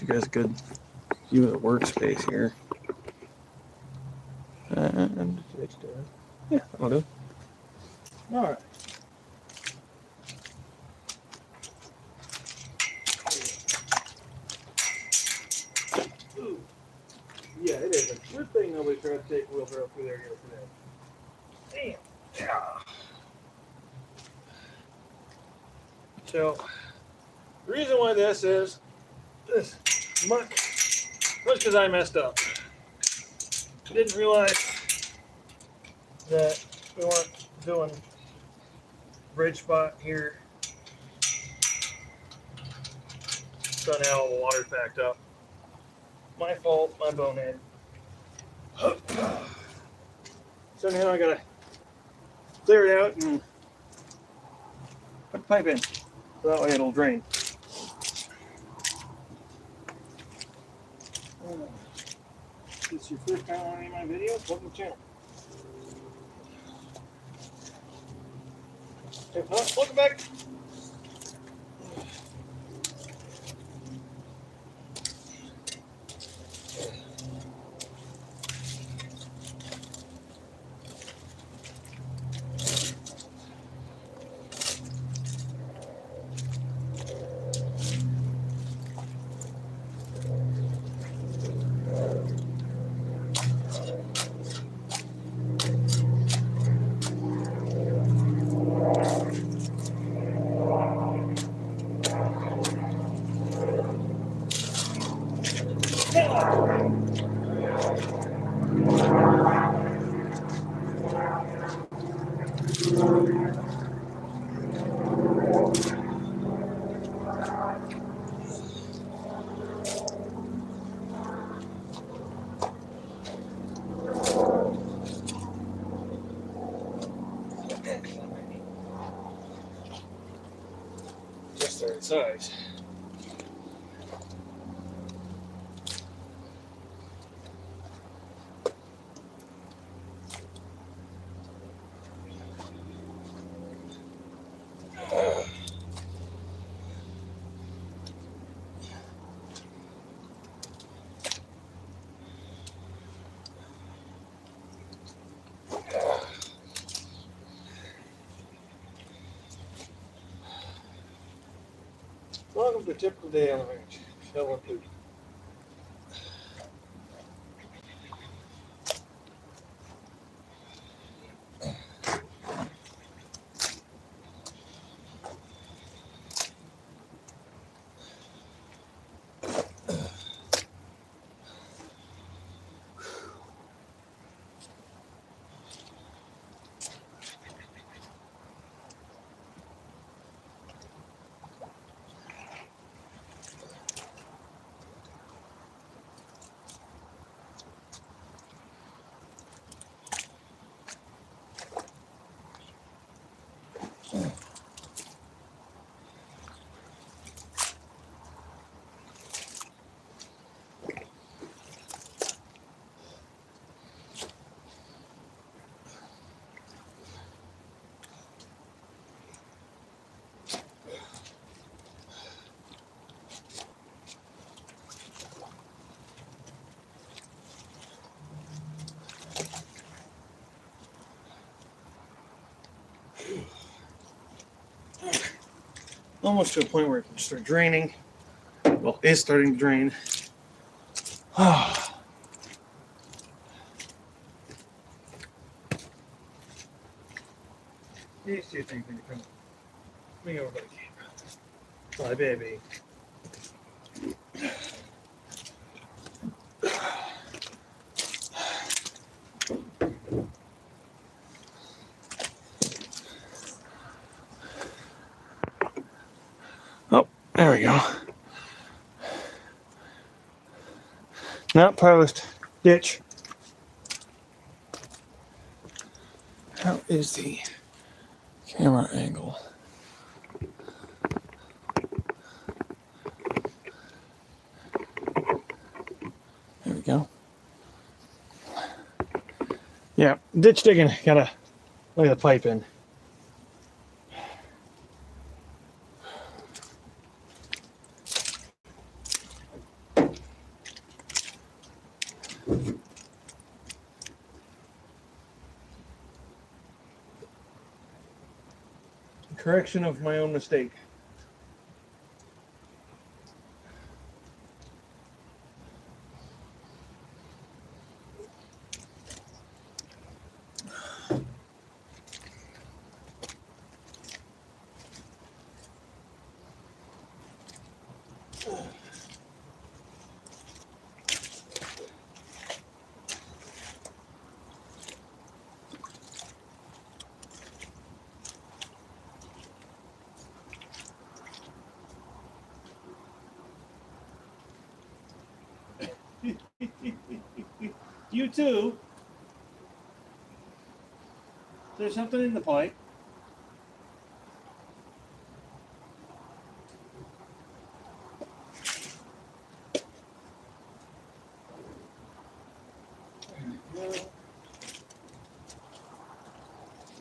You guys a good view of the workspace here. And yeah, I'll do. All right. Ooh. Yeah, it is a good thing nobody tried to take wheelbarrow through there yesterday. Damn. Yeah. So, the reason why this muck was because I messed up. Didn't realize that we weren't doing bridge spot here. So now the water's backed up. My fault, my bonehead. So now I gotta clear it out and put the pipe in. So that way it'll drain. If this is your first time on any of my videos, welcome to the channel. If not, welcome back. Just the right size. Welcome to a typical day on the ranch. Shovel and poop. Almost to a point where it can start draining. Well, it's starting to drain. These two things need to come. Let me go over the camera. Hi, baby. Oh, there we go. Not post. Ditch. How is the camera angle? There we go. Yeah, ditch digging. Gotta lay the pipe in. Correction of my own mistake. You too. There's something in the pipe.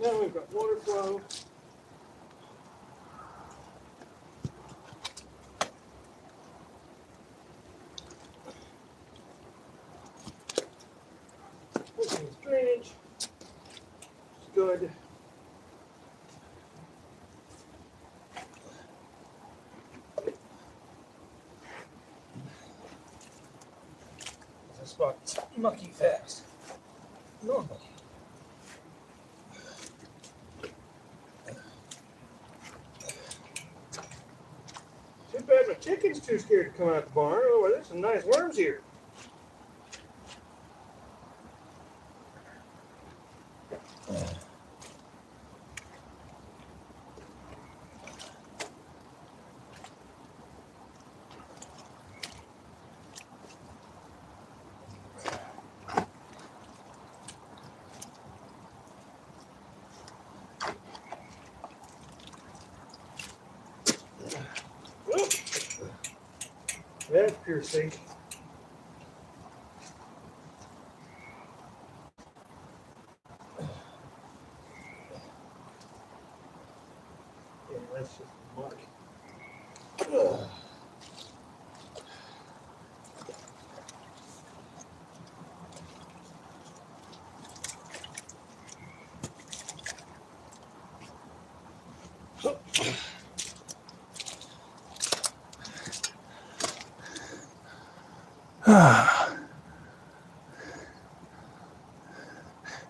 Now we've got water flow. This is drainage. It's good. This spot's mucky fast. Normally. Too bad my chicken's too scared to come out the barn. Oh, there's some nice worms here. That's pure sink. Yeah, that's just muck.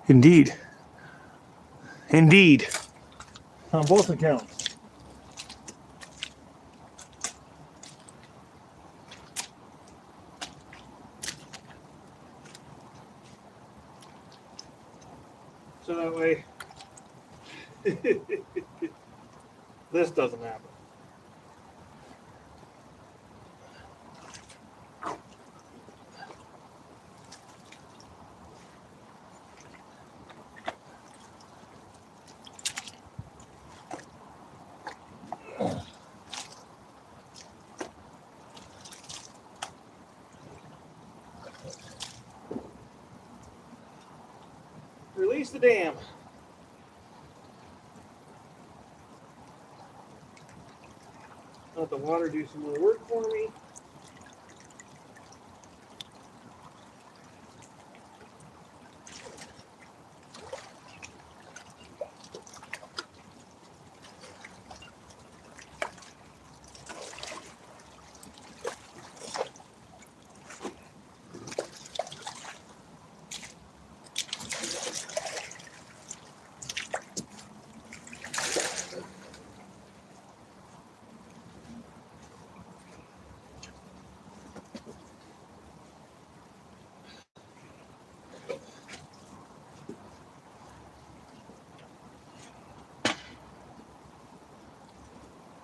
Indeed. Indeed. On both accounts. So that way, this doesn't happen. Release the dam. Let the water do some more work for me.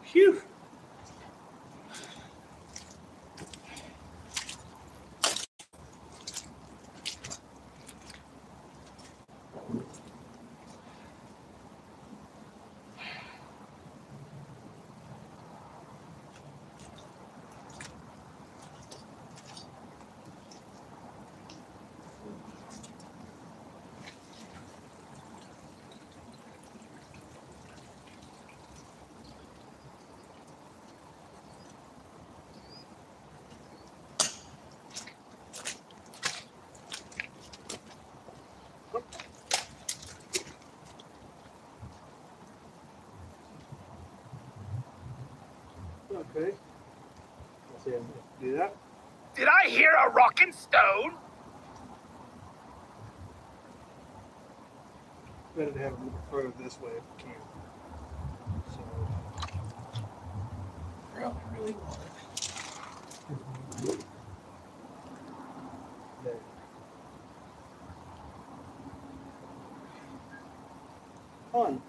Phew. Okay. Let's see. I'm going to do that. Did I hear a rockin' stone? Better to have it moving further this way if we can. So, probably really want it. There. Fun.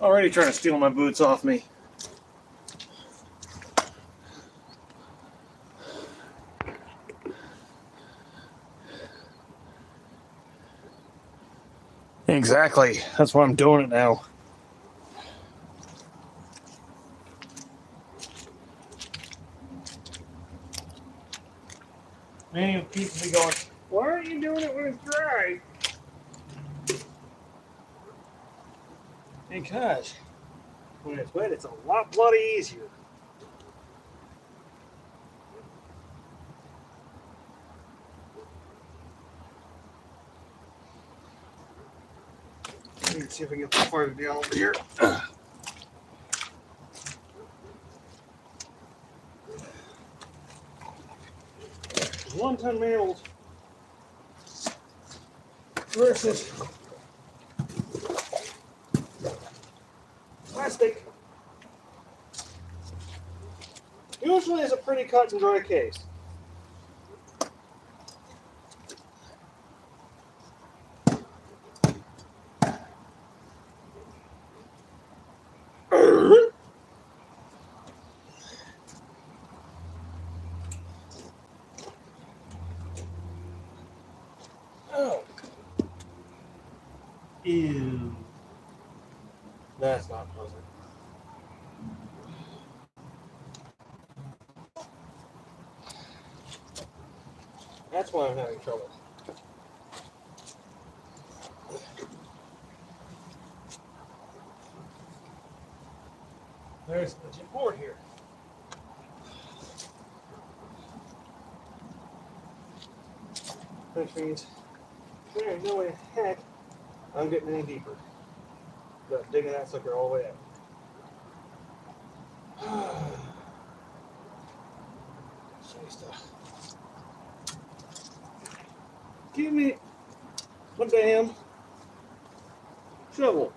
Already trying to steal my boots off me. Exactly. That's why I'm doing it now. Man, you keep me going, why aren't you doing it when it's dry? Because when it's wet, it's a lot bloody easier. Let's see if I can get farther down over here. One-ton mammals versus plastic usually is a pretty cut and dry case. Oh. Ew. That's not pleasant. That's why I'm having trouble. There's the legit board here. Which means there ain't no way in heck I'm getting any deeper. But digging that sucker all the way out. Silly stuff. Give me a damn shovel.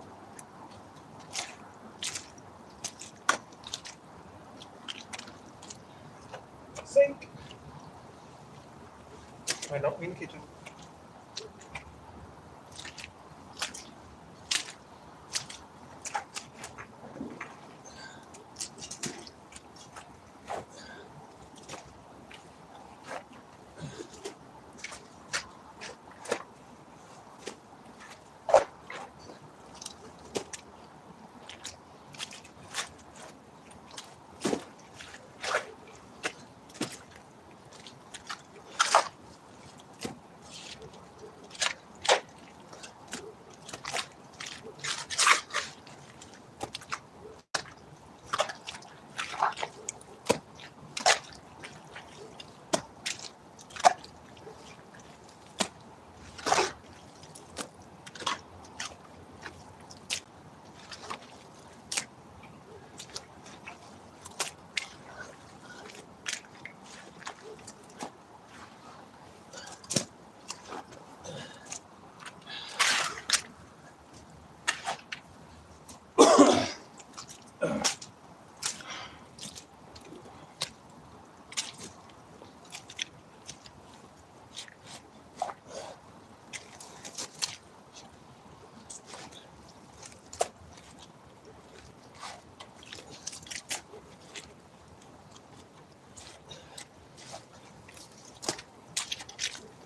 Sink. I don't mean kitchen.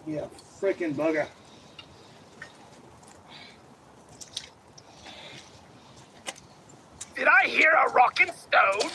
Yeah, freaking bugger. Did I hear a rocking stone?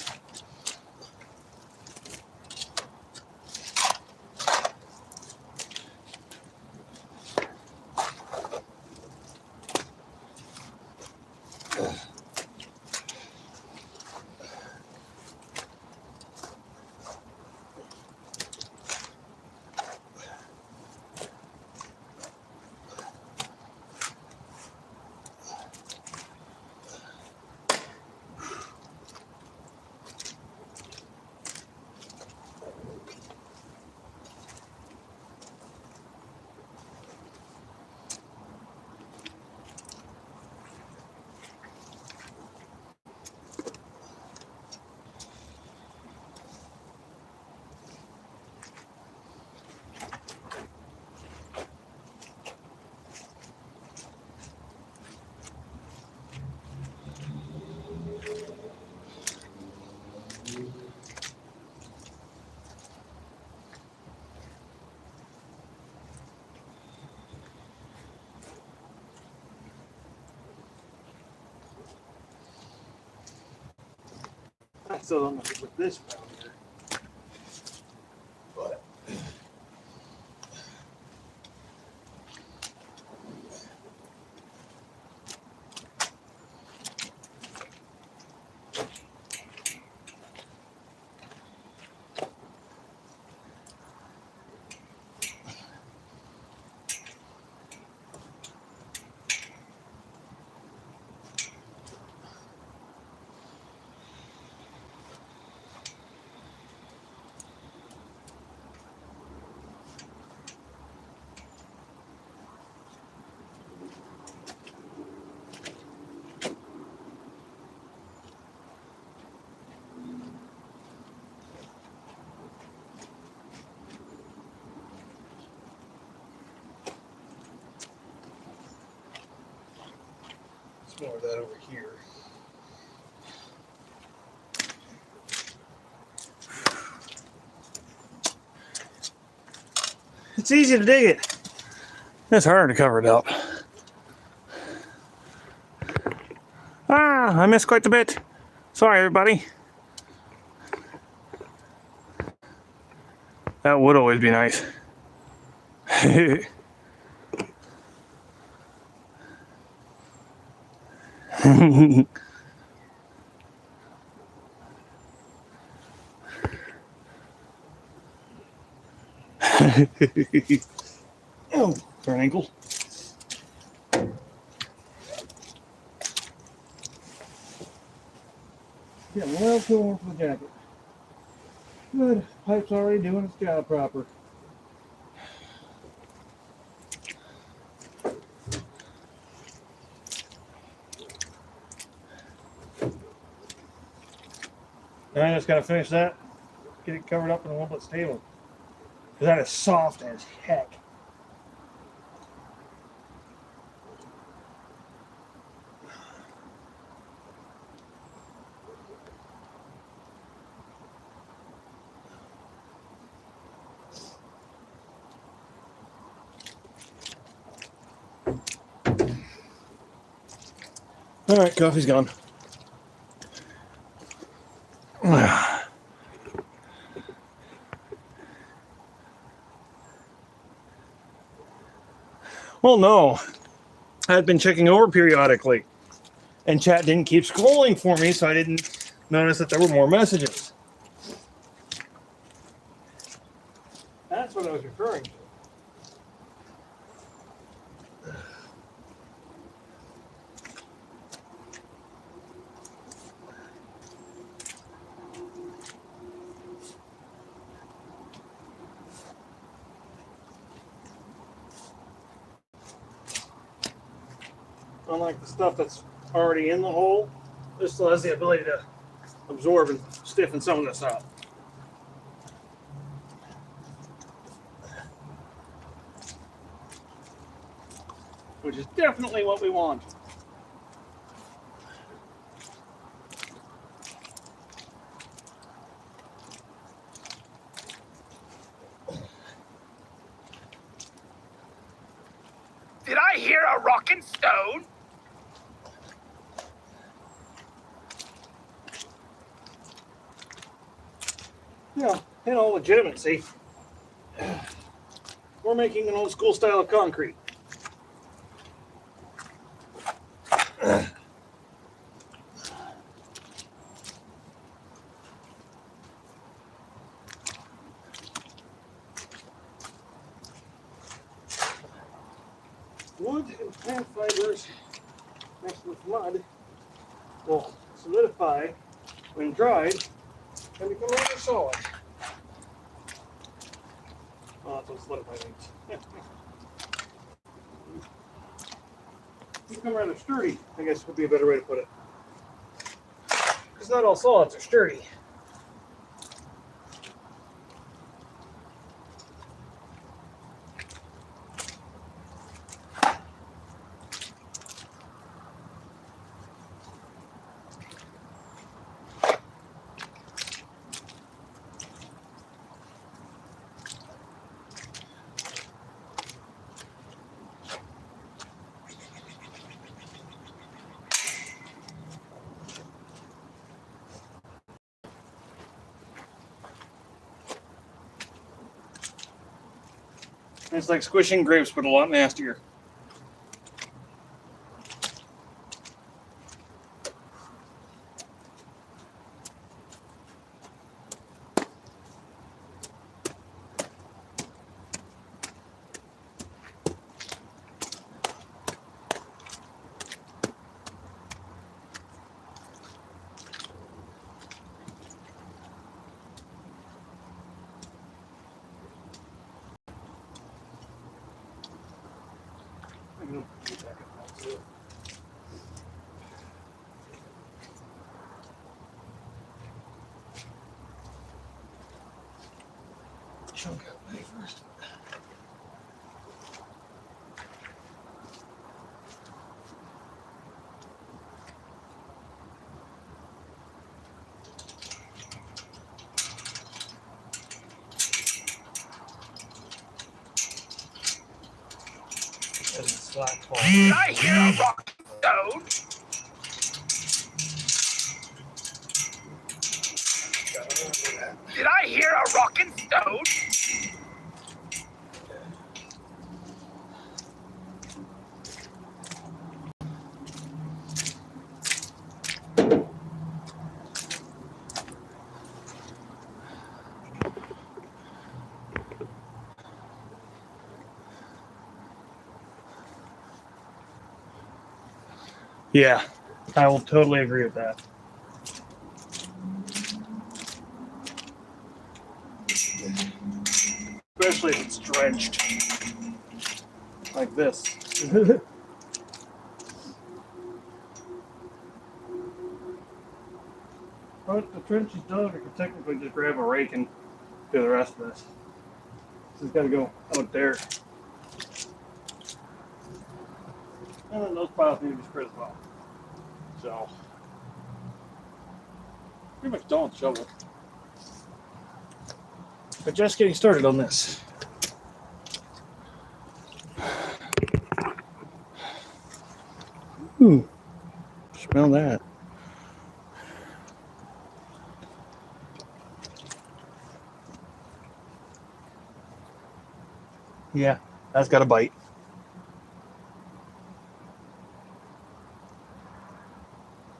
I still don't know if with this around here. But it's more of that over here. It's easy to dig it. It's hard to cover it up. I missed quite a bit. Sorry, everybody. That would always be nice. Oh, for an ankle. Yeah, well, too warm for the jacket. Good. Pipe's already doing its job proper. Now I just gotta finish that, get it covered up and a little bit stable. Because that is soft as heck. All right, coffee's gone. Well, no. I had been checking over periodically, and chat didn't keep scrolling for me, so I didn't notice that there were more messages. That's what I was referring to. Unlike the stuff that's already in the hole, this still has the ability to absorb and stiffen some of this up. Which is definitely what we want. hear a rockin' stone? Yeah, in all legitimacy, we're making an old school style of concrete. Wood and plant fibers mixed with mud will solidify when dried and become rather solid. Oh, that's what solidify means. Become rather sturdy, I guess would be a better way to put it. Because not all solids are sturdy. It's like squishing grapes, but a lot nastier. Chunk out way first. Slack fall. Did I hear a rockin' stone? Did I hear a rockin' stone? Yeah, I will totally agree with that. Especially if it's drenched like this. But the trench is done, we can technically just grab a rake and do the rest of this. This has got to go out there. And then those piles need to be spread as well. So, pretty much done with the shovel. But just getting started on this. Ooh, smell that. Yeah, that's got a bite.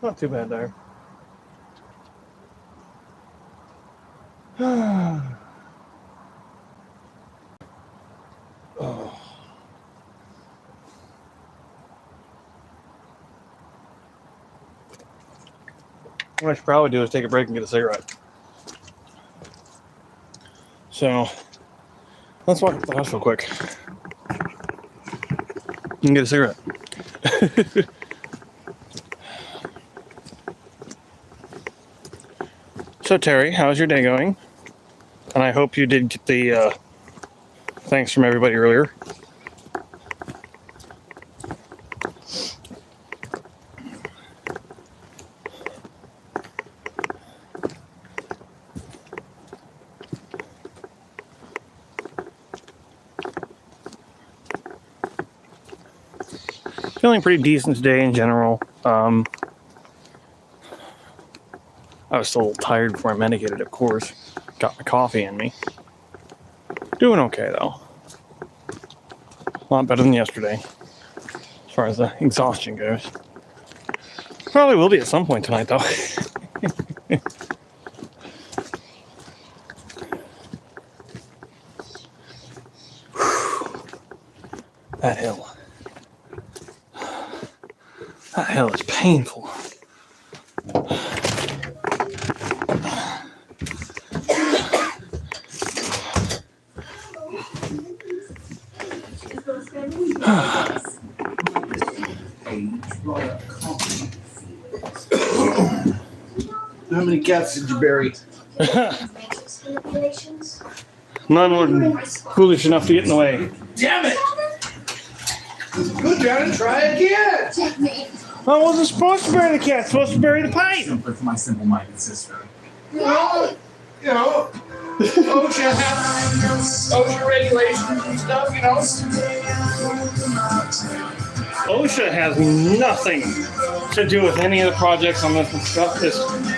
Not too bad there. Oh. What I should probably do is take a break and get a cigarette. So, let's walk up the house real quick and get a cigarette. So, Terry, how's your day going? And I hope you did get the thanks from everybody earlier. Feeling pretty decent today in general. I was still a little tired before I medicated, of course. Got my coffee in me. Doing okay, though. A lot better than yesterday, as far as the exhaustion goes. Probably will be at some point tonight, though. That hill. That hill is painful. How many cats did you bury? None were foolish enough to get in the way. Damn it! Go down and try again! I wasn't supposed to bury the cat. Supposed to bury the pipe. Simply for my simple-minded sister. Well, you know, OSHA regulations and stuff, you know. OSHA has nothing to do with any of the projects on this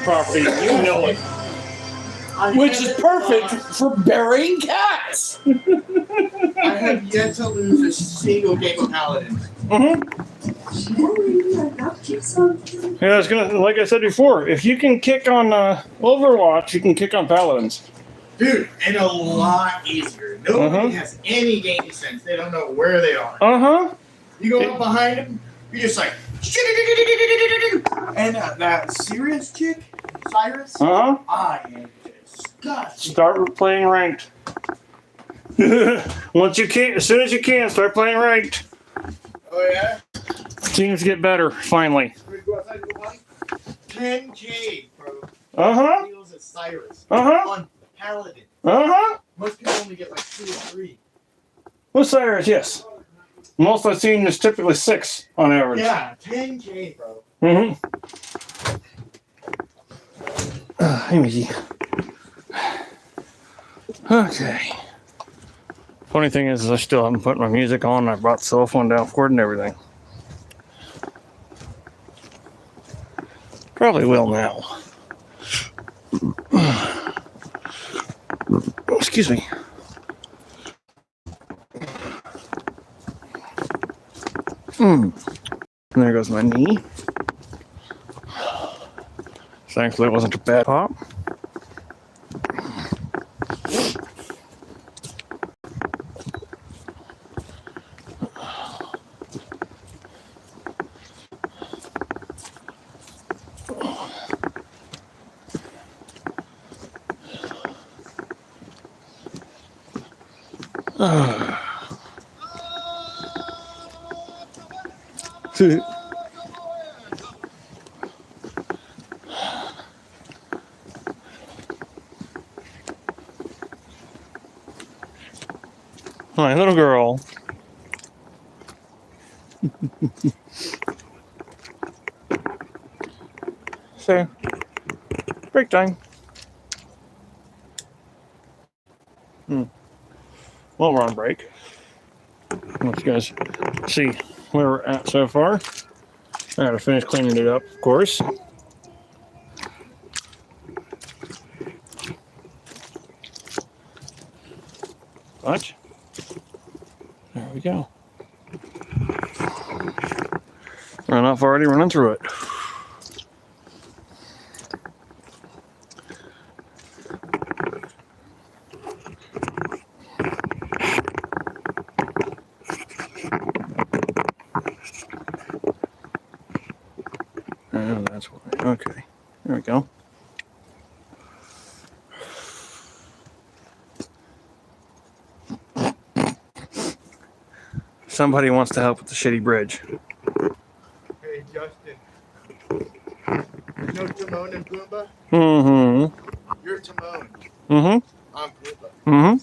property. You know it. Which is perfect for burying cats. I have yet to lose a single game of Paladin. Yeah, I was gonna, like I said before, if you can kick on Overwatch, you can kick on Paladins. Dude, and a lot easier. Nobody has any game sense. They don't know where they are. You go up behind them, you're just like. And that Sirius chick, Cyrus, I am disgusted. Start playing ranked. Once you can, as soon as you can, start playing ranked. Oh yeah? Teams get better, finally. 10K, bro. Deals at Cyrus. On Paladin. Most people only get like 2 or 3. Well, Cyrus, yes. Most I've seen is typically 6 on average. Yeah, 10K, bro. Hey, Mickey. Okay. Funny thing is I still haven't put my music on. I brought the cell phone down for it and everything. Probably will now. Excuse me. There goes my knee. Thankfully, it wasn't a bad pop. My little girl. So, break time. Well, we're on break. Let you guys see where we're at so far. I gotta finish cleaning it up, of course. But there we go. Run off already running through it. Oh, that's why. Okay. There we go. Somebody wants to help with the shitty bridge. Hey, Justin. You know Timon and Pumbaa? You're Timon. I'm Pumbaa.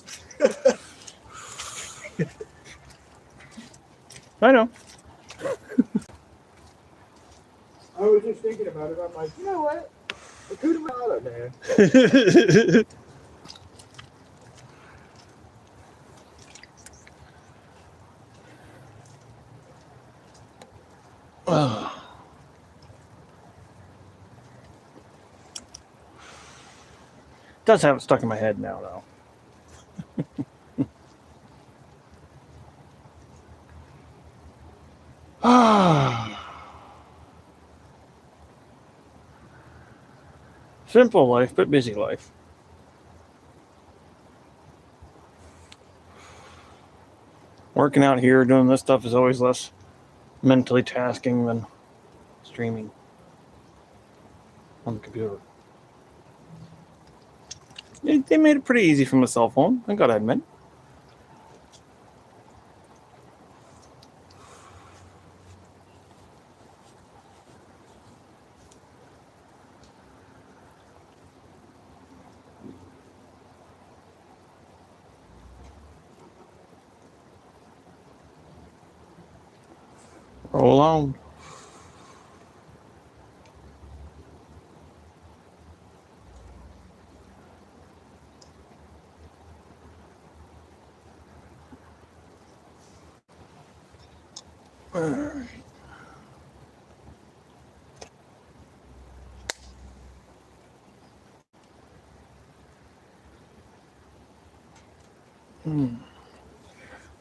I know. I was just thinking about it. I'm like, you know what? Hakuna Matata, man. Does have it stuck in my head now, though. Simple life, but busy life. Working out here, doing this stuff is always less mentally tasking than streaming on the computer. They made it pretty easy from the cell phone, I gotta admit. Roll on.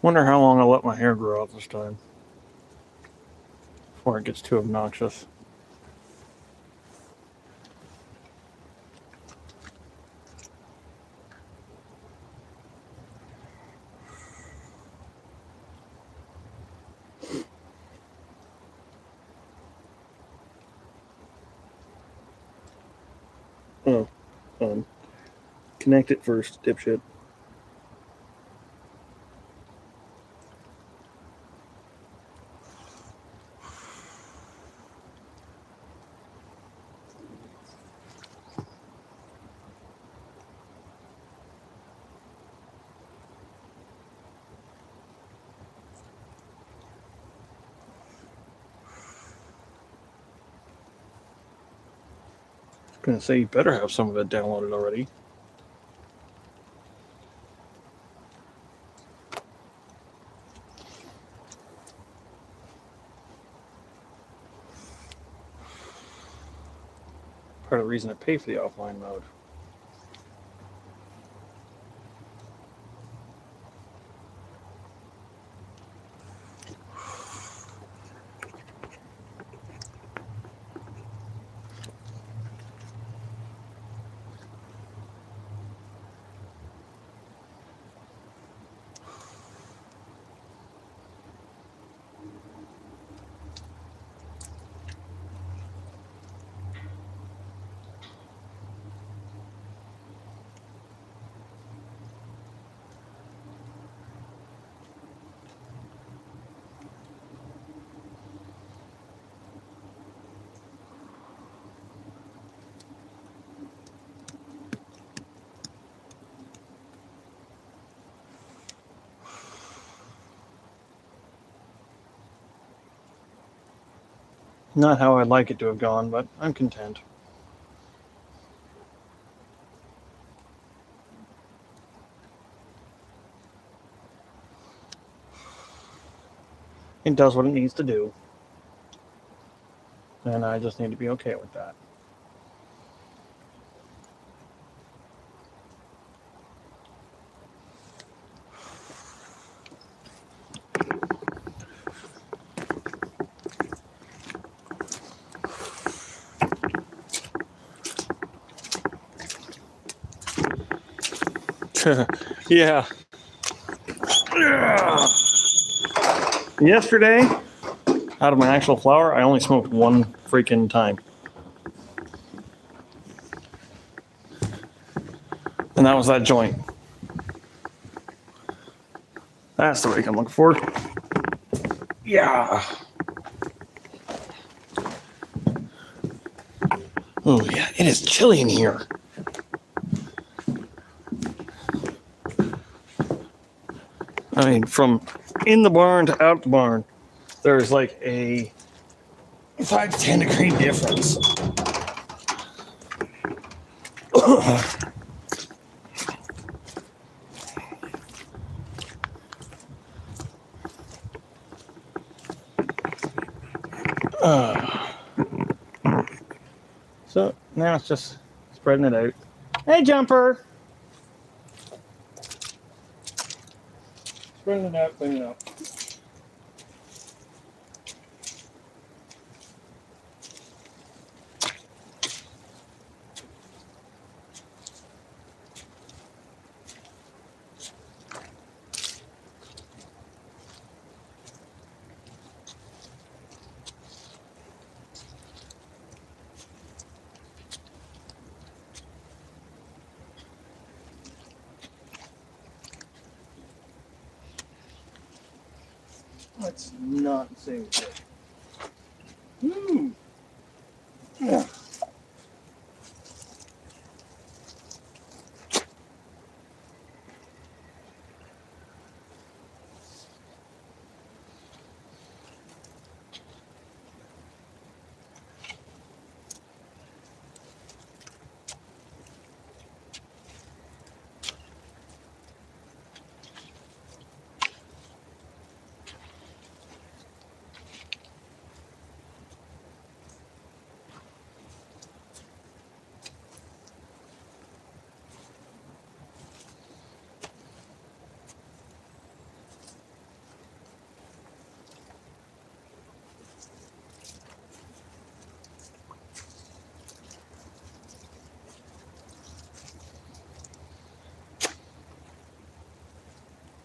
Wonder how long I'll let my hair grow out this time before it gets too obnoxious. Oh, connect it first, dipshit. Gonna say you better have some of it downloaded already. Part of the reason I pay for the offline mode. Not how I'd like it to have gone, but I'm content. It does what it needs to do. And I just need to be okay with that. Yeah. Yesterday, out of my actual flower, I only smoked one freaking time. And that was that joint. That's the rake I'm looking for. Yeah. Oh, yeah, it is chilly in here. I mean, from in the barn to out the barn, there's like a 5 to 10 degree difference. So now it's just spreading it out. Hey, Jumper! Spreading it out, cleaning it up. Let's not say it. Yeah.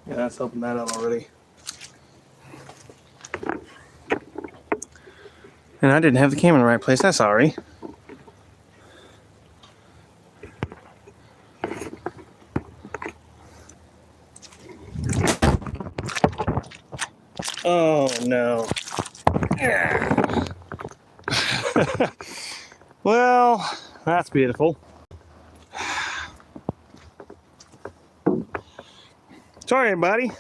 Yeah, that's helping that out already. And I didn't have the camera in the right place. That's sorry. Oh no. Well, that's beautiful. Sorry, everybody.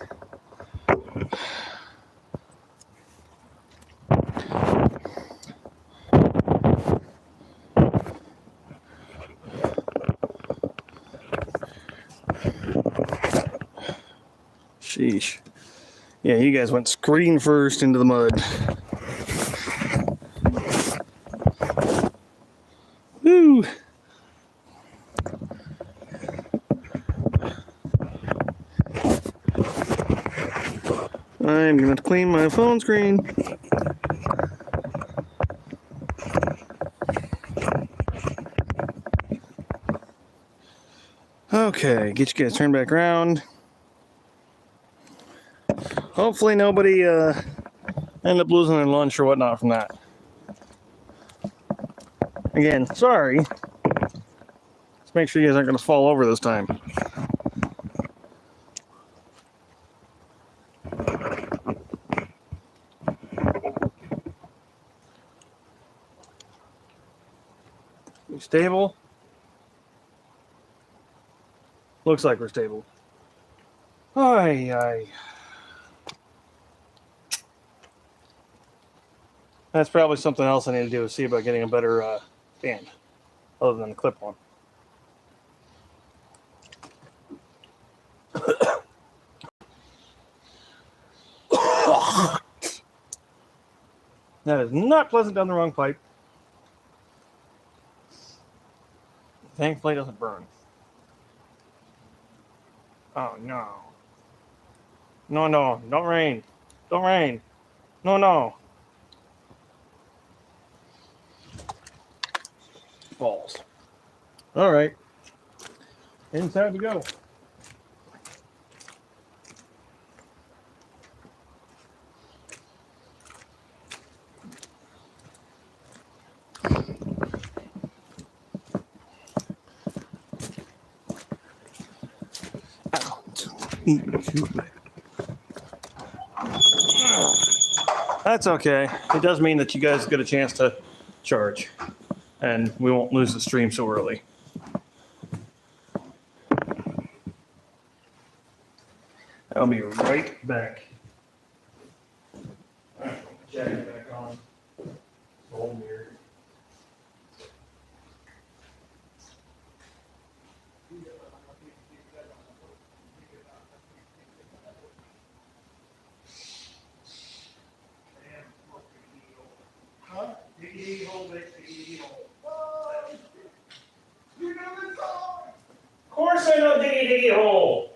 Sheesh. Yeah, you guys went screen first into the mud. Woo! I'm gonna clean my phone screen. Okay, get you guys turned back around. Hopefully nobody end up losing their lunch or whatnot from that. Again, sorry. Let's make sure you guys aren't gonna fall over this time. We stable? Looks like we're stable. Ay. That's probably something else I need to do, see about getting a better band, other than the clip one. That is not pleasant down the wrong pipe. Thankfully it doesn't burn. Oh no. No, don't rain. Don't rain. No. Balls. Alright. Inside we go. That's okay. It does mean that you guys get a chance to charge, and we won't lose the stream so early. I'll be right back. Jacket back on. So weird. Huh? diggy diggy hole.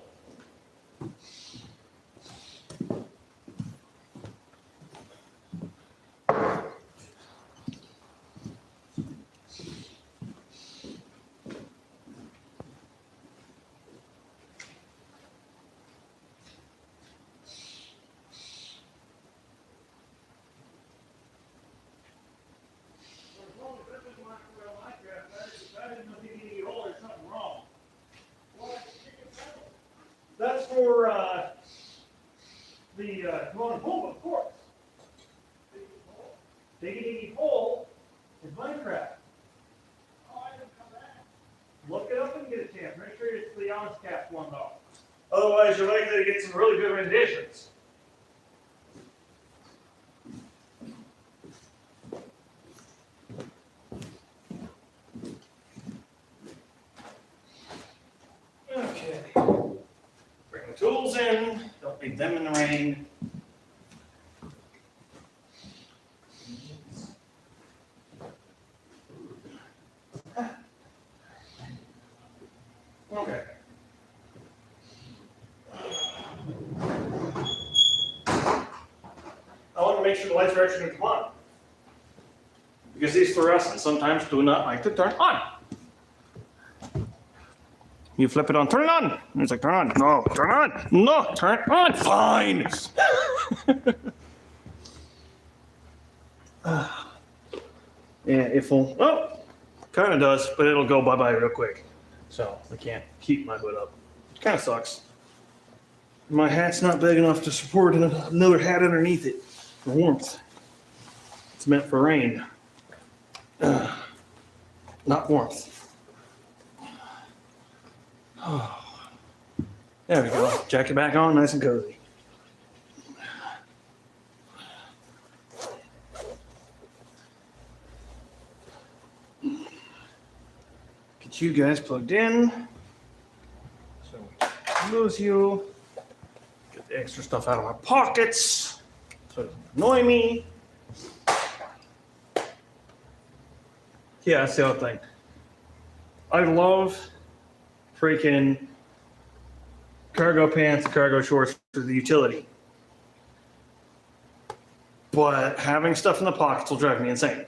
That's for the dwelling home, of course. Diggy diggy hole is Minecraft. Oh, I didn't come back. Look it up and get a chance. Make sure it's the honest cast one though. Otherwise, you're likely to get some really good renditions. Okay. Bring the tools in. Don't leave them in the rain. Okay. I want to make sure the lights are actually going to come on. Because these fluorescents sometimes do not like to turn on. You flip it on, turn it on. And it's like, turn on. No, turn on. No, turn it on. Fine. Yeah, it will. Oh, kind of does, but it'll go bye-bye real quick. So I can't keep my hood up. Kind of sucks. My hat's not big enough to support another hat underneath it for warmth. It's meant for rain, not warmth. There we go. Jacket back on, nice and cozy. Get you guys plugged in. So lose you. Get the extra stuff out of my pockets so it doesn't annoy me. Yeah, that's the other thing. I love freaking cargo pants, cargo shorts for the utility. But having stuff in the pockets will drive me insane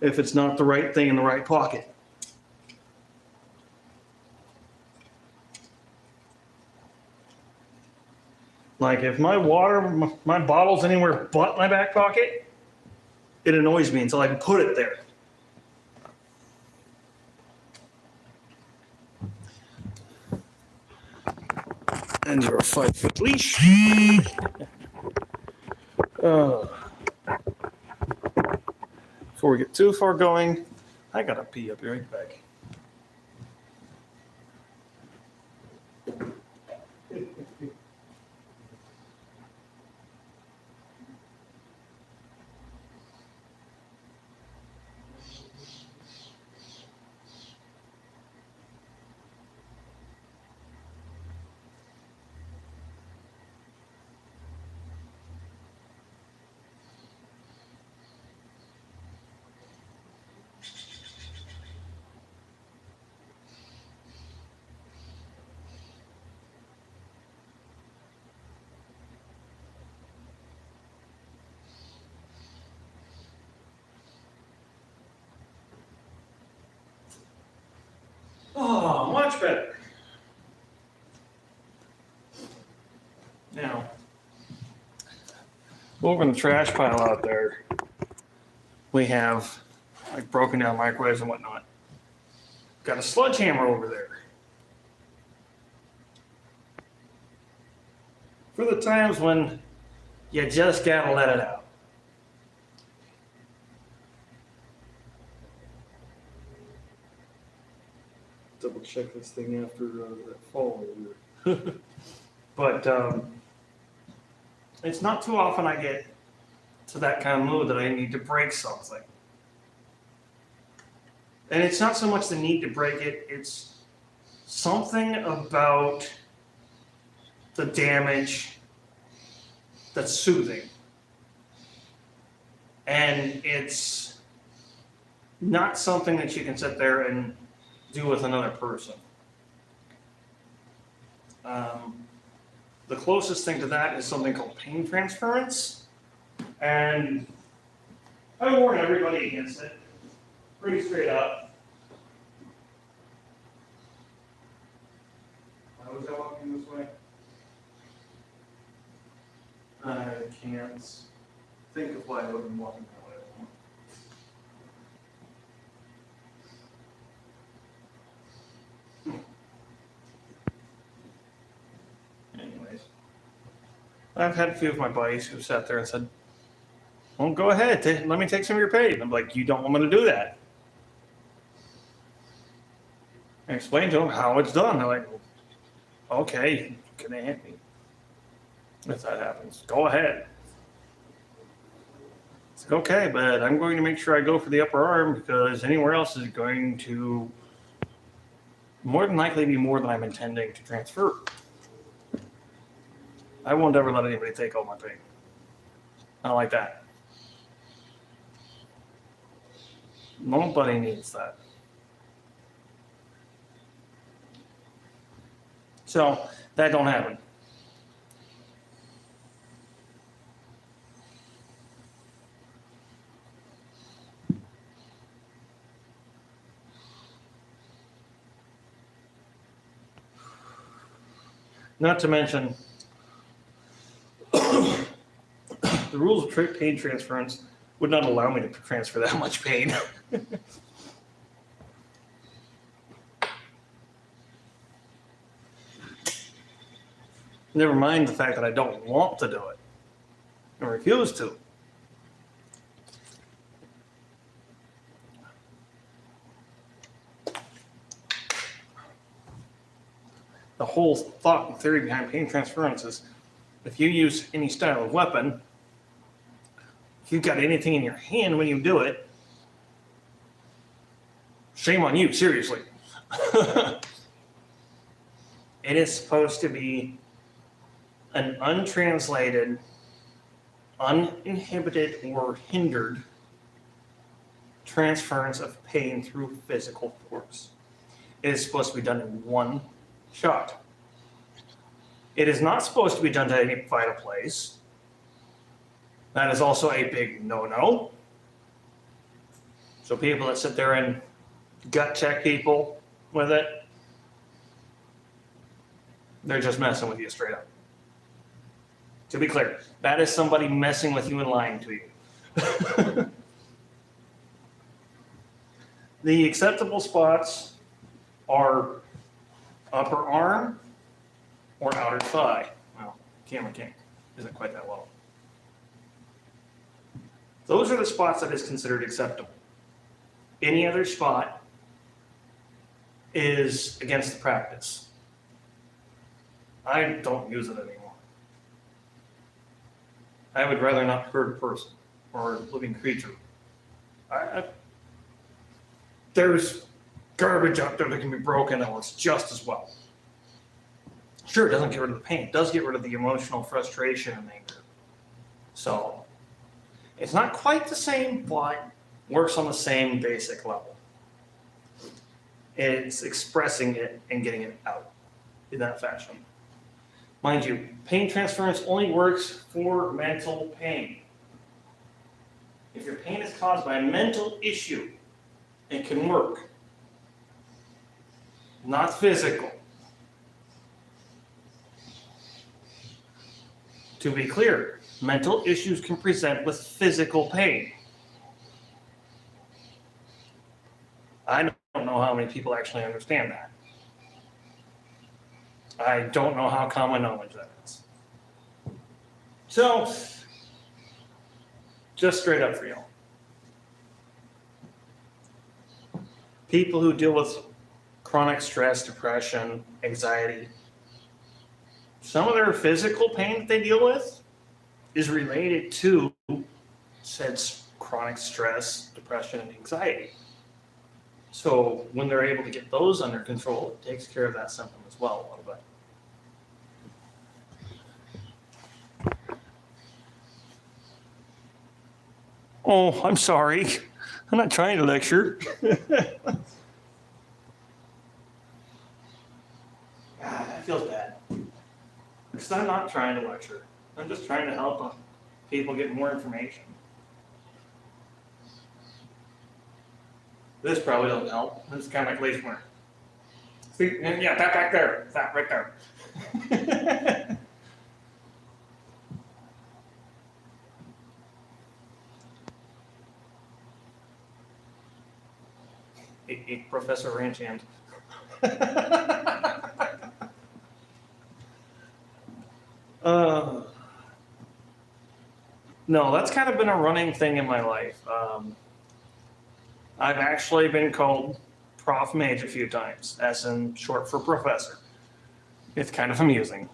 if it's not the right thing in the right pocket. Like if my water, my bottle's anywhere but my back pocket, it annoys me until I can put it there. And you're a 5-foot leash. Before we get too far going, I gotta pee. I'll be right back. Oh, much better. Now, over in the trash pile out there, we have like broken down microwaves and whatnot. Got a sledgehammer over there. For the times when you just gotta let it out. Double check this thing after that fall. But it's not too often I get to that kind of mood that I need to break something. And it's not so much the need to break it, it's something about the damage that's soothing. And it's not something that you can sit there and do with another person. The closest thing to that is something called pain transference. And I warn everybody against it, pretty straight up. Why was I walking this way? I can't think of why I would have been walking that way. Anyways, I've had a few of my buddies who sat there and said, well, go ahead, let me take some of your pay. And I'm like, you don't want me to do that. I explained to them how it's done. They're like, okay, can they hit me? If that happens, go ahead. It's like, okay, but I'm going to make sure I go for the upper arm because anywhere else is going to more than likely be more than I'm intending to transfer. I won't ever let anybody take all my pay. Not like that. Nobody needs that. So that don't happen. Not to mention, the rules of pain transference would not allow me to transfer that much pain. Never mind the fact that I don't want to do it and refuse to. The whole thought and theory behind pain transference is if you use any style of weapon, if you've got anything in your hand when you do it, shame on you, seriously. It is supposed to be an untranslated, uninhibited, or hindered transference of pain through physical force. It is supposed to be done in one shot. It is not supposed to be done to any vital place. That is also a big no-no. So people that sit there and gut check people with it, they're just messing with you straight up. To be clear, that is somebody messing with you and lying to you. The acceptable spots are upper arm or outer thigh. Well, camera can't, isn't quite that low. Those are the spots that is considered acceptable. Any other spot is against the practice. I don't use it anymore. I would rather not hurt a person or a living creature. There's garbage out there that can be broken that works just as well. Sure, it doesn't get rid of the pain. It does get rid of the emotional frustration and anger. So it's not quite the same, but works on the same basic level. It's expressing it and getting it out in that fashion. Mind you, pain transference only works for mental pain. If your pain is caused by a mental issue, it can work. Not physical. To be clear, mental issues can present with physical pain. I don't know how many people actually understand that. I don't know how common knowledge that is. So, just straight up for you. People who deal with chronic stress, depression, anxiety, some of their physical pain that they deal with is related to said chronic stress, depression, and anxiety. So when they're able to get those under control, it takes care of that symptom as well a little bit. Oh, I'm sorry. I'm not trying to lecture. God, that feels bad. Because I'm not trying to lecture. I'm just trying to help people get more information. This probably doesn't help. This is kind of like lace mark. See, yeah, that back there. That right there. Professor Ranch Hand. No, that's kind of been a running thing in my life. I've actually been called Prof Mage a few times, as in short for professor. It's kind of amusing.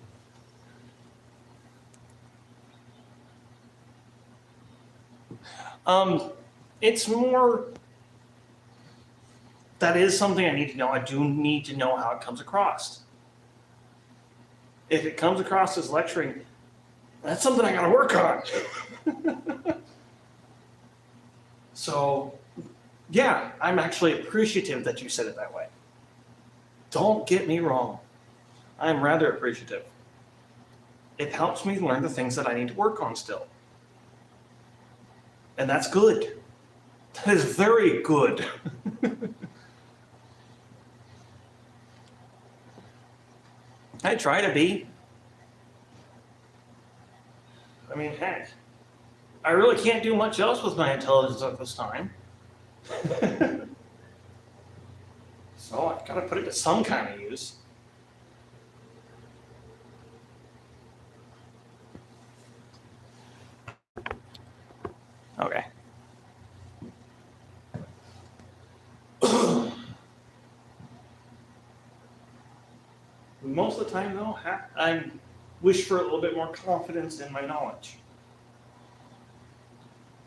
It's more, that is something I need to know. I do need to know how it comes across. If it comes across as lecturing, that's something I gotta work on. So, yeah, I'm actually appreciative that you said it that way. Don't get me wrong. I'm rather appreciative. It helps me learn the things that I need to work on still. And that's good. That is very good. I try to be. I mean, heck, I really can't do much else with my intelligence at this time. So I've got to put it to some kind of use. Okay. Most of the time, though, I wish for a little bit more confidence in my knowledge.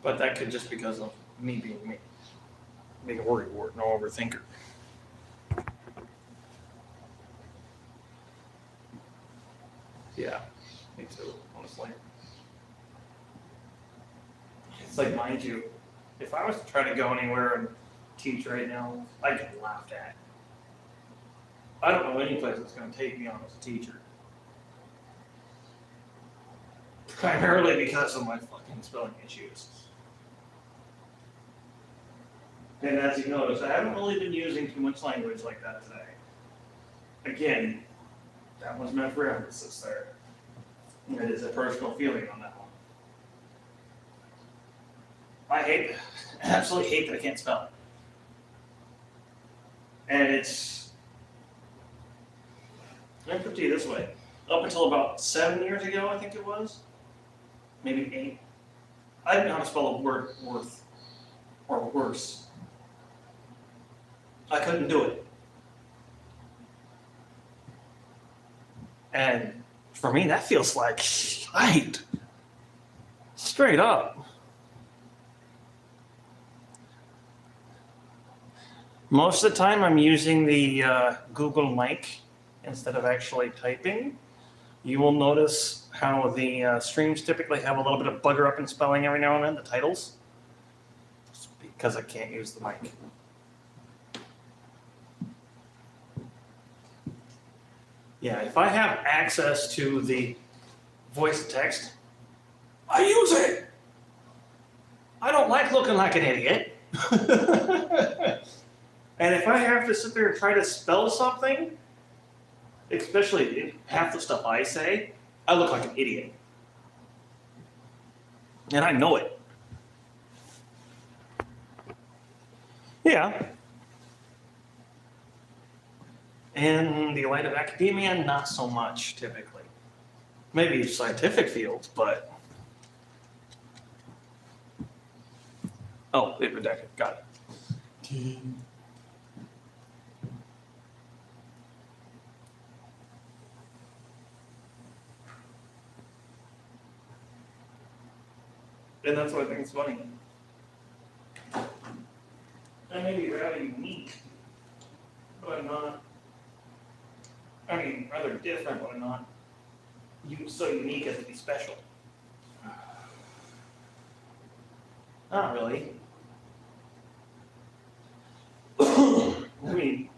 But that could just because of me being me. Being a worrywart, no overthinker. Yeah, me too, honestly. It's like, mind you, if I was to try to go anywhere and teach right now, I'd get laughed at. I don't know any place that's going to take me on as a teacher. Primarily because of my fucking spelling issues. And as you notice, I haven't really been using too much language like that today. Again, that was meant for emphasis there. And it is a personal feeling on that one. I absolutely hate that I can't spell. And let me put it to you this way. Up until about 7 years ago, I think it was, maybe 8, I didn't know how to spell a word worth or worse. I couldn't do it. And for me, that feels like shite. Straight up. Most of the time, I'm using the Google Mic instead of actually typing. You will notice how the streams typically have a little bit of bugger up in spelling every now and then, the titles. It's because I can't use the mic. Yeah, if I have access to the voice to text, I use it. I don't like looking like an idiot. And if I have to sit there and try to spell something, especially half the stuff I say, I look like an idiot. And I know it. Yeah. In the light of academia, not so much, typically. Maybe scientific fields, but... Oh, it redacted. Got it. And that's what I think is funny. I may be rather unique, but I'm not. I mean, rather different, but I'm not so unique as to be special. Not really. I mean,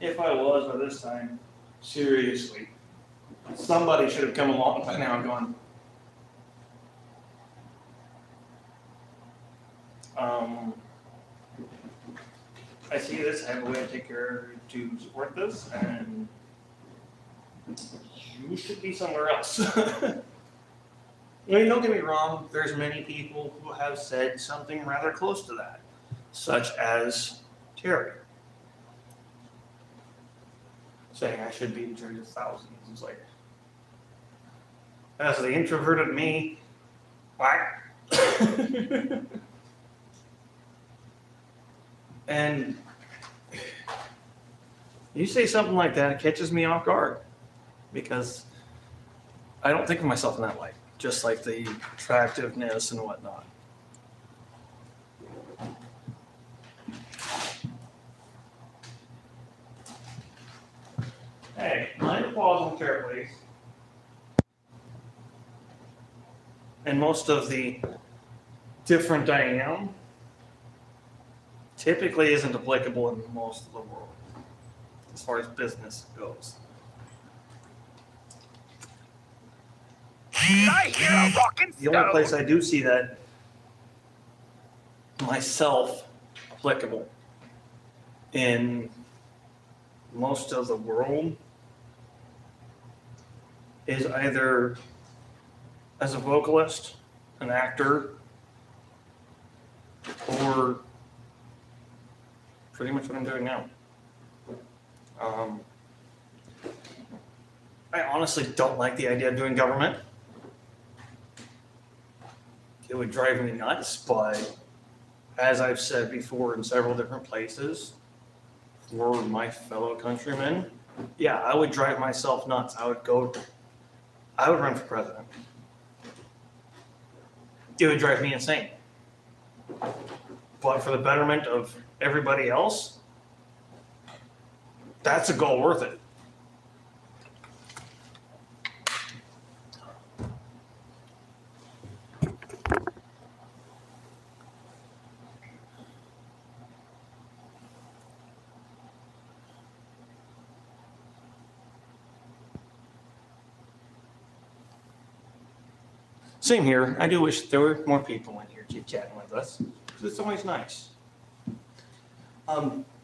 if I was by this time, seriously, Somebody should have come along by now and gone, I see this, I have a way to take care to support this, and you should be somewhere else. I mean, don't get me wrong, there's many people who have said something rather close to that, such as Terry. Saying I should be in charge of thousands. It's like, as the introverted me, whack. And you say something like that, it catches me off guard because I don't think of myself in that light, just like the attractiveness and whatnot. Hey, mind the pause on the chair, please. And most of the different I am typically isn't applicable in most of the world as far as business goes. Did I hear a rockin' The only stone? place I do see that myself applicable in most of the world is either as a vocalist, an actor, or pretty much what I'm doing now. I honestly don't like the idea of doing government. It would drive me nuts, but as I've said before in several different places, for my fellow countrymen, yeah, I would drive myself nuts. I would run for president. It would drive me insane. But for the betterment of everybody else, that's a goal worth it. Same here. I do wish there were more people in here chit-chatting with us, because it's always nice.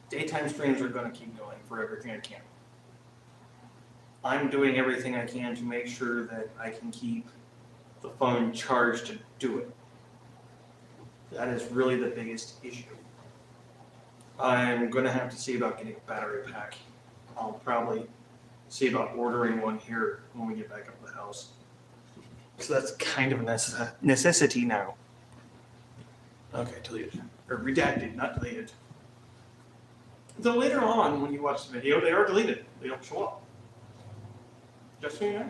Daytime streams are going to keep going for everything I can. I'm doing everything I can to make sure that I can keep the phone charged to do it. That is really the biggest issue. I'm going to have to see about getting a battery pack. I'll probably see about ordering one here when we get back up to the house. So that's kind of a necessity now. Okay, deleted. Or redacted, not deleted. Though later on, when you watch the video, they are deleted. They don't show up. Just so you know.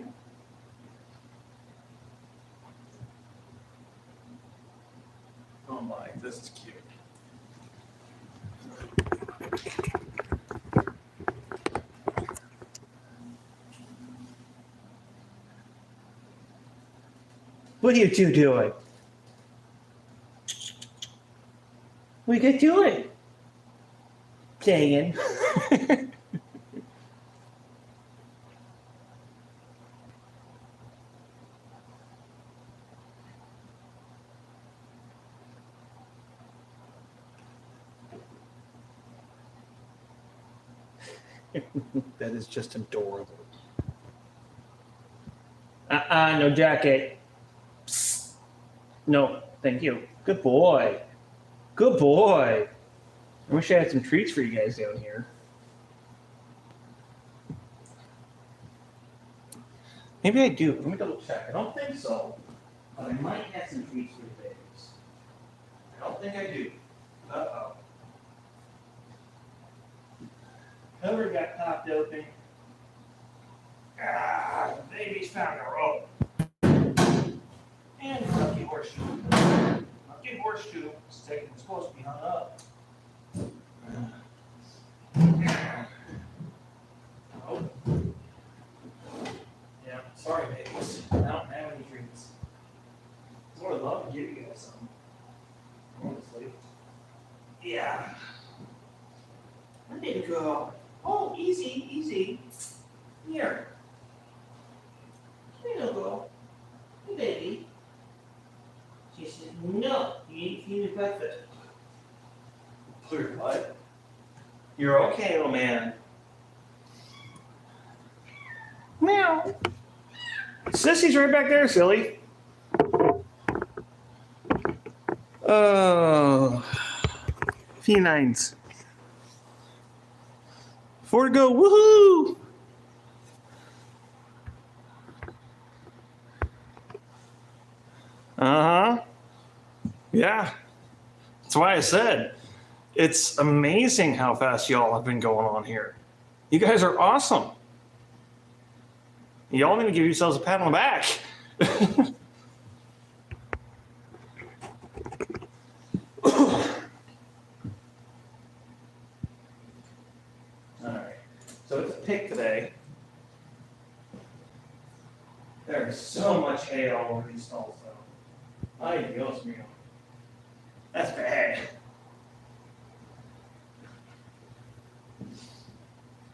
Oh my, this is cute. What are you two doing? What are you guys doing? Playing. That is just adorable. No jacket. Psst. No, thank you. Good boy. Good boy. I wish I had some treats for you guys down here. Maybe I do. Let me double check. I don't think so. But I might have some treats for you babies. I don't think I do. Uh-oh. Cover got popped open. Ah, the baby's found a rope. And a lucky horseshoe. Lucky horseshoe is supposed to be hung up. Oh. Yeah, sorry, babies. I don't have any treats. I would love to give you guys some. Honestly. Yeah. There you go. Oh, easy, easy. Here. You're okay, oh man. Meow. Sissy's right back there, silly. Oh. P9s. 4 to go. Woohoo! Uh-huh. Yeah. That's why I said it's amazing how fast y'all have been going on here. You guys are awesome. Y'all need to give yourselves a pat on the back. Alright. So it's a pick today. There's so much hay all over these stalls though. Ay, Dios mío. That's bad.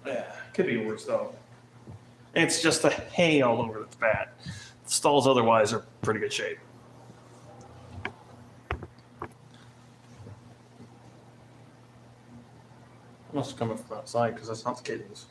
Yeah, could be worse though. It's just the hay all over that's bad. The stalls otherwise are pretty good shape. Must have come from outside because that's not the kittens.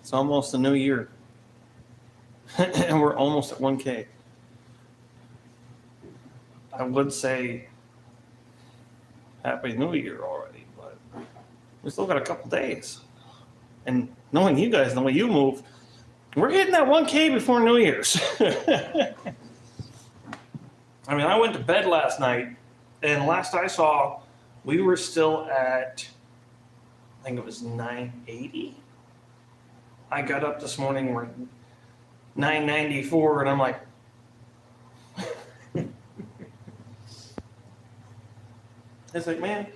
It's almost a new year. And we're almost at 1K. I would say Happy New Year already, but we still got a couple days. And knowing you guys, the way you move, we're hitting that 1K before New Year's. I mean, I went to bed last night, and last I saw, we were still at, I think it was 980. I got up this morning, we're 994, and I'm like, it's like, man,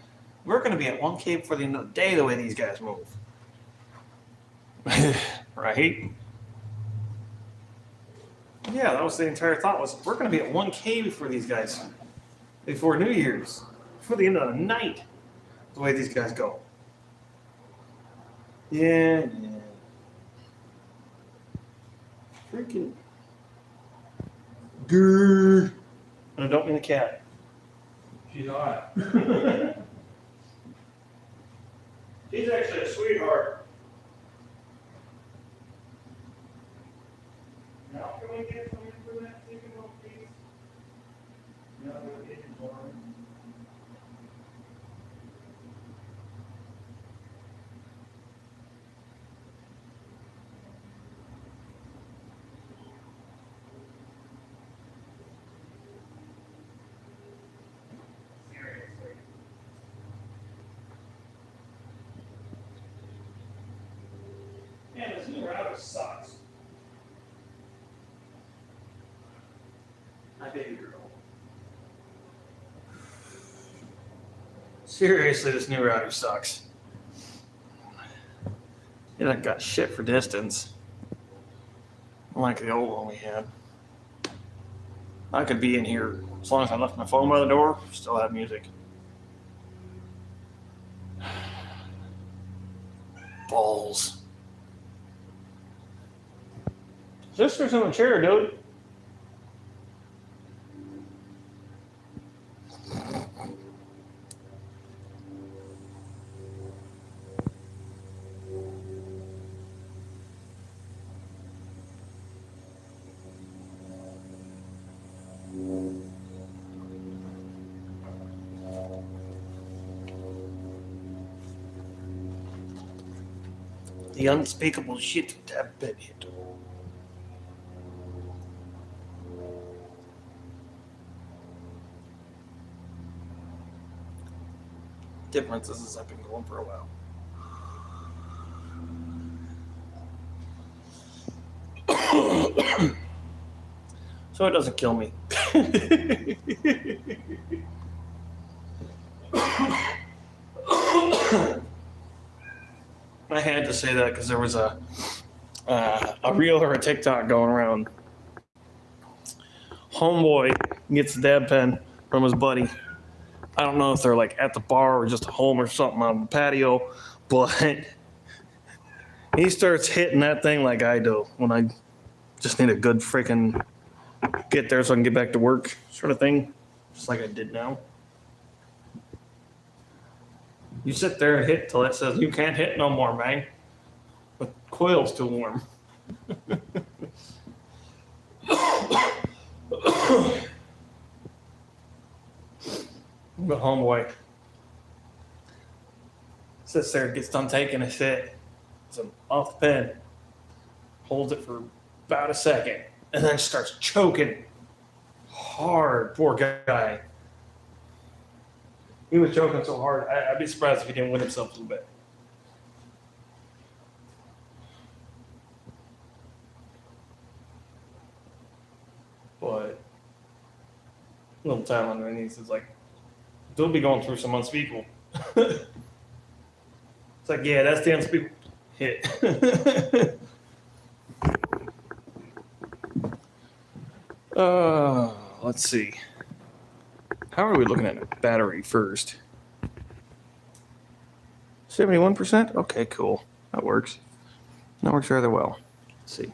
we're going to be at 1K before the end of the day the way these guys move. Right? Yeah, that was the entire thought was, we're going to be at 1K before these guys, before New Year's, before the end of the night, the way these guys go. Yeah. Freaking. Grrr. And I don't mean the cat. She's hot. She's actually a sweetheart. Now, can we get something for that chicken little piece? No, we're getting more. Seriously. Man, this new router sucks. My baby girl. Seriously, this new router sucks. It ain't got shit for distance. Like the old one we had. I could be in here as long as I left my phone by the door, still have music. Balls. Sister's in the chair, dude. The unspeakable shit that have been hit. Difference is I've been going for a while. So it doesn't kill me. I had to say that because there was a reel or a TikTok going around homeboy gets the dab pen from his buddy. I don't know if they're like at the bar or just home or something on the patio, but he starts hitting that thing like I do when I just need a good freaking get there so I can get back to work sort of thing, just like I did now. You sit there and hit till it says you can't hit no more, man. The coil's too warm. But homeboy sits there, gets done taking a hit, so off the pen, holds it for about a second, and then starts choking hard. Poor guy. He was choking so hard, I'd be surprised if he didn't win himself a little bit. But little time underneath is like, they'll be going through some unspeakable. It's like, yeah, that's the unspeakable hit. Let's see. How are we looking at a battery first? 71%? Okay, cool. That works. That works rather well. Let's see.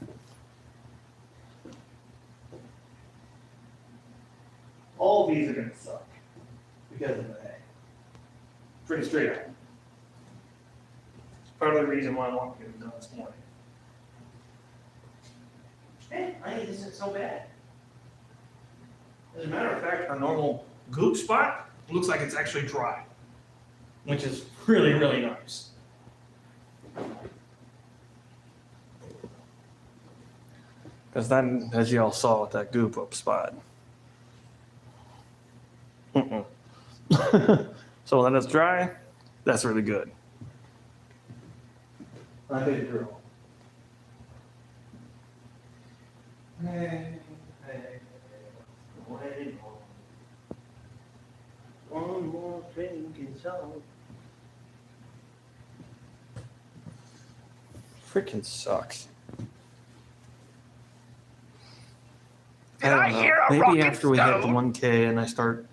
All of these are going to suck because of the hay. Pretty straight up. It's part of the reason why I want to get it done this morning. Hey, I think this isn't so bad. As a matter of fact, our normal goop spot looks like it's actually dry, which is really, really nice. Because then, as you all saw with that goop up spot. So when it's dry, that's really good. I did drill. One more thing is all. Freaking sucks. Did don't I know. hear a Maybe rockin' after we hit the stone? 1K and I start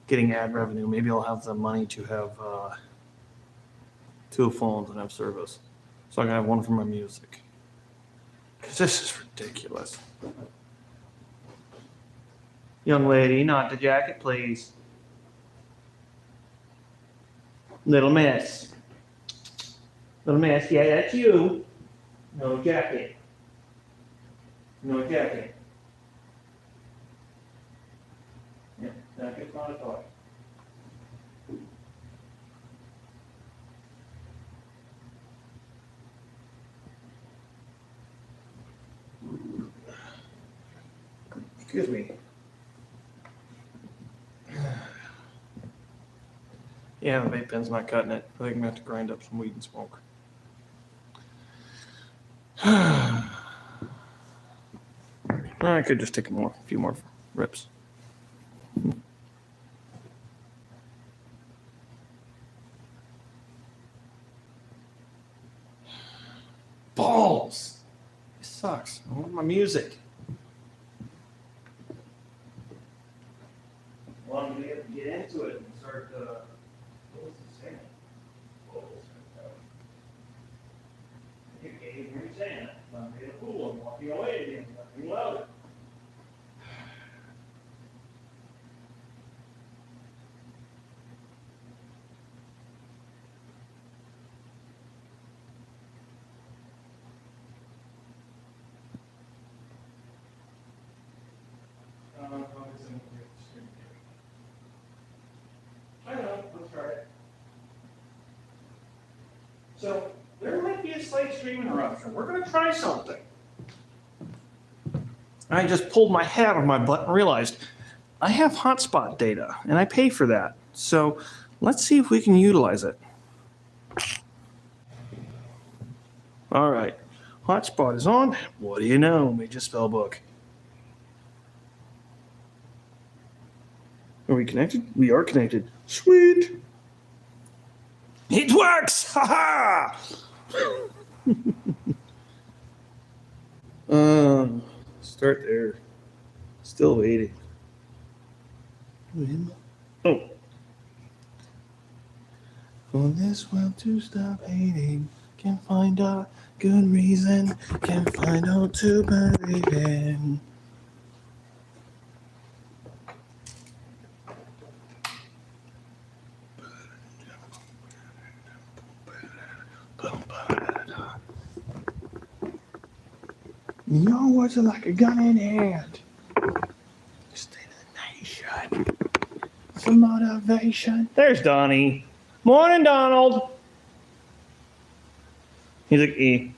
getting ad revenue, maybe I'll have the money to have 2 phones and have service. So I can have one for my music. Because this is ridiculous. Young lady, not the jacket, please. Little miss. Little miss, yeah, that's you. No jacket. No jacket. Yep, jacket's not a toy. Excuse me. Yeah, the vape pen's not cutting it. I think I'm going to have to grind up some weed and smoke. I could just take a few more rips. Balls! It sucks. I want my music. Wanted to be able to get into it and start, what was he saying? You can't even hear me saying it. I'm being a fool, I'm walking away again, nothing louder. I know, let's try it. So, there might be a slight stream interruption. We're gonna try something. I just pulled my hat on my butt and realized I have hotspot data and I pay for that. So let's see if we can utilize it. All right, hotspot is on. What do you know? Major spell book. Are we connected? We are connected. Sweet. It works! Ha ha! Start there. Still waiting. Oh. For this world to stop hating, can find a good reason, can find out to believe in. Your words are like a gun in hand. State of the nation. Some motivation. There's Donnie. Morning, Donald. He's like, E.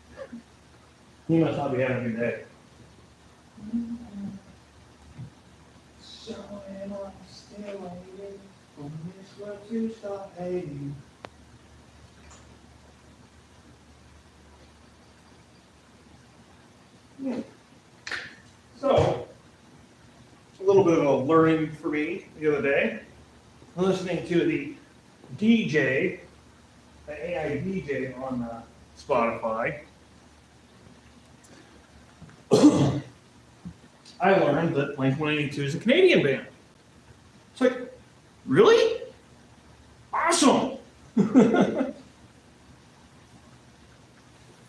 He must not be having a good day. So am I still waiting for this world to stop hating. So, a little bit of a learning for me the other day. I'm listening to the DJ, the AI DJ on Spotify. I learned that Blink-182 is a Canadian band. It's like, really? Awesome!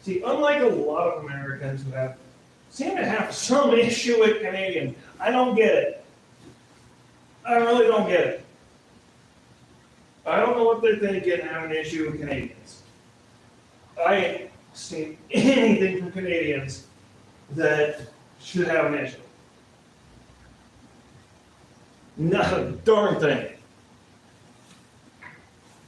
See, unlike a lot of Americans who seem to have some issue with Canadian, I don't get it. I really don't get it. I don't know what they're thinking having an issue with Canadians. I ain't seen anything from Canadians that should have an issue. Not a darn thing.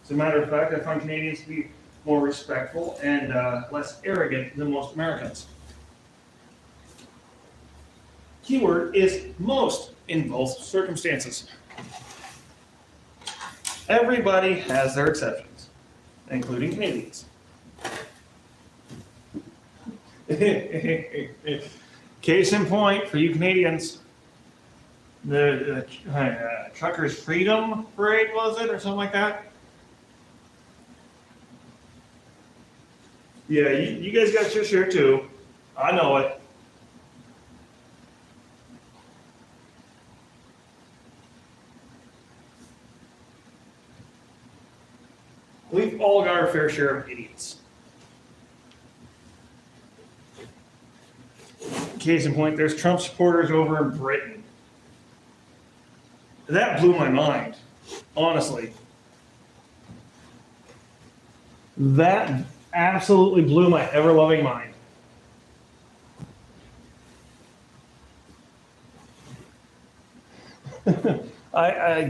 As a matter of fact, I find Canadians to be more respectful and less arrogant than most Americans. Keyword is most in both circumstances. Everybody has their exceptions, including Canadians. Case in point for you Canadians, the Truckers' Freedom Parade, was it, or something like that? Yeah, you guys got your share too. I know it. We've all got our fair share of idiots. Case in point, there's Trump supporters over in Britain. That blew my mind, honestly. That absolutely blew my ever-loving mind.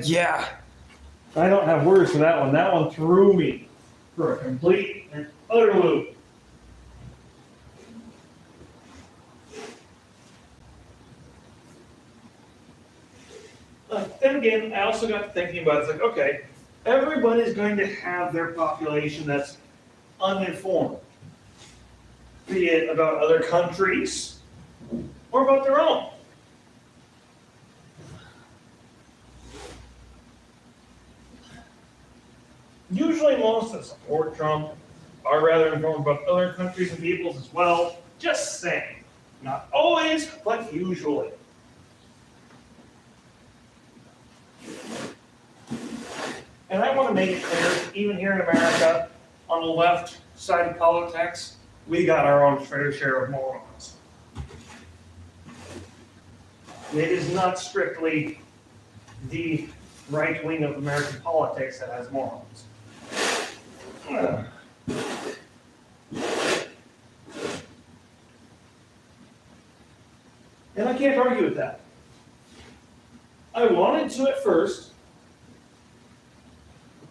Yeah. I don't have words for that one. That one threw me for a complete and utter loop. Then again, I also got thinking about it's like, okay, everybody's going to have their population that's uninformed, be it about other countries or about their own. Usually most that support Trump are rather informed about other countries and peoples as well. Just saying. Not always, but usually. And I want to make it clear, even here in America, on the left side of politics, we got our own fair share of morons. It is not strictly the right wing of American politics that has morons. And I can't argue with that. I wanted to at first,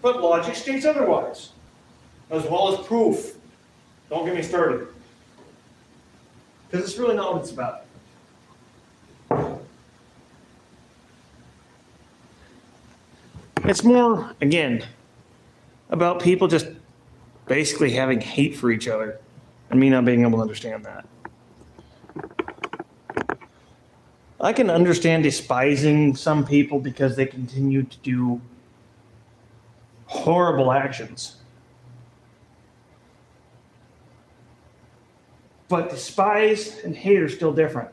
but logic states otherwise, as well as proof. Don't get me started. Because it's really not what it's about. It's more, again, about people just basically having hate for each other and me not being able to understand that. I can understand despising some people because they continue to do horrible actions. But despise and hate are still different.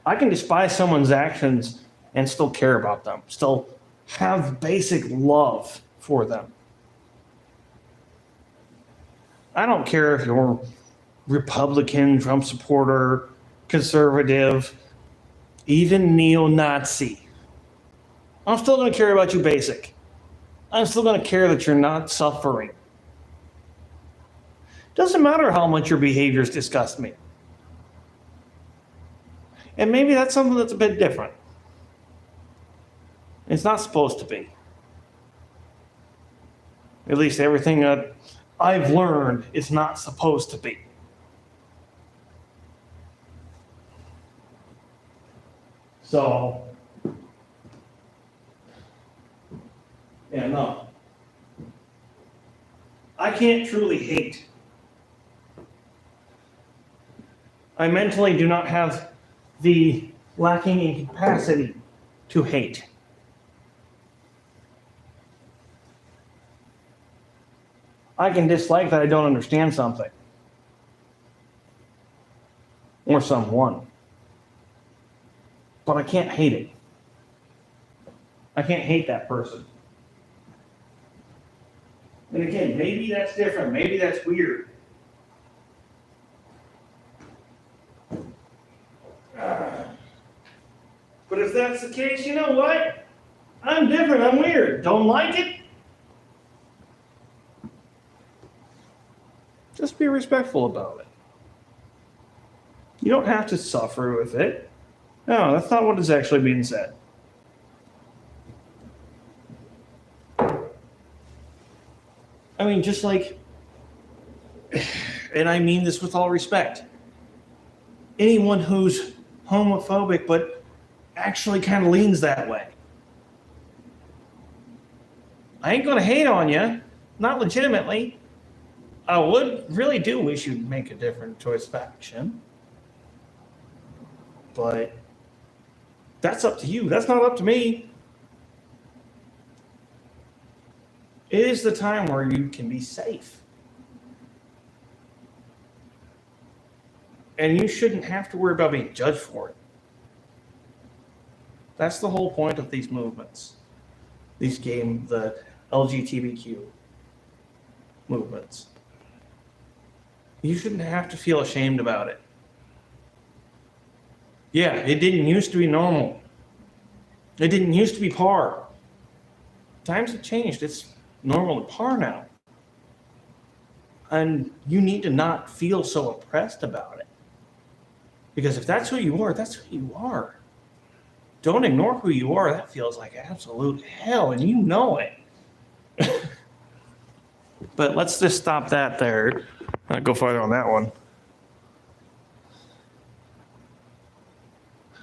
I can despise someone's actions and still care about them, still have basic love for them. I don't care if you're Republican, Trump supporter, conservative, even neo-Nazi. I'm still going to care about you basic. I'm still going to care that you're not suffering. Doesn't matter how much your behaviors disgust me. And maybe that's something that's a bit different. It's not supposed to be. At least everything that I've learned is not supposed to be. So, yeah, no. I can't truly hate. I mentally do not have the lacking in capacity to hate. I can dislike that I don't understand something or someone, but I can't hate it. I can't hate that person. And again, maybe that's different. Maybe that's weird. But if that's the case, you know what? I'm different. I'm weird. Don't like it? Just be respectful about it. You don't have to suffer with it. No, that's not what is actually being said. I mean, just like, and I mean this with all respect, anyone who's homophobic but actually kind of leans that way, I ain't gonna hate on you, not legitimately. I really do wish you'd make a different choice of action. But that's up to you. That's not up to me. It is the time where you can be safe. And you shouldn't have to worry about being judged for it. That's the whole point of these movements. The LGBTQ movements. You shouldn't have to feel ashamed about it. Yeah, it didn't used to be normal. It didn't used to be par. Times have changed. It's normal to par now. And you need to not feel so oppressed about it. Because if that's who you are, that's who you are. Don't ignore who you are. That feels like absolute hell, and you know it. But let's just stop that there. I'll go farther on that one.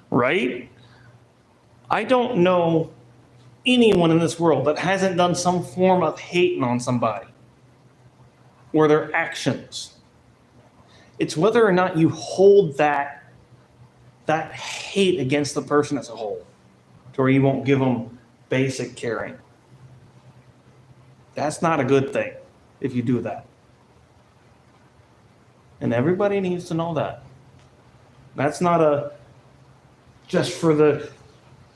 Right? I don't know anyone in this world that hasn't done some form of hating on somebody or their actions. It's whether or not you hold that hate against the person as a whole, to where you won't give them basic caring. That's not a good thing if you do that. And everybody needs to know that. That's not just for the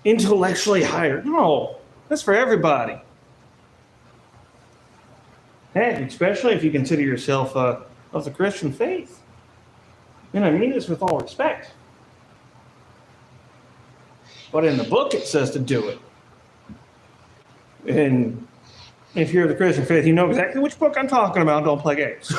intellectually higher. No, that's for everybody. Heck, especially if you consider yourself of the Christian faith. And I mean this with all respect. But in the book it says to do it. And if you're of the Christian faith, you know exactly which book I'm talking about. Don't play games.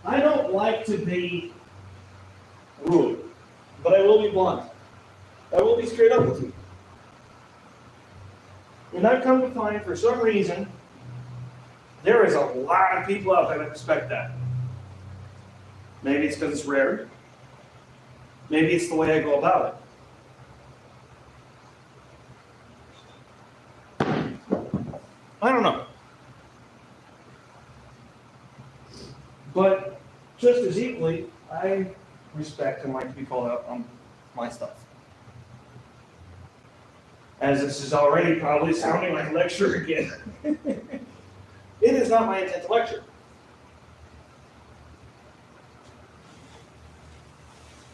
I don't like to be rude, but I will be blunt. I will be straight up with you. And I've come to find, for some reason, there is a lot of people out there that respect that. Maybe it's because it's rare. Maybe it's the way I go about it. I don't know. But just as equally, I respect and like to be called out on my stuff. As this is already probably sounding like a lecture again. It is not my intent to lecture.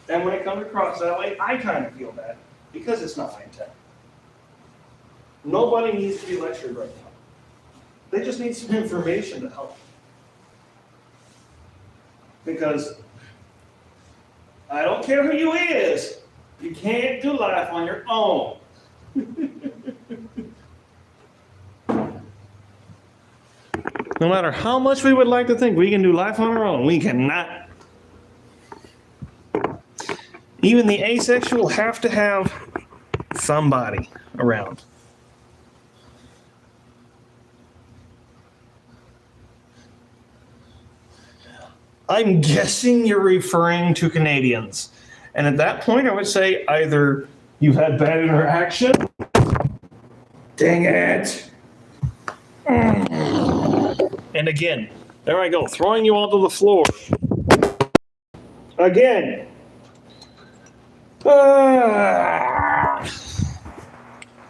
And when it comes across that way, I kind of feel bad because it's not my intent. Nobody needs to be lectured right now. They just need some information to help. Because I don't care who you is, you can't do life on your own. No matter how much we would like to think we can do life on our own, we cannot. Even the asexual have to have somebody around. I'm guessing you're referring to Canadians. And at that point, I would say either you've had bad interaction. Dang it. And again, there I go, throwing you onto the floor. Again.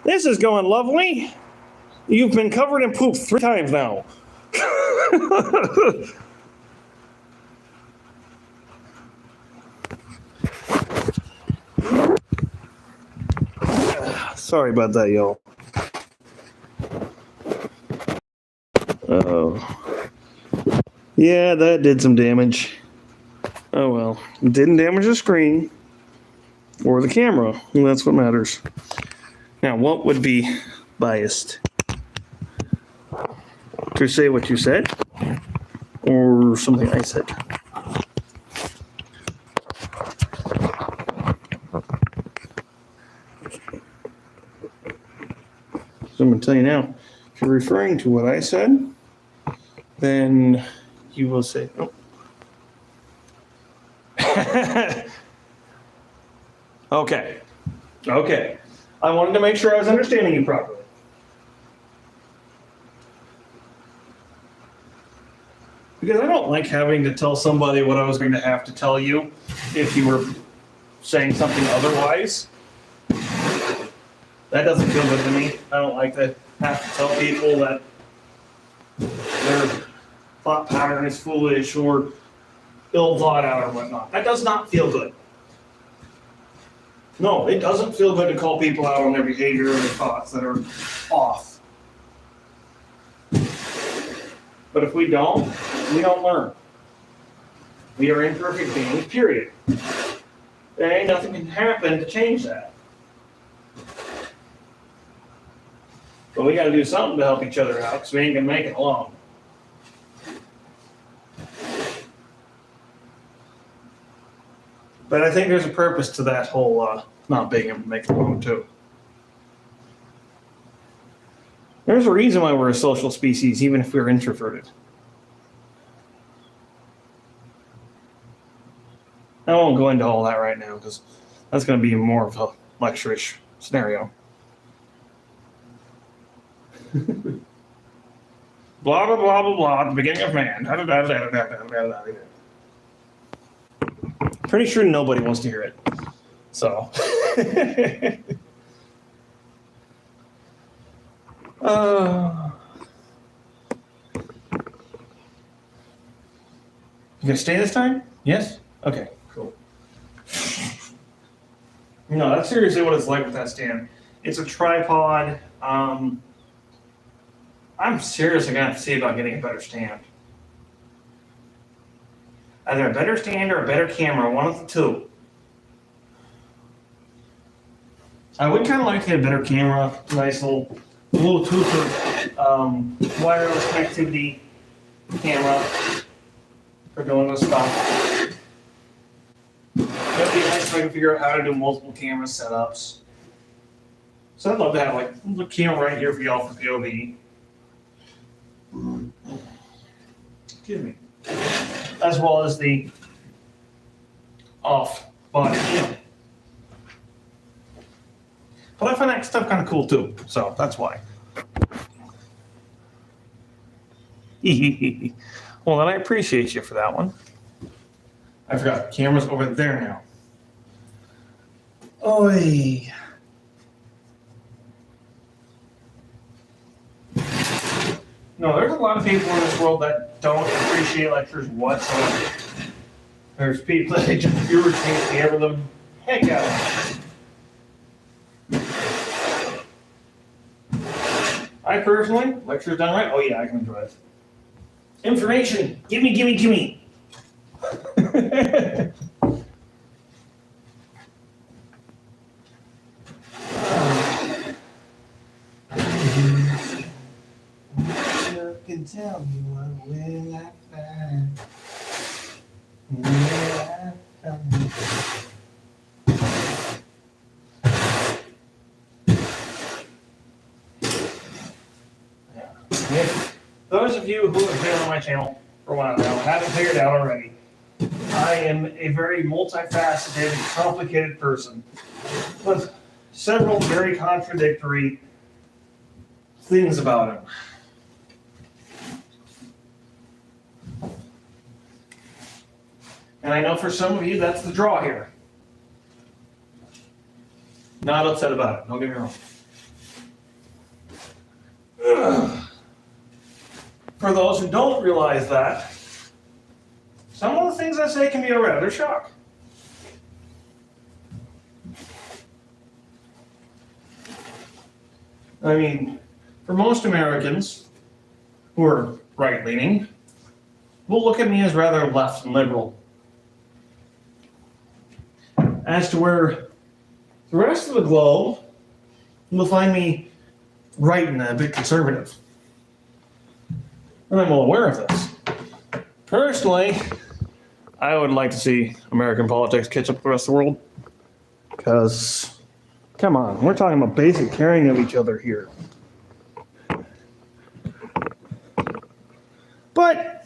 This is going lovely. You've been covered in poop 3 times now. Sorry about that, y'all. Oh. Yeah, that did some damage. Oh well. It didn't damage the screen or the camera. And that's what matters. Now, what would be biased? To say what you said? Or something I said? So I'm going to tell you now, if you're referring to what I said, then you will say, oh. Okay. Okay. I wanted to make sure I was understanding you properly. Because I don't like having to tell somebody what I was going to have to tell you if you were saying something otherwise. That doesn't feel good to me. I don't like to have to tell people that their thought pattern is foolish or ill thought out or whatnot. That does not feel good. No, it doesn't feel good to call people out on their behavior and their thoughts that are off. But if we don't learn. We are imperfect beings, period. There ain't nothing can happen to change that. But we got to do something to help each other out because we ain't going to make it alone. But I think there's a purpose to that whole not being able to make it alone, too. There's a reason why we're a social species, even if we're introverted. I won't go into all that right now because that's going to be more of a lecture-ish scenario. Blah, blah, blah, blah, blah, at the beginning of man. Pretty sure nobody wants to hear it. So. You gonna stay this time? Yes? Okay, cool. No, that's seriously what it's like with that stand. It's a tripod. I'm seriously gonna have to see about getting a better stand. Either a better stand or a better camera, one of the two. I would kind of like to get a better camera, nice little Bluetooth or wireless connectivity camera for doing this stuff. That'd be nice if I can figure out how to do multiple camera setups. So I'd love to have like the camera right here for y'all for POV. Excuse me. As well as the off body cam. But I find that stuff kind of cool too, so that's why. Well, then I appreciate you for that one. I forgot, camera's over there now. Oi. No, there's a lot of people in this world that don't appreciate lectures whatsoever. There's people that just irritate me ever the heck out of me. I personally, lecture's done right. Oh yeah, I can drive. Information, gimme, gimme, gimme. Can tell me what will I find? Will I find? If those of you who have been on my channel for a while now haven't figured it out already, I am a very multifaceted, complicated person with several very contradictory things about him. And I know for some of you that's the draw here. Not upset about it, don't get me wrong. Ugh. For those who don't realize that, some of the things I say can be a rather shock. I mean, for most Americans who are right-leaning, will look at me as rather left and liberal. As to where the rest of the globe will find me right and a bit conservative. And I'm well aware of this. Personally, I would like to see American politics catch up with the rest of the world. Because, come on, we're talking about basic caring of each other here. But,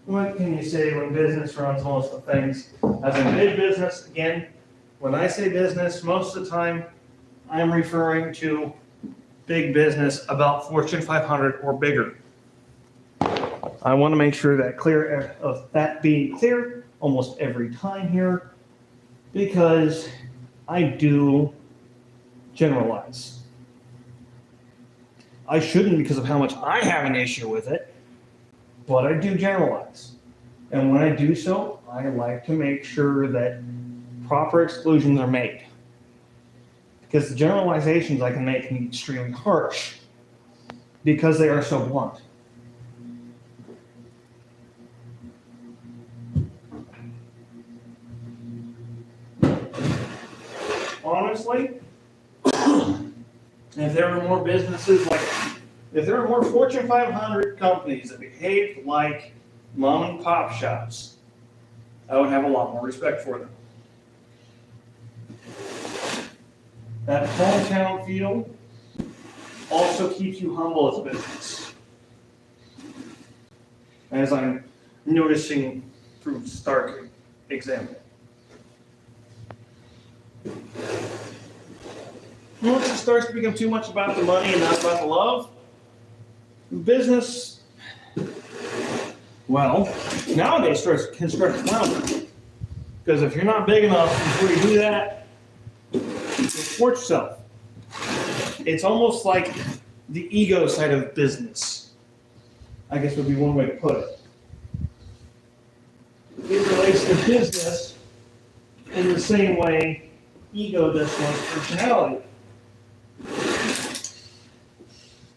what can you say when business runs most of the things? As in big business, again, when I say business, most of the time, I'm referring to big business about Fortune 500 or bigger. I want to make sure that being clear almost every time here, because I do generalize. I shouldn't because of how much I have an issue with it, but I do generalize. And when I do so, I like to make sure that proper exclusions are made. Because the generalizations I can make can be extremely harsh because they are so blunt. Honestly, if there were more businesses if there were more Fortune 500 companies that behaved like mom and pop shops, I would have a lot more respect for them. That hometown feel also keeps you humble as a business. As I'm noticing through stark example. Once it starts to become too much about the money and not about the love, business, well, nowadays can start to flounder. Because if you're not big enough before you do that, support yourself. It's almost like the ego side of business, I guess would be one way to put it. It relates to business in the same way ego does to personality.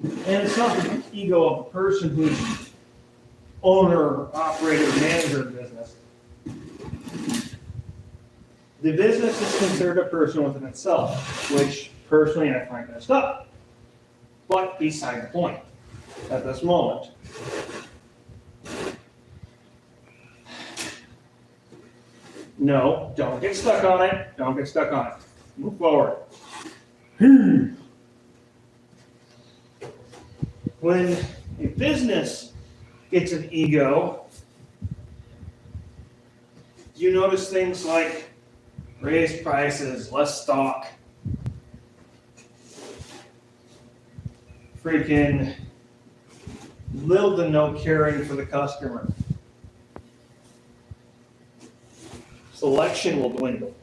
And it's not the ego of a person who's owner, operator, manager of business. The business is considered a person within itself, which personally I find messed up. But beside the point at this moment. No, don't get stuck on it. Don't get stuck on it. Move forward. When a business gets an ego, you notice things like raised prices, less stock, freaking little to no caring for the customer. Selection will dwindle.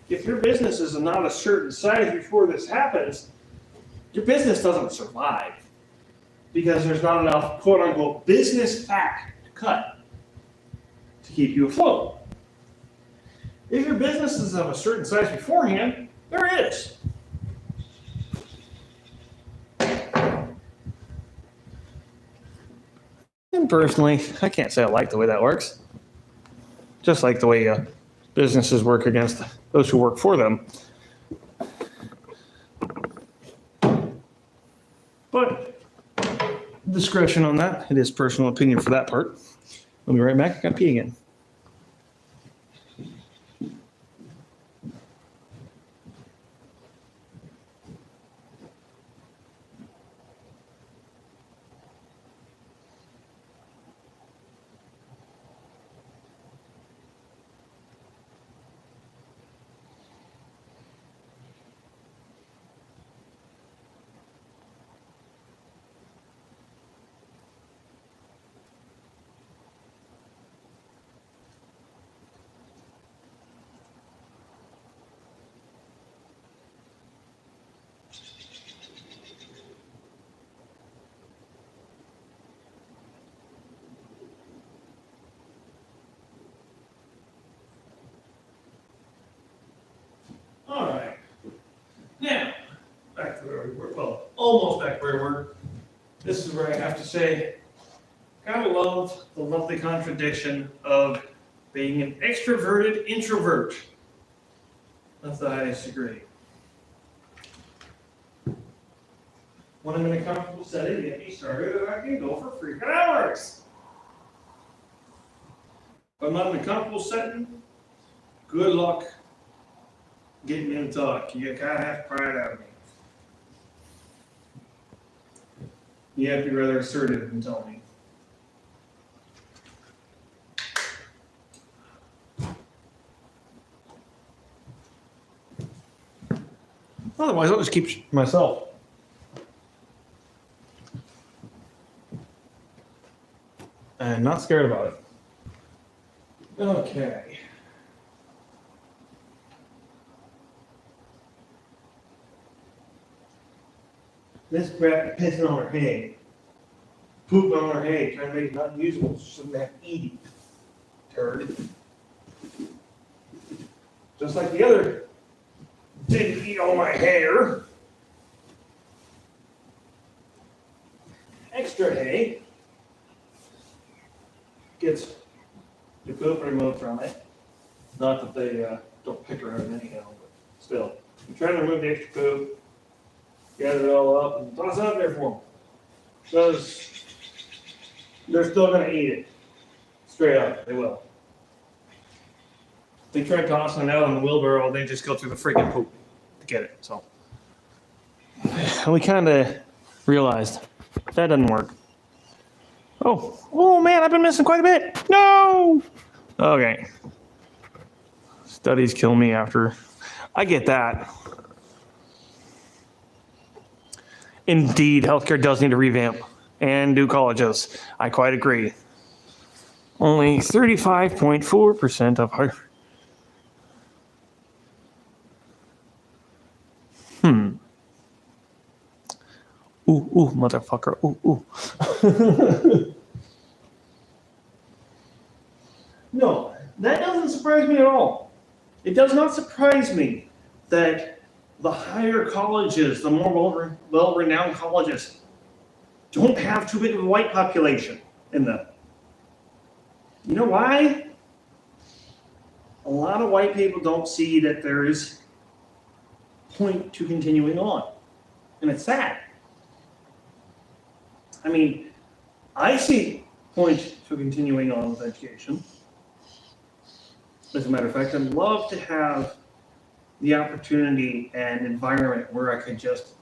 If your business is not a certain size before this happens, your business doesn't survive because there's not enough quote unquote business fat to cut to keep you afloat. If your business is of a certain size beforehand, there is. And personally, I can't say I like the way that works. Just like the way businesses work against those who work for them. But discretion on that. It is personal opinion for that part. I'll be right back. I got to pee again. All right. Now, back to where we were. Well, almost back where we were. This is where I have to say, gotta love the lovely contradiction of being an extroverted introvert. That's the highest degree. When I'm in a comfortable setting, get me started, I can go for freaking hours. If I'm not in a comfortable setting, good luck getting me to talk. You kind of have to pry it out of me. You have to be rather assertive and tell me. Otherwise, I'll just keep myself. And not scared about it. Okay. This crap pissing on her hay. Pooping on her hay, trying to make it not usable so she doesn't have to eat it. Turd. Just like the other didn't eat all my hair. Extra hay gets the poop removed from it. Not that they don't pick her out anyhow, but still. I'm trying to remove the extra poop, gather it all up, and toss it out there for them. Because they're still going to eat it. Straight up, they will. If they try tossing it out on the wheelbarrow, they just go through the freaking poop to get it. So, and we kind of realized that doesn't work. Oh man, I've been missing quite a bit. No! Okay. Studies kill me after. I get that. Indeed, healthcare does need a revamp. And do colleges. I quite agree. Only 35.4% of our... Ooh, motherfucker. Ooh. No, that doesn't surprise me at all. It does not surprise me that the higher colleges, the more well-renowned colleges, don't have too big of a white population in them. You know why? A lot of white people don't see that there is point to continuing on. And it's sad. I mean, I see point to continuing on with education. As a matter of fact, I'd love to have the opportunity and environment where I could just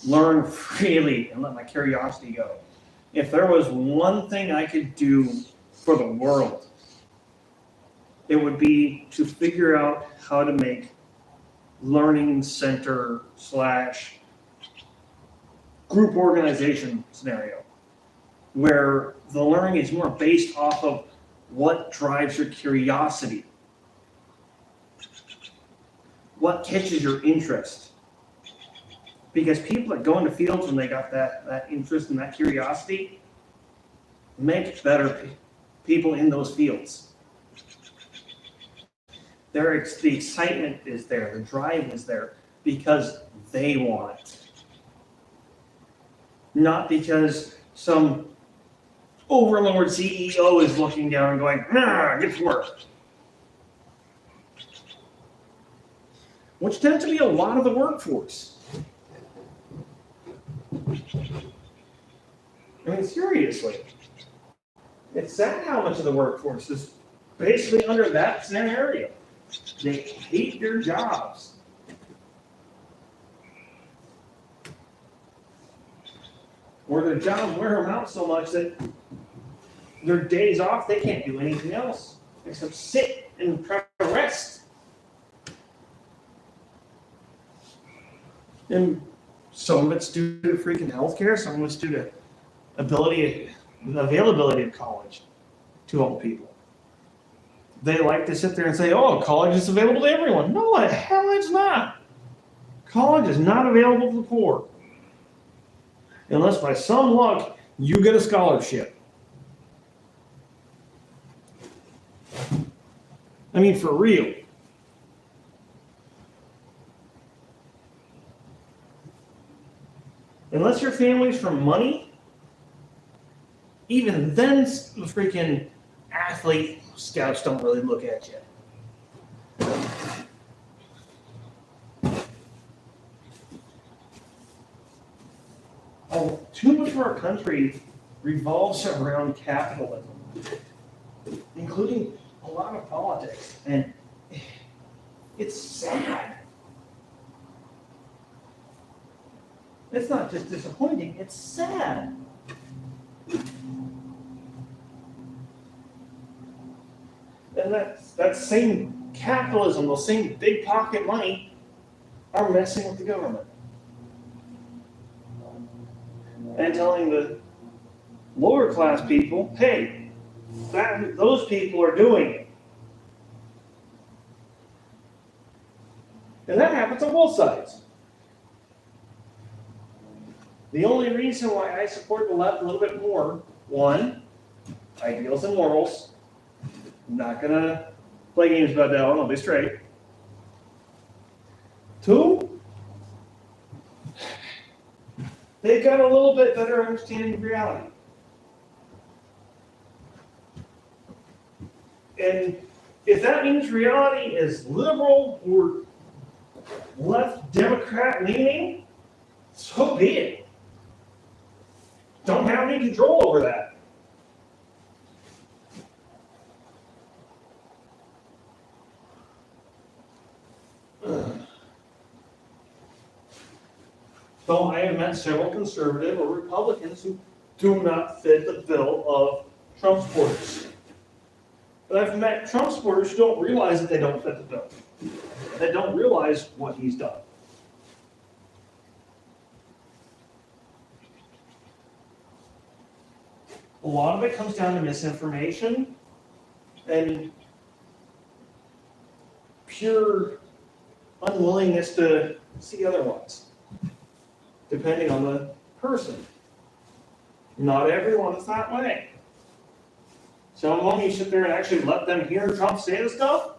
learn freely and let my curiosity go. If there was one thing I could do for the world, it would be to figure out how to make learning center / group organization scenario where the learning is more based off of what drives your curiosity, what catches your interest, Because people that go into fields when they got that interest and that curiosity make better people in those fields. The excitement is there, the drive is there because they want it. Not because some overlord CEO is looking down and going, get to work. Which tends to be a lot of the workforce. I mean, seriously. It's sad how much of the workforce is basically under that scenario. They hate their jobs. Or their jobs wear them out so much that their days off, they can't do anything else except sit and try to rest. And some of it's due to freaking healthcare, some of it's due to availability of college to all people. They like to sit there and say, oh, college is available to everyone. No, the hell it's not. College is not available to the poor. Unless by some luck, you get a scholarship. I mean, for real. Unless your family's from money, even then the freaking athlete scouts don't really look at you. Oh, too much of our country revolves around capitalism, including a lot of politics, and it's sad. It's not just disappointing, it's sad. And that same capitalism, those same big pocket money, are messing with the government. And telling the lower class people, hey, those people are doing it. And that happens on both sides. The only reason why I support the left a little bit more, one, ideals and morals. I'm not going to play games about that one, I'll be straight. Two, they've got a little bit better understanding of reality. And if that means reality is liberal or left Democrat leaning, so be it. Don't have any control over that. So I have met several conservative or Republicans who do not fit the bill of Trump supporters. But I've met Trump supporters who don't realize that they don't fit the bill. They don't realize what he's done. A lot of it comes down to misinformation and pure unwillingness to see other ones, depending on the person. Not everyone is that way. So when you sit there and actually let them hear Trump say this stuff,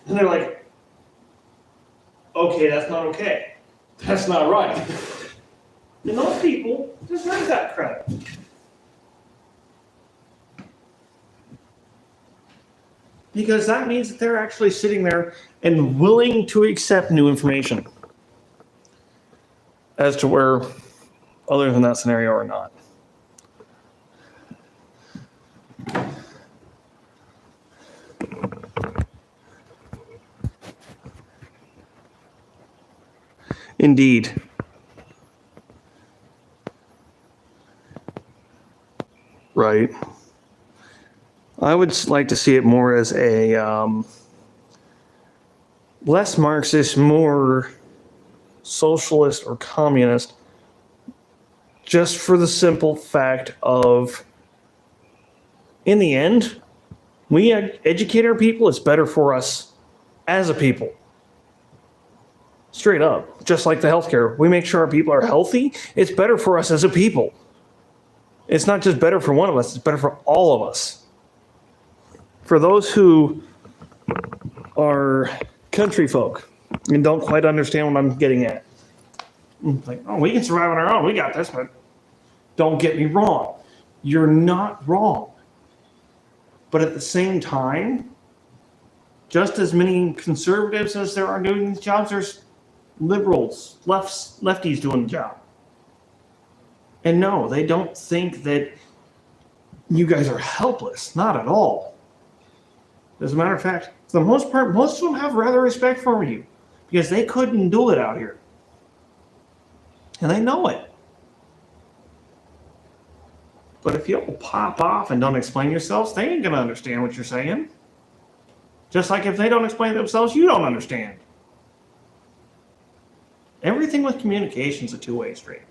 and they're like, okay, that's not okay. That's not right. And those people deserve that credit. Because that means that they're actually sitting there and willing to accept new information as to where others in that scenario are not. Indeed. Right. I would like to see it more as a less Marxist, more socialist or communist, just for the simple fact of, in the end, we educate our people, it's better for us as a people. Straight up. Just like the healthcare. We make sure our people are healthy. It's better for us as a people. It's not just better for one of us, it's better for all of us. For those who are country folk and don't quite understand what I'm getting at. Like, oh, we can survive on our own. We got this, but don't get me wrong. You're not wrong. But at the same time, just as many conservatives as there are doing these jobs, there's liberals, lefties doing the job. And no, they don't think that you guys are helpless. Not at all. As a matter of fact, for the most part, most of them have rather respect for you because they couldn't do it out here. And they know it. But if you pop off and don't explain yourselves, they ain't going to understand what you're saying. Just like if they don't explain themselves, you don't understand. Everything with communication is a two-way street.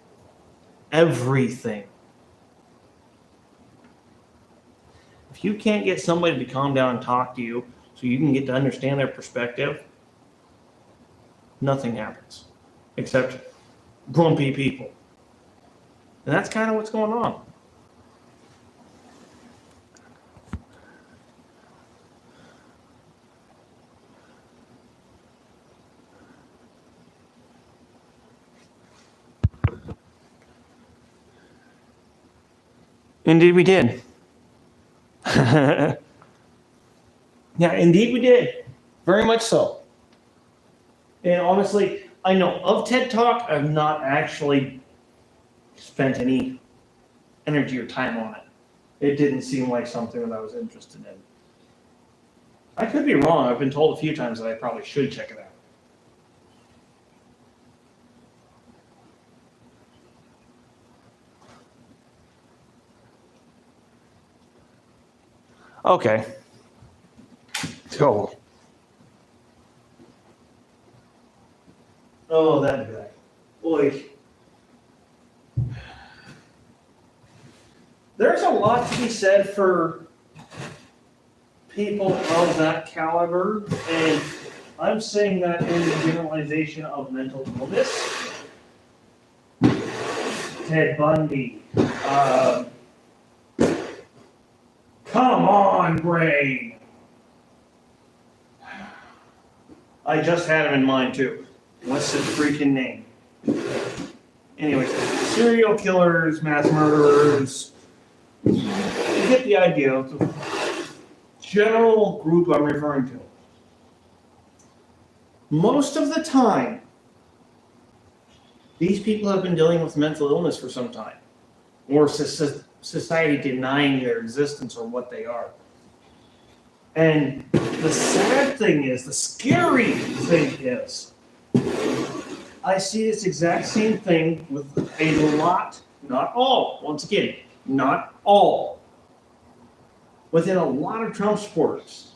Everything. If you can't get somebody to calm down and talk to you so you can get to understand their perspective, nothing happens except grumpy people. And that's kind of what's going on. Indeed we did. Yeah, indeed we did. Very much so. And honestly, I know of TED Talk, I've not actually spent any energy or time on it. It didn't seem like something that I was interested in. I could be wrong. I've been told a few times that I probably should check it out. Okay. So. Oh, that guy. Boy. There's a lot to be said for people of that caliber, and I'm saying that in the generalization of mental illness. Ted Bundy. Come on, brain. I just had him in mind too. What's his freaking name? Anyways, serial killers, mass murderers. You get the idea of the general group I'm referring to. Most of the time, these people have been dealing with mental illness for some time, or society denying their existence or what they are. And the sad thing is, the scary thing is, I see this exact same thing with a lot, not all, once again, not all, within a lot of Trump supporters.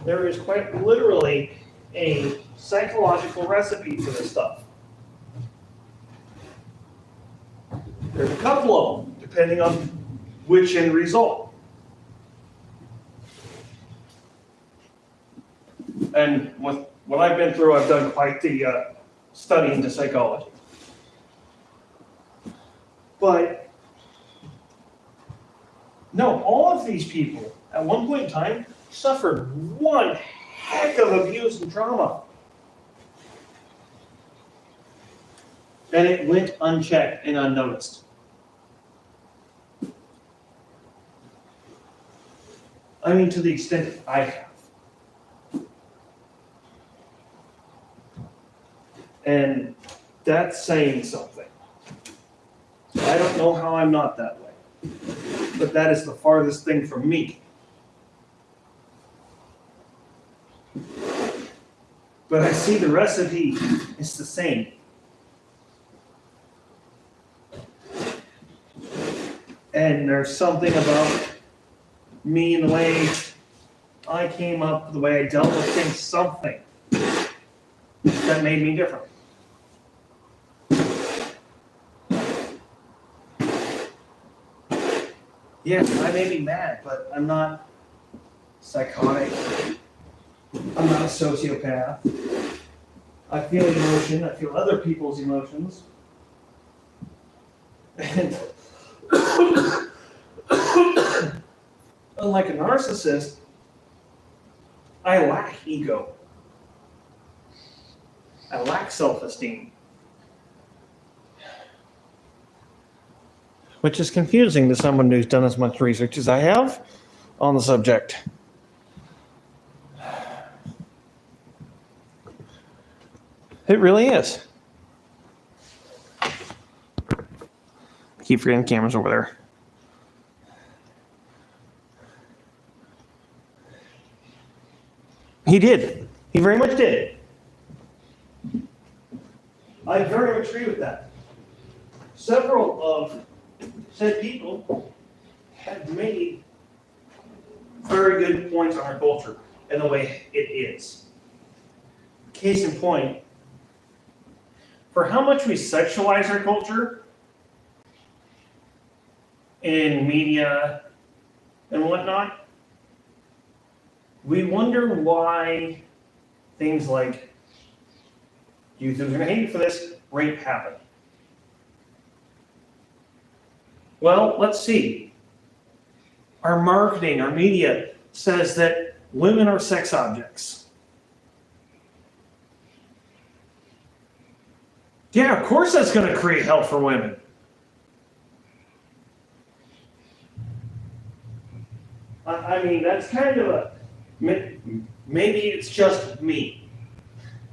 There is quite literally a psychological recipe for this stuff. There's a couple of them, depending on which end result. And with what I've been through, I've done quite the study into psychology. But no, all of these people, at one point in time, suffered one heck of abuse and trauma. And it went unchecked and unnoticed. I mean, to the extent that I have. And that's saying something. I don't know how I'm not that way. But that is the farthest thing from me. But I see the recipe is the same. And there's something about me and the way I came up, the way I dealt with things, something that made me different. Yes, I may be mad, but I'm not psychotic I'm not a sociopath. I feel emotion. I feel other people's emotions. And unlike a narcissist, I lack ego. I lack self-esteem. Which is confusing to someone who's done as much research as I have on the subject. It really is. I keep forgetting the camera's over there. He did. He very much did. I very much agree with that. Several of said people have made very good points on our culture and the way it is. Case in point, for how much we sexualize our culture in media and whatnot, we wonder why things like, youth is going to hate me for this, rape happen. Well, let's see. Our marketing, our media says that women are sex objects. Yeah, of course that's going to create hell for women. I mean, that's kind of a, maybe it's just me.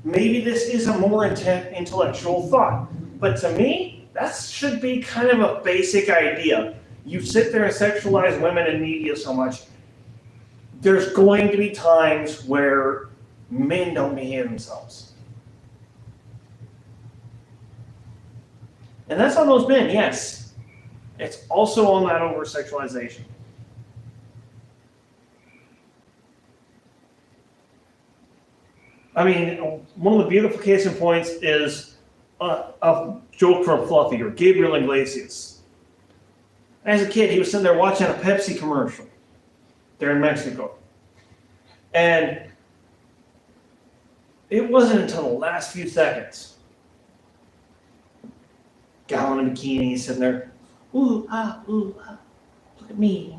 Maybe this is a more intellectual thought. But to me, that should be kind of a basic idea. You sit there and sexualize women in media so much, there's going to be times where men don't behave themselves. And that's on those men, yes. It's also on that over-sexualization. I mean, one of the beautiful case in points is a joke from Fluffy, or Gabriel Iglesias. As a kid, he was sitting there watching a Pepsi commercial there in Mexico. And it wasn't until the last few seconds. Gal in a bikini sitting there, ooh, ah, look at me.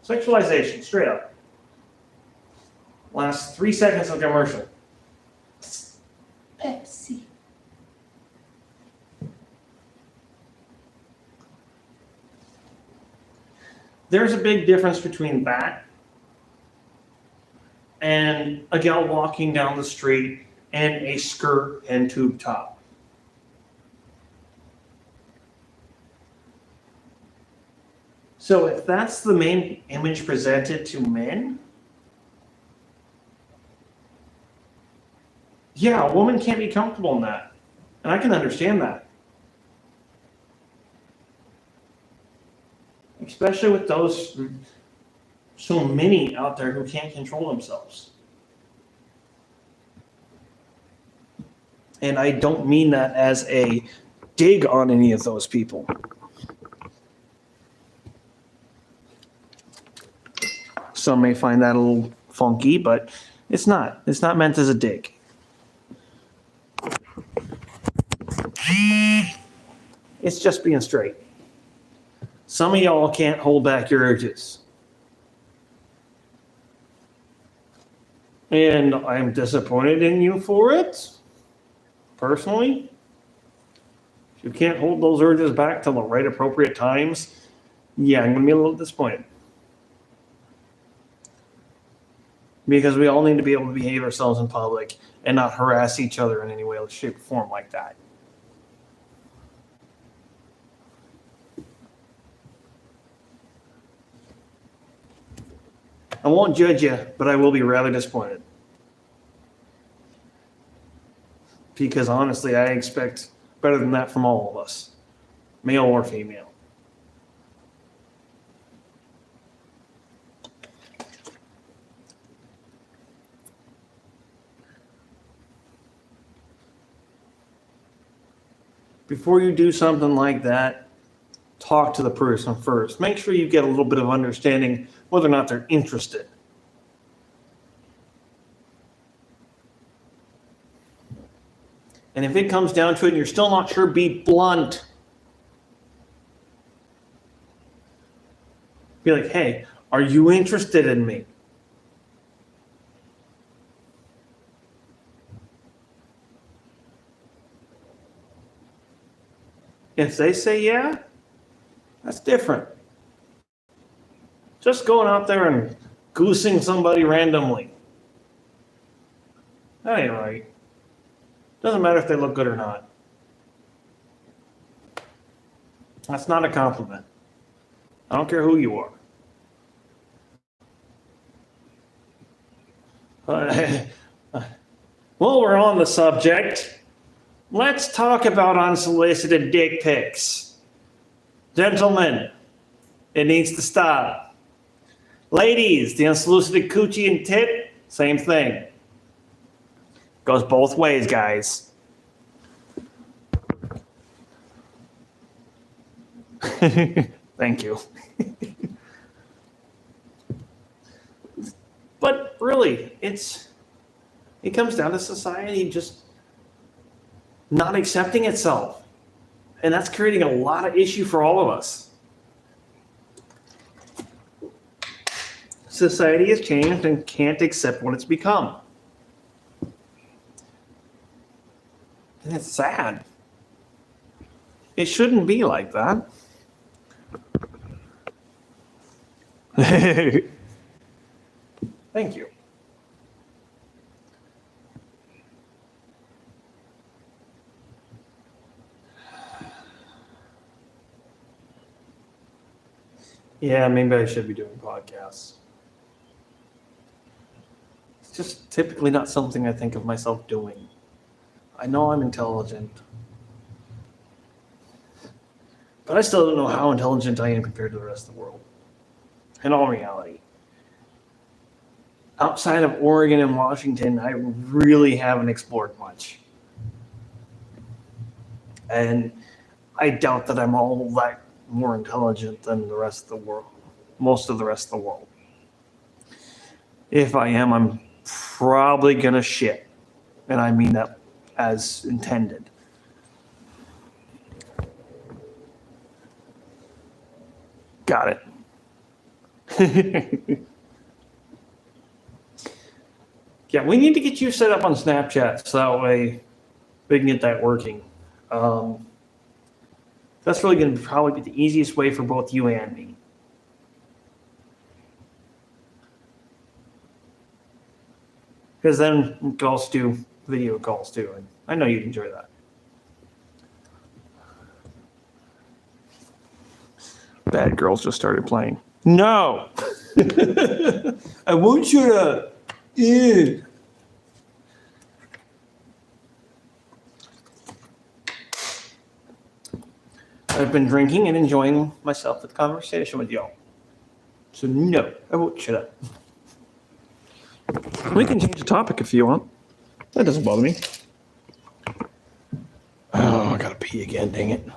Sexualization, straight up. Last 3 seconds of the commercial. Pepsi. There's a big difference between that and a gal walking down the street in a skirt and tube top. So if that's the main image presented to men, yeah, a woman can't be comfortable in that. And I can understand that. Especially with those, so many out there who can't control themselves. And I don't mean that as a dig on any of those people. Some may find that a little funky, but it's not. It's not meant as a dig. It's just being straight. Some of y'all can't hold back your urges. And I'm disappointed in you for it, personally. If you can't hold those urges back till the right appropriate times, yeah, I'm going to be a little disappointed. Because we all need to be able to behave ourselves in public and not harass each other in any way, shape, or form like that. I won't judge you, but I will be rather disappointed. Because honestly, I expect better than that from all of us, male or female. Before you do something like that, talk to the person first. Make sure you get a little bit of understanding whether or not they're interested. And if it comes down to it and you're still not sure, be blunt. Be like, hey, are you interested in me? If they say yeah, that's different. Just going out there and goosing somebody randomly. That ain't right. Doesn't matter if they look good or not. That's not a compliment. I don't care who you are. Well, we're on the subject. Let's talk about unsolicited dick pics. Gentlemen, it needs to stop. Ladies, the unsolicited coochie and tit, same thing. Goes both ways, guys. Thank you. But really, it comes down to society just not accepting itself. And that's creating a lot of issue for all of us. Society has changed and can't accept what it's become. And it's sad. It shouldn't be like that. Thank you. Yeah, maybe I should be doing podcasts. It's just typically not something I think of myself doing. I know I'm intelligent, but I still don't know how intelligent I am compared to the rest of the world. In all reality. Outside of Oregon and Washington, I really haven't explored much. And I doubt that I'm all that more intelligent than the rest of the world, most of the rest of the world. If I am, I'm probably gonna shit. And I mean that as intended. Got it. Yeah, we need to get you set up on Snapchat so that way we can get that working. That's really going to probably be the easiest way for both you and me. Because then we can also do video calls too, and I know you'd enjoy that. Bad Girls just started playing. No! I want you to... Ew. I've been drinking and enjoying myself with conversation with y'all. So no, I won't shut up. We can change the topic if you want. That doesn't bother me. Oh, I gotta pee again, dang it.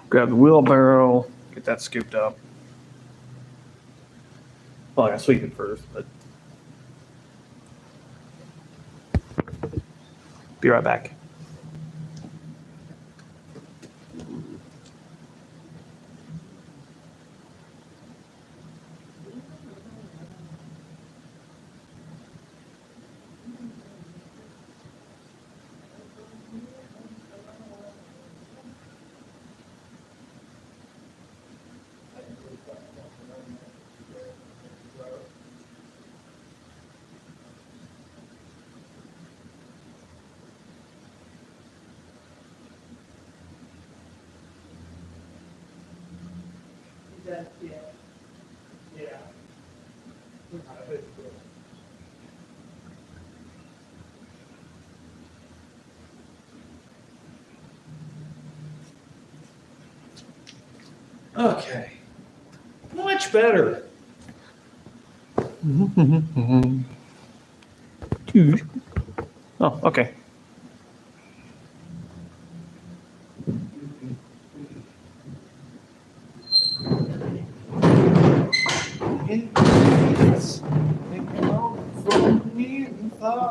Grab the wheelbarrow, get that scooped up. Well, I gotta sweep it first, but. Be right back. Okay. Much better. Oh, okay.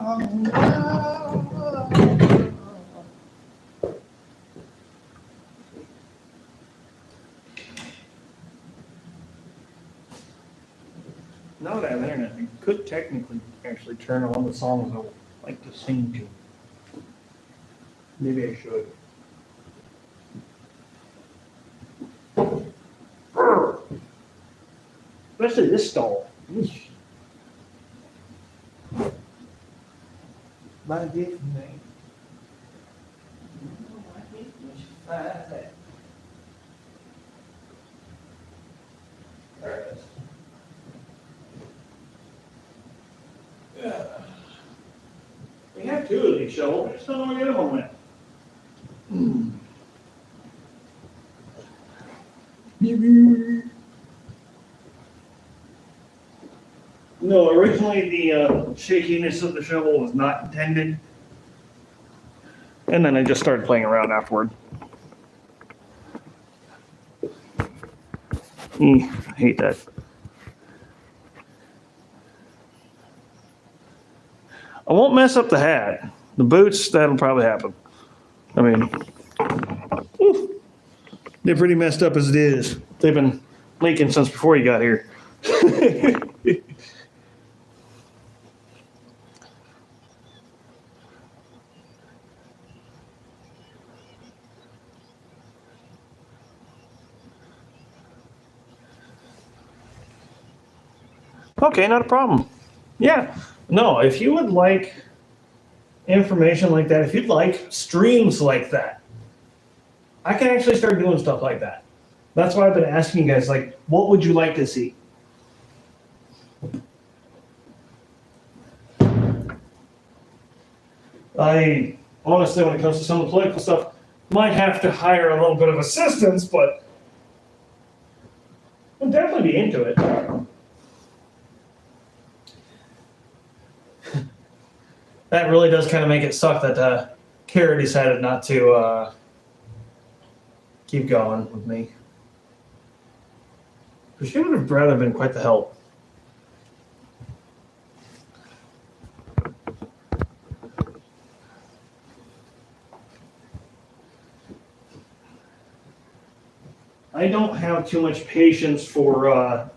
Now that I have internet, I could technically actually turn on the songs I would like to sing to. Maybe I should. Especially this stall. Eesh. My gift name. There it is. We have two of these shovels. I just don't know where the other one went. No, originally the shakiness of the shovel was not intended. And then I just started playing around afterward. I hate that. I won't mess up the hat. The boots, that'll probably happen. I mean, whew, they're pretty messed up as it is. They've been leaking since before you got here. Okay, not a problem. Yeah. No, if you would like information like that, if you'd like streams like that, I can actually start doing stuff like that. That's why I've been asking you guys, like, what would you like to see? I honestly, when it comes to some of the political stuff, might have to hire a little bit of assistance, but I'll definitely be into it. That really does kind of make it suck that Kara decided not to keep going with me. But she would have rather been quite the help. I don't have too much patience for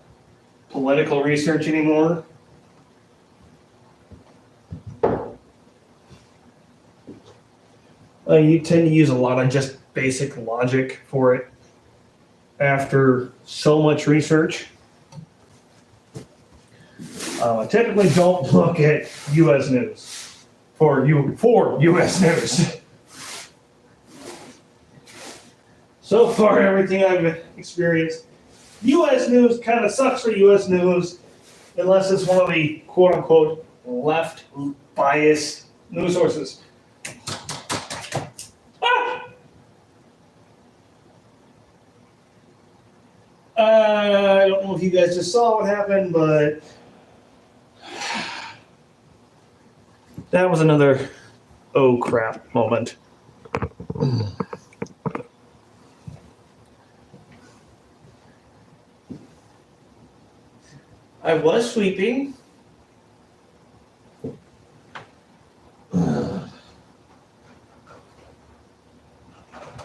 political research anymore. You tend to use a lot of just basic logic for it after so much research. I typically don't look at U.S. news for U.S. news. So far, everything I've experienced, U.S. news kind of sucks for U.S. news unless it's one of the quote-unquote left biased news sources. I don't know if you guys just saw what happened, but that was another oh crap moment. I was sweeping.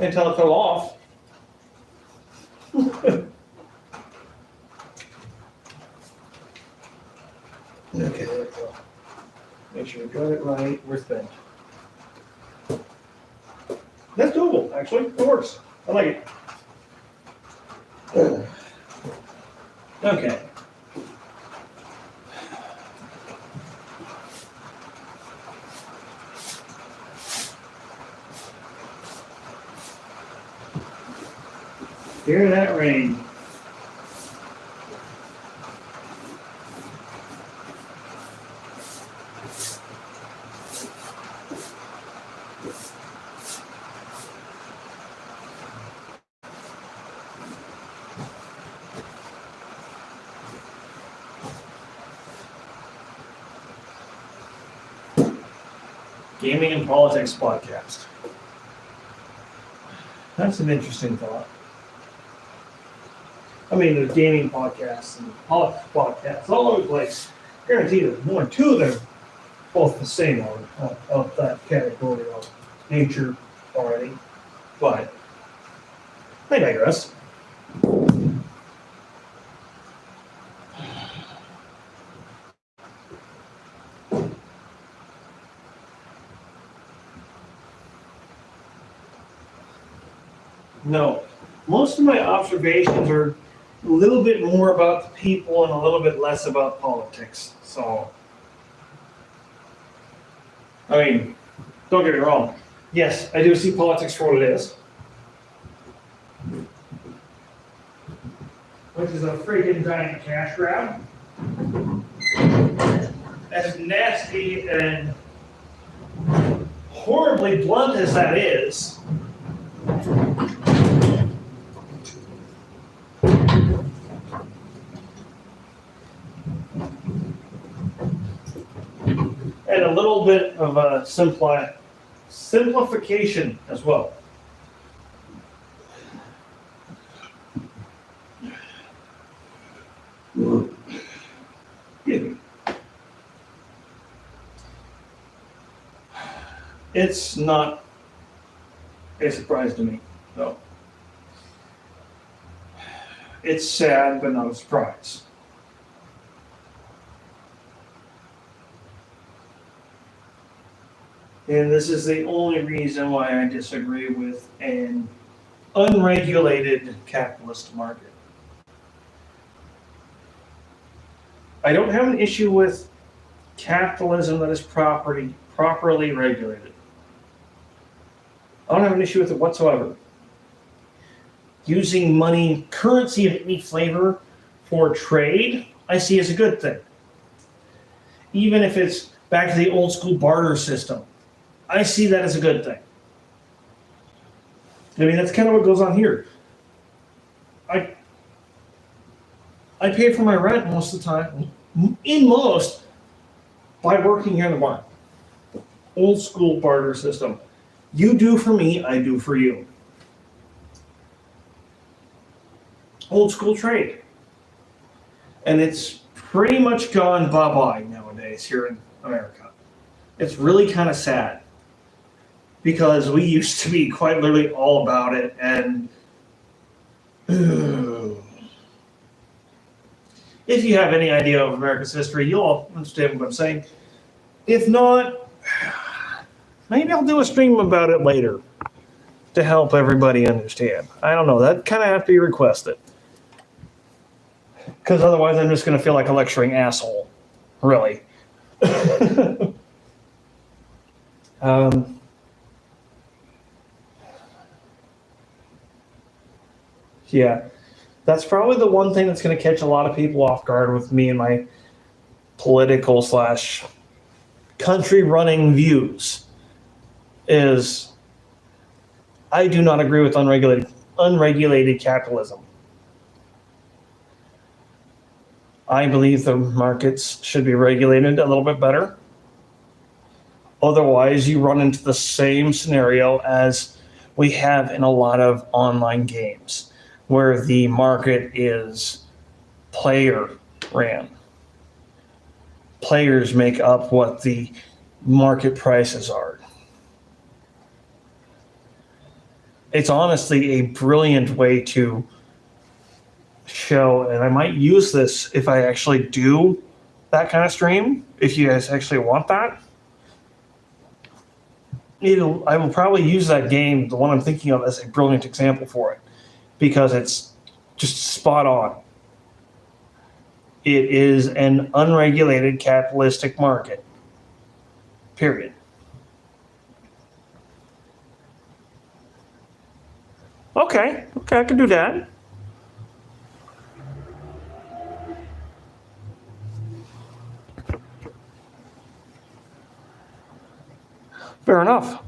Until it fell off. Okay, there we go. Make sure we got it right. Where's bent? That's doable, actually. It works. I like it. Okay. Hear that rain. Gaming and Politics podcast. That's an interesting thought. I mean, there's gaming podcasts and politics podcasts all over the place. Guaranteed there's more than two of them both the same of that category of nature already, but I digress. No, most of my observations are a little bit more about the people and a little bit less about politics. So, I mean, don't get me wrong. Yes, I do see politics for what it is. Which is a freaking giant cash grab. As nasty and horribly blunt as that is, and a little bit of a simplification as well. It's not a surprise to me, though. It's sad, but not a surprise. And this is the only reason why I disagree with an unregulated capitalist market. I don't have an issue with capitalism that is properly regulated. I don't have an issue with it whatsoever. Using money, currency of any flavor for trade, I see as a good thing. Even if it's back to the old school barter system, I see that as a good thing. I mean, that's kind of what goes on here. I pay for my rent most of the time, by working here in the barn. Old school barter system. You do for me, I do for you. Old school trade. And it's pretty much gone bye-bye nowadays here in America. It's really kind of sad. Because we used to be quite literally all about it, and if you have any idea of America's history, you'll understand what I'm saying. If not, maybe I'll do a stream about it later to help everybody understand. I don't know. That kind of have to be requested. Because otherwise I'm just going to feel like a lecturing asshole. Really. Yeah. That's probably the one thing that's going to catch a lot of people off guard with me and my political / country running views is I do not agree with unregulated capitalism. I believe the markets should be regulated a little bit better. Otherwise, you run into the same scenario as we have in a lot of online games, where the market is player ran. Players make up what the market prices are. It's honestly a brilliant way to show, and I might use this if I actually do that kind of stream, if you guys actually want that. I will probably use that game, the one I'm thinking of, as a brilliant example for it, because it's just spot on. It is an unregulated capitalistic market. Period. Okay, I can do that. Fair enough.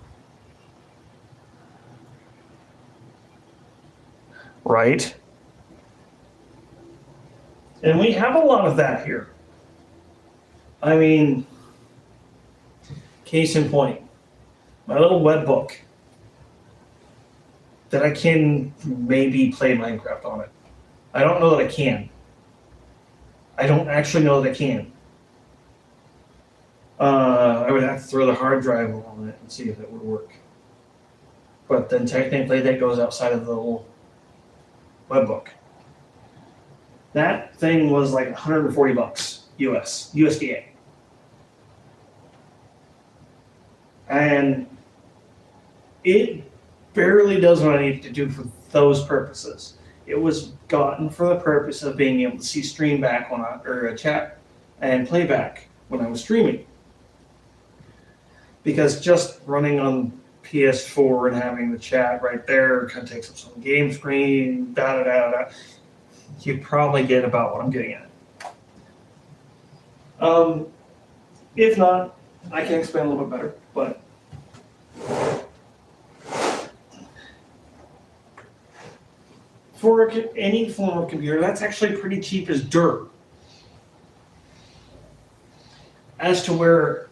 Right? And we have a lot of that here. I mean, case in point, my little web book that I can maybe play Minecraft on it. I don't know that I can. I don't actually know that I can. I would have to throw the hard drive on it and see if it would work. But then technically that goes outside of the whole webbook. That thing was like $140 US, USDA. And it barely does what I need to do for those purposes. It was gotten for the purpose of being able to see stream back on a chat and playback when I was streaming. Because just running on PS4 and having the chat right there kind of takes up some game screen, you probably get about what I'm getting at. If not, I can explain a little bit better, but for any form of computer, that's actually pretty cheap as dirt. As to where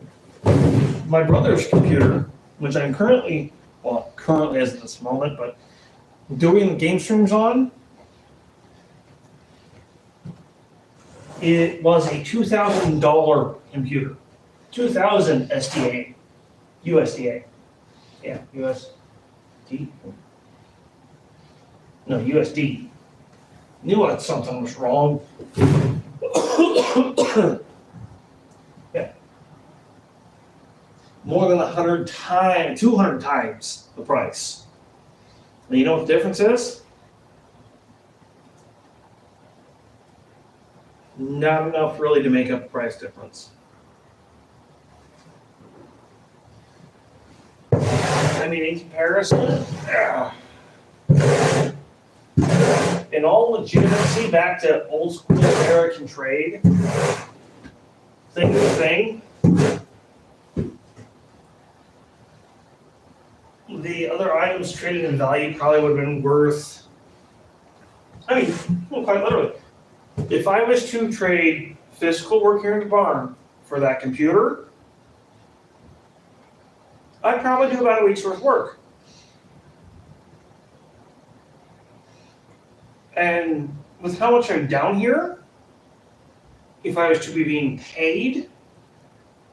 my brother's computer, which I'm currently as of this moment, but doing game streams on, it was a $2,000 computer. 2,000 SDA, USDA. Yeah, USD. No, USD. Knew that something was wrong. Yeah. More than 100 times, 200 times the price. And you know what the difference is? Not enough really to make up the price difference. I mean, in comparison, in all legitimacy, back to old school American trade, thing to thing, the other items traded in value probably would have been worth, I mean, quite literally, if I was to trade physical work here in the barn for that computer, I'd probably do about a week's worth of work. And with how much I'm down here, if I was to be being paid,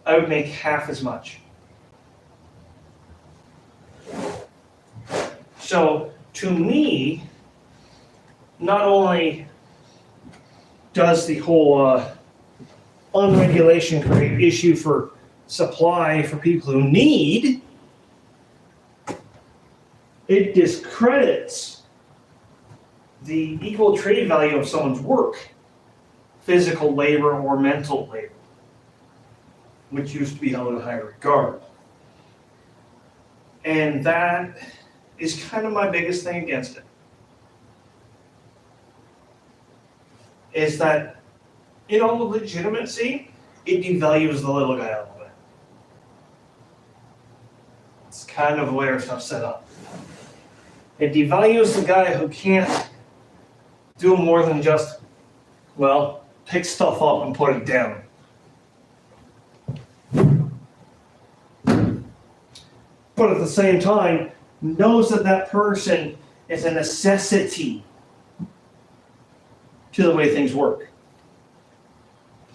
I would make half as much. So to me, not only does the whole unregulation create issue for supply for people who need, it discredits the equal trade value of someone's work, physical labor or mental labor, which used to be held in higher regard. And that is kind of my biggest thing against it. Is that in all the legitimacy, it devalues the little guy a little bit. It's kind of the way our stuff's set up. It devalues the guy who can't do more than just, well, pick stuff up and put it down. But at the same time, knows that that person is a necessity to the way things work.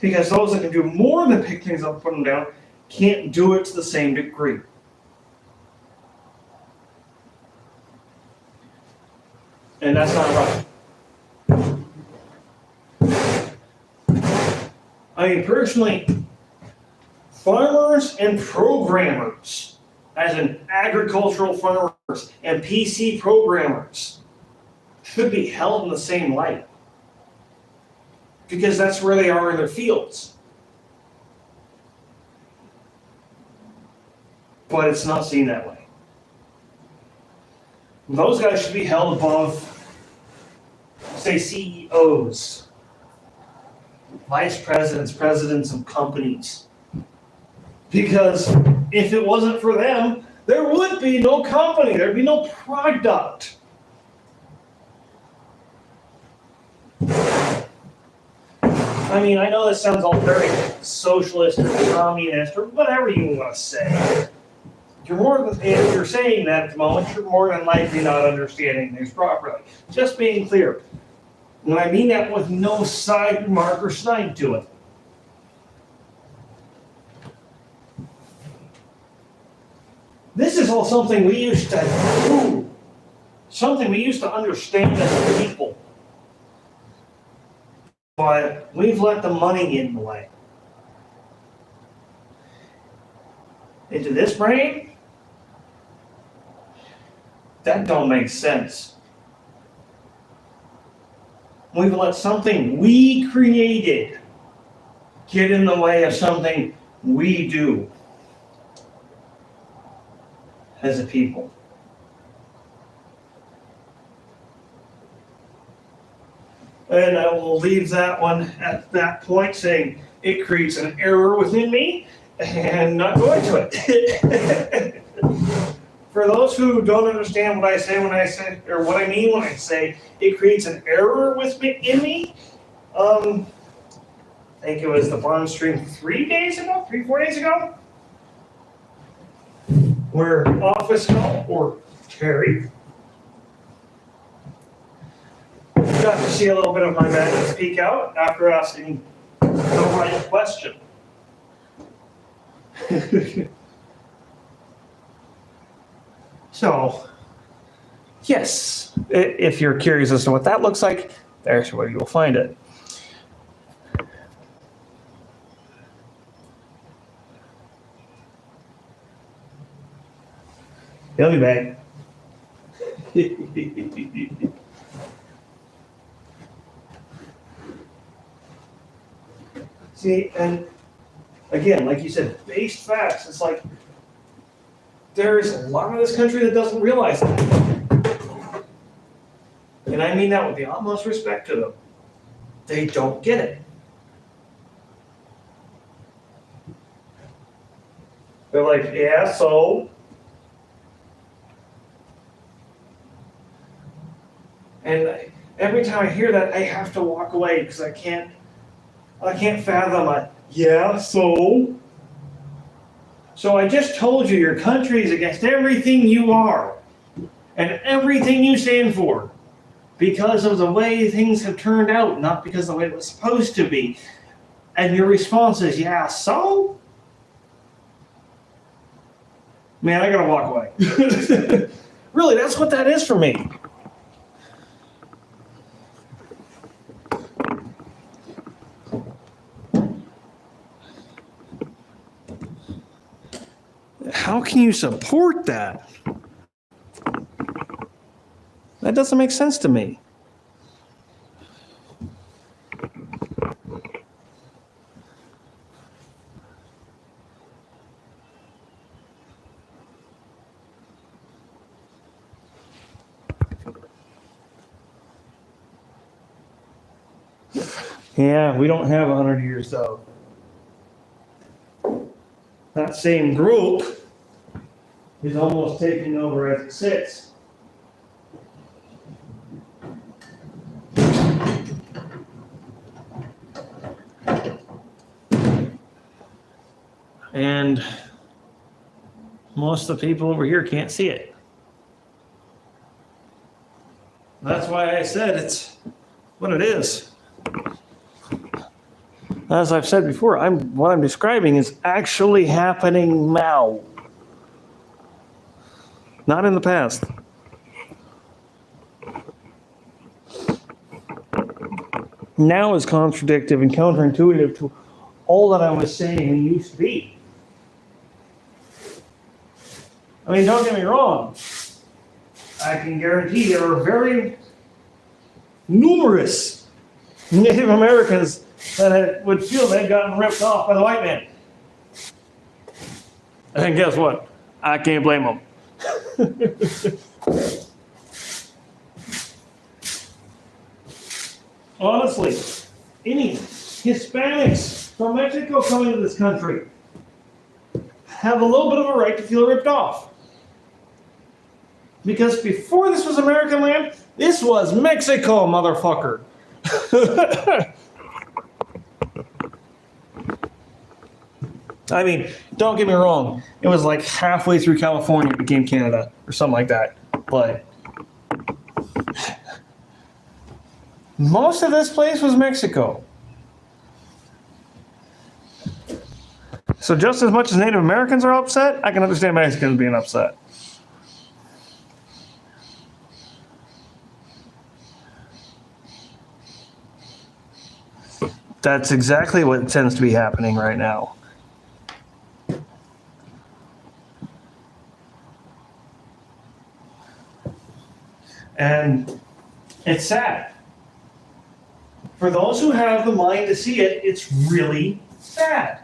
Because those that can do more than pick things up and put them down can't do it to the same degree. And that's not right. I mean, personally, farmers and programmers, as in agricultural farmers and PC programmers, should be held in the same light. Because that's where they are in their fields. But it's not seen that way. Those guys should be held above, say, CEOs, vice presidents, presidents of companies. Because if it wasn't for them, there would be no company, there'd be no product. I mean, I know this sounds all very socialist or communist or whatever you want to say. If you're saying that at the moment, you're more than likely not understanding things properly. Just being clear. And I mean that with no side remark or snide to it. This is all something we used to do. Something we used to understand as people. But we've let the money get in the way. Into this brain? That don't make sense. We've let something we created get in the way of something we do as a people. And I will leave that one at that point, saying it creates an error within me and not go into it. For those who don't understand what I say when I say, or what I mean when I say it creates an error in me, I think it was the Barn stream 4 days ago, where Office Help or Terry got to see a little bit of my madness peek out after asking the right question. So, yes, if you're curious as to what that looks like, there's where you'll find it. He'll be back. See, and again, like you said, based facts, it's like there's a lot of this country that doesn't realize that. And I mean that with the utmost respect to them. They don't get it. They're like, yeah, so? And every time I hear that, I have to walk away because I can't fathom a, yeah, so? So I just told you your country is against everything you are and everything you stand for because of the way things have turned out, not because of the way it was supposed to be. And your response is, yeah, so? Man, I gotta walk away. Really, that's what that is for me. How can you support that? That doesn't make sense to me. Yeah, we don't have 100 years though. That same group is almost taking over as it sits. And most of the people over here can't see it. That's why I said it's what it is. As I've said before, what I'm describing is actually happening now. Not in the past. Now is contradictive and counterintuitive to all that I was saying we used to be. I mean, don't get me wrong. I can guarantee there are very numerous Native Americans that would feel they'd gotten ripped off by the white man. And guess what? I can't blame them. Honestly, any Hispanics from Mexico coming to this country have a little bit of a right to feel ripped off. Because before this was American land, this was Mexico, motherfucker. I mean, don't get me wrong. It was like halfway through California it became Canada or something like that. But most of this place was Mexico. So just as much as Native Americans are upset, I can understand Mexicans being upset. That's exactly what tends to be happening right now. And it's sad. For those who have the mind to see it, it's really sad.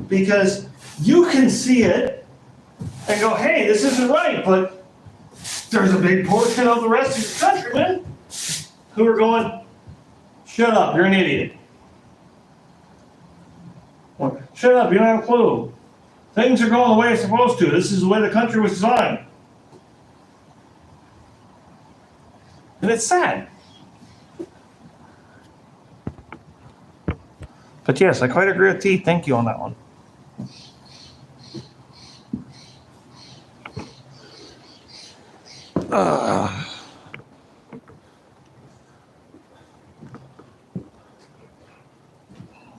Because you can see it and go, hey, this isn't right, but there's a big portion of the rest of your countrymen who are going, shut up, you're an idiot. Or, shut up, you don't have a clue. Things are going the way it's supposed to. This is the way the country was designed. And it's sad. But yes, I quite agree with T. Thank you on that one.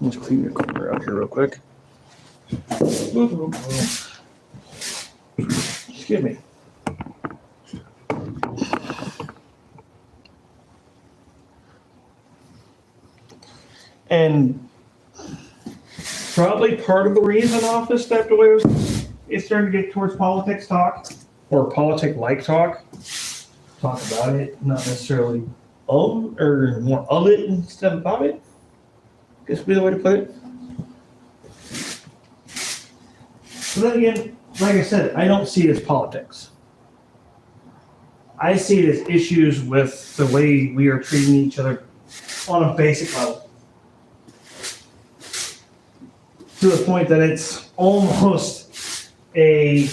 Let's clean the corner out here real quick. Excuse me. And probably part of the reason Office stepped away was it's starting to get towards politics talk or politic-like talk. Talk about it, not necessarily or more of it instead of about it. I guess would be the way to put it. But then again, like I said, I don't see it as politics. I see it as issues with the way we are treating each other on a basic level. To the point that it's almost a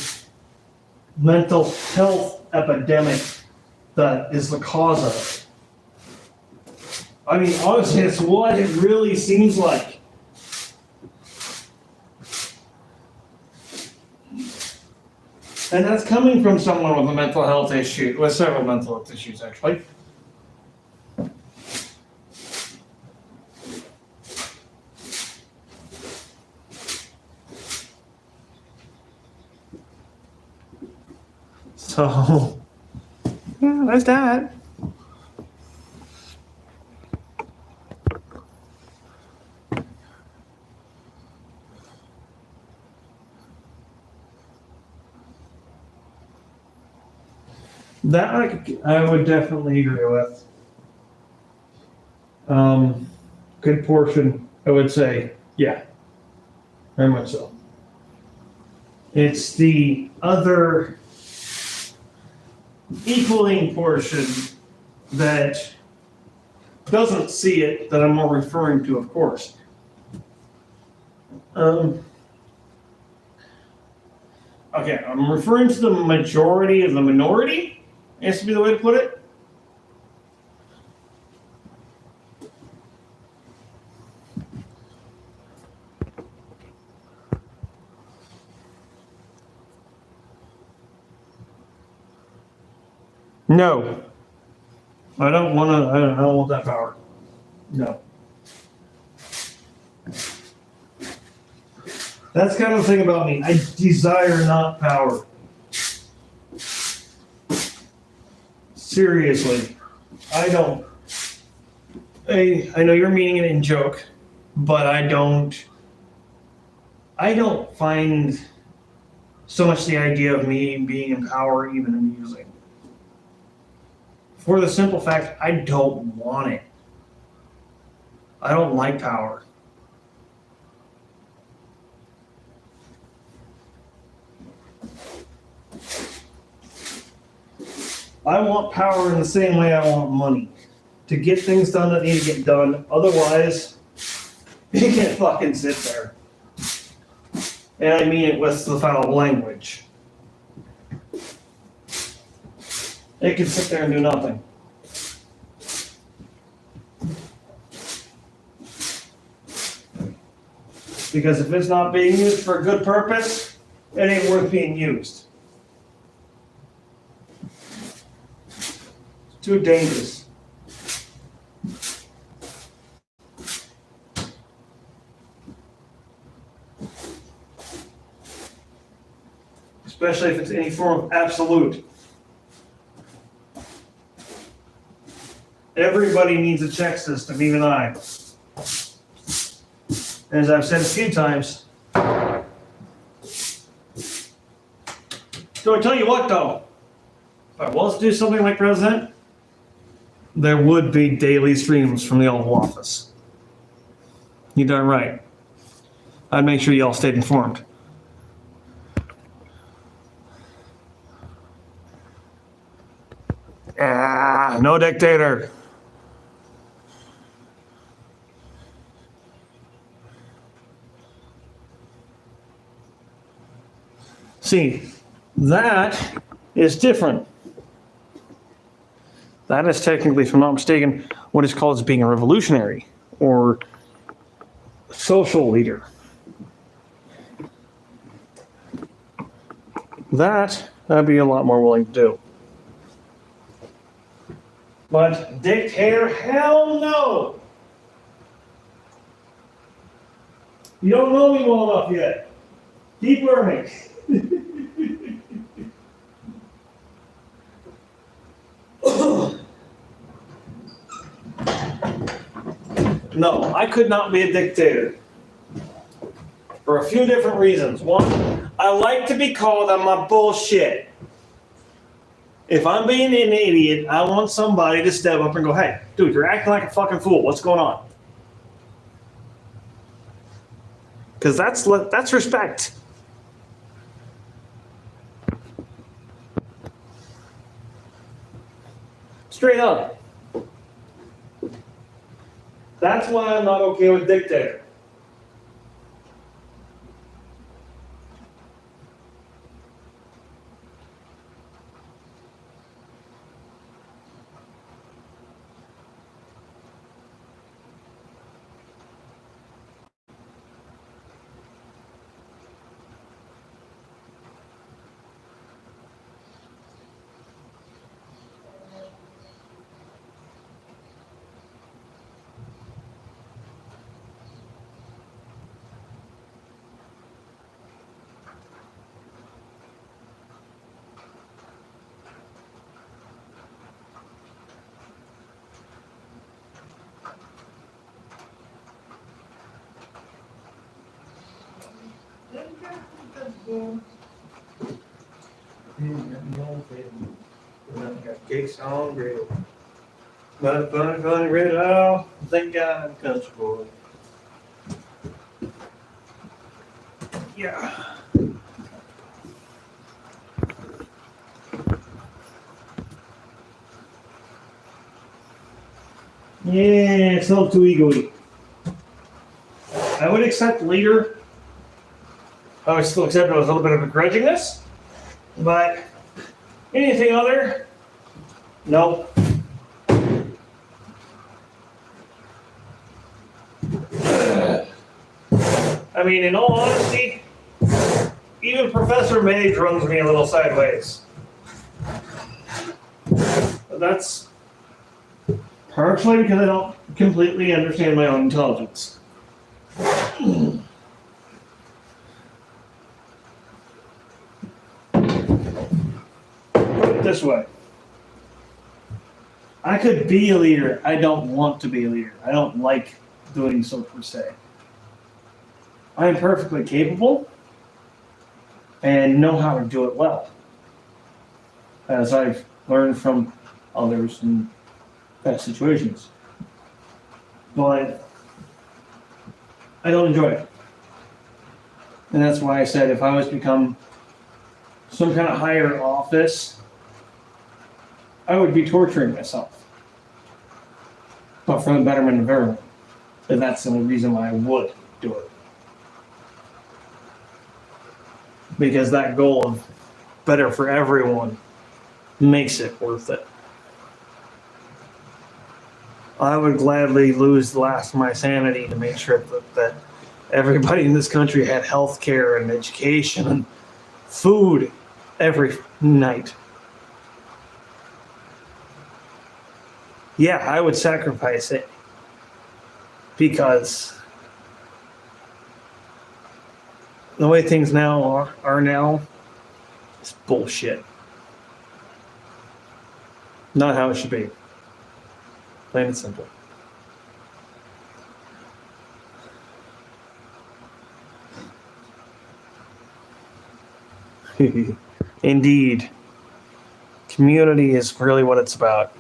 mental health epidemic that is the cause of it. I mean, honestly, it's what it really seems like. And that's coming from someone with a mental health issue, with several mental health issues, actually. So, yeah, there's that. That I would definitely agree with. Good portion, I would say, yeah, very much so. It's the other equaling portion that doesn't see it that I'm more referring to, of course. Okay, I'm referring to the majority of the minority. Has to be the way to put it. No. I don't want that power. No. That's kind of the thing about me. I desire not power. Seriously, I don't. I know you're meaning it in joke, but I don't find so much the idea of me being in power even amusing. For the simple fact, I don't want it. I don't like power. I want power in the same way I want money. To get things done that need to get done. Otherwise, you can't fucking sit there. And I mean it with the foul language. It can sit there and do nothing. Because if it's not being used for a good purpose, it ain't worth being used. Too dangerous. especially if it's any form of absolute. Everybody needs a check system, even I. As I've said a few times. So I tell you what, though, if I was to do something like President, there would be daily streams from the Oval Office. You darn right. I'd make sure y'all stayed informed. No dictator. See, that is different. That is technically, if I'm not mistaken, what is called as being a revolutionary or social leader. That I'd be a lot more willing to do. But dictator, hell no! You don't know me well enough yet. Keep learning. No, I could not be a dictator. For a few different reasons. One, I like to be called on my bullshit. If I'm being an idiot, I want somebody to step up and go, hey, dude, you're acting like a fucking fool. What's going on? Because that's respect. Straight up. That's why I'm not okay with dictator. Got cakes on grill. But fun, rid all. Thank God I'm comfortable. Yeah. Yeah, it's not too egoy. I would accept leader. I would still accept it with a little bit of begrudgingness. But anything other? No. I mean, in all honesty, even Professor Mage runs me a little sideways. But that's partially because I don't completely understand my own intelligence. Put it this way. I could be a leader. I don't want to be a leader. I don't like doing so per se. I am perfectly capable and know how to do it well, as I've learned from others in past situations. But I don't enjoy it. And that's why I said if I was to become some kind of higher office, I would be torturing myself. But for the betterment of everyone. And that's the only reason why I would do it. Because that goal of better for everyone makes it worth it. I would gladly lose the last of my sanity to make sure that everybody in this country had health care and education and food every night. Yeah, I would sacrifice it because the way things now are now, It's bullshit. Not how it should be. Plain and simple. Indeed. Community is really what it's about.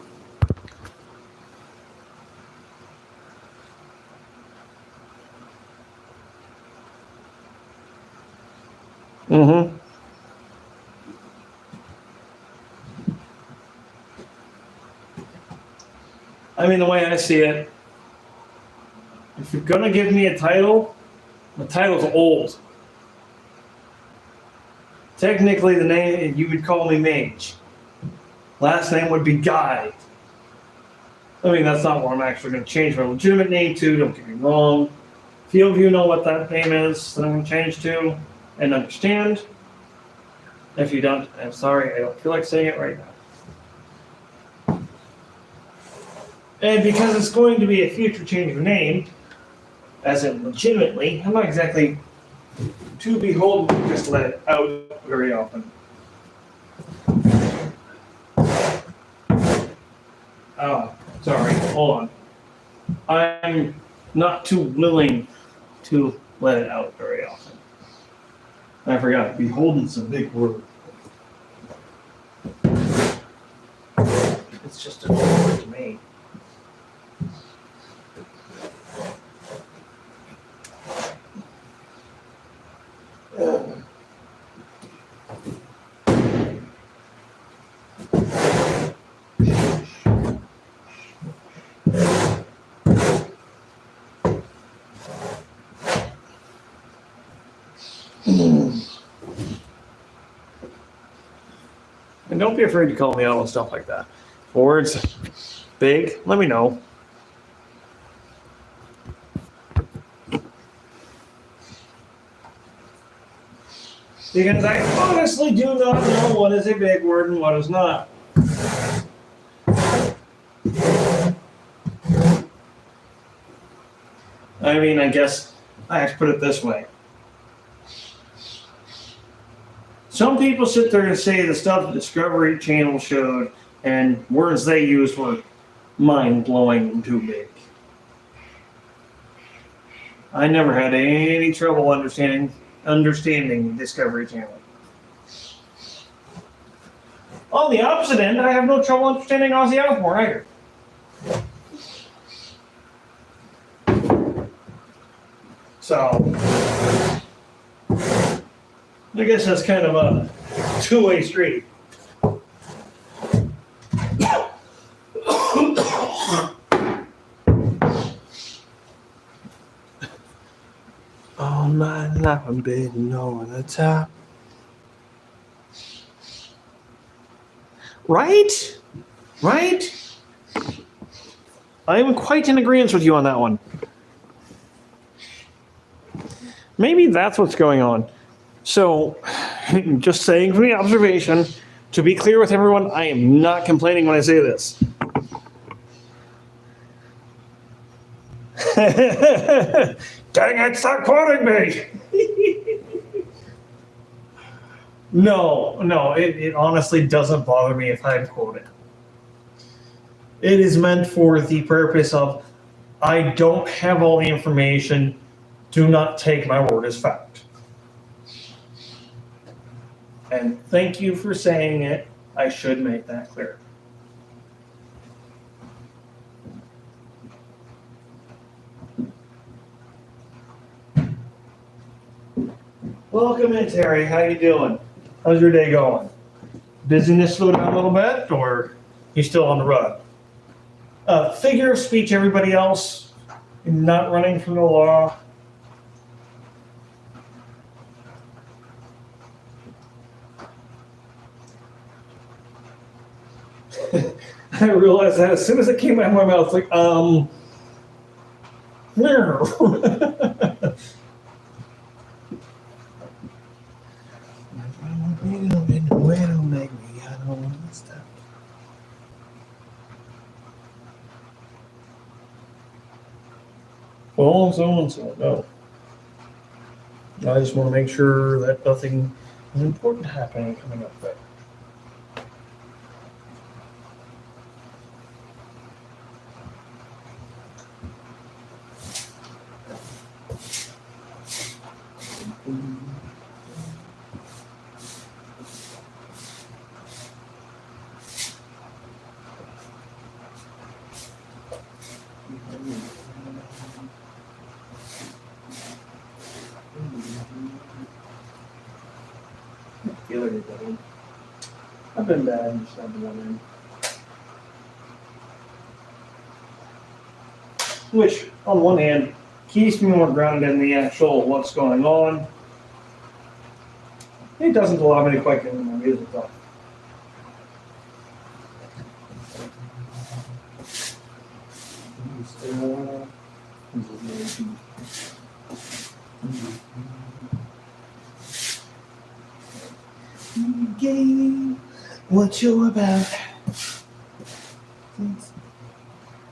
Mm-hmm. I mean, the way I see it, if you're gonna give me a title, the title's old. Technically, the name, you would call me Mage. Last name would be Guy. I mean, that's not what I'm actually going to change my legitimate name to, don't get me wrong. Few of you know what that name is that I'm going to change to and understand. If you don't, I'm sorry, I don't feel like saying it right now. And because it's going to be a future change of name, as in legitimately, I'm not exactly too beholden to just let it out very often. Oh, sorry, hold on. I'm not too willing to let it out very often. I forgot, beholden's a big word. It's just a word to me. And don't be afraid to call me out on stuff like that. Words big, let me know. Because I honestly do not know what is a big word and what is not. I mean, I guess I have to put it this way. Some people sit there and say the stuff the Discovery Channel showed and words they used were mind-blowing and too big. I never had any trouble understanding Discovery Channel. On the opposite end, I have no trouble understanding Ozzy Osbourne either. So, I guess that's kind of a two-way street. All my life I've been on the top. Right? Right? I am quite in agreement with you on that one. Maybe that's what's going on. So, just saying from the observation, to be clear with everyone, I am not complaining when I say this. Dang it, stop quoting me! No, it honestly doesn't bother me if I quote it. It is meant for the purpose of, I don't have all the information, do not take my word as fact. And thank you for saying it. I should make that clear. Welcome in, Terry. How you doing? How's your day going? Busyness slow down a little bit, or you still on the run? Figure of speech, everybody else. You're not running from the law. I realized that as soon as it came out of my mouth, like, well, so and so, no. I just want to make sure that nothing There's important happening coming up there. I've been bad, just haven't been in. Which, on one hand, keeps me more grounded in the actual what's going on. It doesn't allow me to quite get into my music though. Game, what you about?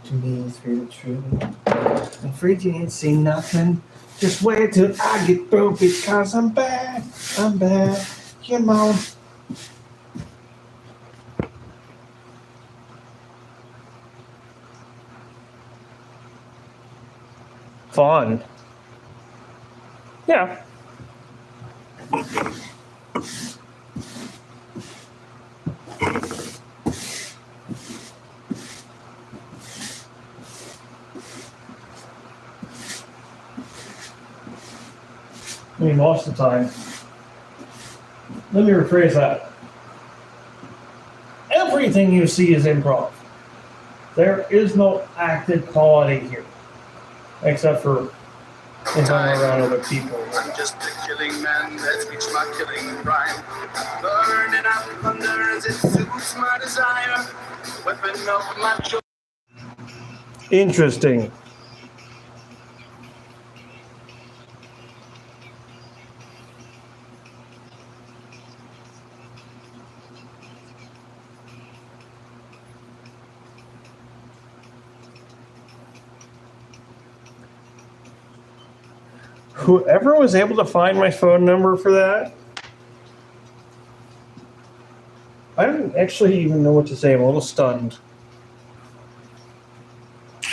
To me, it's really true. I'm afraid you ain't seen nothing. Just wait till I get through because I'm bad. I'm bad. Come on. Fun. Yeah. I mean, most of the time. Let me rephrase that. Everything you see is improv. There is no acted quality here. Except for if I'm around other people. I'm just a killing man that speaks my killing rhyme. Burning out thunder as it suits my desire. Weapon of my choice. Interesting. Whoever was able to find my phone number for that, I don't actually even know what to say. I'm a little stunned.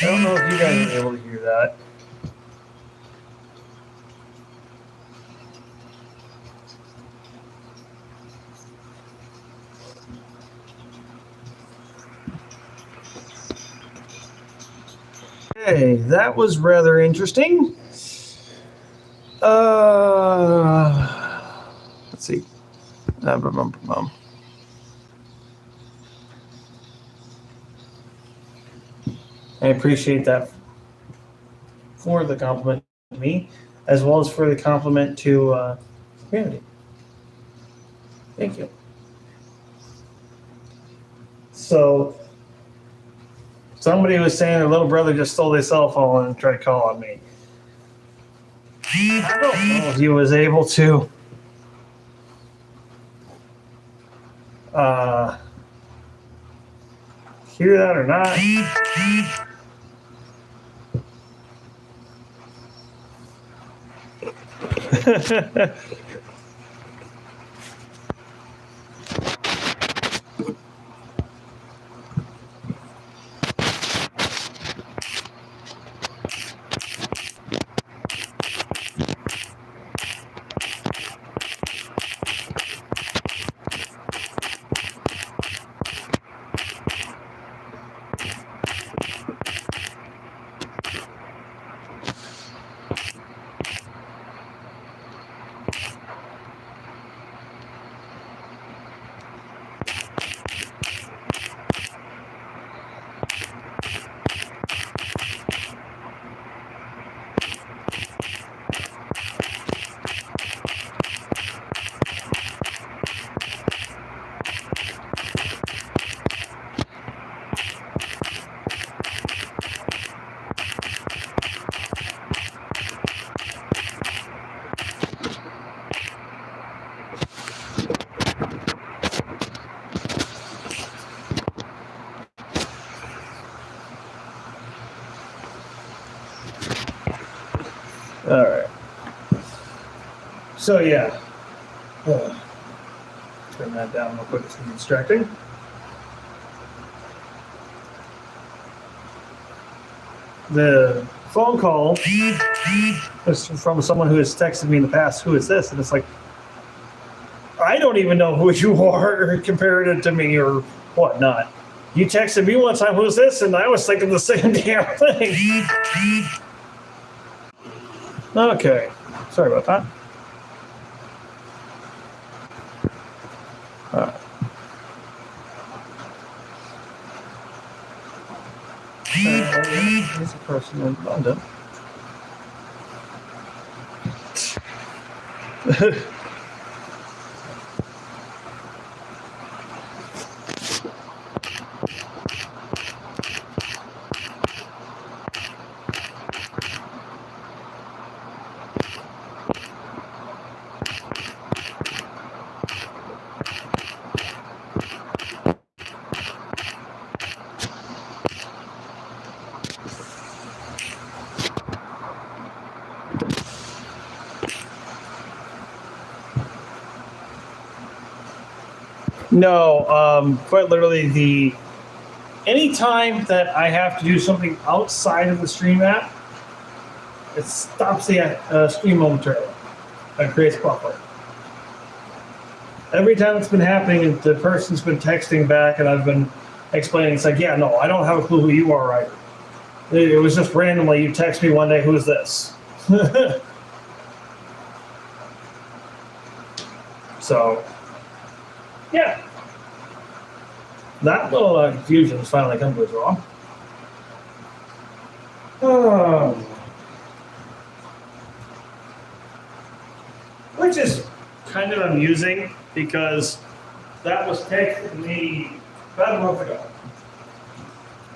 I don't know if you guys were able to hear that. Okay, that was rather interesting. Let's see. I appreciate that for the compliment to me, as well as for the compliment to the community. Thank you. So, somebody was saying their little brother just stole their cell phone and tried calling me. I don't know if he was able to hear that or not. All right. So yeah. Turn that down real quick. It's gonna be distracting. The phone call is from someone who has texted me in the past. Who is this? And it's like, I don't even know who you are compared it to me or whatnot. You texted me one time, who's this? And I was thinking the same damn thing. Okay. Sorry about that. Here's a person in London. No, quite literally, anytime that I have to do something outside of the Stream app, it stops the stream momentarily and creates a buffer. Every time it's been happening, the person's been texting back and I've been explaining, it's like, yeah, no, I don't have a clue who you are, right? It was just randomly, you text me one day, who's this? So, yeah. That little confusion has finally come to a draw. Which is kind of amusing because that was texted to me about a month ago.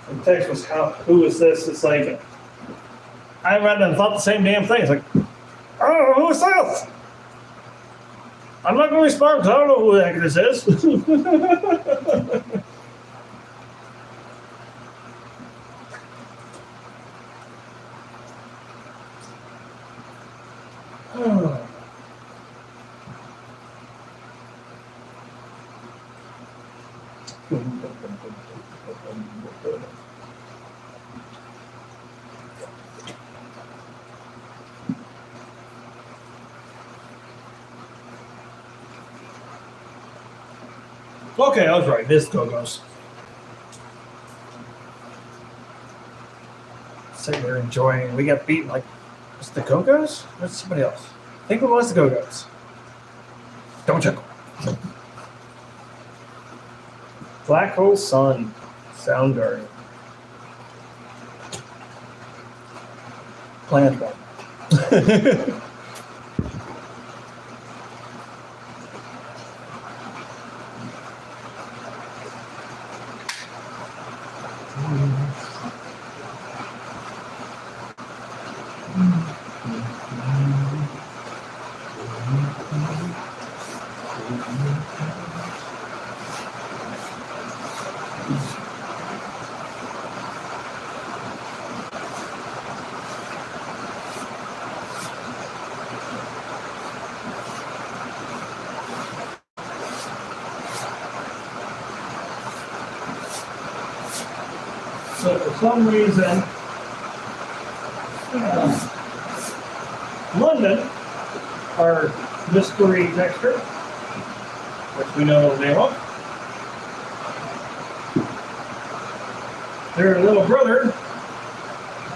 The text was, who is this? It's like, I read it and thought the same damn thing. It's like, I don't know, who is this? I'm not going to respond because I don't know who the heck this is. Okay, I was right. This Go-Go's. So you're enjoying. We got beaten like, was it the Go-Go's? Or was it somebody else? I think it was the Go-Go's. Don't chuckle. Black Hole Sun. Soundgarden. Plant one. So for some reason, London, our mystery texture, which we know the name of, their little brother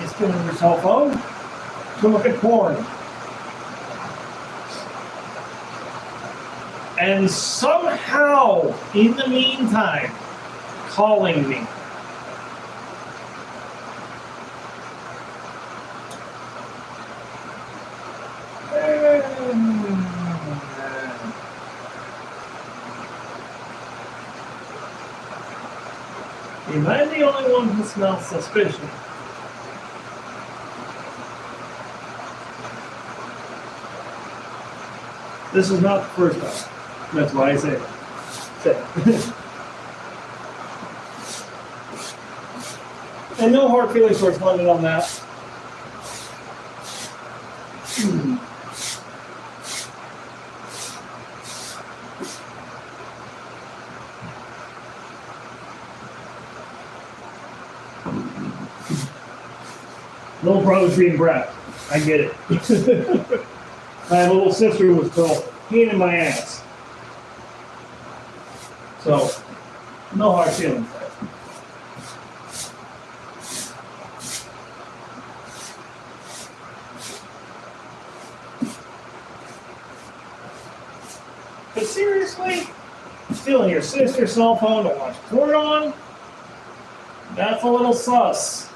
is giving their cell phone to look at porn. And somehow, in the meantime, calling me. Am I the only one who smells suspicious? This is not the first time. That's why I say it. And no hard feelings towards London on that. Little brother's being brat. I get it. I have a little sister who was called peeing in my ass. So, no hard feelings there. But seriously, stealing your sister's cell phone to watch porn on? That's a little sus.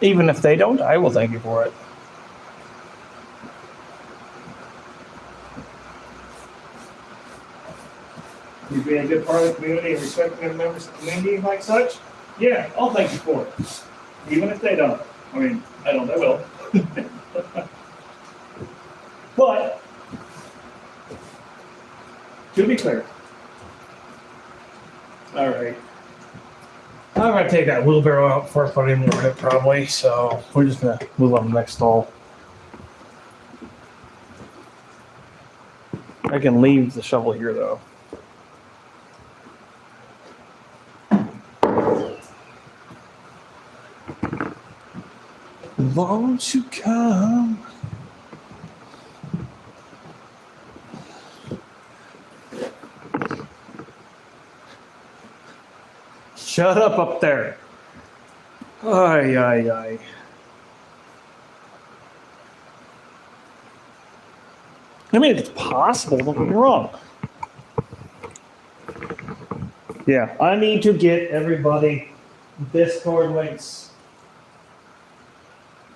Even if they don't, I will thank you for it. You being a good part of the community and respecting the members of the community like such? Yeah, I'll thank you for it. Even if they don't. I mean, I don't, they will. But, to be clear, all right. I'm gonna take that wheelbarrow out before I put it in the rip probably, so we're just gonna move on to the next stall. I can leave the shovel here though. Won't you come? Shut up there. Ay, ay, ay. I mean, it's possible, don't get me wrong. Yeah, I need to get everybody Discord links.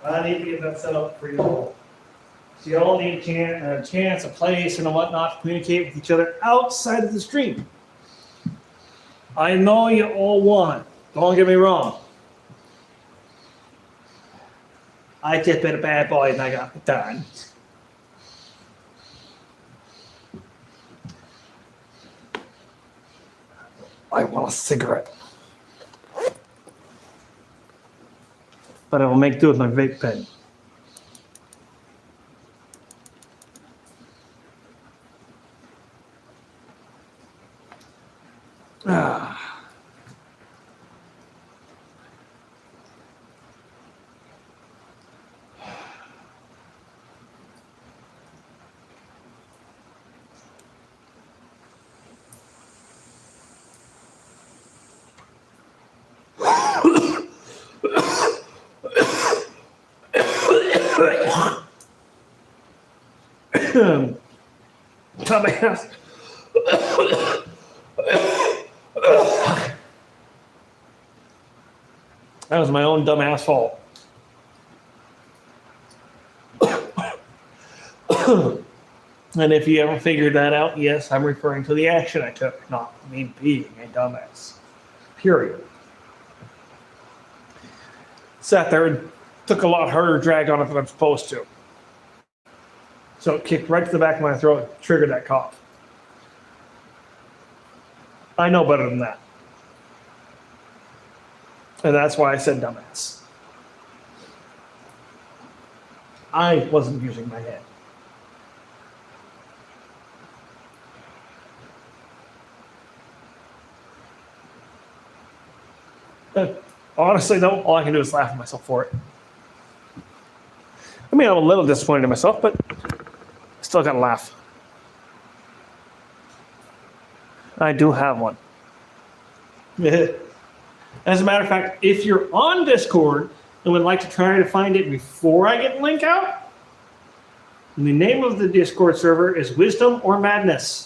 I need to get that set up for you all. So you all need a chance, a place, and a whatnot to communicate with each other outside of the stream. I know you all want. Don't get me wrong. I just been a bad boy and I got it done. I want a cigarette. But I will make do with my vape pen. Ah. Dumbass. That was my own dumbass fault. And if you ever figured that out, yes, I'm referring to the action I took, not me being a dumbass. Period. Sat there and took a lot harder drag on it than I'm supposed to. So it kicked right to the back of my throat and triggered that cough. I know better than that. And that's why I said dumbass. I wasn't using my head. Honestly, though, all I can do is laugh at myself for it. I mean, I'm a little disappointed in myself, but I still gotta laugh. I do have one. As a matter of fact, if you're on Discord and would like to try to find it before I get the link out, the name of the Discord server is Wisdom or Madness.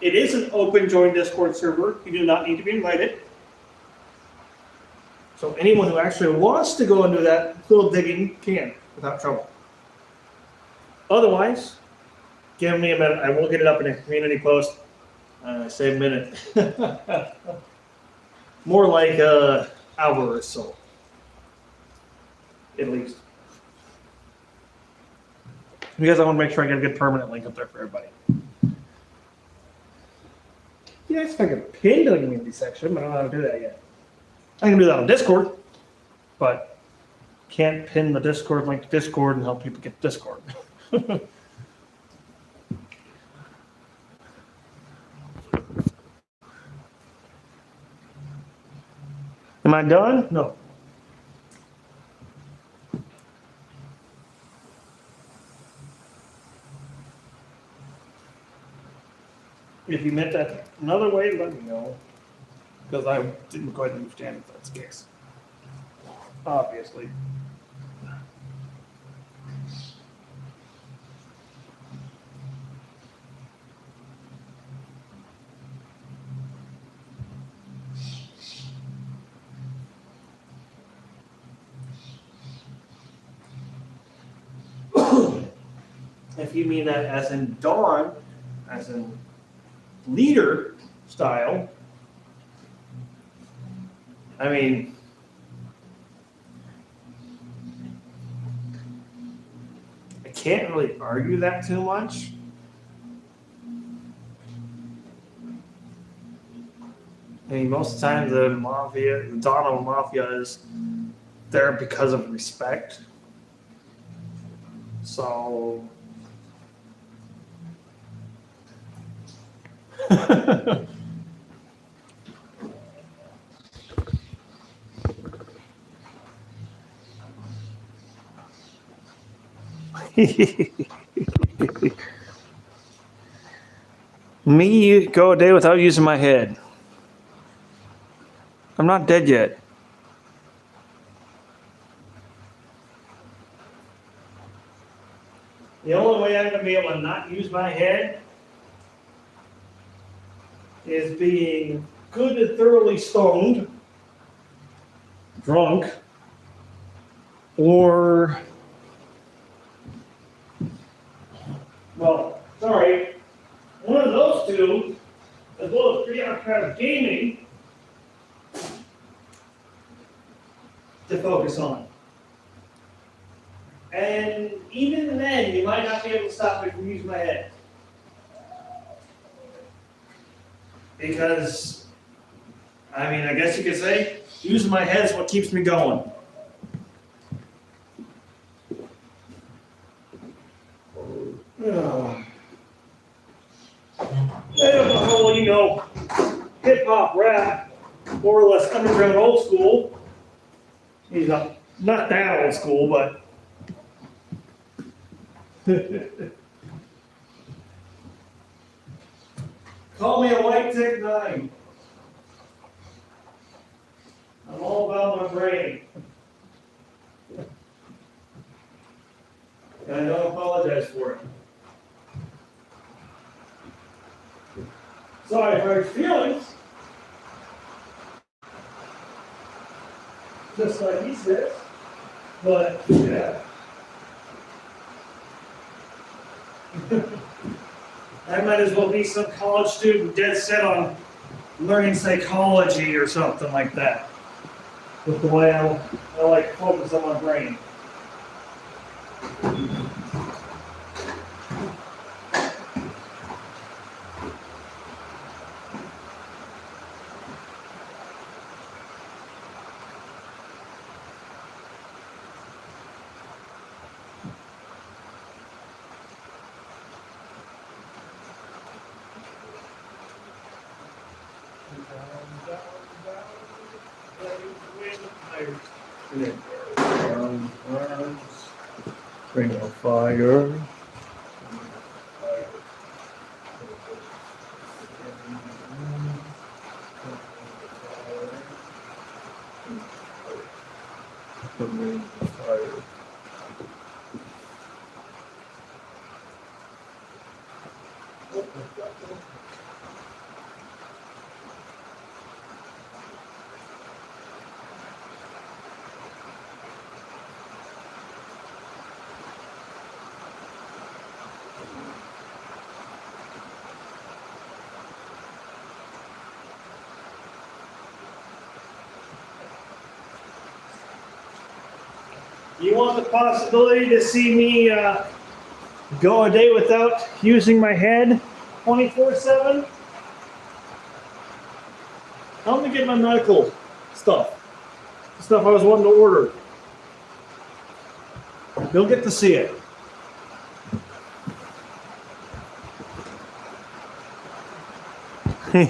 It is an open join Discord server. You do not need to be invited. So anyone who actually wants to go and do that little digging can without trouble. Otherwise, give me a minute. I will get it up in a community post. Say a minute. More like an hour or so. At least. Because I want to make sure I get a good permanent link up there for everybody. Yeah, it's like a pin to the community section, but I don't know how to do that yet. I can do that on Discord. but can't pin the Discord link to Discord and help people get Discord. Am I done? No. If you meant that another way, let me know. Because I didn't quite understand if that's the case. Obviously. If you mean that as in Dawn, as in leader style, I mean, I can't really argue that too much. I mean, most of the time the mafia, the Donald Mafia is there because of respect. So. Me go a day without using my head. I'm not dead yet. The only way I'm going to be able to not use my head is being good and thoroughly stoned, drunk, or, well, sorry, one of those two, as well as preoccupied gaming, to focus on. And even then, you might not be able to stop me from using my head. Because, I mean, I guess you could say, using my head is what keeps me going. I don't know how well you know hip-hop, rap, more or less underground old school. He's not that old school, but call me a white Tech 9. I'm all about my brain. And I don't apologize for it. Sorry for his feelings. Just like he says. But, yeah. I might as well be some college student dead set on learning psychology or something like that. With the way I like to focus on my brain. Ring of fire. You want the possibility to see me go a day without using my head 24/7? Help me get my medical stuff. The stuff I was wanting to order. You'll get to see it. See,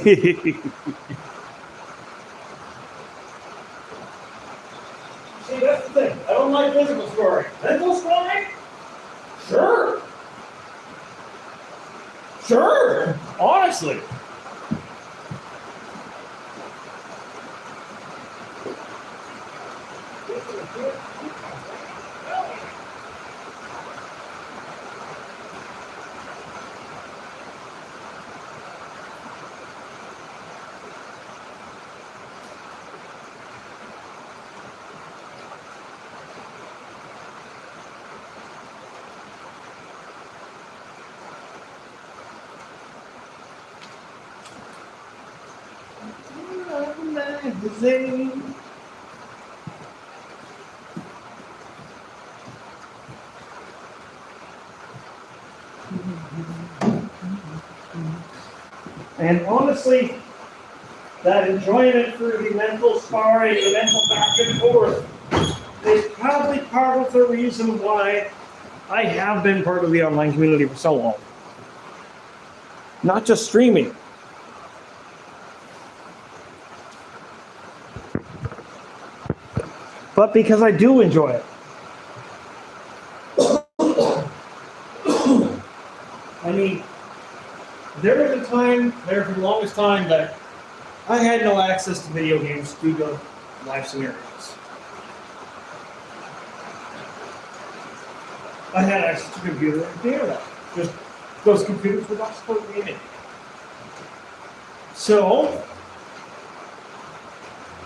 that's the thing. I don't like physical scoring. Mental scoring? Sure. Sure. Honestly. Magazine. And honestly, that enjoyment through the mental sparring, the mental back and forth, is probably part of the reason why I have been part of the online community for so long. Not just streaming. But because I do enjoy it. I mean, there was a time, there for the longest time, that I had no access to video games due to life scenarios. I had access to a computer and the internet. Just those computers were not supposed to gaming. So,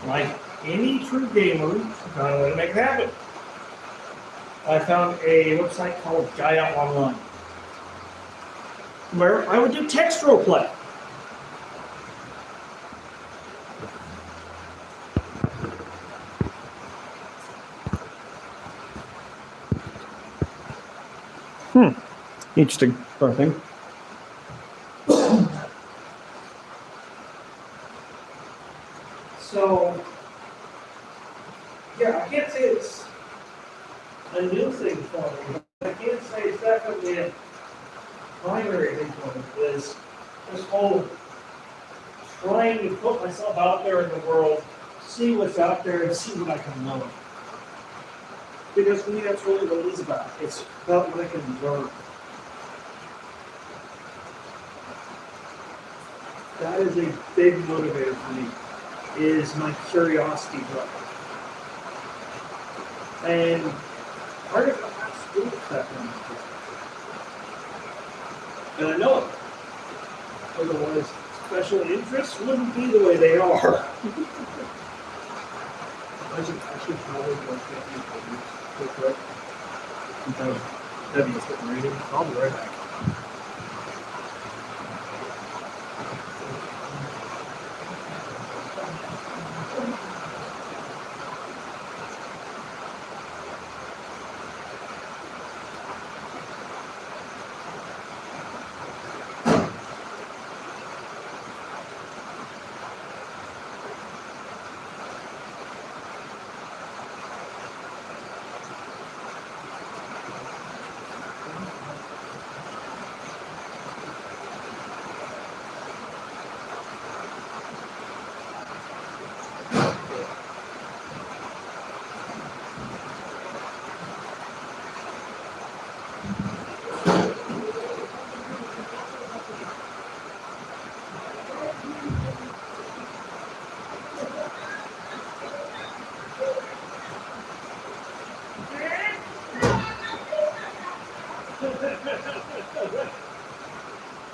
like any true gamer, I found a way to make it happen. I found a website called Gaia Online, where I would do text role play. Interesting sort of thing. So, yeah, I can't say it's a new thing for me, but I can't say it's definitely a primary thing for me. Is this whole trying to put myself out there in the world, see what's out there, and see what I can learn. Because for me, that's really what it is about. It's about what I can learn. That is a big motivator for me, is my curiosity drive. And part of it has to do with that kind of and I know it. Otherwise, special interests wouldn't be the way they are. I should probably go get you real quick. Because Debbie is getting ready. I'll be right back.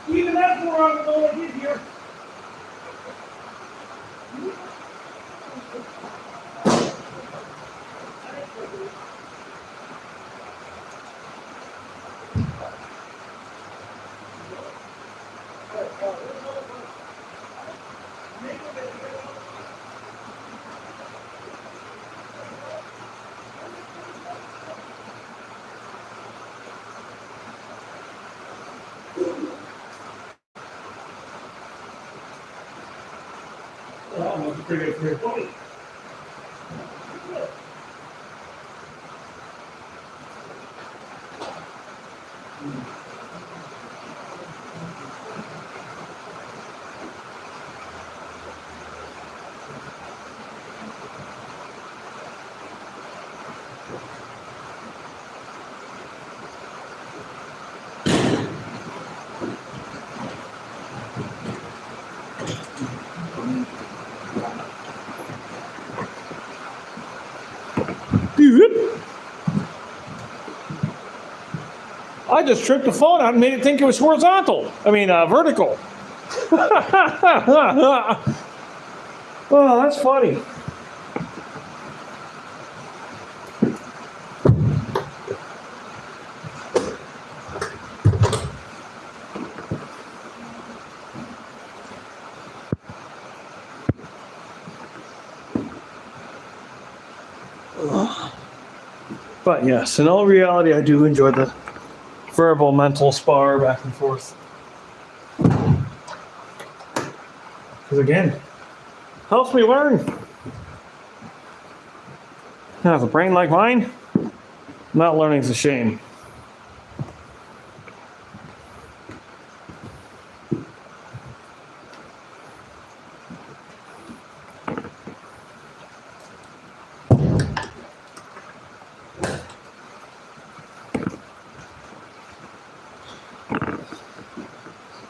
Even that's more on the lower get here. Well, I'm pretty good for your body. I just tripped the phone out and made it think it was horizontal. I mean, vertical. Oh, that's funny. But yes, in all reality, I do enjoy the verbal mental spar back and forth. Because again, helps me learn. Now, with a brain like mine, not learning's a shame.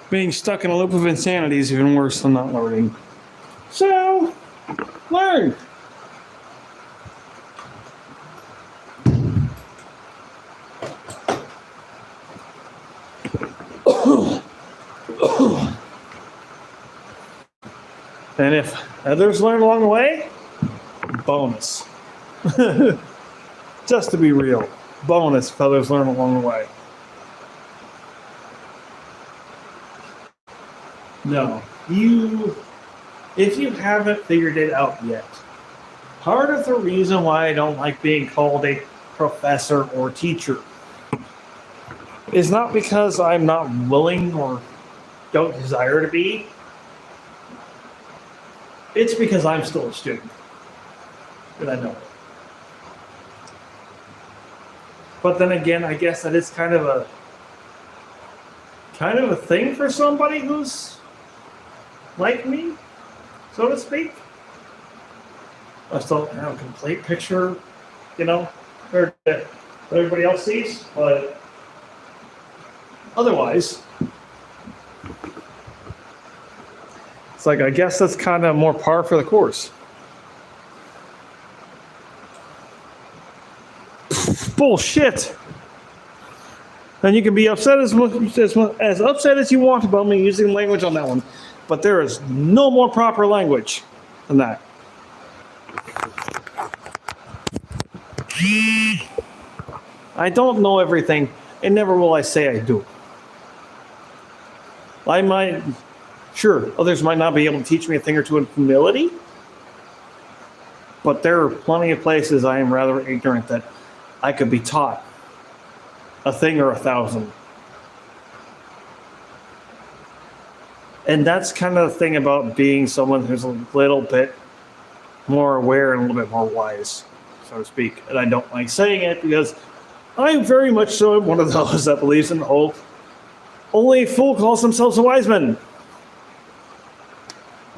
Being stuck in a loop of insanity is even worse than not learning. So, learn. And if others learn along the way, bonus. Just to be real, bonus if others learn along the way. No, if you haven't figured it out yet, part of the reason why I don't like being called a professor or teacher is not because I'm not willing or don't desire to be. It's because I'm still a student. And I know it. But then again, I guess that is kind of a thing for somebody who's like me, so to speak. I still don't have a complete picture, or that everybody else sees, but otherwise, it's like, I guess that's kind of more par for the course. Bullshit. And you can be upset as upset as you want about me using language on that one, but there is no more proper language than that. I don't know everything, and never will I say I do. Others might not be able to teach me a thing or two in humility, but there are plenty of places I am rather ignorant that I could be taught a thing or 1,000. And that's kind of the thing about being someone who's a little bit more aware and a little bit more wise, so to speak. And I don't like saying it because I very much so am one of those that believes in the whole only a fool calls themselves a wise man.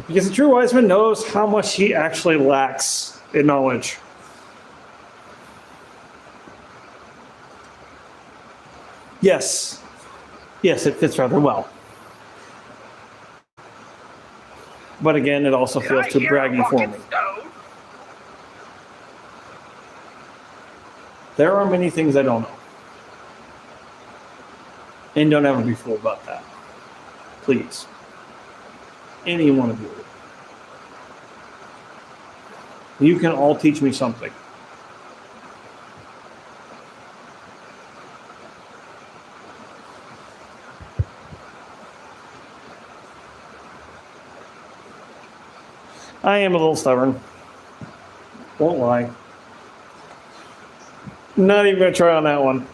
Because a true wise man knows how much he actually lacks in knowledge. Yes, it fits rather well. But again, it also feels too braggy for me. There are many things I don't know. And don't ever be fooled about that. Please. Any one of you. You can all teach me something. I am a little stubborn. Won't lie. Not even going to try on that one.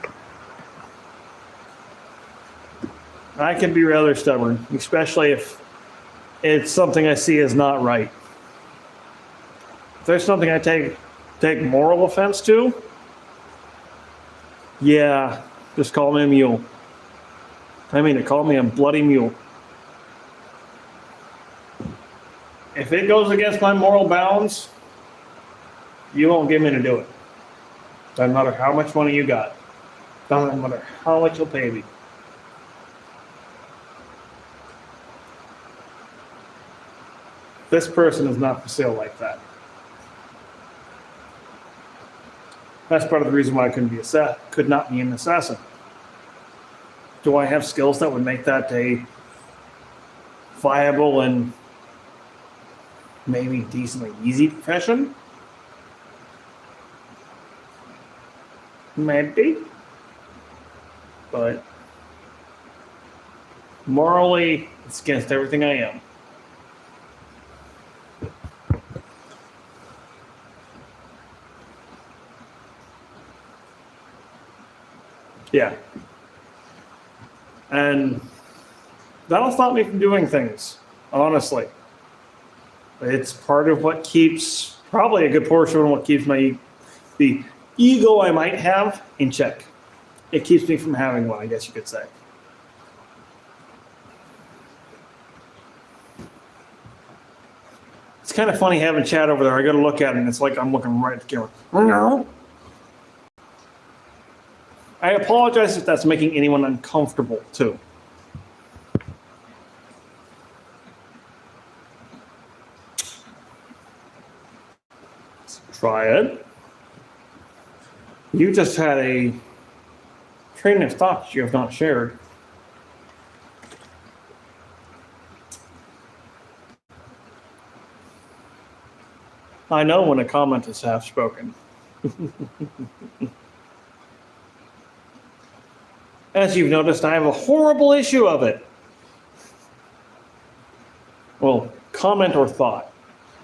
I can be rather stubborn, especially if it's something I see as not right. If there's something I take moral offense to, yeah, just call me a mule. Call me a bloody mule. If it goes against my moral bounds, you won't get me to do it. Doesn't matter how much money you got. Doesn't matter how much you'll pay me. This person is not for sale like that. That's part of the reason why I could not be an assassin. Do I have skills that would make that a viable and maybe decently easy profession? Maybe. But morally, it's against everything I am. Yeah. And that'll stop me from doing things, honestly. It's part of what keeps, probably a good portion of what keeps the ego I might have in check. It keeps me from having one, I guess you could say. It's kind of funny having chat over there. I got to look at it, and it's like I'm looking right at the camera. No. I apologize if that's making anyone uncomfortable, too. Let's try it. You just had a train of thoughts you have not shared. I know when a comment is half spoken. As you've noticed, I have a horrible issue of it. Well, comment or thought.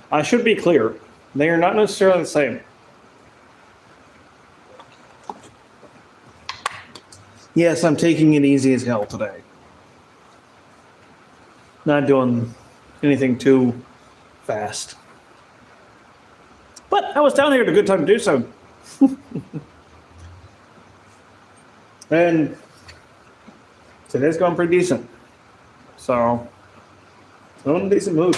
I should be clear. They are not necessarily the same. Yes, I'm taking it easy as hell today. Not doing anything too fast. But I was down here at a good time to do so. And today's going pretty decent. So, I'm in a decent mood.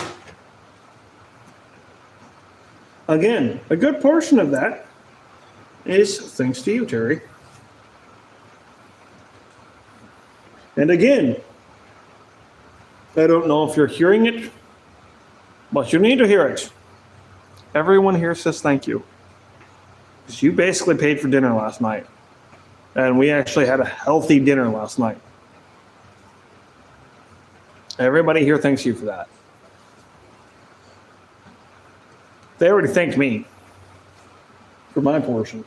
Again, a good portion of that is thanks to you, Terry. And again, I don't know if you're hearing it, but you need to hear it. Everyone here says thank you. Because you basically paid for dinner last night. And we actually had a healthy dinner last night. Everybody here thanks you for that. They already thanked me for my portion.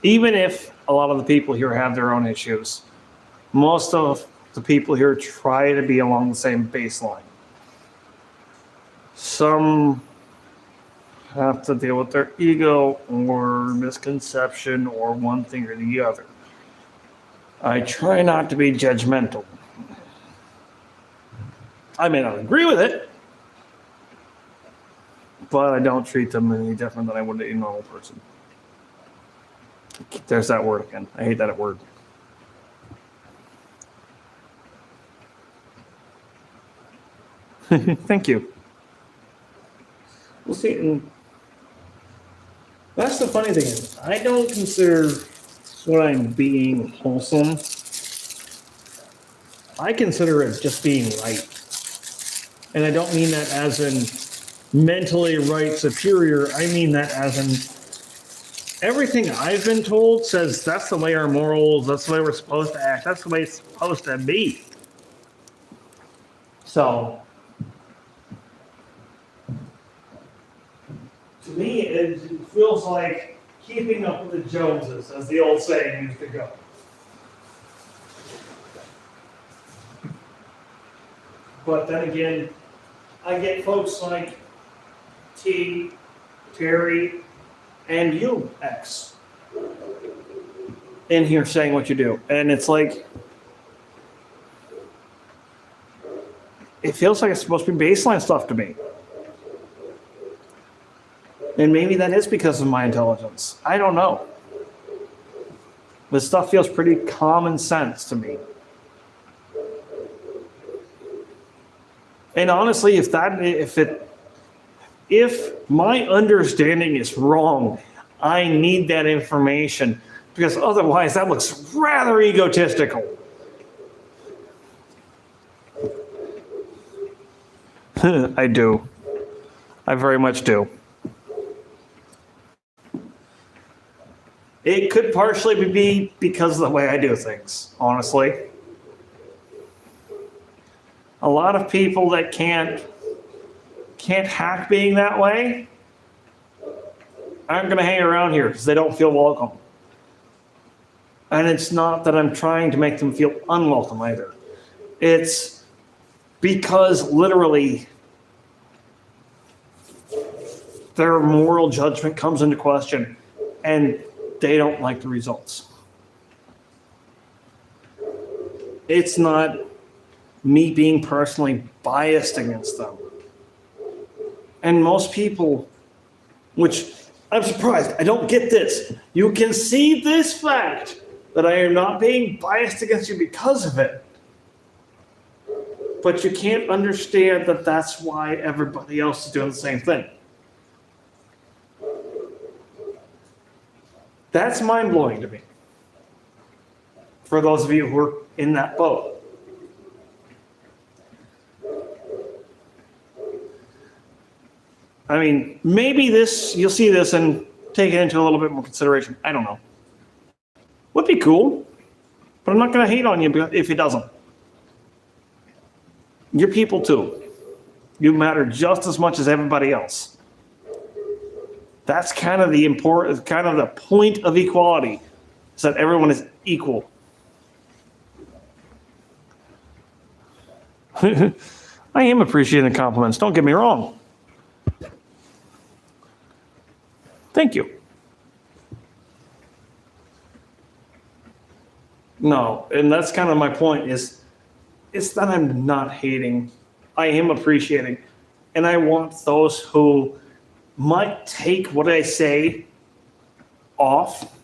Even if a lot of the people here have their own issues, most of the people here try to be along the same baseline. Some have to deal with their ego or misconception or one thing or the other. I try not to be judgmental. I may not agree with it, but I don't treat them any different than I would a normal person. There's that word again. I hate that word. Thank you. We'll see. And that's the funny thing is, I don't consider what I'm being wholesome. I consider it just being right. And I don't mean that as in mentally right superior. I mean that as in everything I've been told says that's the way our morals, that's the way we're supposed to act, that's the way it's supposed to be. So, to me, it feels like keeping up with the Joneses, as the old saying used to go. But then again, I get folks like T, Terry, and you, X, in here saying what you do. And it's like, it feels like it's supposed to be baseline stuff to me. And maybe that is because of my intelligence. I don't know. This stuff feels pretty common sense to me. And honestly, if my understanding is wrong, I need that information because otherwise that looks rather egotistical. I do. I very much do. It could partially be because of the way I do things, honestly. A lot of people that can't hack being that way aren't going to hang around here because they don't feel welcome. And it's not that I'm trying to make them feel unwelcome either. It's because literally their moral judgment comes into question and they don't like the results. It's not me being personally biased against them. And most people, which I'm surprised, I don't get this. You can see this fact that I am not being biased against you because of it. But you can't understand that that's why everybody else is doing the same thing. That's mind-blowing to me. For those of you who are in that boat. I mean, maybe this, you'll see this and take it into a little bit more consideration. I don't know. Would be cool, but I'm not going to hate on you if it doesn't. You're people too. You matter just as much as everybody else. That's kind of the point of equality, is that everyone is equal. I am appreciating the compliments, don't get me wrong. Thank you. No, and that's kind of my point is, it's that I'm not hating. I am appreciating. And I want those who might take what I say off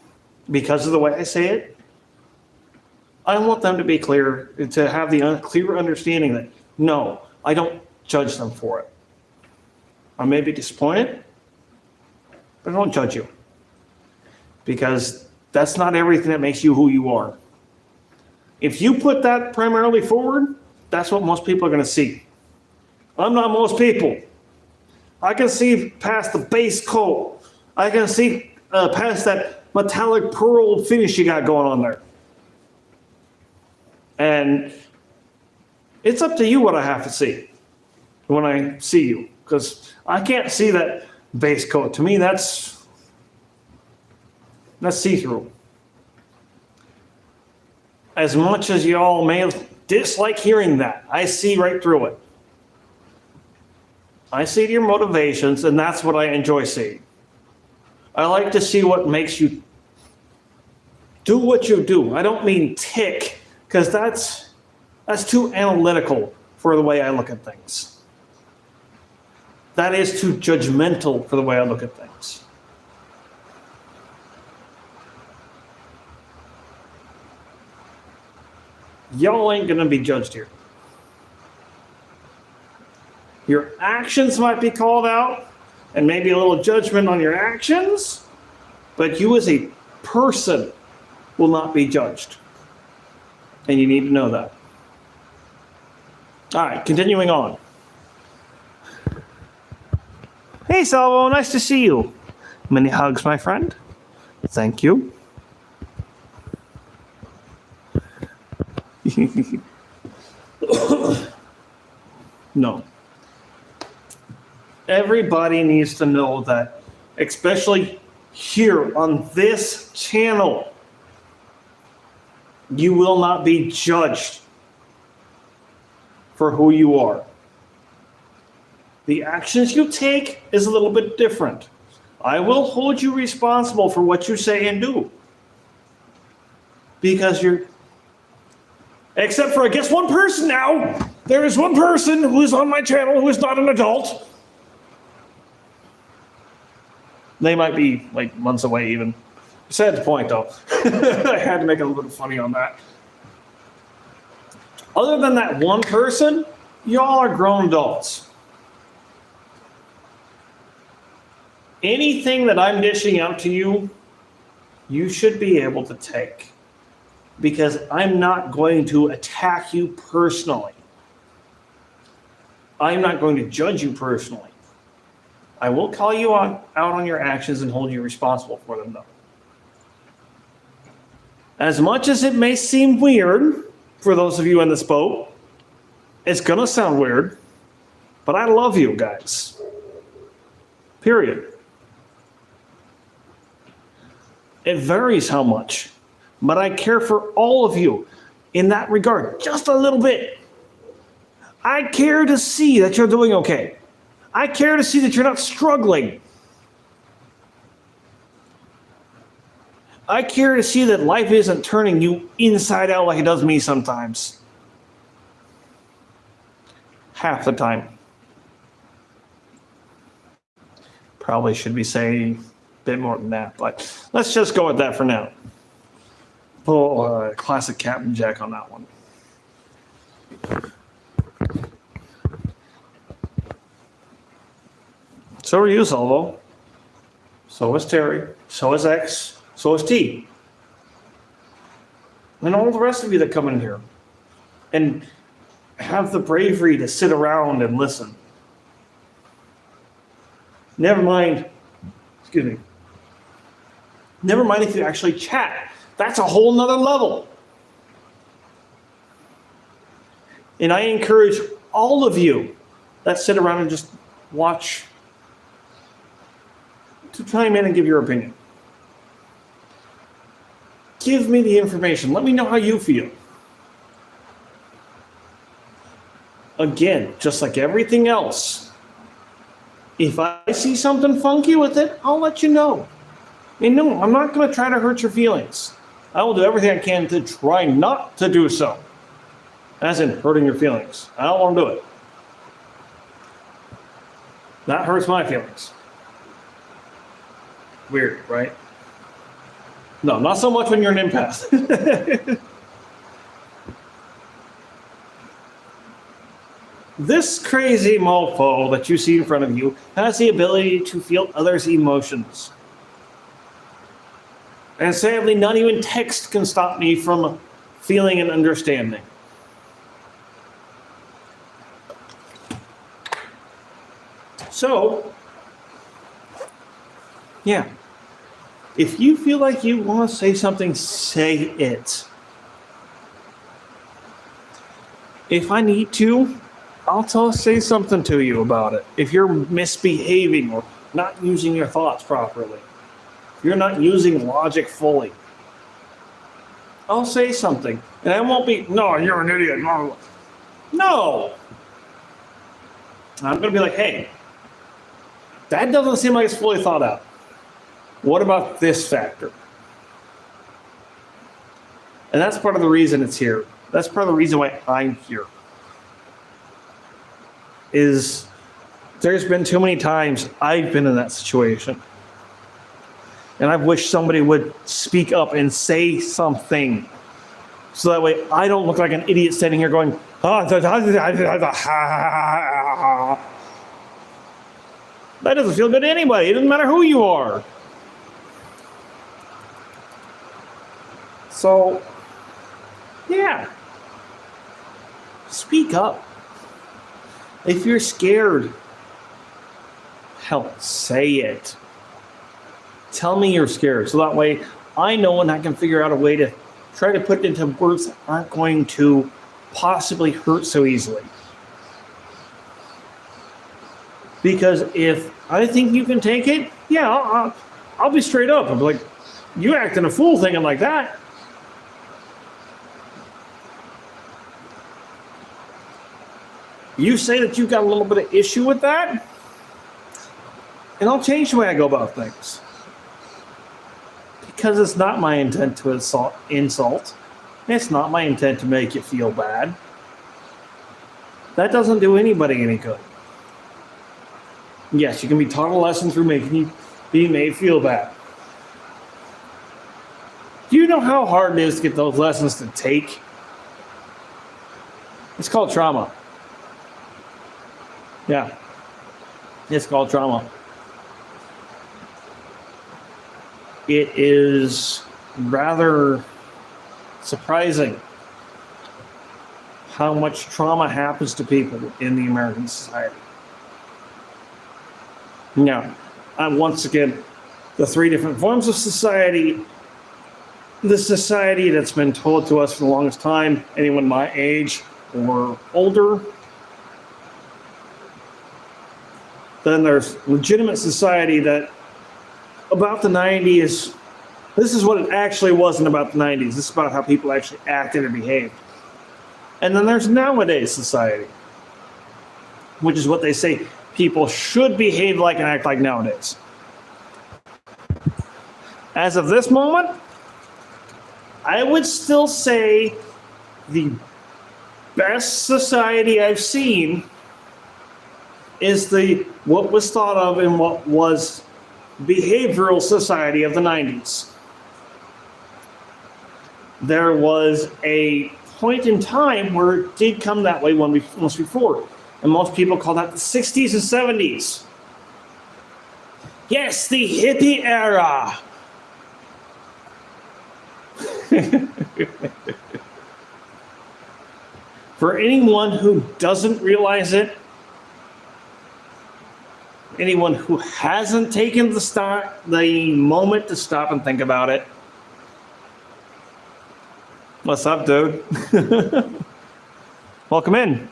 because of the way I say it. I want them to be clear, to have the clear understanding that, no, I don't judge them for it. I may be disappointed, but I don't judge you. Because that's not everything that makes you who you are. If you put that primarily forward, that's what most people are going to see. I'm not most people. I can see past the base coat. I can see past that metallic pearl finish you got going on there. And it's up to you what I have to see when I see you. Because I can't see that base coat. To me, that's see-through. As much as y'all may dislike hearing that, I see right through it. I see your motivations, and that's what I enjoy seeing. I like to see what makes you do what you do. I don't mean tick, because that's too analytical for the way I look at things. That is too judgmental for the way I look at things. Y'all ain't gonna be judged here. Your actions might be called out, and maybe a little judgment on your actions, but you as a person will not be judged. And you need to know that. All right, continuing on. Hey, Salvo, nice to see you. Many hugs, my friend. Thank you. No. Everybody needs to know that, especially here on this channel, you will not be judged for who you are. The actions you take is a little bit different. I will hold you responsible for what you say and do. Because except for, I guess, one person now. There is one person who is on my channel who is not an adult. They might be like months away even. Besides the point though. I had to make a little bit funny on that. Other than that one person, y'all are grown adults. Anything that I'm dishing out to you, you should be able to take. Because I'm not going to attack you personally. I'm not going to judge you personally. I will call you out on your actions and hold you responsible for them, though. As much as it may seem weird for those of you in this boat, it's going to sound weird, but I love you guys. Period. It varies how much, but I care for all of you in that regard, just a little bit. I care to see that you're doing okay. I care to see that you're not struggling. I care to see that life isn't turning you inside out like it does me sometimes. Half the time. Probably should be saying a bit more than that, but let's just go with that for now. Pull classic Captain Jack on that one. So are you, Salvo. So is Terry. So is X. So is T. And all the rest of you that come in here and have the bravery to sit around and listen. Never mind if you actually chat. That's a whole nother level. And I encourage all of you that sit around and just watch to chime in and give your opinion. Give me the information. Let me know how you feel. Again, just like everything else, if I see something funky with it, I'll let you know. And no, I'm not going to try to hurt your feelings. I will do everything I can to try not to do so. As in hurting your feelings. I don't want to do it. That hurts my feelings. Weird, right? No, not so much when you're an empath. This crazy mofo that you see in front of you has the ability to feel others' emotions. And sadly, not even text can stop me from feeling and understanding. So, yeah. If you feel like you want to say something, say it. If I need to, I'll say something to you about it. If you're misbehaving or not using your thoughts properly, if you're not using logic fully, I'll say something. And I won't be, no, you're an idiot. No. I'm going to be like, hey, that doesn't seem like it's fully thought out. What about this factor? And that's part of the reason it's here. That's part of the reason why I'm here. Is there's been too many times I've been in that situation. And I've wished somebody would speak up and say something. So that way I don't look like an idiot standing here going, that doesn't feel good to anybody. It doesn't matter who you are. So, yeah. Speak up. If you're scared, hell, say it. Tell me you're scared. So that way I know and I can figure out a way to try to put it into words that aren't going to possibly hurt so easily. Because if I think you can take it, yeah, I'll be straight up. I'll be like, you acting a fool thinking like that. You say that you've got a little bit of issue with that, and I'll change the way I go about things. Because it's not my intent to insult. It's not my intent to make you feel bad. That doesn't do anybody any good. Yes, you can be taught a lesson through making you be made feel bad. Do you know how hard it is to get those lessons to take? It's called trauma. Yeah, it's called trauma. It is rather surprising how much trauma happens to people in the American society. Now, once again, the three different forms of society, the society that's been told to us for the longest time, anyone my age or older. Then there's legitimate society that about the 90s, this is what it actually wasn't about the 90s. This is about how people actually acted and behaved. And then there's nowadays society, which is what they say people should behave like and act like nowadays. As of this moment, I would still say the best society I've seen is the what was thought of and what was behavioral society of the 90s. There was a point in time where it did come that way once before, and most people call that the 60s and 70s. Yes, the hippie era. For anyone who doesn't realize it, anyone who hasn't taken the moment to stop and think about it, what's up, dude? Welcome in.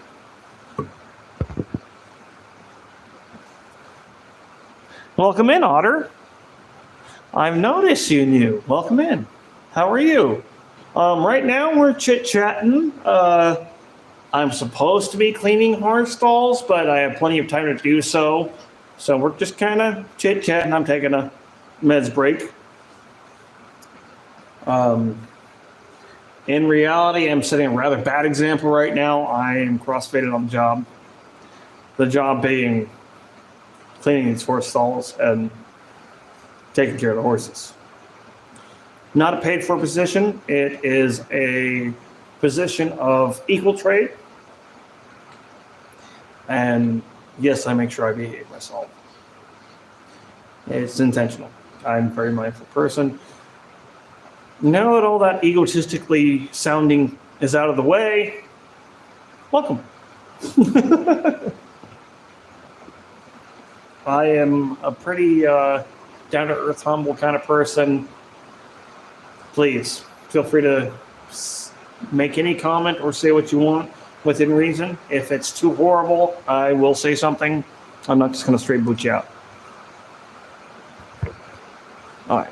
Welcome in, Otter. I've noticed you. Welcome in. How are you? Right now we're chit-chatting. I'm supposed to be cleaning horse stalls, but I have plenty of time to do so. So we're just kind of chit-chatting. I'm taking a meds break. In reality, I'm setting a rather bad example right now. I am crossfaded on the job. The job being cleaning these horse stalls and taking care of the horses. Not a paid for position. It is a position of equal trade. And yes, I make sure I behave myself. It's intentional. I'm a very mindful person. Now that all that egotistically sounding is out of the way, welcome. I am a pretty down-to-earth, humble kind of person. Please feel free to make any comment or say what you want within reason. If it's too horrible, I will say something. I'm not just going to straight boot you out. All right.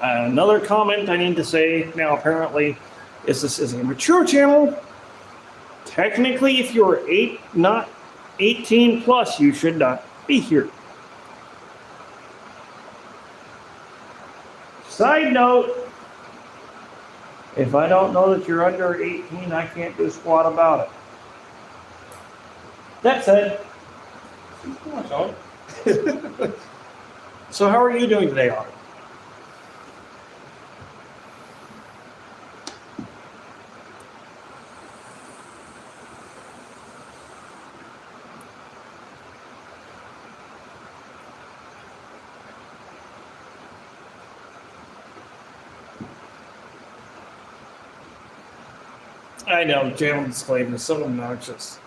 Another comment I need to say now, apparently, is this is a mature channel. Technically, if you're not 18 plus, you should not be here. Side note, if I don't know that you're under 18, I can't do squat about it. That said, so how are you doing today, Otter? I know, channel disclaimer is so obnoxious.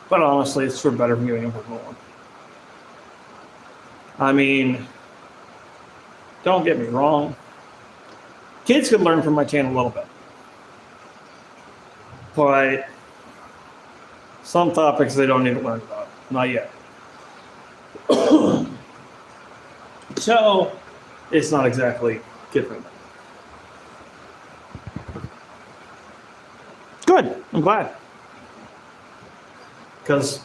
But honestly, it's for better viewing of everyone. I mean, don't get me wrong. Kids can learn from my channel a little bit. But some topics they don't need to learn about. Not yet. So, it's not exactly kid friendly. Good. I'm glad. Because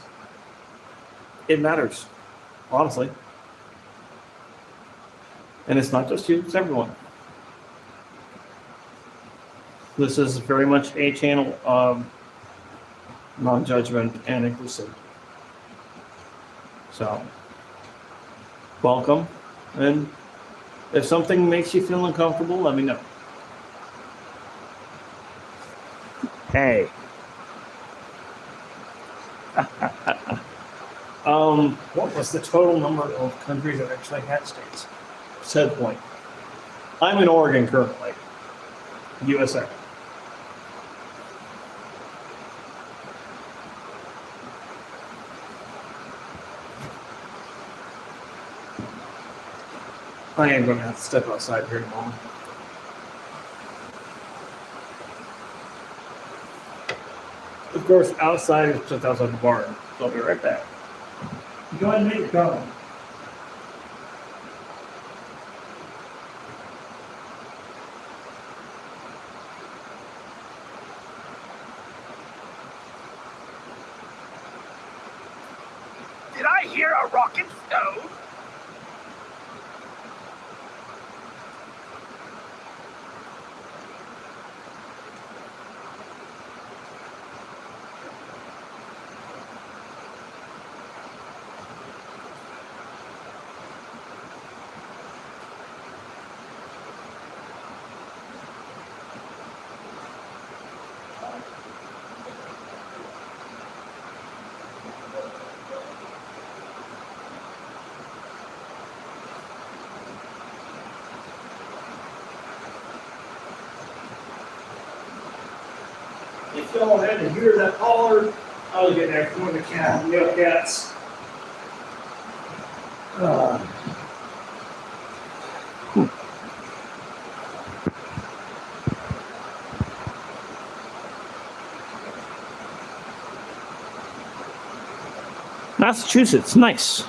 it matters, honestly. And it's not just you, it's everyone. This is very much a channel of non-judgment and inclusivity. So, welcome. And if something makes you feel uncomfortable, let me know. Hey. What was the total number of countries that actually had states? Said point. I'm in Oregon currently, USA. I am going to have to step outside here in a moment. Of course, outside is just outside the barn, so I'll be right back. Go ahead and make your comment. Did I hear a rocket stove? If y'all had to hear that holler, I was getting there from the cat, cats. Massachusetts, nice.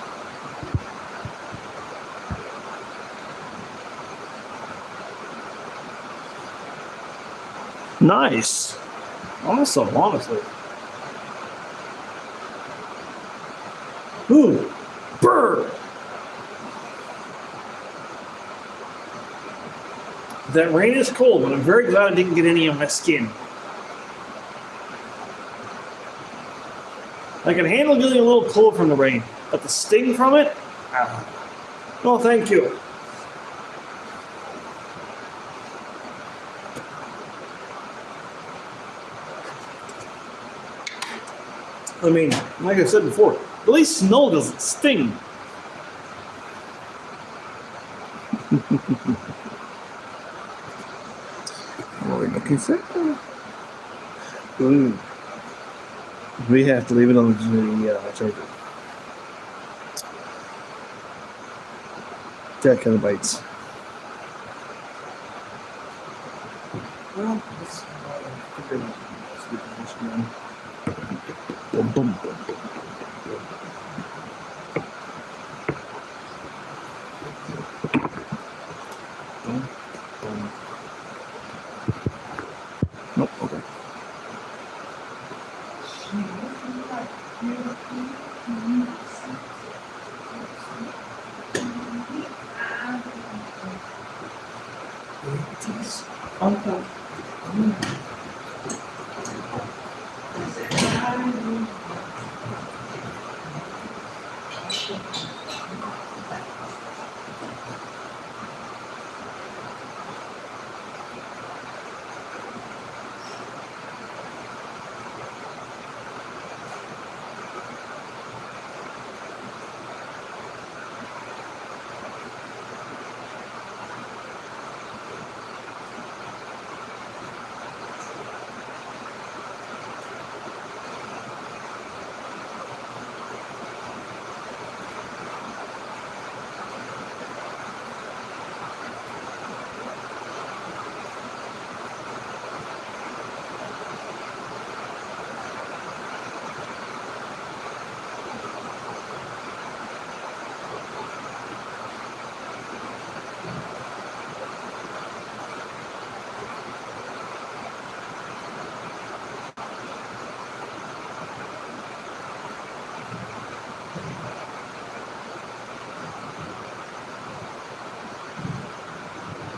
Nice. Awesome, honestly. Ooh, brr. That rain is cold, but I'm very glad I didn't get any on my skin. I can handle getting a little cold from the rain, but the sting from it? No, thank you. I mean, like I said before, at least snow doesn't sting. What are we looking for? Ooh. We have to leave it on the charger. That kind of bites. Well, let's figure it out. Let's get this going. Boom, boom, boom, boom. Boom, boom. Nope, okay.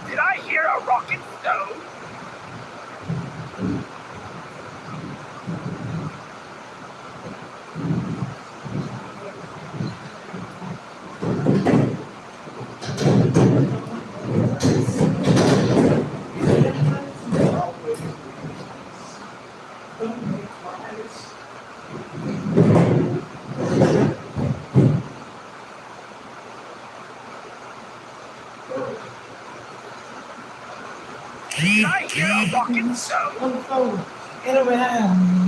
Did I hear a rocket stove? Did I hear a rocket stove? On the phone. Get around.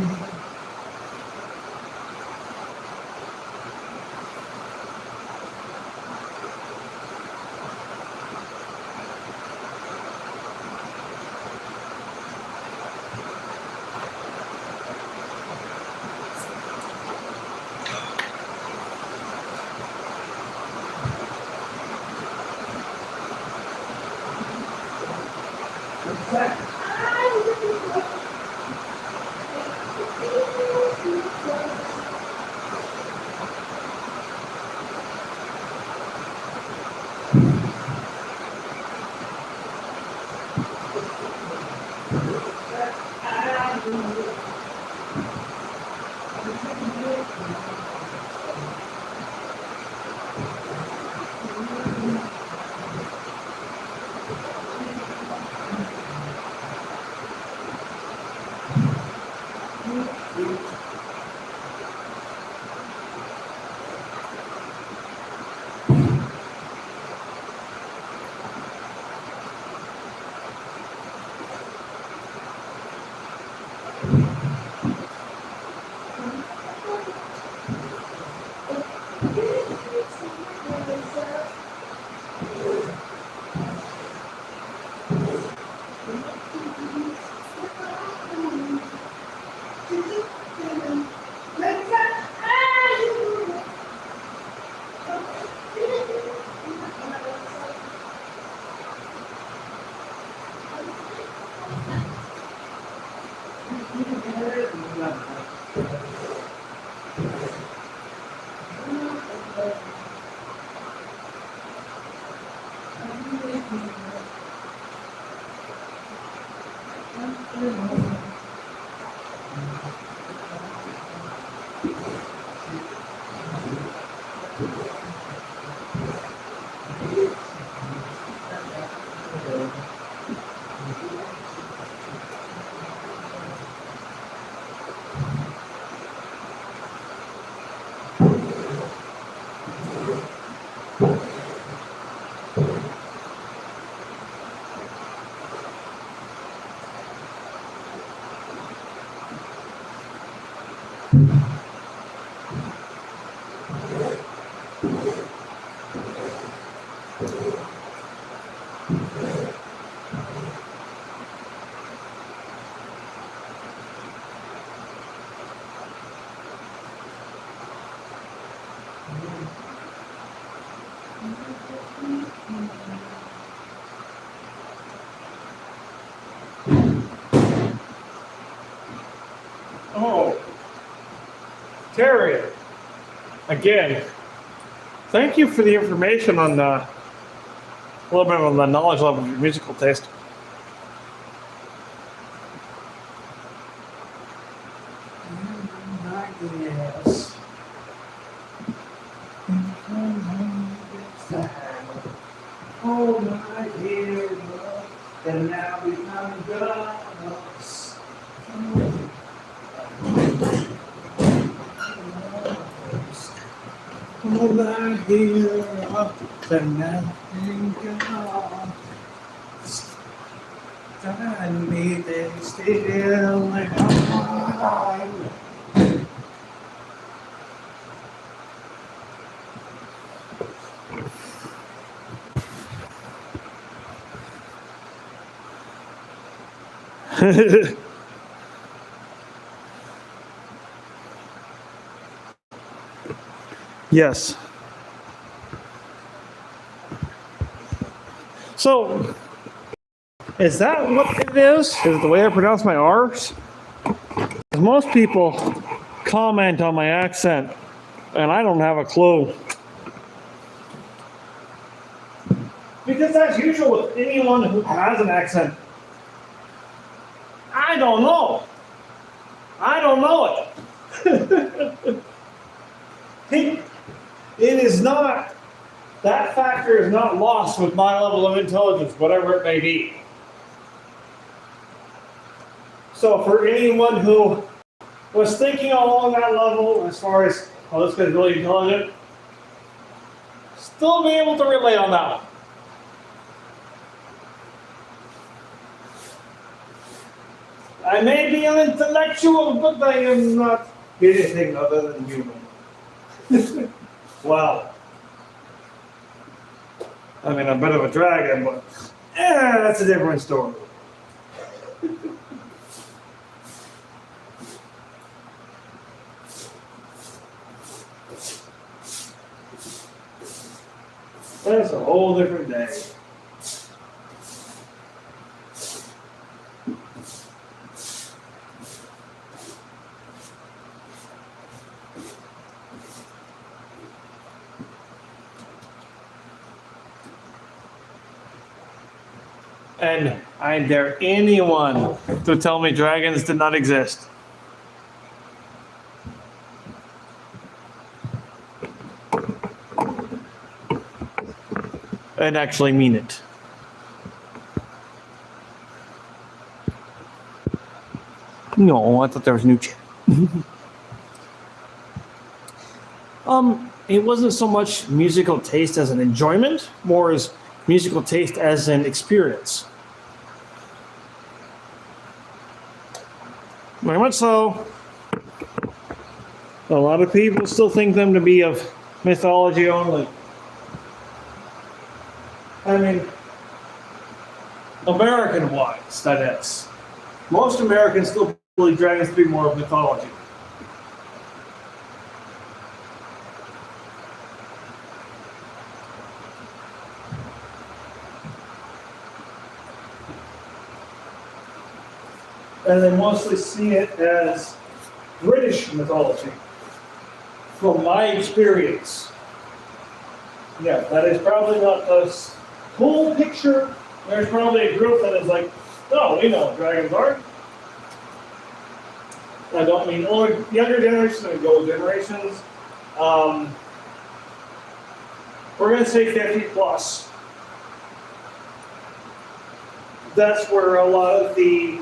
Oh, Terry, again, thank you for the information on a little bit of the knowledge level of your musical taste. Yes. Oh my dear love, and now become gods. Oh my dear love, and now become gods. Find me they still and I'm Yes. So, is that what it is? Is it the way I pronounce my R's? 'Cause most people comment on my accent, and I don't have a clue. Because as usual with anyone who has an accent, I don't know. I don't know it. It is not, that factor is not lost with my level of intelligence, whatever it may be. So for anyone who was thinking along that level, as far as, oh, this guy's really intelligent, still be able to relate on that one. I may be an intellectual, but I am not anything other than human. Wow. I mean, I'm a bit of a dragon, but that's a different story. That's a whole different day. And I dare anyone to tell me dragons did not exist. And actually mean it. No, I thought there was new chat. It wasn't so much musical taste as an enjoyment, more as musical taste as an experience. Very much so. A lot of people still think them to be of mythology only. I mean, American-wise, that is. Most Americans still believe dragons to be more of mythology. And they mostly see it as British mythology. From my experience. Yeah, that is probably not the full picture. There's probably a group that is like, no, we know what dragons are. I don't mean younger generations, I mean old generations. We're going to say 50 plus. That's where a lot of the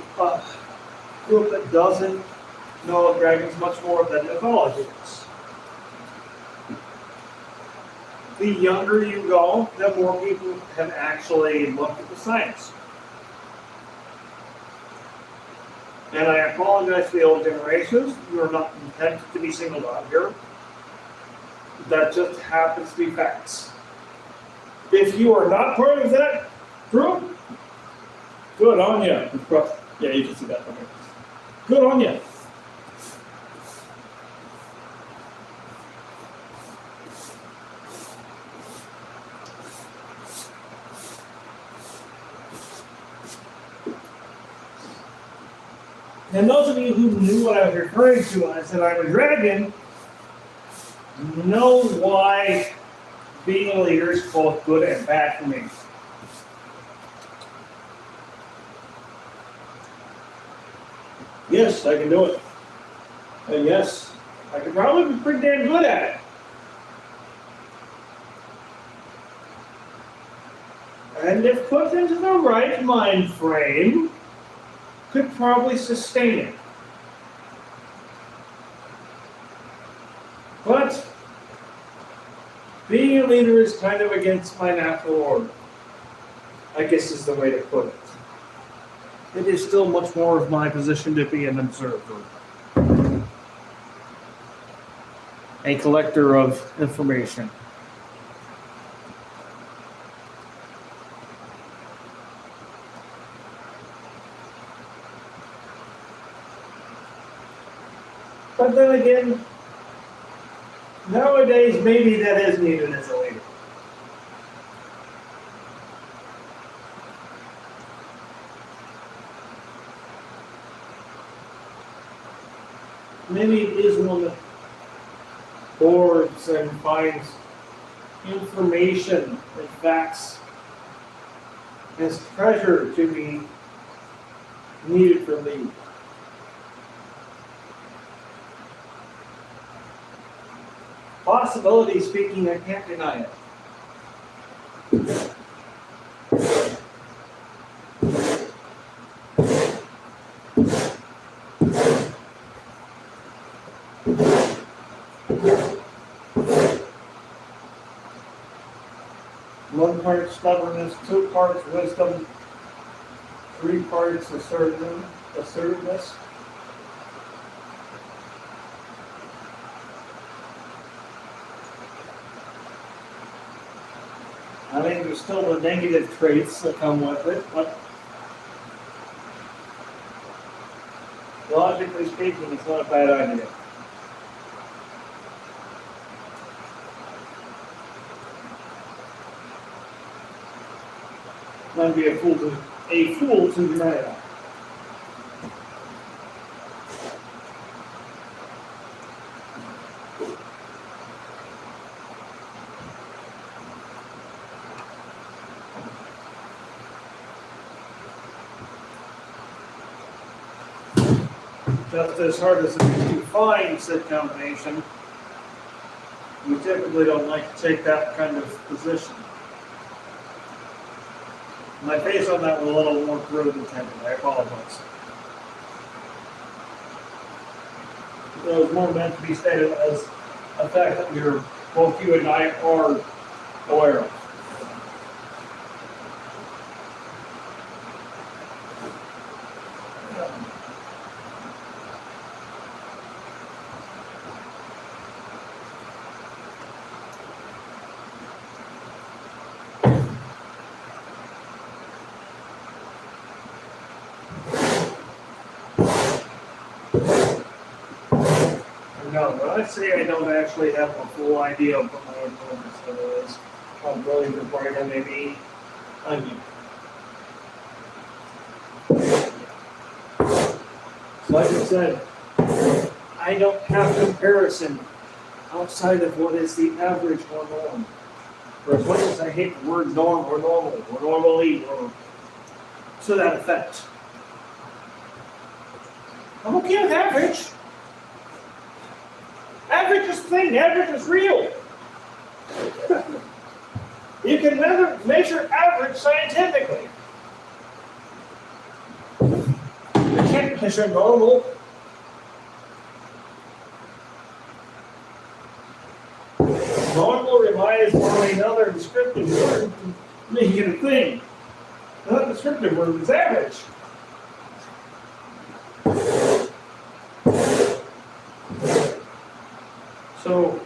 group that doesn't know of dragons much more than mythology is. The younger you go, the more people have actually looked at the science. And I apologize to the old generations. You are not intended to be singled out here. That just happens to be facts. If you are not part of that group, good on you. Yeah, you can see that. Okay. Good on you. And those of you who knew what I was referring to when I said I'm a dragon, know why being a leader is both good and bad for me. Yes, I can do it. And yes, I could probably be pretty damn good at it. And if put into the right mind frame, could probably sustain it. But being a leader is kind of against my natural order, I guess is the way to put it. It is still much more of my position to be an observer, a collector of information. But then again, nowadays maybe that is needed as a leader. Maybe it is one that boards and finds information and facts as treasure to be needed for lead. Possibility speaking, I can't deny it. One part stubbornness, 2 parts wisdom, 3 parts assertiveness. I mean, there's still the negative traits that come with it, but logically speaking, it's not a bad idea. I'd be a fool to deny that. just as hard as it is to find said combination, we typically don't like to take that kind of position. My face on that was a little more crude than intended. I apologize. It was more meant to be stated as a fact that both you and I are aware of. No, when I say I don't actually have a full idea of what my influence is, how brilliant or bright I may be, I mean. Like I said, I don't have comparison outside of what is the average or norm. For as much as I hate the word norm or normal or normally or to that effect, I'm okay with average. Average is the thing. Average is real. You can measure average scientifically. You can't measure normal. Normal relies on another descriptive word to make it a thing. That descriptive word is average. So,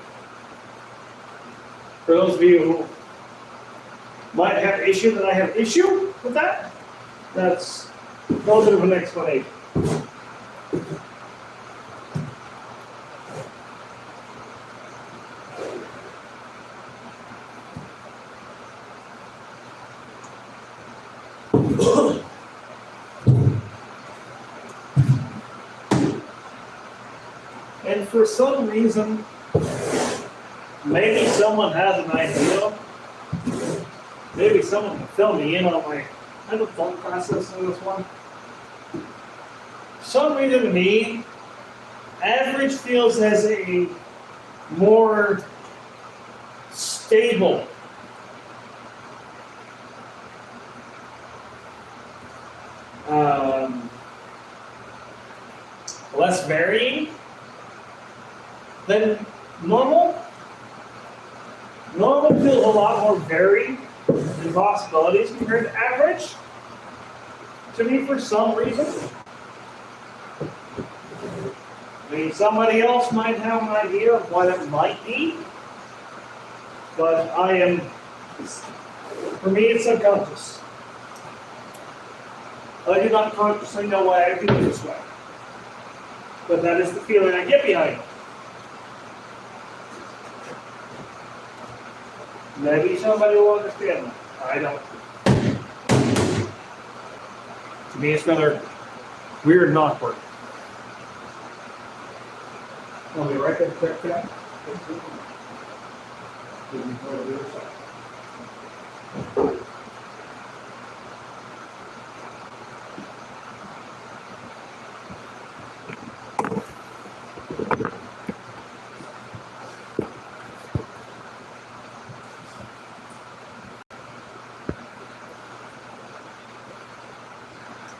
for those of you who might have issue that I have issue with that, that's a little bit of an explanation. And for some reason, maybe someone has an idea. Maybe someone can fill me in on my kind of thought process on this one. For some reason to me, average feels as a more stable less varying than normal. Normal feels a lot more varied in possibilities compared to average. To me, for some reason. I mean, somebody else might have an idea of what it might be, but for me, it's subconscious. I do not consciously know why I feel this way, but that is the feeling I get behind it. Maybe somebody will understand that. I don't. To me, it's rather weird and awkward. Want me to write that quick down?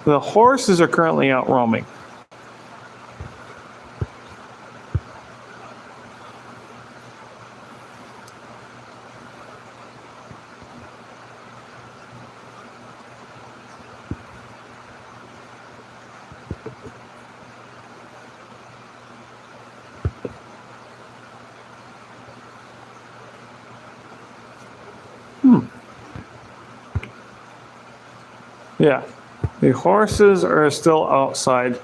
The horses are currently out roaming. Yeah. The horses are still outside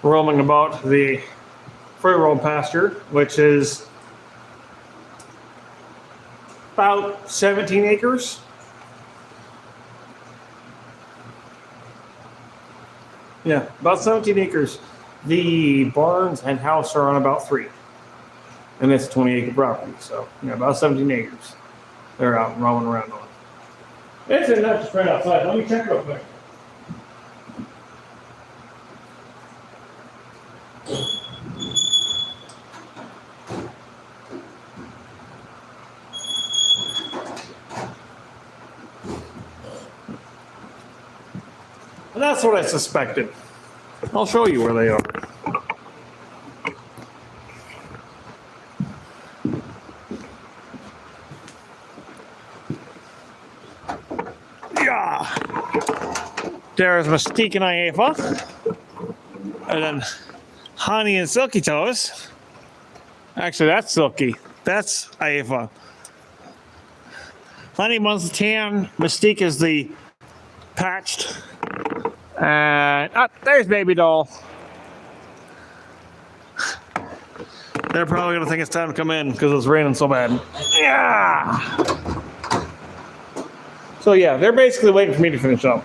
roaming about the free roam pasture, which is about 17 acres. Yeah, about 17 acres. The barns and house are on about 3. And it's a 20-acre property, so yeah, about 17 acres. They're out roaming around on. It's enough just right outside. Let me check real quick. That's what I suspected. I'll show you where they are. Yeah. There's Mystique and Aifa. And then Honey and Silky Toes. Actually, that's Silky. That's Aifa. Honey Bun's the tan. Mystique is the patched. And there's Baby Doll. They're probably gonna think it's time to come in because it's raining so bad. Yeah. So yeah, they're basically waiting for me to finish up,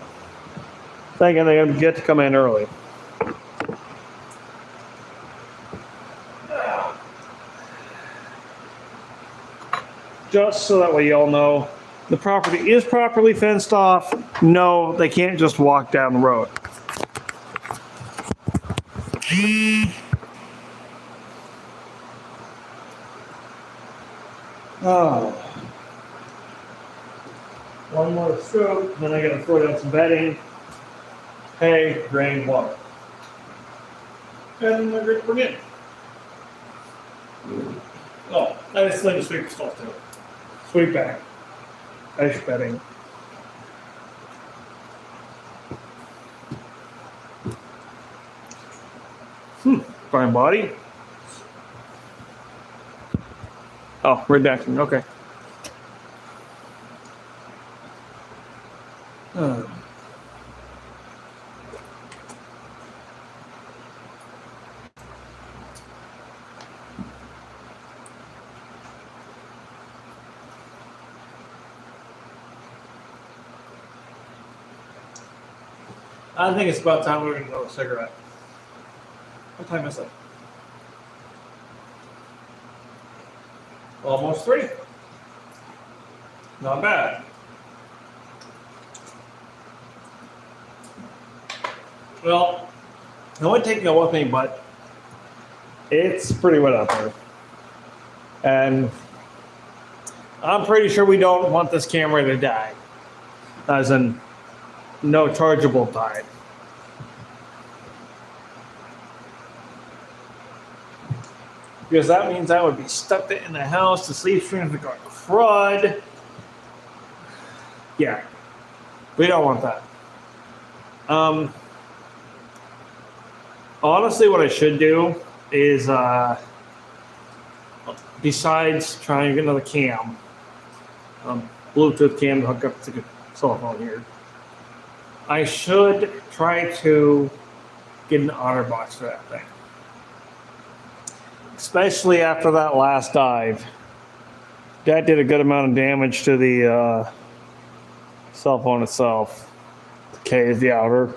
thinking they're gonna get to come in early. Just so that way y'all know, the property is properly fenced off. No, they can't just walk down the road. Oh. One more stroke, then I gotta throw down some bedding, hay, grain, water. And we're good. Oh, I just like to sweep stuff too. Sweep back. Ice bedding. Fine body. Oh, redacting. Okay. I think it's about time we're gonna go a cigarette. What time is it? Almost 3. Not bad. Well, I wouldn't take it with me, but it's pretty wet out there. And I'm pretty sure we don't want this camera to die. As in, no chargeable die. Because that means I would be stuck in the house, the sleep streams would go crud. Yeah, we don't want that. Honestly, what I should do is, besides trying to get another cam, Bluetooth cam to hook up to the cell phone here, I should try to get an OtterBox for that thing. Especially after that last dive. That did a good amount of damage to the cell phone itself. Okay, is the outer.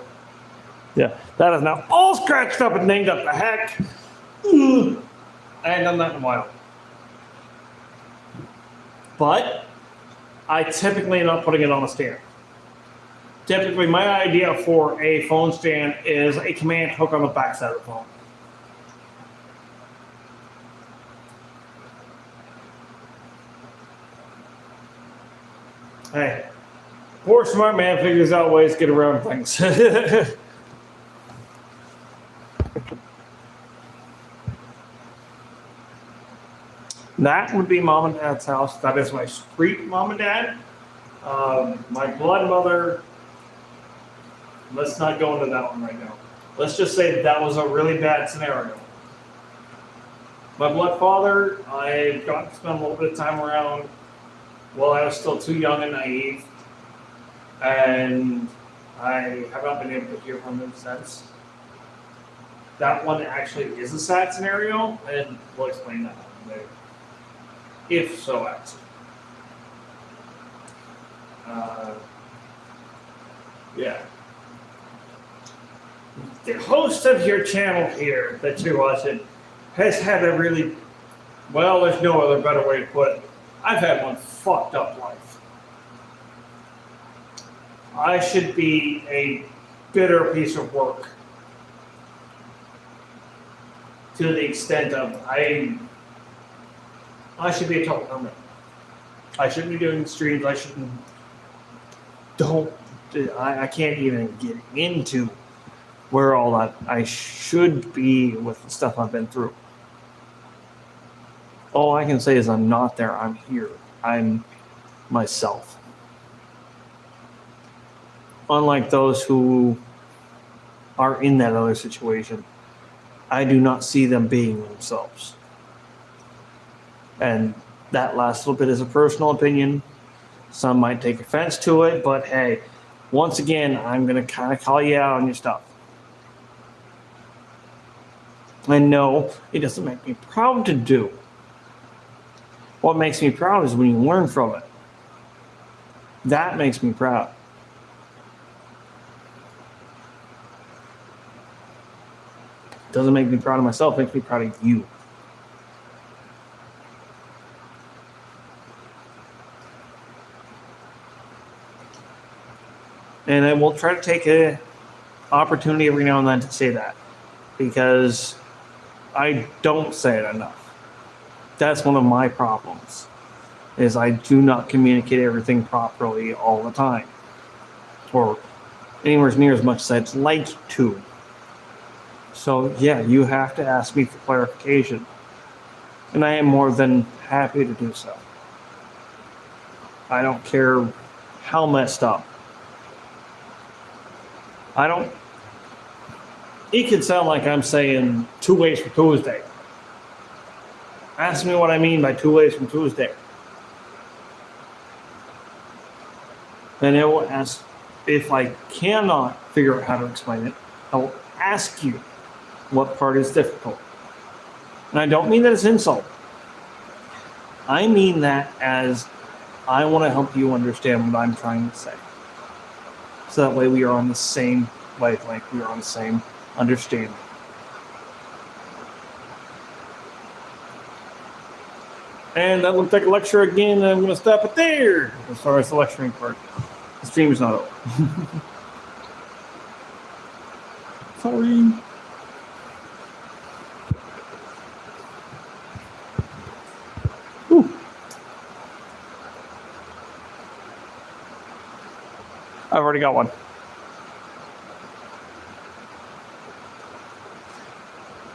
Yeah, that is now all scratched up and dinged up the heck. I ain't done that in a while. But I typically end up putting it on a stand. Typically, my idea for a phone stand is a command hook on the back side of the phone. Hey, poor smart man figures out ways to get around things. That would be mom and dad's house. That is my street mom and dad. My blood mother, let's not go into that one right now. Let's just say that was a really bad scenario. My blood father, I got to spend a little bit of time around while I was still too young and naive. And I have not been able to hear from him since. That one actually is a sad scenario, and we'll explain that later. If so, actually. Yeah. The host of your channel here that you're watching has had a really, well, there's no other better way to put it. I've had one fucked up life. I should be a bitter piece of work to the extent of I should be a total hermit. I shouldn't be doing streams. I shouldn't. Don't I can't even get into where all that I should be with the stuff I've been through. All I can say is I'm not there. I'm here. I'm myself. Unlike those who are in that other situation, I do not see them being themselves. And that last little bit is a personal opinion. Some might take offense to it, but hey, once again, I'm going to kind of call you out on your stuff. I know it doesn't make me proud to do. What makes me proud is when you learn from it. That makes me proud. Doesn't make me proud of myself, it makes me proud of you. And I will try to take an opportunity every now and then to say that, because I don't say it enough. That's one of my problems, is I do not communicate everything properly all the time, or anywhere near as much as I'd like to. So yeah, you have to ask me for clarification, and I am more than happy to do so. I don't care how messed up. It could sound like I'm saying 2 ways for Tuesday. Ask me what I mean by 2 ways from Tuesday. Then I will ask, if I cannot figure out how to explain it, I will ask you what part is difficult. And I don't mean that as insult. I mean that as I want to help you understand what I'm trying to say. So that way we are on the same wavelength, we are on the same understanding. And that looked like a lecture again, and I'm going to stop it there as far as the lecturing part. The stream is not over. Sorry. Whew. I've already got one.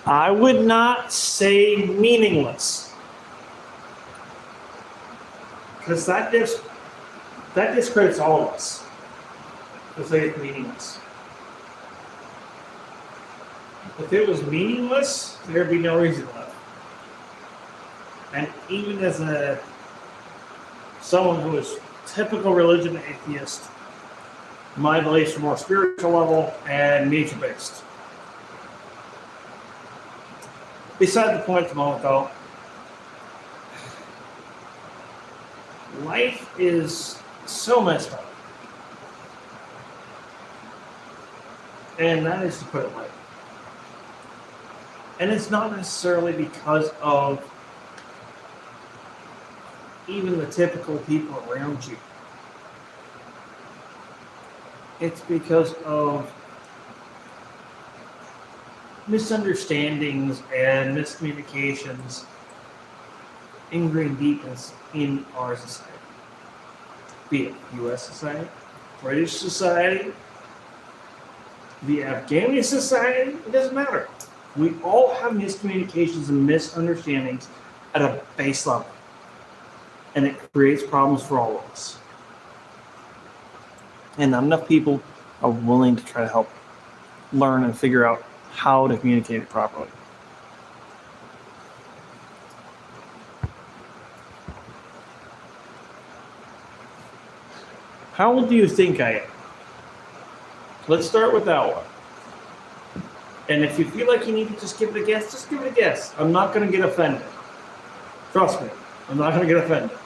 I would not say meaningless, because that discredits all of us to say it's meaningless. If it was meaningless, there'd be no reason left. And even as someone who is typical religion atheist, my beliefs are more spiritual level and nature-based. Beside the point at the moment, though, life is so messed up. And that is to put it lightly. And it's not necessarily because of even the typical people around you. It's because of misunderstandings and miscommunications ingrained deep in our society. Be it U.S. society, British society, the Afghani society, it doesn't matter. We all have miscommunications and misunderstandings at a base level. And it creates problems for all of us. And not enough people are willing to try to help learn and figure out how to communicate it properly. How old do you think I am? Let's start with that one. And if you feel like you need to just give it a guess, just give it a guess. I'm not going to get offended. Trust me, I'm not going to get offended.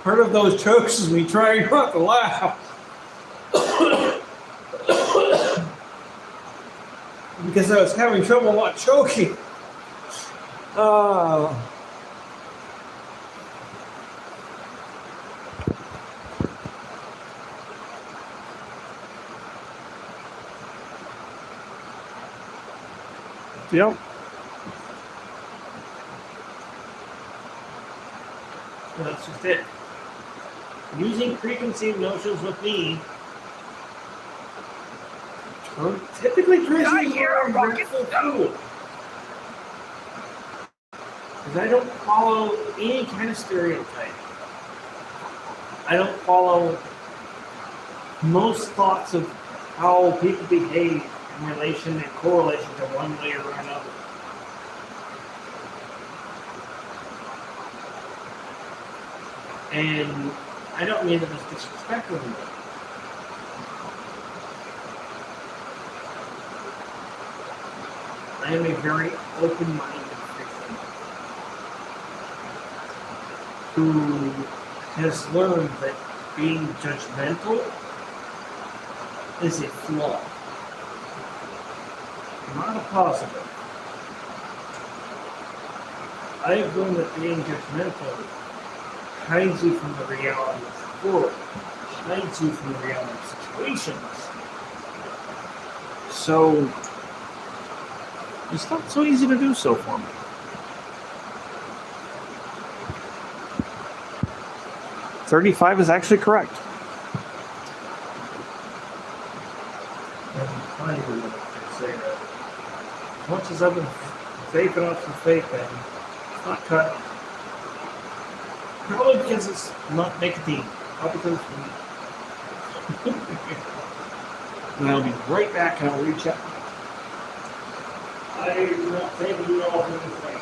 Part of those jokes is me trying not to laugh. because I was having trouble not choking. Yep. That's just it. Using preconceived notions with me typically turns me into a regretful fool. Because I don't follow any kind of stereotype. I don't follow most thoughts of how people behave in relation and correlation to one way or another. And I don't mean that as disrespectful. I am a very open-minded person who has learned that being judgmental is a flaw, not a positive. I've learned that being judgmental hides you from the reality of the world, hides you from the reality of situations. So, it's not so easy to do so for me. $35 is actually correct. As much as I've been vaping off some vaping, it's not cut. Probably because it's not nicotine. Probably because it's weed. And I'll be right back and I'll reach out. I'm not taking you off anything.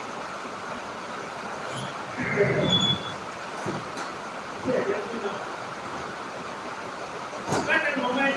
Yeah, yes, we know. Second moment.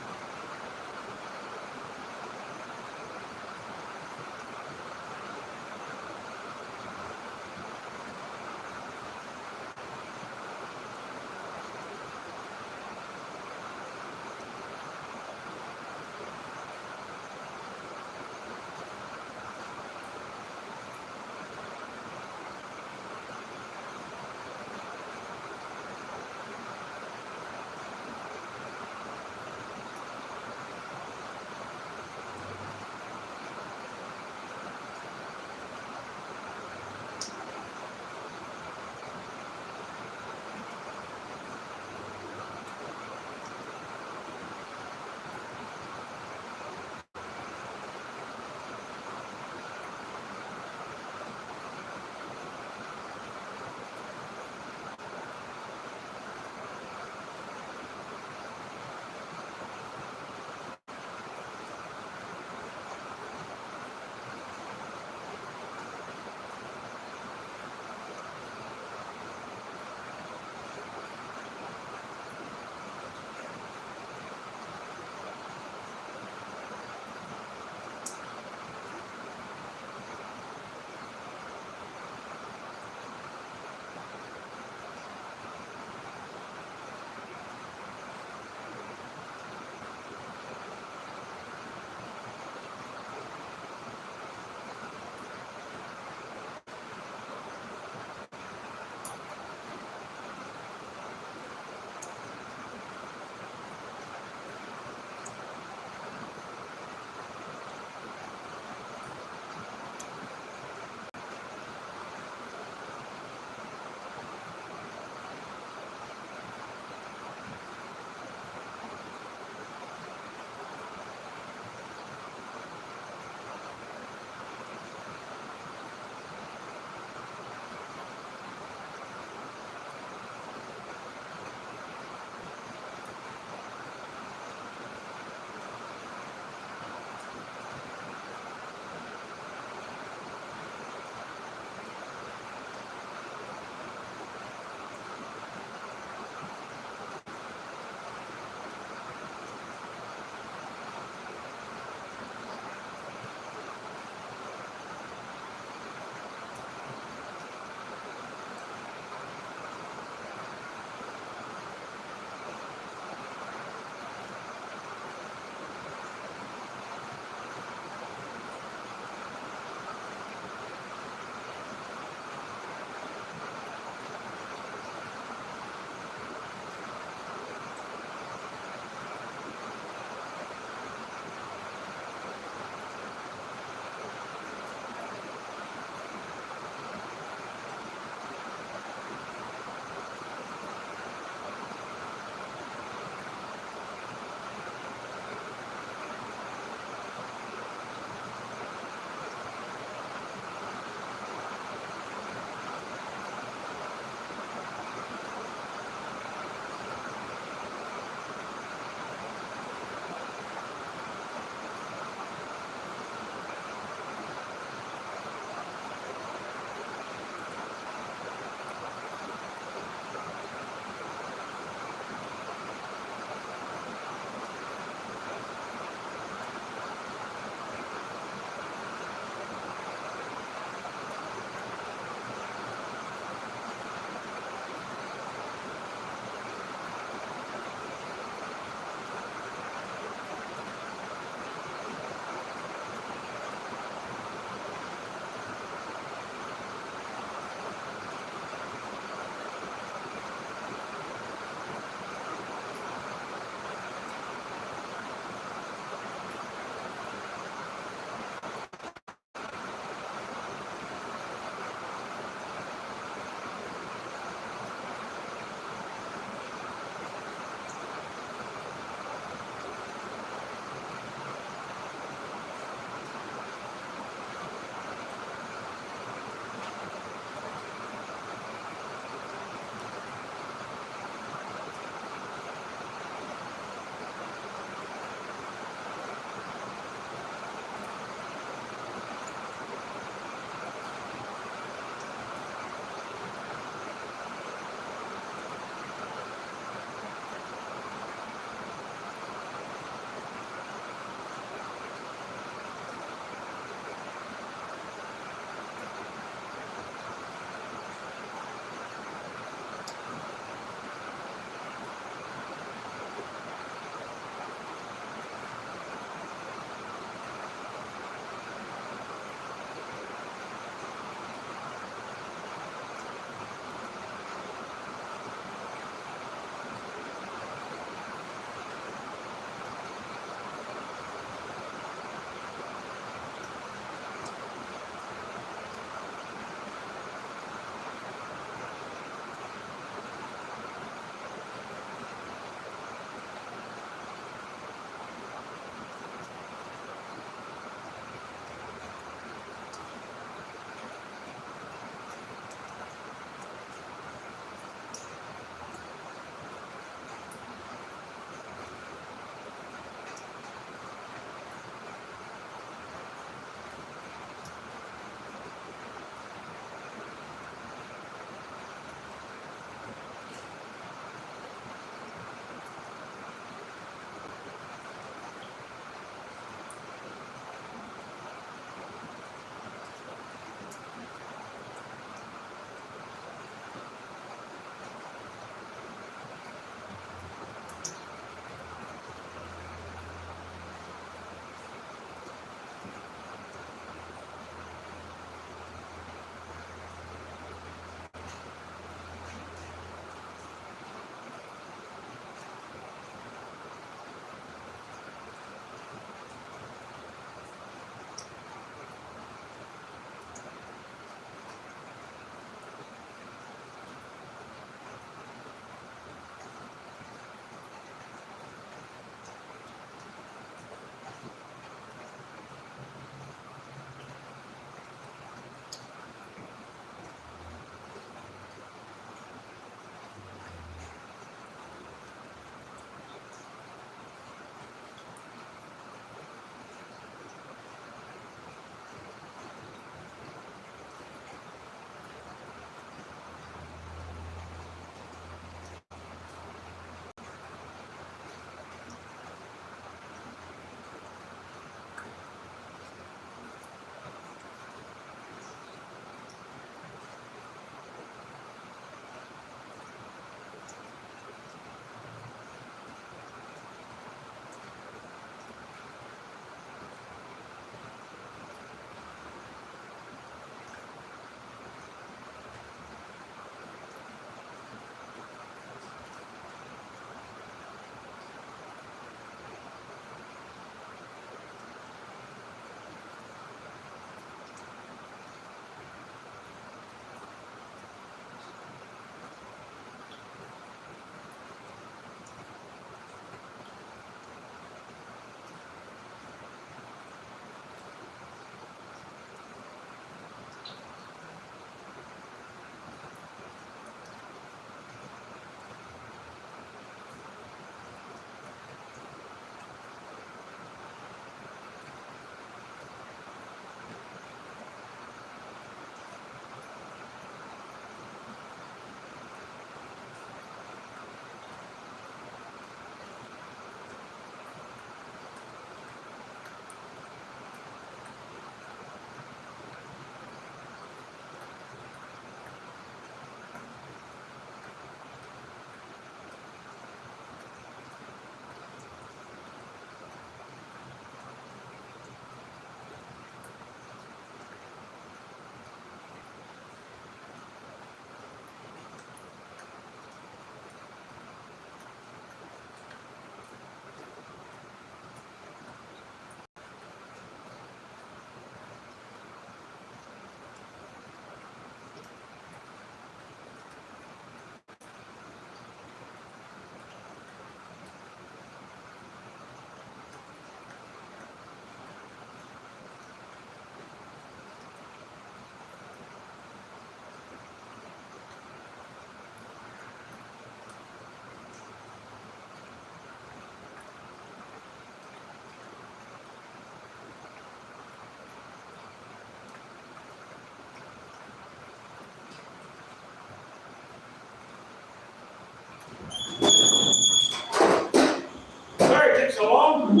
it took so long.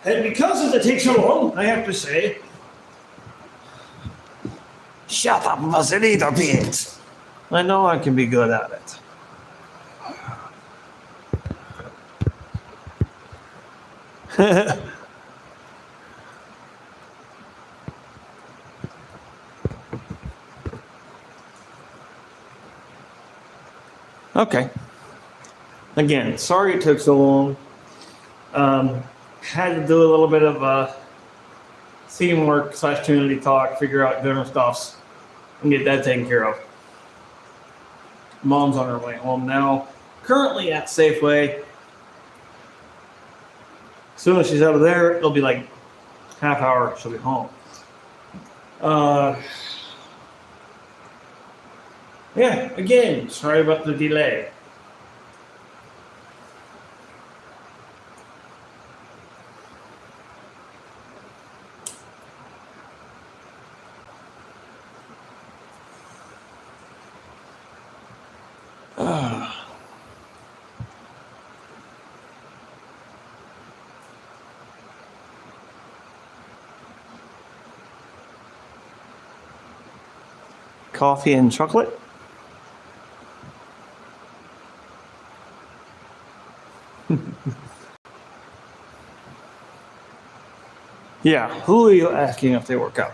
And because it takes so long, I have to say, shut up, little bit. I know I can be good at it. Okay. Again, sorry it took so long. Had to do a little bit of teamwork / community talk, figure out dinner stuffs, and get that taken care of. Mom's on her way home now. Currently at Safeway. As soon as she's out of there, it'll be like half hour, she'll be home. Yeah, again, sorry about the delay. Coffee and chocolate? Yeah, who are you asking if they work out?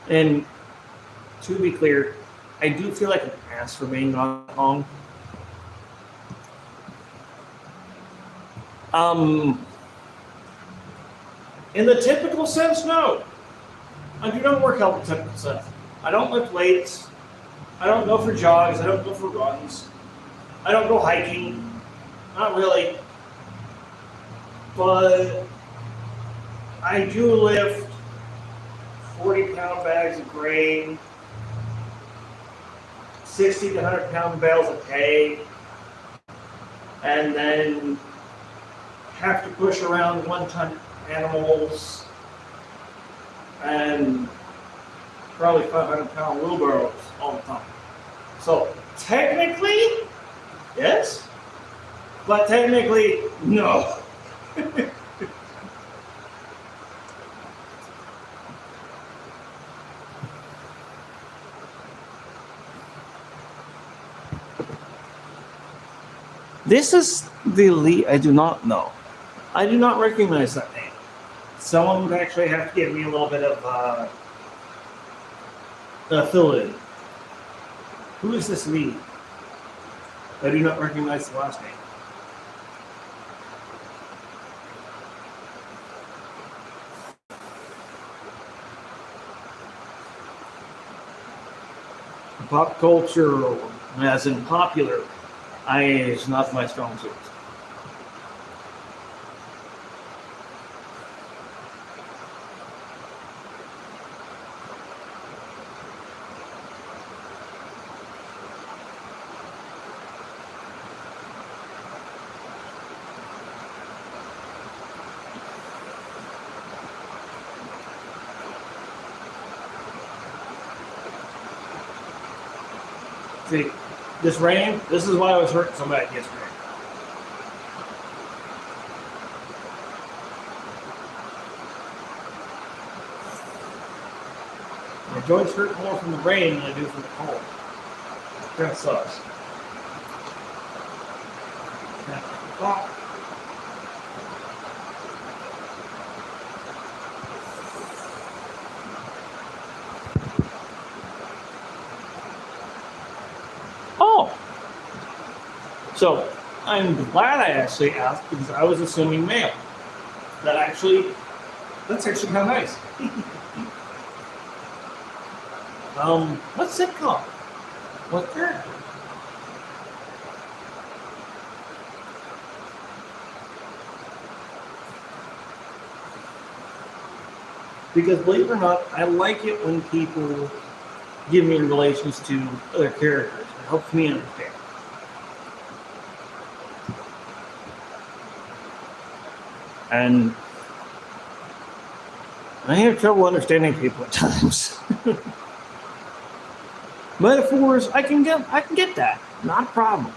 And to be clear, I do feel like an ass for being gone home. In the typical sense, no. I do not work out in the typical sense. I don't lift weights. I don't go for jogs. I don't go for runs. I don't go hiking. Not really. But I do lift 40-pound bags of grain, 60 to 100-pound bales of hay, and then have to push around 1-ton animals and probably 500-pound wheelbarrows all the time. So technically, yes, but technically, no. This is the elite I do not know. I do not recognize that name. Someone would actually have to give me a little bit of fill in. Who is this lead? I do not recognize the last name. Pop culture, as in popular, is not my strong suit. See, this rain, this is why I was hurting so bad yesterday. My joints hurt more from the rain than they do from the cold. Kind of sucks. Oh! So, I'm glad I actually asked because I was assuming male. That's actually kind of nice. What sitcom? What character? Because believe it or not, I like it when people give me relations to other characters. It helps me understand. And I have trouble understanding people at times. Metaphors, I can get that. Not a problem.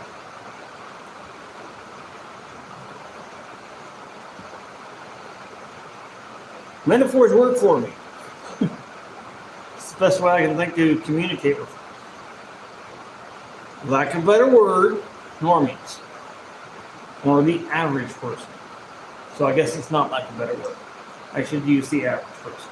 Metaphors work for me. It's the best way I can think to communicate with them. Lack of a better word, normies. Or the average person. So I guess it's not like a better word. I should use the average person.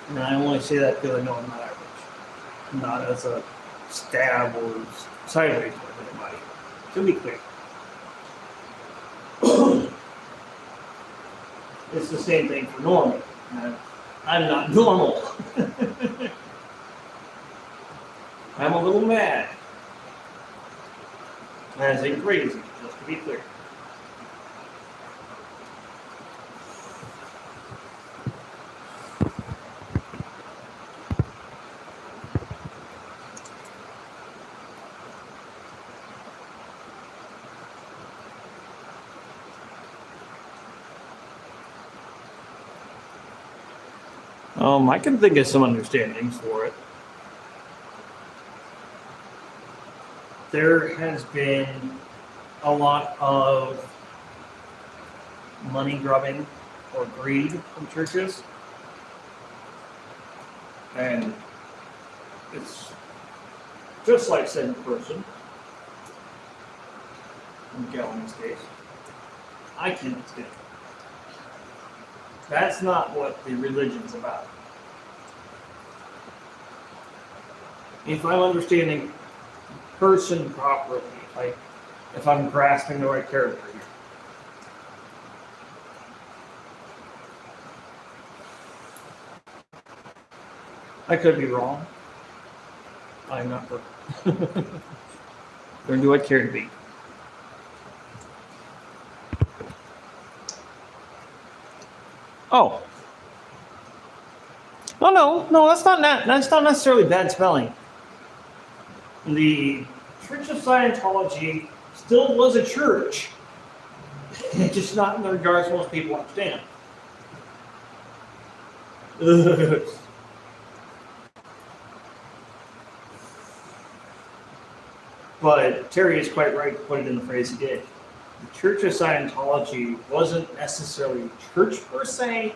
And I only say that because I know I'm not average. Not as a stab or sideways with anybody. To be clear. It's the same thing for normal. I'm not normal. I'm a little mad. As in crazy, just to be clear. I can think of some understandings for it. There has been a lot of money grubbing or greed from churches. And it's just like said person, in Calvin's case, I cannot stand it. That's not what the religion's about. If I'm understanding person properly, if I'm grasping the right character here. I could be wrong. I'm not perfect. Nor do I care to be. Oh. Oh no, that's not necessarily bad spelling. The Church of Scientology still was a church, just not in the regards most people understand. But Terry is quite right to put it in the phrase he did. The Church of Scientology wasn't necessarily a church per se,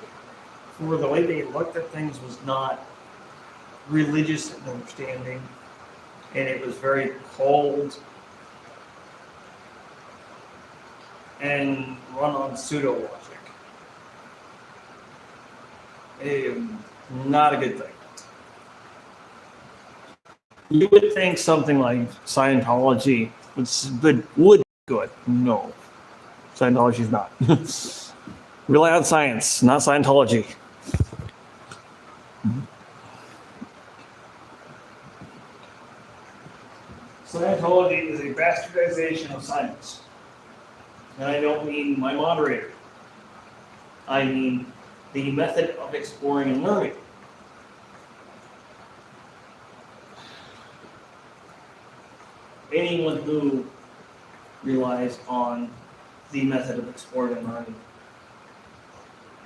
for the way they looked at things was not religious in understanding, and it was very cold and run on pseudo logic. Not a good thing. You would think something like Scientology would be good. No, Scientology's not. Rely on science, not Scientology. Scientology is a bastardization of science. And I don't mean my moderator. I mean the method of exploring and learning. Anyone who relies on the method of exploring and learning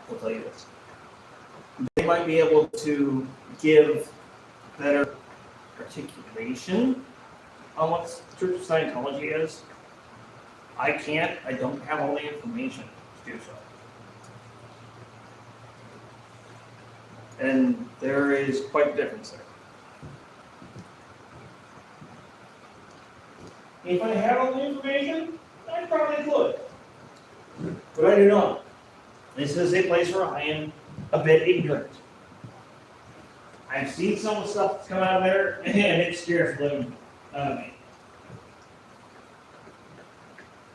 will tell you this. They might be able to give better articulation on what Church of Scientology is. I can't. I don't have all the information to do so. And there is quite a difference there. If I had all the information, I probably would. But I do not. This is a place where I am a bit ignorant. I've seen some of the stuff that's come out of there, and it scares the living out of me.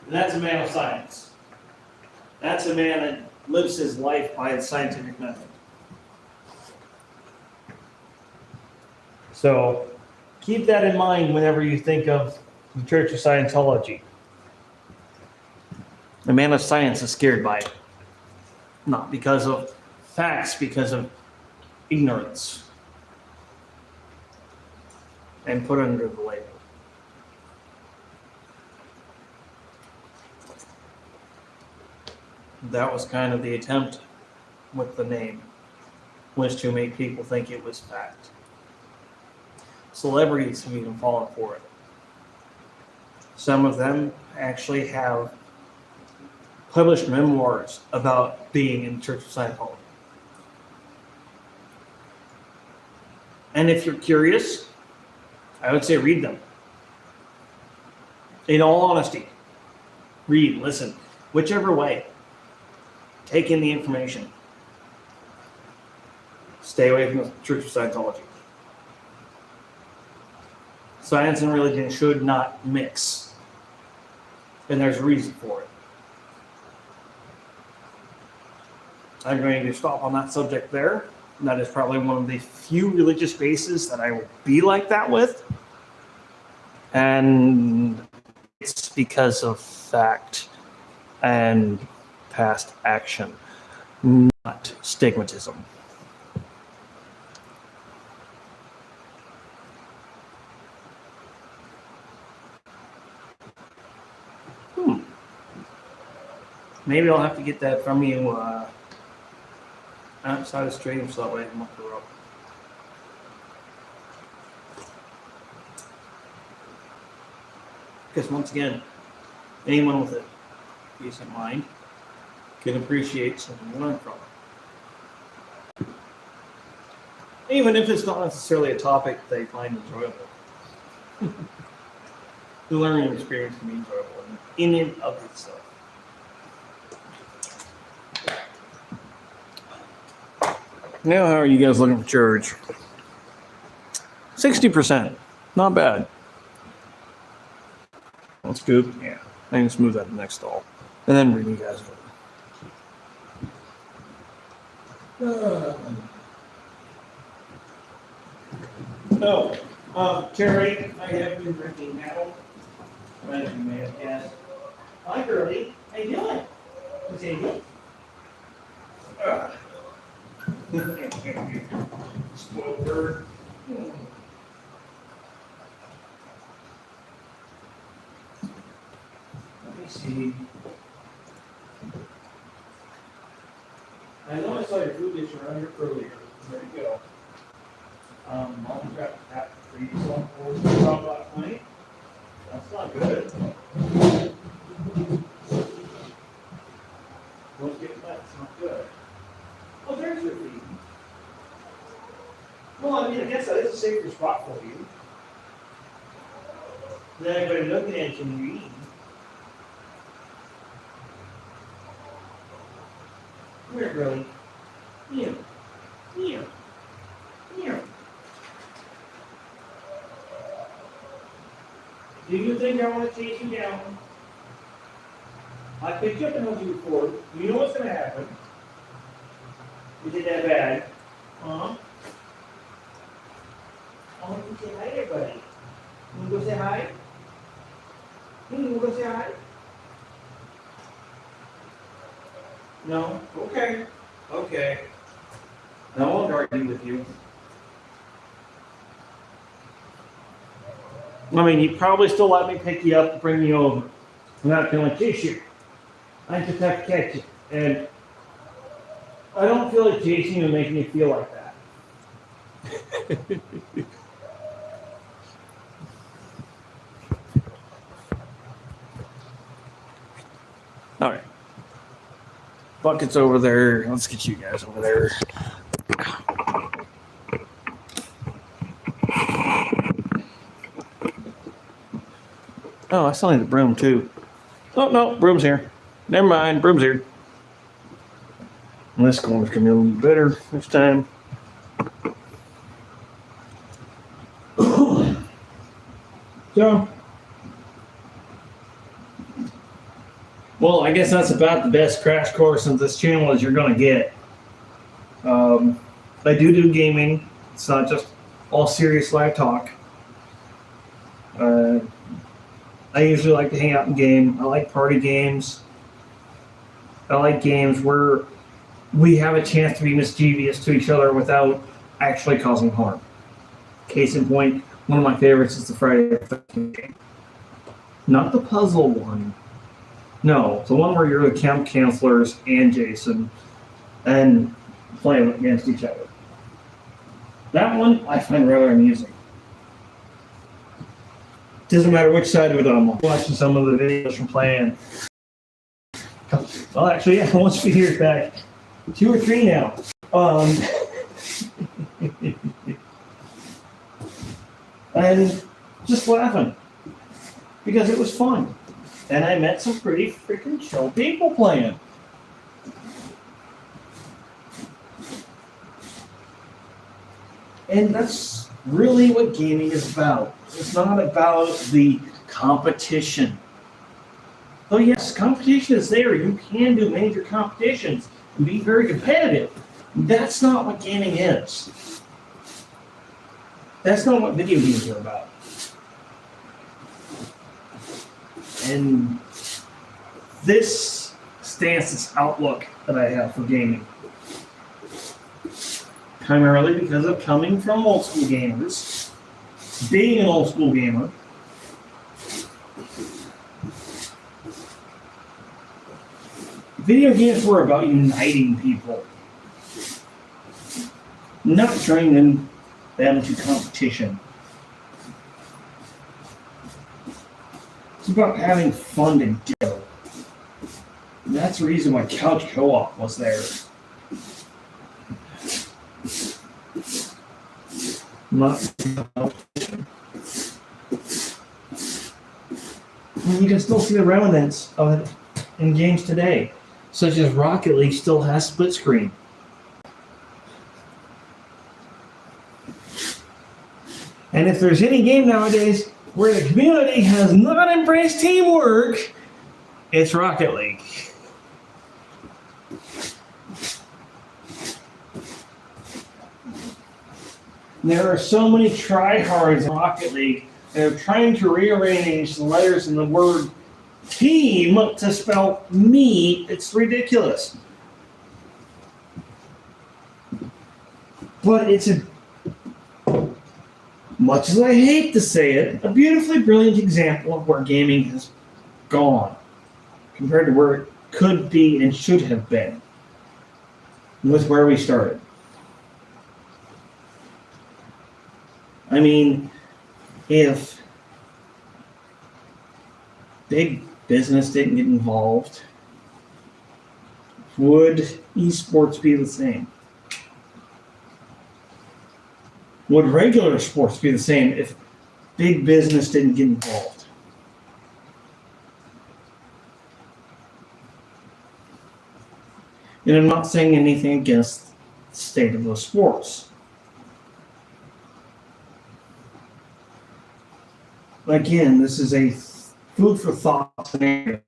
And that's a man of science. That's a man that lives his life by the scientific method. So keep that in mind whenever you think of the Church of Scientology. A man of science is scared by it. Not because of facts, because of ignorance. And put under the label. That was kind of the attempt with the name, was to make people think it was fact. Celebrities have even fallen for it. Some of them actually have published memoirs about being in Church of Scientology. And if you're curious, I would say read them. In all honesty, read, listen, whichever way. Take in the information. Stay away from the Church of Scientology. Science and religion should not mix. And there's a reason for it. I'm going to stop on that subject there. That is probably one of the few religious bases that I will be like that with. And it's because of fact and past action, not stigmatism. Maybe I'll have to get that from you outside of stream so that way I can look her up. Because once again, anyone with a decent mind can appreciate something to learn from it. Even if it's not necessarily a topic they find enjoyable. The learning experience can be enjoyable in and of itself. Now, how are you guys looking for church? 60%. Not bad. That's good. Yeah. I can smooth that next stall. And then bring you guys over. Terry, I have been drinking metal. As you may have guessed. Hi, girlie. How you doing? What's Amy? Spoiled bird. Let me see. I know I saw your food dish around here earlier. There you go. Mom got that for you some for last night. That's not good. Don't get that. It's not good. Oh, there's your feet. Well, I mean, I guess that is a safer spot for you. Then everybody looking at you and you're eating. Come here, girlie. Here. Here. Here. Do you think I want to chase you down? I picked you up and held you before. You know what's going to happen. Is it that bad? Huh? I want you to say hi to everybody. You want to go say hi? You want to go say hi? No? Okay. Okay. I won't argue with you. I mean, you'd probably still let me pick you up and bring you over. I'm not going to chase you. I just have to catch you. And I don't feel like chasing you and making you feel like that. All right. Bucket's over there. Let's get you guys over there. Oh, I still need a broom too. Oh, no, broom's here. Never mind, broom's here. And this corner's gonna be a little better this time. So, well, I guess that's about the best crash course on this channel as you're gonna get. I do gaming. It's not just all serious live talk. I usually like to hang out and game. I like party games. I like games where we have a chance to be mischievous to each other without actually causing harm. Case in point, one of my favorites is the Friday the 13th game. Not the puzzle one. No, the one where you're the camp counselors and Jason and playing against each other. That one I find rather amusing. Doesn't matter which side of it I'm on. Watching some of the videos from playing. Well, actually, yeah, once a few years back, 2 or 3 now. And just laughing because it was fun, and I met some pretty freaking chill people playing. And that's really what gaming is about. It's not about the competition. Oh yes, competition is there. You can do major competitions and be very competitive. That's not what gaming is. That's not what video games are about. And this stance, this outlook that I have for gaming, primarily because of coming from old school gamers, being an old school gamer, video games were about uniting people, not turning them into competition. It's about having fun together. And that's the reason why Couch Co-op was there. Not competition. And you can still see the remnants of it in games today, such as Rocket League still has split screen. And if there's any game nowadays where the community has not embraced teamwork, it's Rocket League. There are so many tryhards in Rocket League that are trying to rearrange the letters in the word team to spell me. It's ridiculous. But it's much as I hate to say it, a beautifully brilliant example of where gaming has gone compared to where it could be and should have been with where we started. I mean, if big business didn't get involved, would esports be the same? Would regular sports be the same if big business didn't get involved? And I'm not saying anything against the state of those sports. Again, this is a food for thought scenario.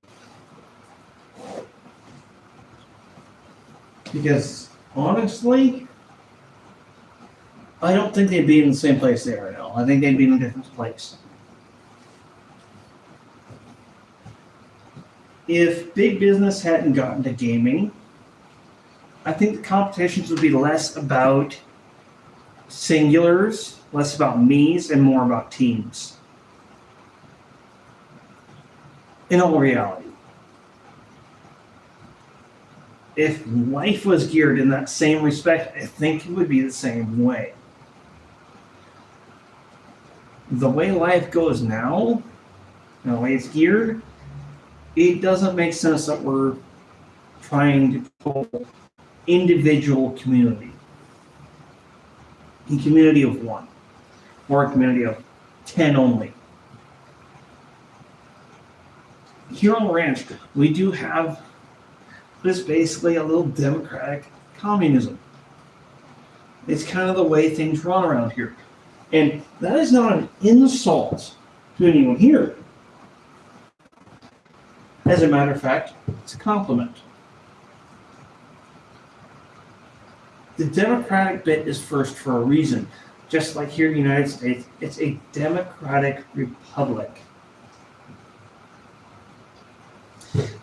Because honestly, I don't think they'd be in the same place they are now. I think they'd be in a different place. If big business hadn't gotten to gaming, I think the competitions would be less about singulars, less about me's, and more about teams. In all reality. If life was geared in that same respect, I think it would be the same way. The way life goes now, the way it's geared, it doesn't make sense that we're trying to pull individual community. A community of 1, or a community of 10 only. Here on the ranch, we do have this basically a little democratic communism. It's kind of the way things run around here. And that is not an insult to anyone here. As a matter of fact, it's a compliment. The Democratic bit is first for a reason. Just like here in the United States, it's a democratic republic.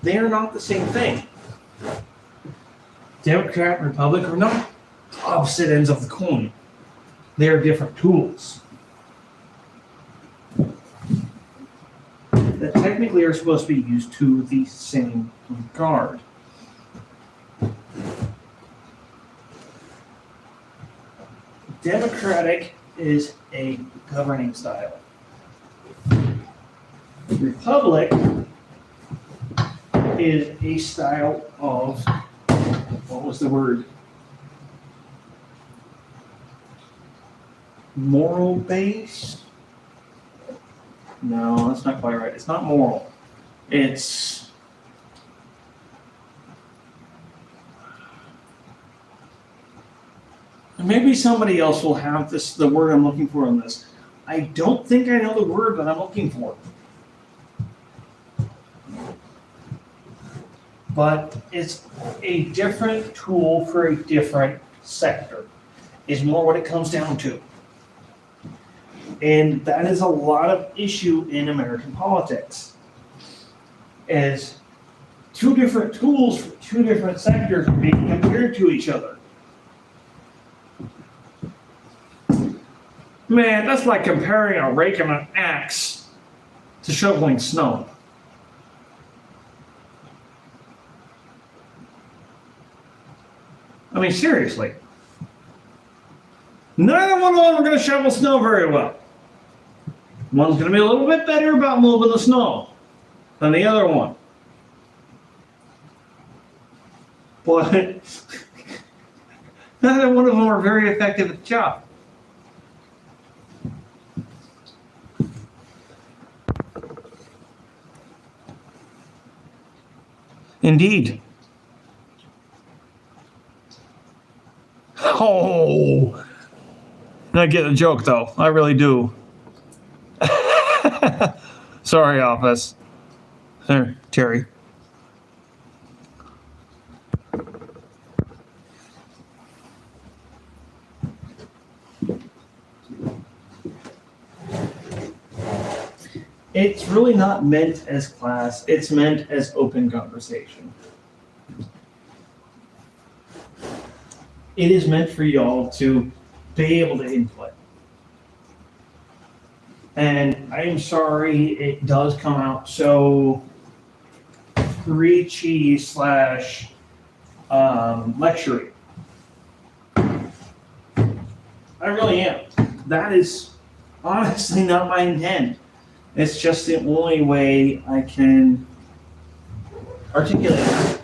They are not the same thing. Democrat and Republic are not opposite ends of the coin. They are different tools that technically are supposed to be used to the same regard. Democratic is a governing style. Republic is a style of, what was the word? Moral base? No, that's not quite right. It's not moral. It's maybe somebody else will have this, the word I'm looking for on this. I don't think I know the word that I'm looking for. But it's a different tool for a different sector, is more what it comes down to. And that is a lot of issue in American politics. As two different tools for two different sectors are being compared to each other. Man, that's like comparing a rake and an axe to shoveling snow. I mean, seriously. Neither one of them are going to shovel snow very well. One's going to be a little bit better about moving the snow than the other one. But neither one of them are very effective at the job. Indeed. Oh, I get the joke though. I really do. Sorry, office. There, Terry. It's really not meant as class. It's meant as open conversation. It is meant for y'all to be able to input. And I'm sorry it does come out so preachy / lecturing. I really am. That is honestly not my intent. It's just the only way I can articulate it.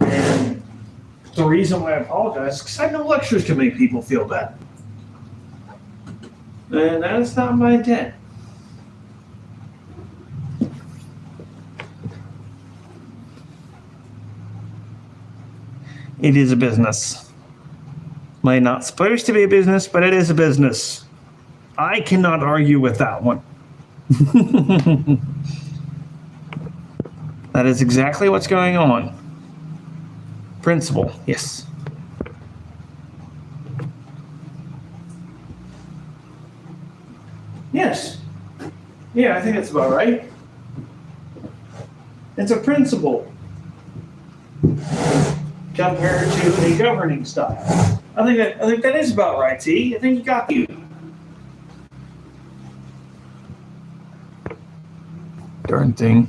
And the reason why I apologize is because I know lectures can make people feel bad. And that is not my intent. It is a business. Might not supposed to be a business, but it is a business. I cannot argue with that one. That is exactly what's going on. Principle, yes. Yes. Yeah, I think that's about right. It's a principle compared to a governing style. I think that is about right, see? I think you got you. Darn thing.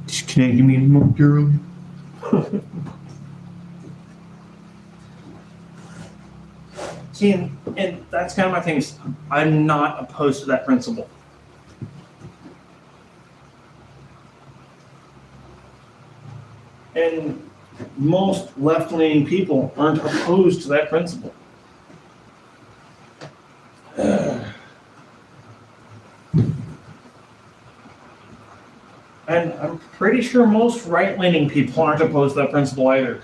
Just can't give me any more girl. See, and that's kind of my thing is I'm not opposed to that principle. And most left-leaning people aren't opposed to that principle. And I'm pretty sure most right-leaning people aren't opposed to that principle either.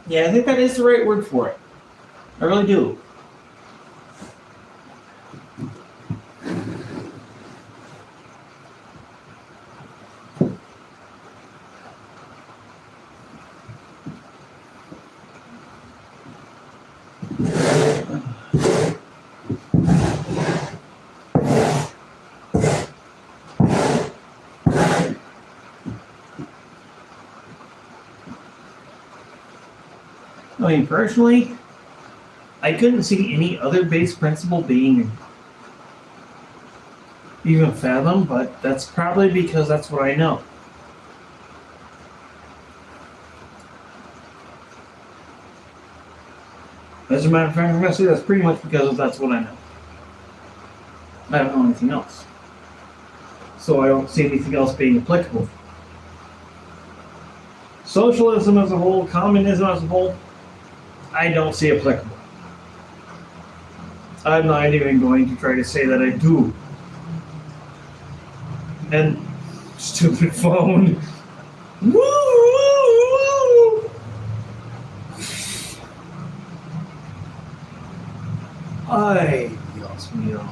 Yeah, I think that is the right word for it. I really do. I mean, personally, I couldn't see any other base principle being even fathom, but that's probably because that's what I know. As a matter of fact, I'm going to say that's pretty much because that's what I know. I don't know anything else. So I don't see anything else being applicable. Socialism as a whole, communism as a whole, I don't see applicable. I'm not even going to try to say that I do. And stupid phone. Woo, woo, woo. Ay, Dios mío.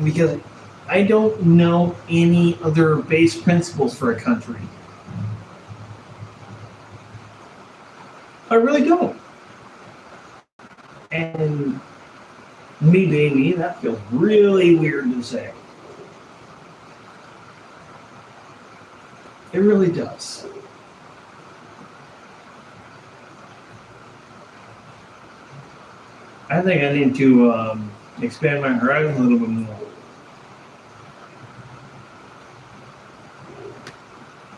Because I don't know any other base principles for a country. I really don't. And me being me, that feels really weird to say. It really does. I think I need to expand my horizon a little bit more.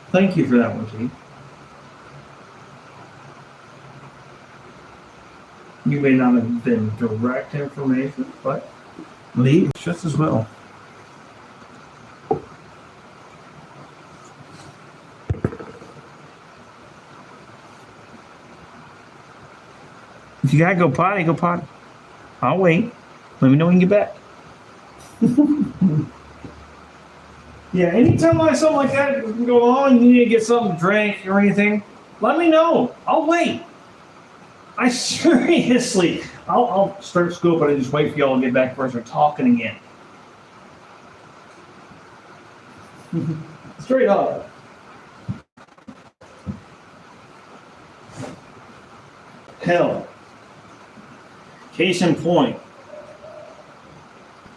Thank you for that one, T. You may not have been direct information, but lead just as well. If you gotta go potty, go potty. I'll wait. Let me know when you get back. Yeah, anytime like something like that can go on, you need to get something to drink or anything, let me know. I'll wait. I seriously, I'll start scooping and just wait for y'all to get back first or talking again. Straight up. Hell. Case in point.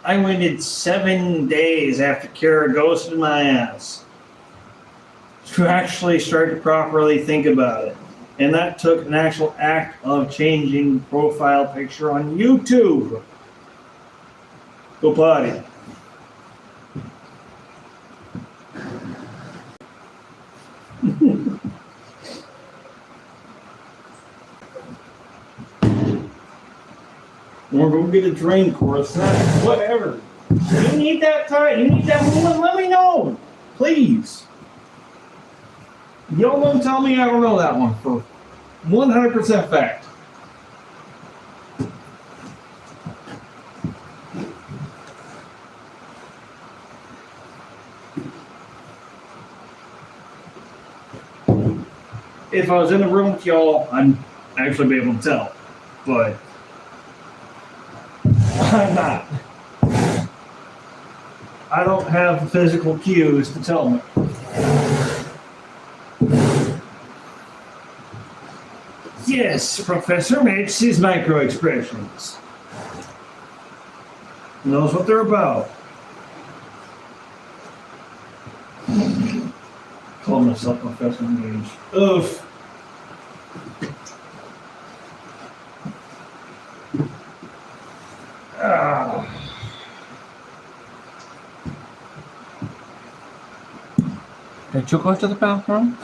I waited 7 days after Kara ghosted my ass to actually start to properly think about it. And that took an actual act of changing the profile picture on YouTube. Go potty. Or go get a drink or a snack, whatever. You need that time, you need that moment, let me know. Please. Y'all don't tell me I don't know that one for 100% fact. If I was in the room with y'all, I'd actually be able to tell. But I'm not. I don't have the physical cues to tell me. Yes, Professor makes his micro expressions. Knows what they're about. Call myself Professor Mage. Oof. Did you go to the bathroom?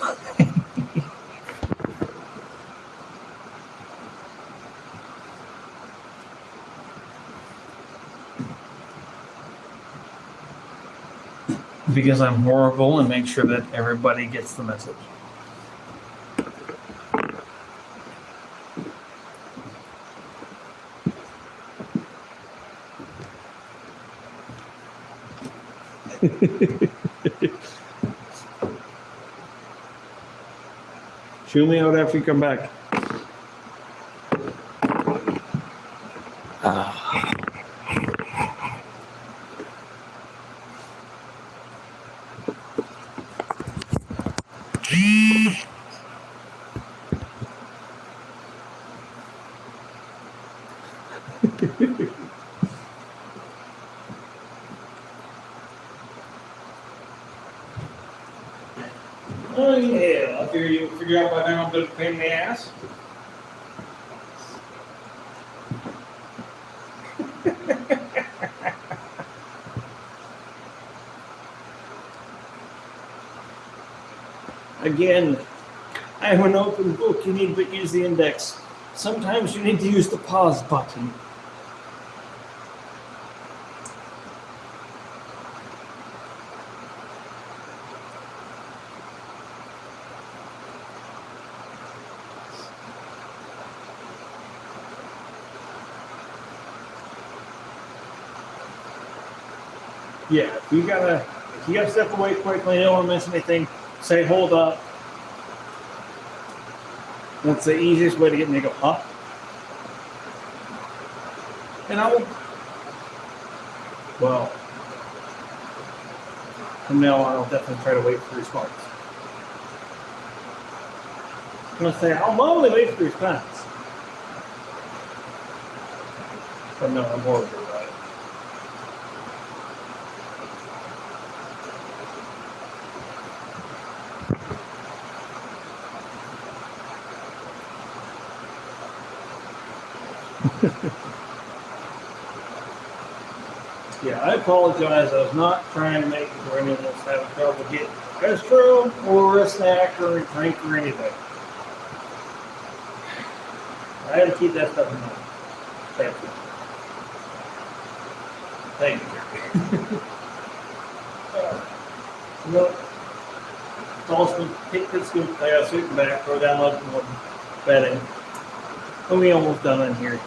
Because I'm horrible and make sure that everybody gets the message. Chew me out after you come back. Oh yeah, I figure you figure out by now I'm a pain in the ass. Again, I have an open book. You need but use the index. Sometimes you need to use the pause button. Yeah, if you gotta step away quickly, you don't want to miss anything, say hold up. That's the easiest way to get me to go, huh? And I will, well, from now on, I'll definitely try to wait for response. I'm gonna say, I'll normally wait for response. But no, I'm horrible about it. Yeah, I apologize. I was not trying to make it where anyone was having trouble getting a restroom or a snack or a drink or anything. I had to keep that stuff in mind. Thank you. Thank you. Look, Dalton, take this scoop, I got to sweep it back, throw down like one bedding. And we almost done in here.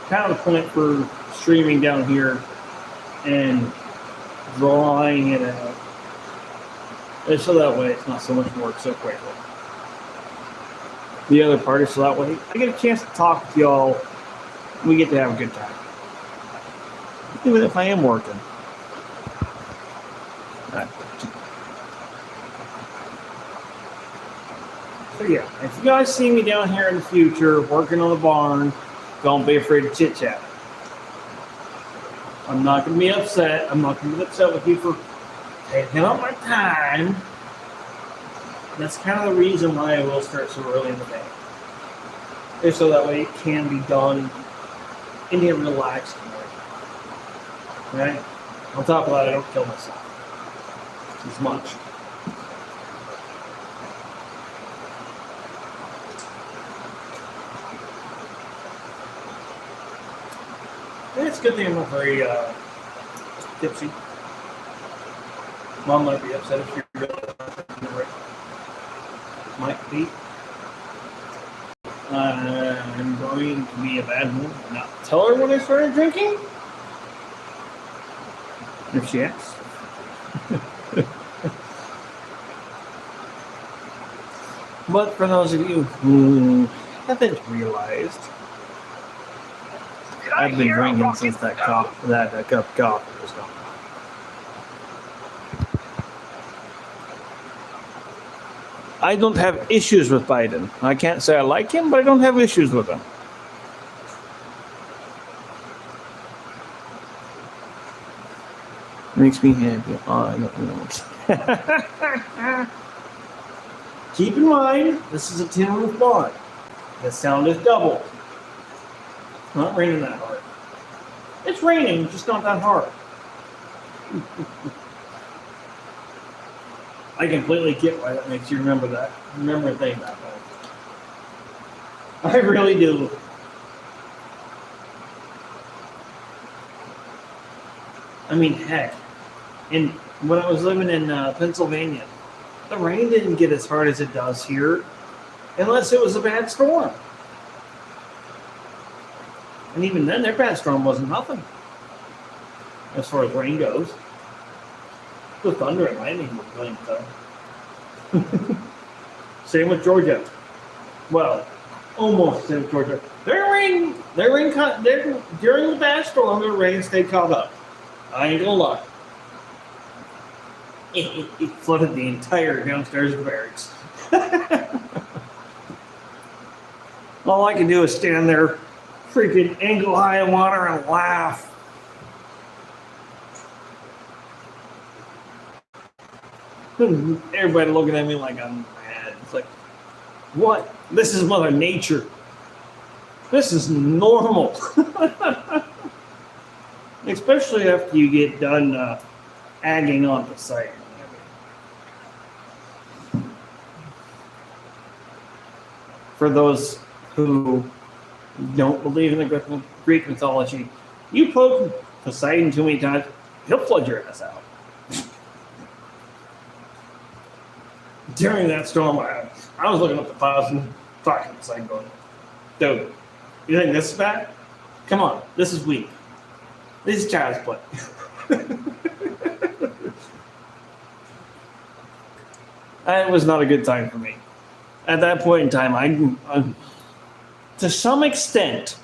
Kind of the point for streaming down here and drawing it out. And so that way it's not so much work so quickly. The other part is so that way I get a chance to talk to y'all. We get to have a good time. Even if I am working. So yeah, if you guys see me down here in the future working on the barn, don't be afraid to chit chat. I'm not going to be upset. I'm not going to be upset with you for taking up my time. That's kind of the reason why I will start so early in the day. Just so that way it can be done in a relaxed way. Right? On top of that, I don't kill myself as much. And it's a good thing I'm not very tipsy. Mom might be upset if you're right. Might be. I'm going to be a bad woman and not tell her when I started drinking. If she asks. But for those of you who haven't realized, I've been drinking since that cup of coffee was gone. I don't have issues with Biden. I can't say I like him, but I don't have issues with him. Makes me happy. Oh, I don't know. Keep in mind, this is a tin roof barn. The sound is double. It's not raining that hard. It's raining, just not that hard. I completely get why that makes you remember that. Remember a thing that way. I really do. I mean, heck, and when I was living in Pennsylvania, the rain didn't get as hard as it does here, unless it was a bad storm. And even then, their bad storm wasn't nothing as far as rain goes. The thunder and lightning were playing though. Same with Georgia. Well, almost same with Georgia. During the bad storm, their rain stayed caught up. I ain't gonna lie. It flooded the entire downstairs barracks. All I can do is stand there, freaking ankle high in water, and laugh. Everybody looking at me like I'm mad. It's like, what? This is Mother Nature. This is normal. Especially after you get done agging on the site. For those who don't believe in the Greek mythology, you poke Poseidon too many times, he'll flood your ass out. During that storm, I was looking up the files and talking to Poseidon going, dude, you think this is bad? Come on, this is weak. This is child's play. It was not a good time for me. At that point in time, I to some extent,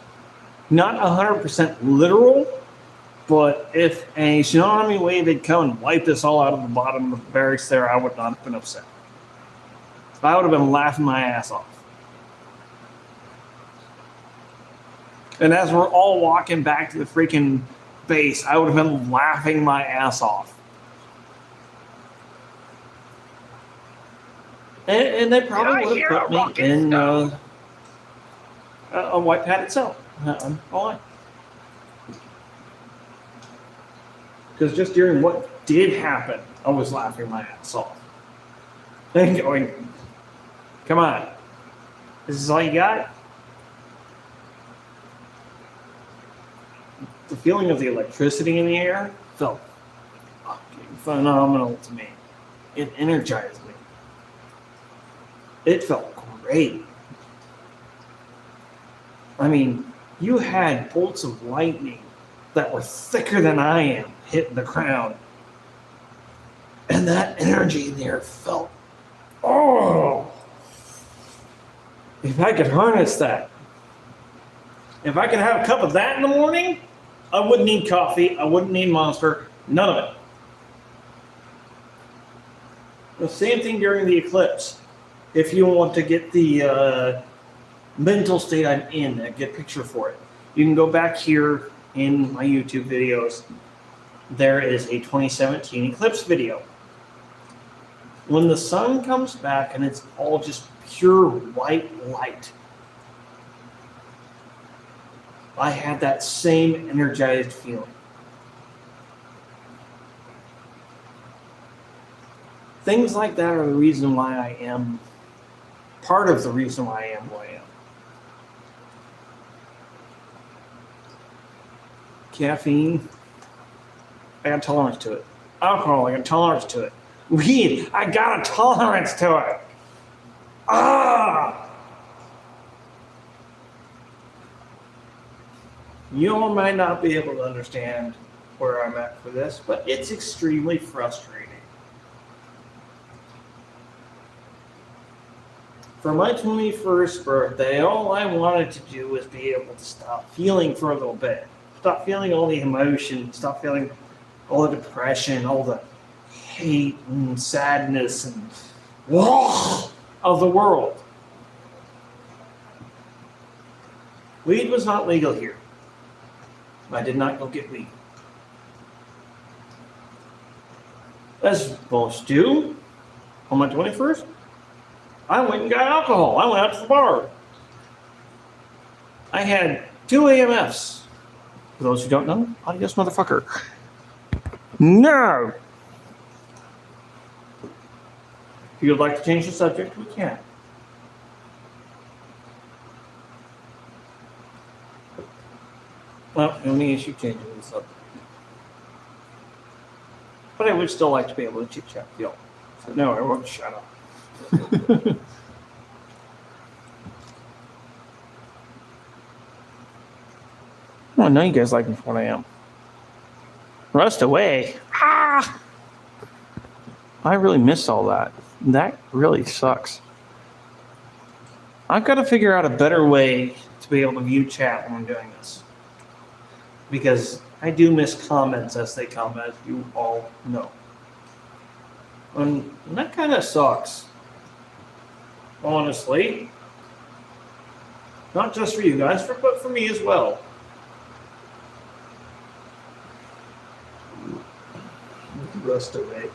not 100% literal, but if a tsunami wave had come and wiped us all out of the bottom of the barracks there, I would not have been upset. I would have been laughing my ass off. And as we're all walking back to the freaking base, I would have been laughing my ass off. And they probably would have put me in a white pad itself. All right. Because just during what did happen, I was laughing my ass off. And going, come on. This is all you got? The feeling of the electricity in the air felt fucking phenomenal to me. It energized me. It felt great. I mean, you had bolts of lightning that were thicker than I am hitting the ground. And that energy in there felt, oh, if I could harness that. If I could have a cup of that in the morning, I wouldn't need coffee. I wouldn't need Monster. None of it. The same thing during the eclipse. If you want to get the mental state I'm in, a good picture for it, you can go back here in my YouTube videos. There is a 2017 eclipse video. When the sun comes back and it's all just pure white light, I had that same energized feeling. Things like that are the reason why I am, part of the reason why I am who I am. Caffeine, I got a tolerance to it. Alcohol, I got a tolerance to it. Weed, I got a tolerance to it. Ah! You all might not be able to understand where I'm at for this, but it's extremely frustrating. For my 21st birthday, all I wanted to do was be able to stop feeling for a little bit. Stop feeling all the emotion, stop feeling all the depression, all the hate and sadness and of the world. Weed was not legal here. I did not go get weed. As most do, on my 21st, I went and got alcohol. I went out to the bar. I had 2 AMFs. For those who don't know, adios, motherfucker. No! If you'd like to change the subject, we can. Well, the only issue changing the subject. But I would still like to be able to chit chat with y'all. So no, I won't shut up. Well, I know you guys like me for what I am. Rust away. Ah! I really miss all that. That really sucks. I've got to figure out a better way to be able to view chat when I'm doing this. Because I do miss comments as they come, as you all know. And that kind of sucks. Honestly. Not just for you guys, but for me as well. Rust away.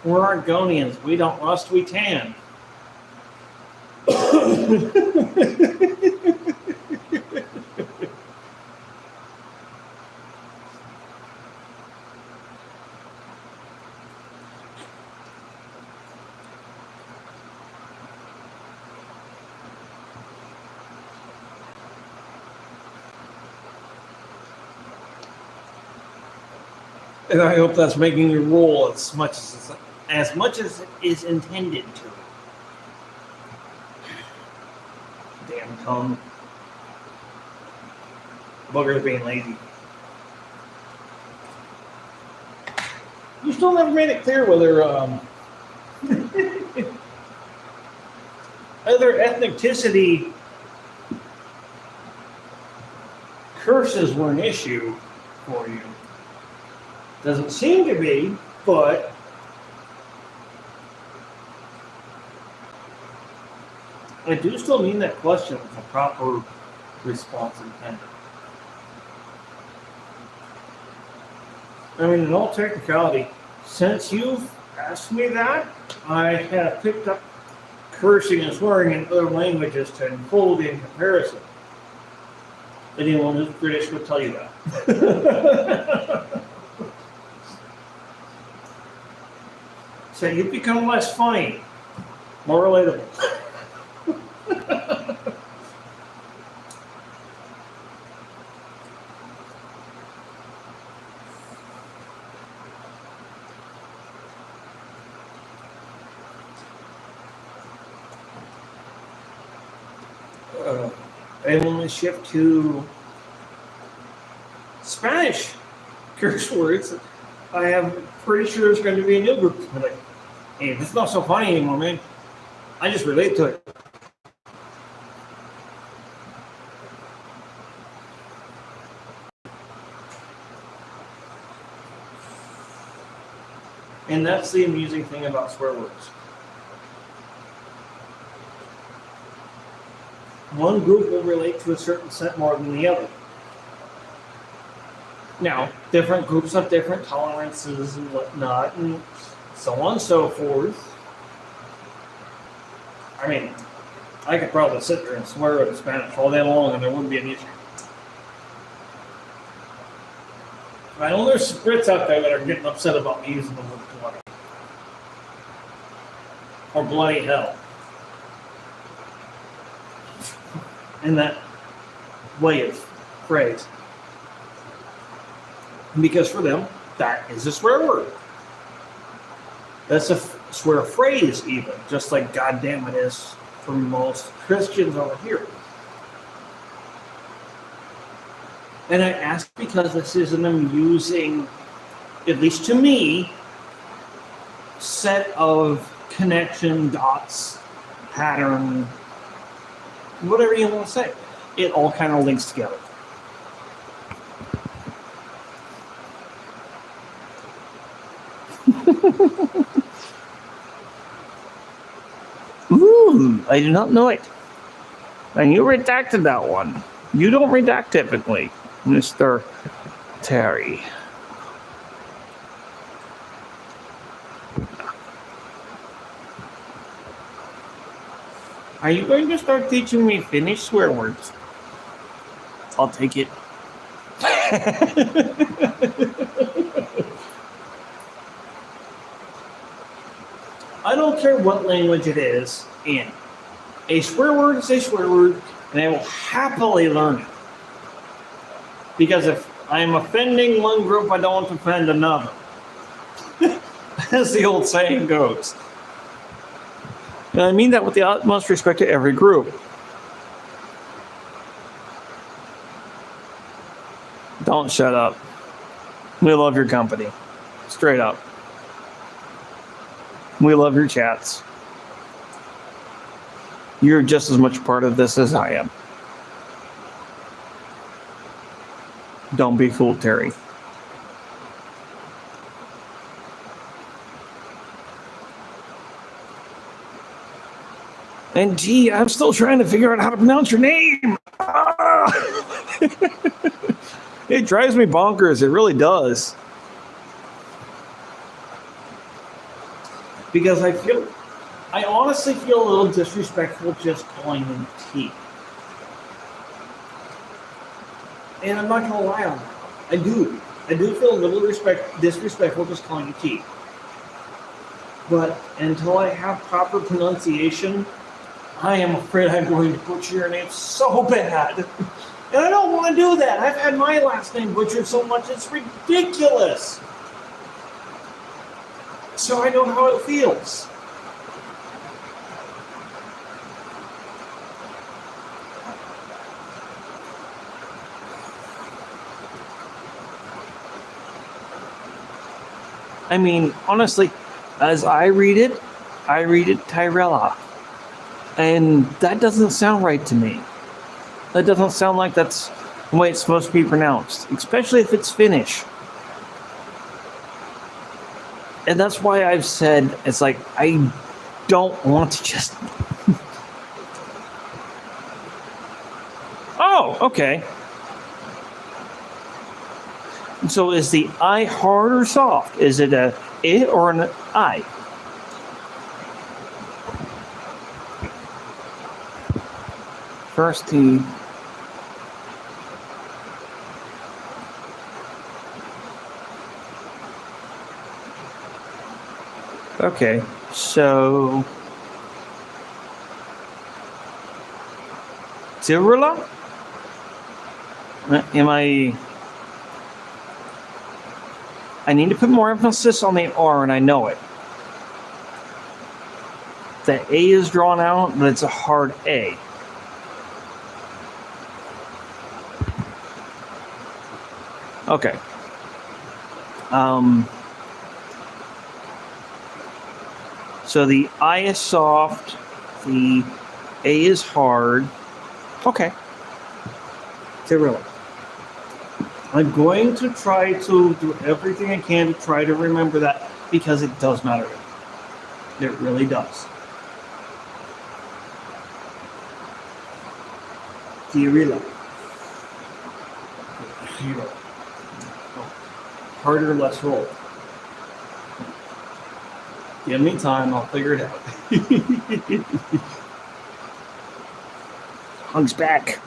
We're Argonians. We don't rust, we tan. And I hope that's making you roll as much as it is intended to. Damn tongue. Booger's being lazy. You still never made it clear whether other ethnicity curses were an issue for you. Doesn't seem to be, but I do still mean that question with a proper response intended. I mean, in all technicality, since you've asked me that, I have picked up cursing and swearing in other languages to unfold in comparison. Anyone who's British would tell you that. So you've become less funny, more relatable. And when we shift to Spanish curse words, I am pretty sure there's going to be a new group. Like, hey, this is not so funny anymore, man. I just relate to it. And that's the amusing thing about swear words. One group will relate to a certain set more than the other. Now, different groups have different tolerances and whatnot, and so on and so forth. I mean, I could probably sit there and swear in Spanish all day long and there wouldn't be an issue. I know there's Brits out there that are getting upset about me using the word bloody. Or bloody hell. In that way of phrase. Because for them, that is a swear word. That's a swear phrase even, just like goddamn it is for most Christians over here. And I ask because this is an amusing, at least to me, set of connection dots, pattern, whatever you want to say. It all kind of links together. Ooh, I do not know it. And you redacted that one. You don't redact typically, Mr. Terry. Are you going to start teaching me Finnish swear words? I'll take it. I don't care what language it is in. A swear word is a swear word, and I will happily learn it. Because if I'm offending one group, I don't want to offend another. As the old saying goes. And I mean that with the utmost respect to every group. Don't shut up. We love your company. Straight up. We love your chats. You're just as much a part of this as I am. Don't be fooled, Terry. And gee, I'm still trying to figure out how to pronounce your name. Ah! It drives me bonkers. It really does. Because I honestly feel a little disrespectful just calling them T. And I'm not gonna lie on that. I do feel a little disrespectful just calling you T. But until I have proper pronunciation, I am afraid I'm going to butcher your name so bad. And I don't want to do that. I've had my last name butchered so much, it's ridiculous. So I know how it feels. I mean, honestly, as I read it Tyrella. And that doesn't sound right to me. That doesn't sound like that's the way it's supposed to be pronounced, especially if it's Finnish. And that's why I've said, it's like, I don't want to just... Oh, okay. So is the I hard or soft? Is it a I or an I? First the... Okay, so... Tirula? Am I need to put more emphasis on the R, and I know it. The A is drawn out, but it's a hard A. Okay. So the I is soft, the A is hard. Okay. Tirilla. I'm going to try to do everything I can to try to remember that because it does matter. It really does. Tirilla. Harder, less roll. Give me time, I'll figure it out. Hugs back.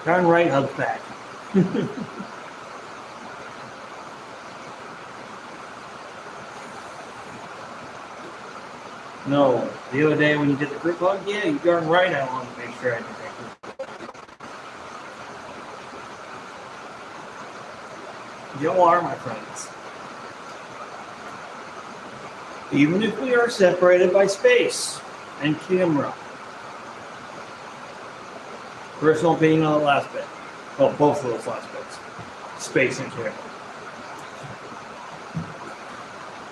Turn right, hug back. No, the other day when you did the group hug, yeah, you darn right I wanted to make sure I did that. You are, my friends. Even if we are separated by space and camera. Personal opinion on the last bit. Well, both of those last bits. Space and camera.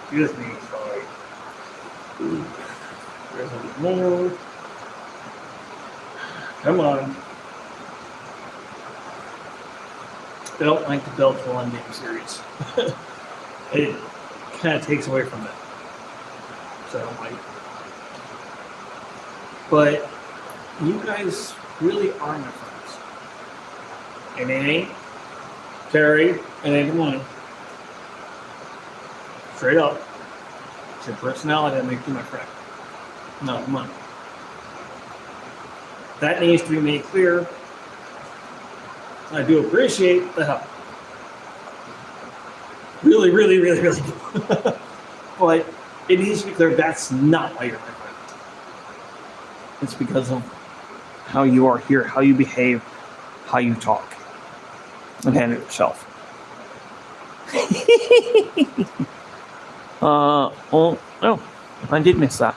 Excuse me, sorry. There's a bit more. Come on. I don't like the Belgian ending series. It kind of takes away from it. So I don't like it. But you guys really are my friends. And it ain't Terry and it ain't money. Straight up. It's your personality that makes you my friend. Not the money. That needs to be made clear I do appreciate the help. Really, really, really, really do. But it needs to be clear that's not why you're my friend. It's because of how you are here, how you behave, how you talk, and handle yourself. Oh, no, I did miss that.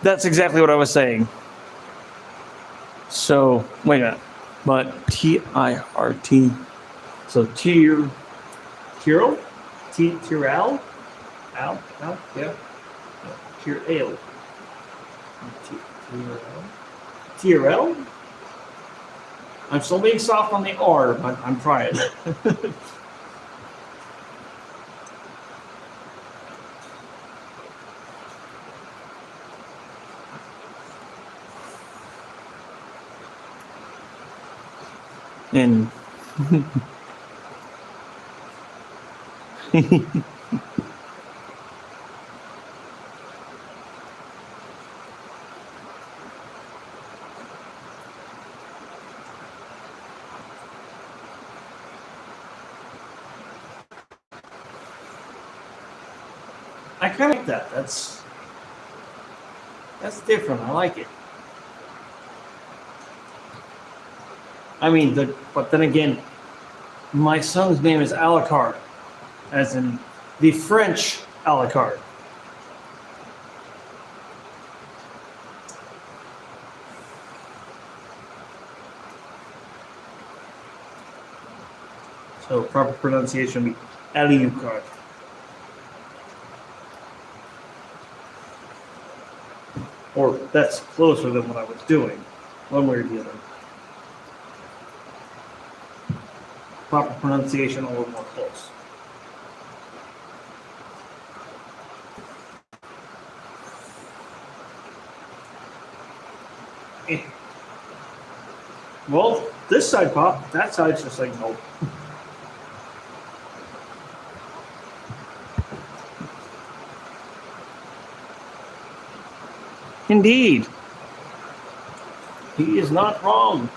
That's exactly what I was saying. So, wait a minute. But T-I-R-T. So Tyrell? Al? Yeah. Tyrell. Tyrell? I'm still being soft on the R, but I'm trying. And I kind of like that. That's different. I like it. I mean, but then again, my son's name is Alucard, as in the French Alucard. So proper pronunciation would be Alucard. Or that's closer than what I was doing, one way or the other. Proper pronunciation a little more close. Well, this side pop, that side's just like nope. indeed, He is not wrong.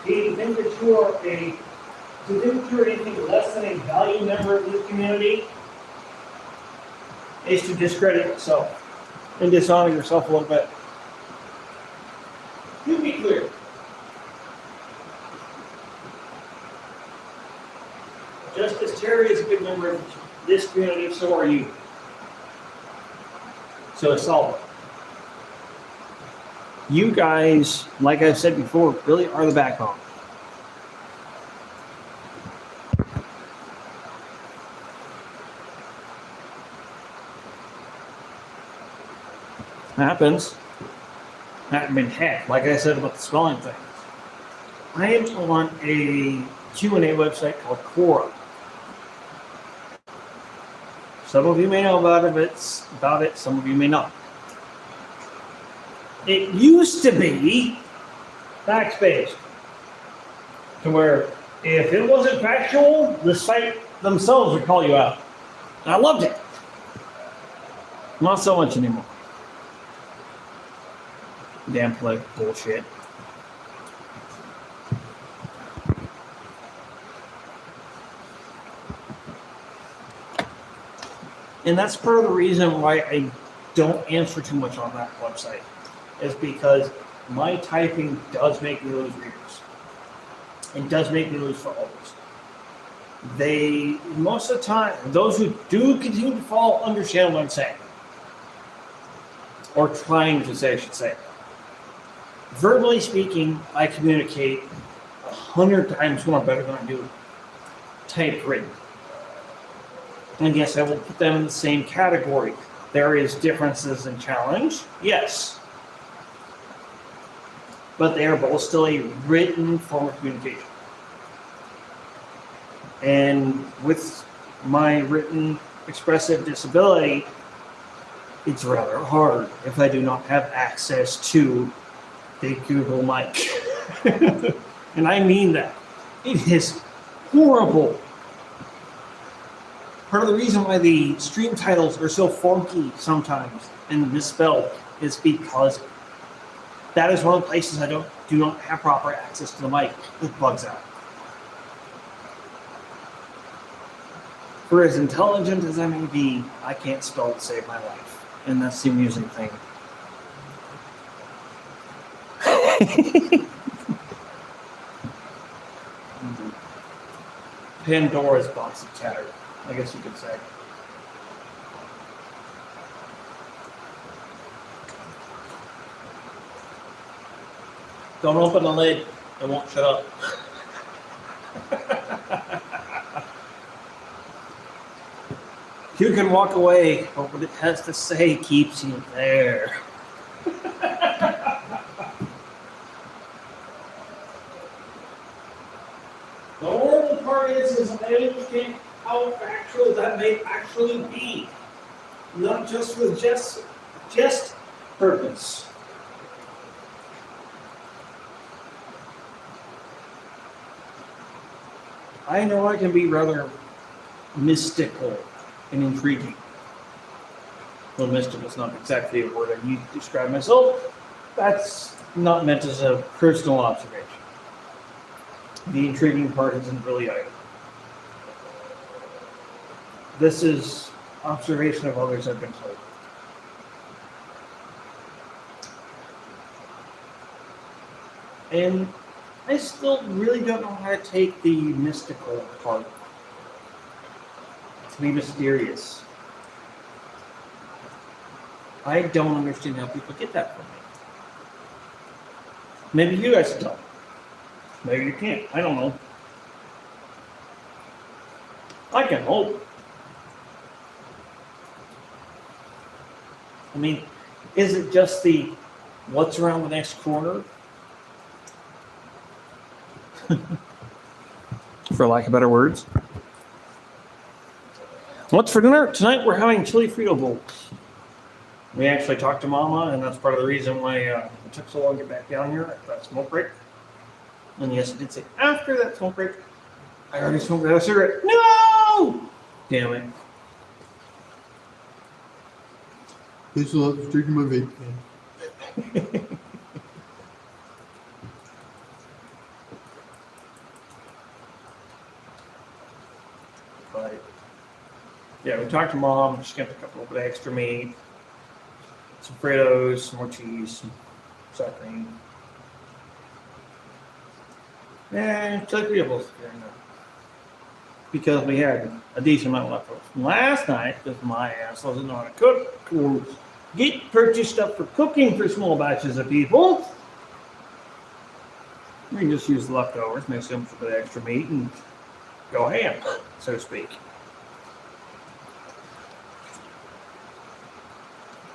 Do you think that you are do you think you're anything less than a value member of this community? Is to discredit yourself and dishonor yourself a little bit. To be clear. Just as Terry is a good member of this community, so are you. So it's all. you guys, like I said before, really are the backbone. Happens. I mean, heck, like I said about the spelling thing. I am on a Q&A website called Quora. Some of you may know about it, some of you may not. It used to be facts-based, to where if it wasn't factual, the site themselves would call you out. And I loved it. Not so much anymore. Damn political bullshit. And that's part of the reason why I don't answer too much on that website, is because my typing does make me lose readers. It does make me lose followers. They, most of the time, those who do continue to follow understand what I'm saying. Or trying to say, I should say. Verbally speaking, I communicate 100 times more better than I do typed written. And yes, I will put them in the same category. There is differences in challenge, yes. But they are both still a written form of communication. And with my written expressive disability, it's rather hard if I do not have access to the Google mic. And I mean that. It is horrible. part of the reason why the stream titles are so funky sometimes and misspelled is because that is one of the places I do not have proper access to the mic. It bugs out. For as intelligent as I may be, I can't spell to save my life. And that's the amusing thing. Pandora's box of chatter, I guess you could say. Don't open the lid. It won't shut up. You can walk away, but what it has to say keeps you there. The horrible part is I understand how factual that may actually be. Not just with just purpose. I know I can be rather mystical and intriguing. Well, mystical is not exactly a word I use to describe myself. That's not meant as a personal observation. The intriguing part isn't really either. This is observation of others I've been told. And I still really don't know how to take the mystical part. To be mysterious. I don't understand how people get that from me. Maybe you guys can tell me. Maybe you can't. I don't know. I can hope. I mean, is it just the what's around the next corner? For lack of better words. What's for dinner? Tonight we're having chili Frito bowls. We actually talked to Mama, and that's part of the reason why it took so long to get back down here after that smoke break. And yes, I did say after that smoke break, I already smoked out a cigarette. No! Damn it. Please stop drinking my vape pen. But yeah, we talked to Mom. She got a couple of extra meat, some Fritos, some more cheese, some sour cream. And chili Fritos because we had a decent amount left over from last night because my ass doesn't know how to cook or get purchased stuff for cooking for small batches of people. We can just use the leftovers, mix them with a bit of extra meat, and go ham, so to speak.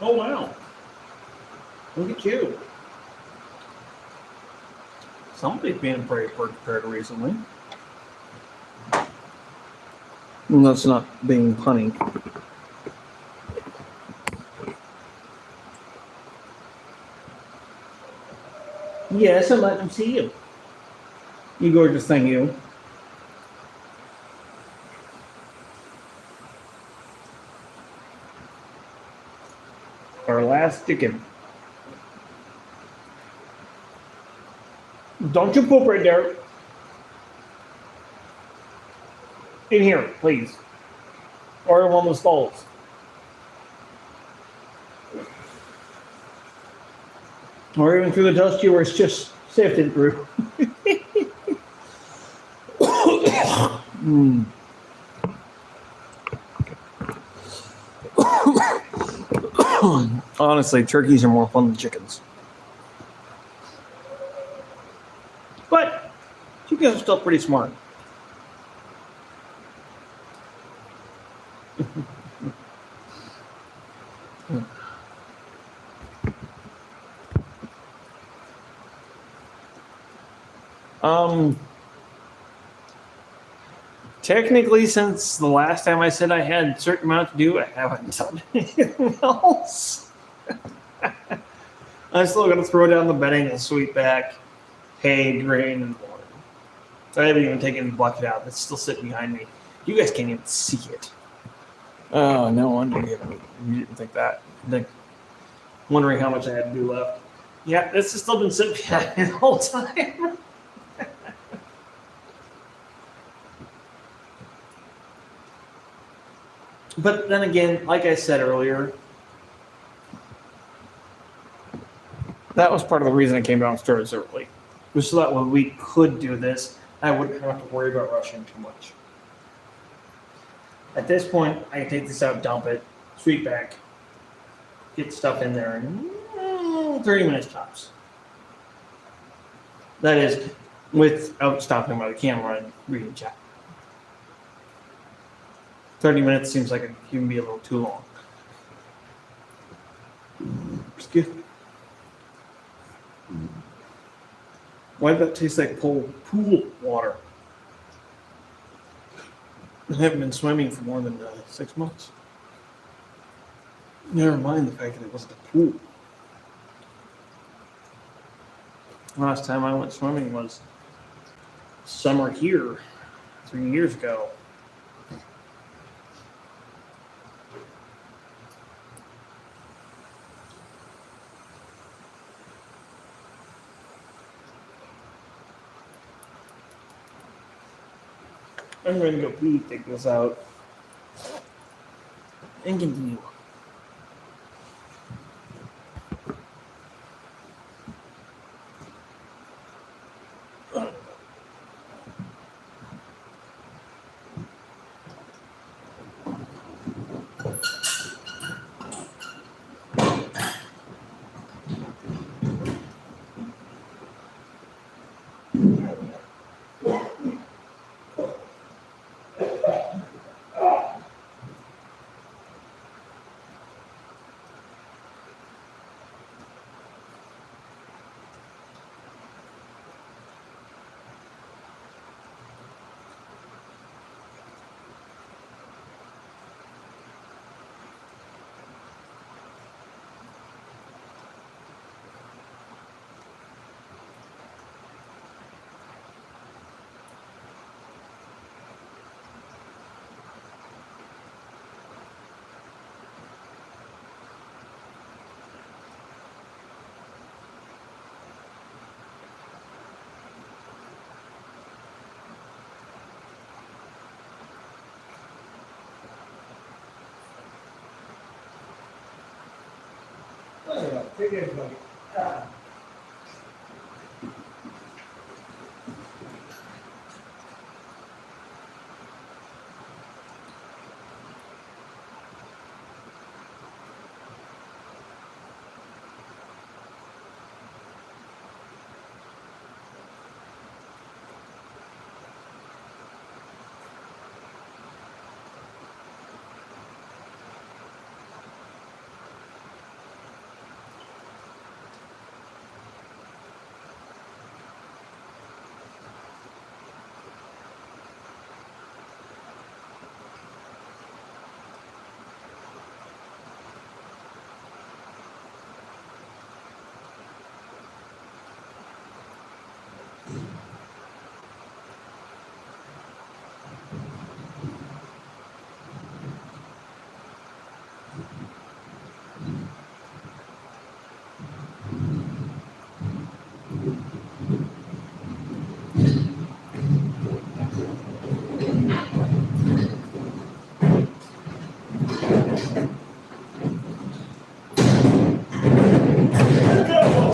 Oh wow! Look at you. Somebody's being very prepared recently. And that's not being punny. Yes, I'm letting them see you. You gorgeous thing, you. Our last chicken. Don't you poop right there. In here, please. Or one of the stalls. Or even through the dusty where it's just sifted through. Honestly, turkeys are more fun than chickens. But you guys are still pretty smart. Technically, since the last time I said I had a certain amount to do, I haven't done anything else. I'm still going to throw down the bedding and sweep back hay, grain, and water. I haven't even taken the bucket out. It's still sitting behind me. You guys can't even see it. Oh, no wonder you didn't think that. Wondering how much I had to do left. Yeah, this has still been sitting behind me the whole time. But then again, like I said earlier, that was part of the reason I came downstairs early. Was so that when we could do this, I wouldn't have to worry about rushing too much. At this point, I can take this out, dump it, sweep back, get stuff in there in 30 minutes tops. That is, without stopping by the camera and reading chat. 30 minutes seems like it can be a little too long. Excuse me. Why did that taste like pool water? I haven't been swimming for more than 6 months. Never mind the fact that it wasn't a pool. Last time I went swimming was summer here 3 years ago. I'm going to go pee, take this out, and continue.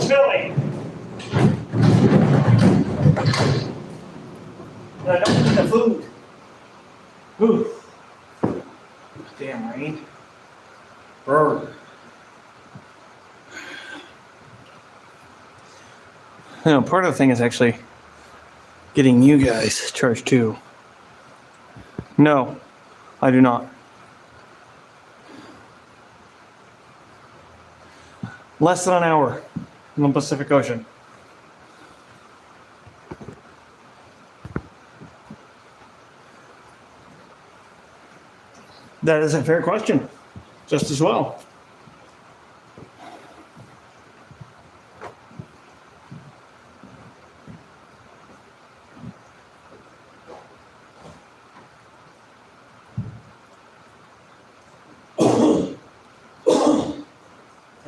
Chilly. And I don't need the food. Whew. Damn rain. Brr. You know, part of the thing is actually getting you guys charged too. No, I do not. Less than an hour in the Pacific Ocean. That is a fair question. Just as well.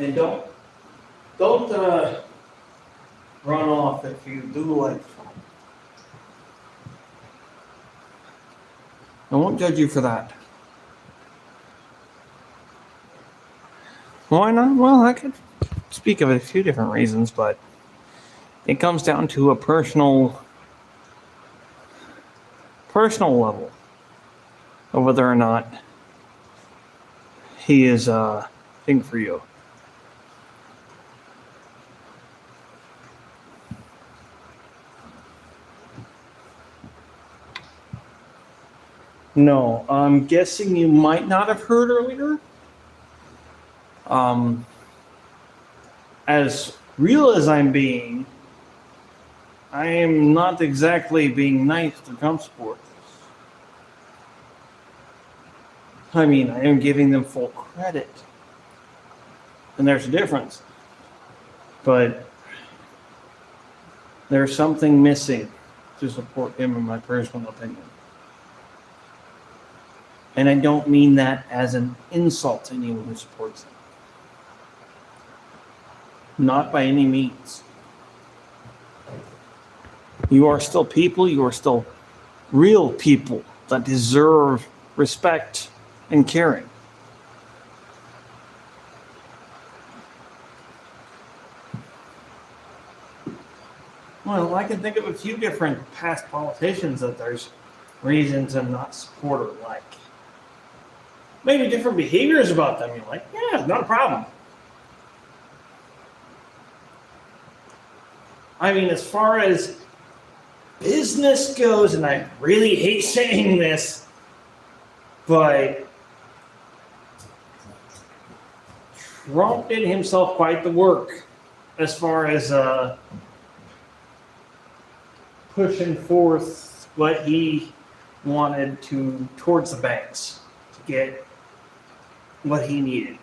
And don't run off if you do like Trump. I won't judge you for that. Why not? Well, I could speak of a few different reasons, but it comes down to a personal level of whether or not he is a thing for you. No, I'm guessing you might not have heard earlier. As real as I'm being, I am not exactly being nice to Trump supporters. I mean, I am giving them full credit. And there's a difference. But there's something missing to support him, in my personal opinion. And I don't mean that as an insult to anyone who supports him. Not by any means. You are still people, you are still real people that deserve respect and caring. Well, I can think of a few different past politicians that there's reason to not support or like. Maybe different behaviors about them. You're like, yeah, not a problem. I mean, as far as business goes, and I really hate saying this, but Trump did himself quite the work as far as pushing forth what he wanted towards the banks to get what he needed.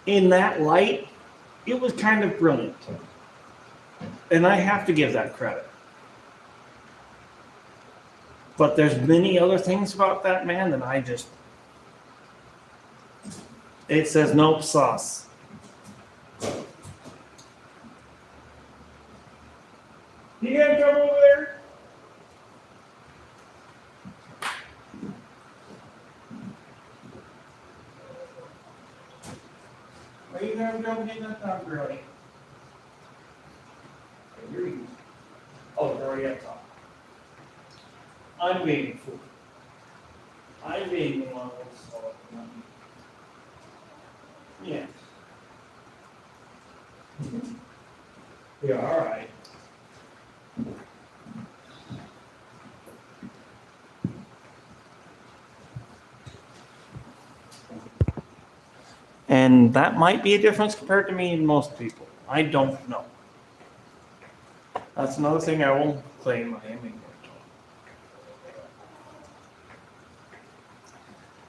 In that light, it was kind of brilliant. And I have to give that credit. But there's many other things about that man that I just... It says nope sauce. You have trouble over there? Are you having trouble getting that done, girlie? You're eating. Oh, they're already up top. I'm being fooled. I'm being the one who's slow. Yeah. Yeah, all right. And that might be a difference compared to me and most people. I don't know. That's another thing I won't claim I am ignorant of.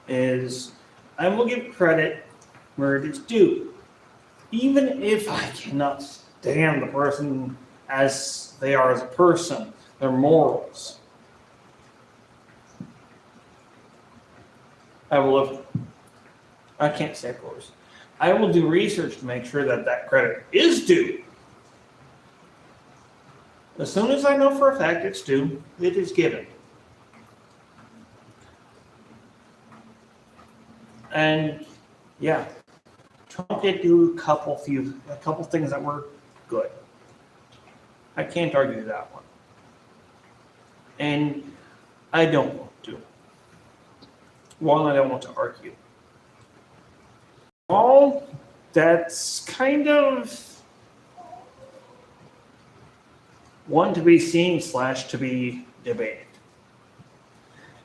Is I will give credit where it is due. Even if I cannot stand the person as they are as a person, their morals. I can't say of course. I will do research to make sure that that credit is due. As soon as I know for a fact it's due, it is given. And yeah, Trump did do a couple things that were good. I can't argue that one. And I don't want to. One, I don't want to argue. All that's kind of one to be seen / to be debated.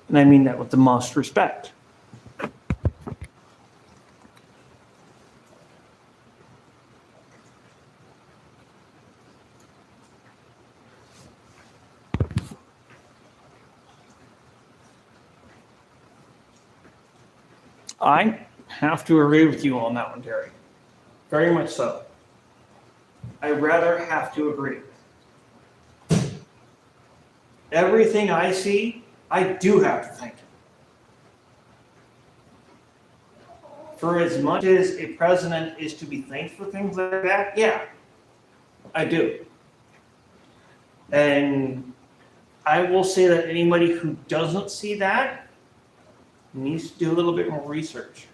And I mean that with the most respect. I have to agree with you on that one, Terry. Very much so. I rather have to agree. Everything I see, I do have to thank him. For as much as a president is to be thanked for things like that, yeah, I do. And I will say that anybody who doesn't see that needs to do a little bit more research.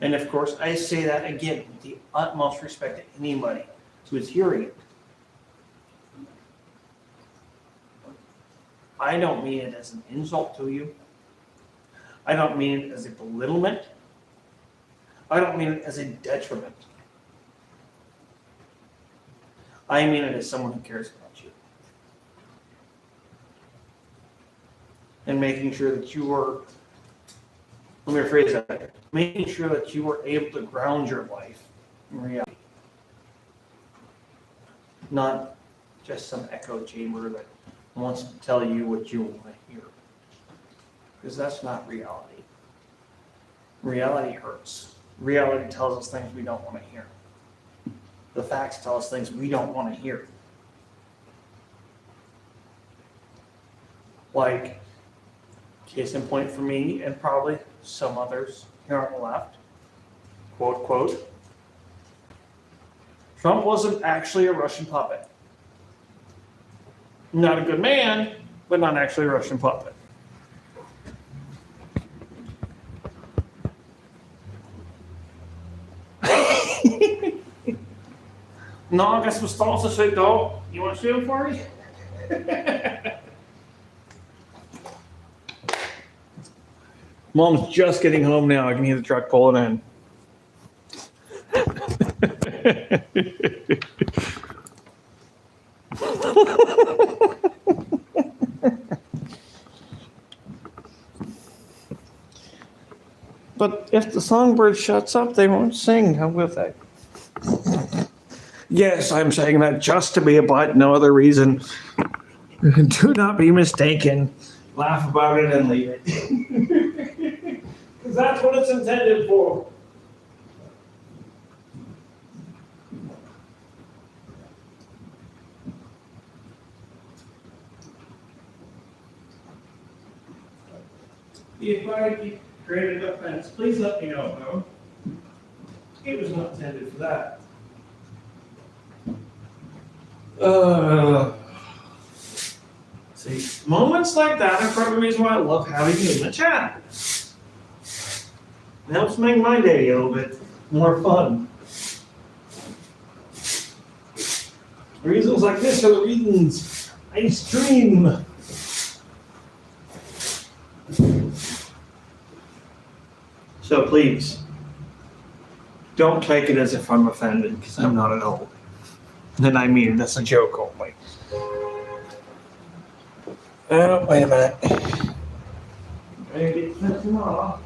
And of course, I say that again with the utmost respect to anybody who is hearing it. I don't mean it as an insult to you. I don't mean it as a belittlement. I don't mean it as a detriment. I mean it as someone who cares about you. And making sure that you are, let me rephrase that, making sure that you are able to ground your life in reality. Not just some echo chamber that wants to tell you what you want to hear. Because that's not reality. Reality hurts. Reality tells us things we don't want to hear. The facts tell us things we don't want to hear. Like, case in point for me and probably some others here on the left, quote, quote, Trump wasn't actually a Russian puppet. Not a good man, but not actually a Russian puppet. No, I guess was thoughts to say, dog. You want to see him for me? Mom's just getting home now. I can hear the truck pulling in. But if the songbird shuts up, they won't sing. How will they? Yes, I'm saying that just to be a butt, no other reason. Do not be mistaken. Laugh about it and leave it. Because that's what it's intended for. If I created a fence, please let me know, though. It was not intended for that. See, moments like that are part of the reason why I love having you in the chat. It helps make my day a little bit more fun. Reasons like this are the reasons I stream. So please, don't take it as if I'm offended, because I'm not at all. And I mean, that's a joke only. Oh, wait a minute. Maybe it's tomorrow.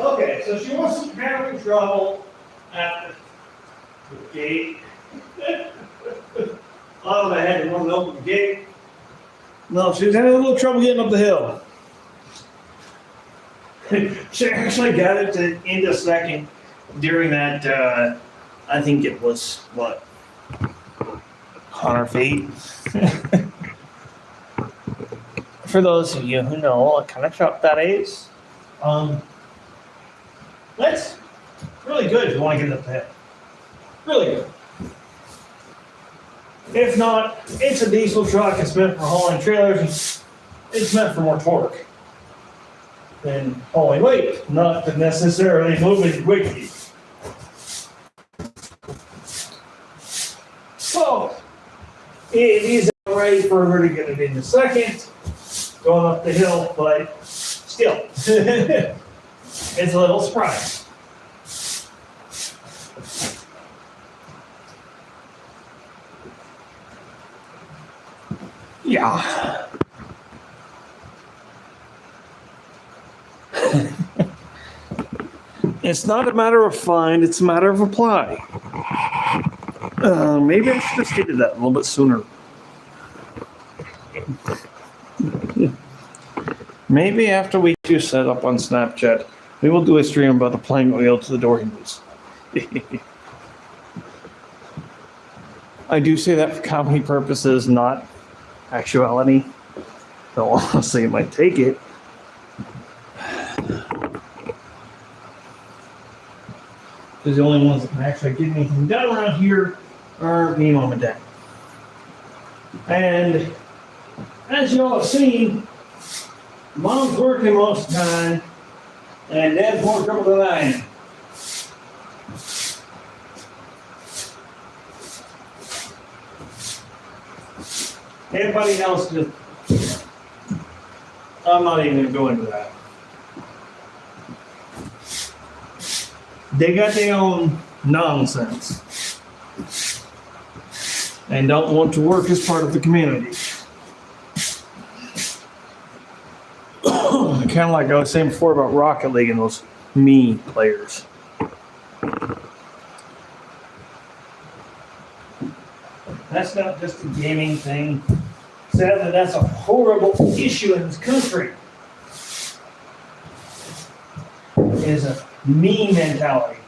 Okay, so she wants some having trouble at the gate. Oh, I had to run to open the gate. No, she was having a little trouble getting up the hill. She actually got it to end a second during that, I think it was what, 100 feet. For those of you who know what kind of truck that is, that's really good if you want to get it up the hill. Really good. If not, it's a diesel truck. It's meant for hauling trailers. And it's meant for more torque than hauling weight, not necessarily moving quickly. So, it is alright for her to get it in a second, going up the hill, but still, it's a little surprise. Yeah. It's not a matter of find, it's a matter of apply. Maybe I should have stated that a little bit sooner. Maybe after we do set up on Snapchat, we will do a stream about applying oil to the door hinges. I do say that for comedy purposes, not actuality. Though honestly, it might take it. Because the only ones that can actually get anything done around here are me, mom, and dad. And as you all have seen, mom's working most of the time, and dad's more trouble than I am. Everybody else just, I'm not even gonna go into that. They got their own nonsense and don't want to work as part of the community. Kind of like I was saying before about Rocket League and those me players. That's not just a gaming thing. Sadly, that's a horrible issue in this country. Is a me mentality.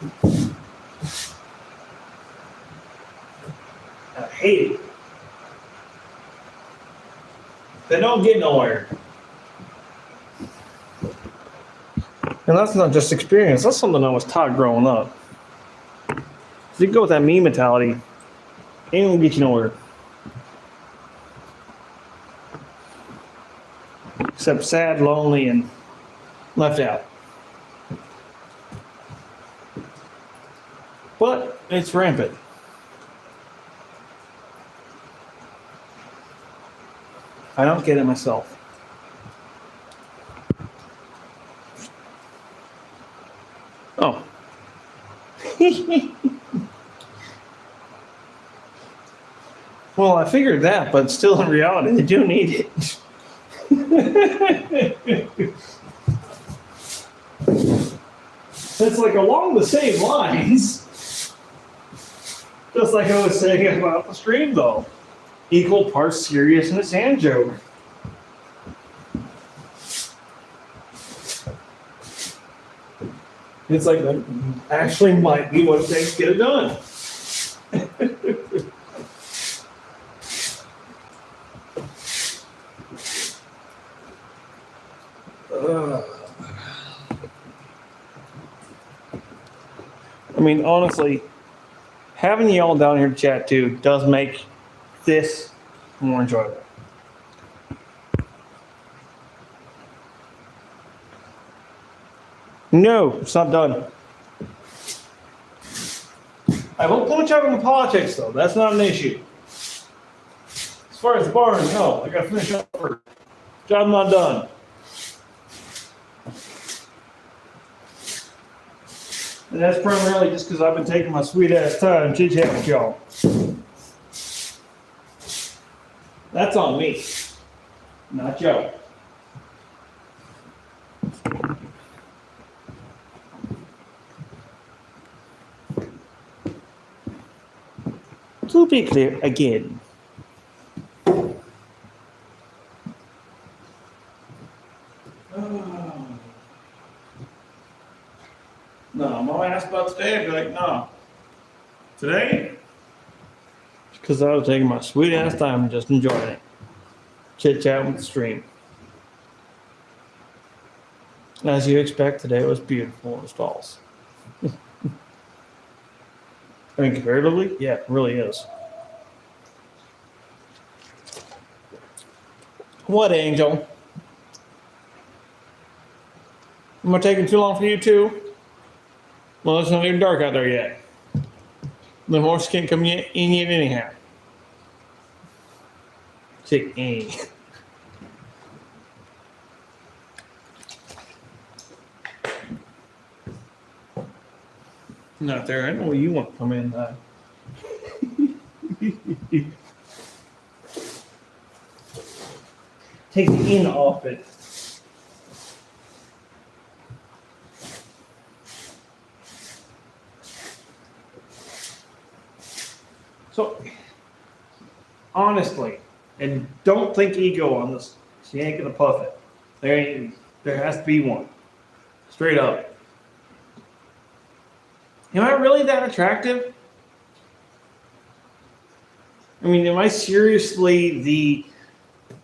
I hate it. They don't get nowhere. And that's not just experience, that's something I was taught growing up. If you go with that me mentality, ain't gonna get you nowhere. Except sad, lonely, and left out. But it's rampant. I don't get it myself. Oh. Well, I figured that, but still in reality, they do need it. It's like along the same lines. Just like I was saying about the stream, though. Equal parts seriousness and joke. It's like that actually might be what it takes to get it done. I mean, honestly, having y'all down here to chat too does make this more enjoyable. No, it's not done. I won't put much out on the politics, though. That's not an issue. As far as the barn, no. I gotta finish up first. Job not done. And that's primarily just because I've been taking my sweet ass time chit-chat with y'all. That's on me, not y'all. To be clear again. No, my last about today, I'd be like, no. Today? Because I was taking my sweet ass time and just enjoying it. Chit chat with the stream. As you expect, today was beautiful in stalls. I mean, comparatively, yeah, it really is. What, Angel? Am I taking too long for you too? Well, it's not even dark out there yet. The horse can't come in yet anyhow. Chick Not there. I know where you want to come in. Take the in off it. So, honestly, and don't think ego on this. She ain't gonna puff it. There has to be one. Straight up. Am I really that attractive? I mean, am I seriously the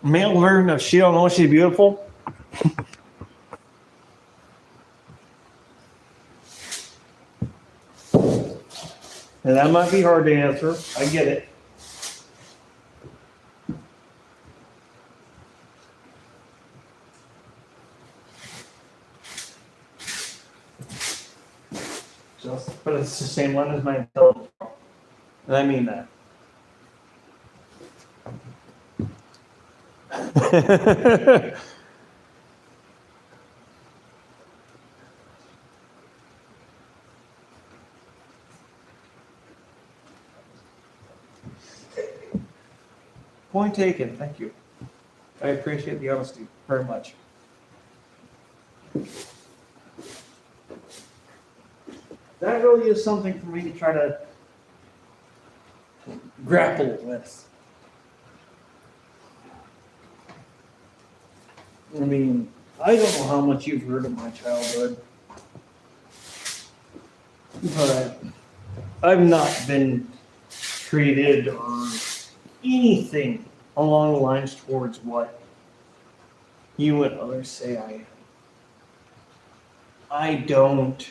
male version of she don't know she's beautiful? And that might be hard to answer. I get it. But it's the same one as my intelligence. And I mean that. Point taken. Thank you. I appreciate the honesty very much. That really is something for me to try to grapple with. I mean, I don't know how much you've heard of my childhood, but I've not been treated or anything along the lines towards what you and others say I am. I don't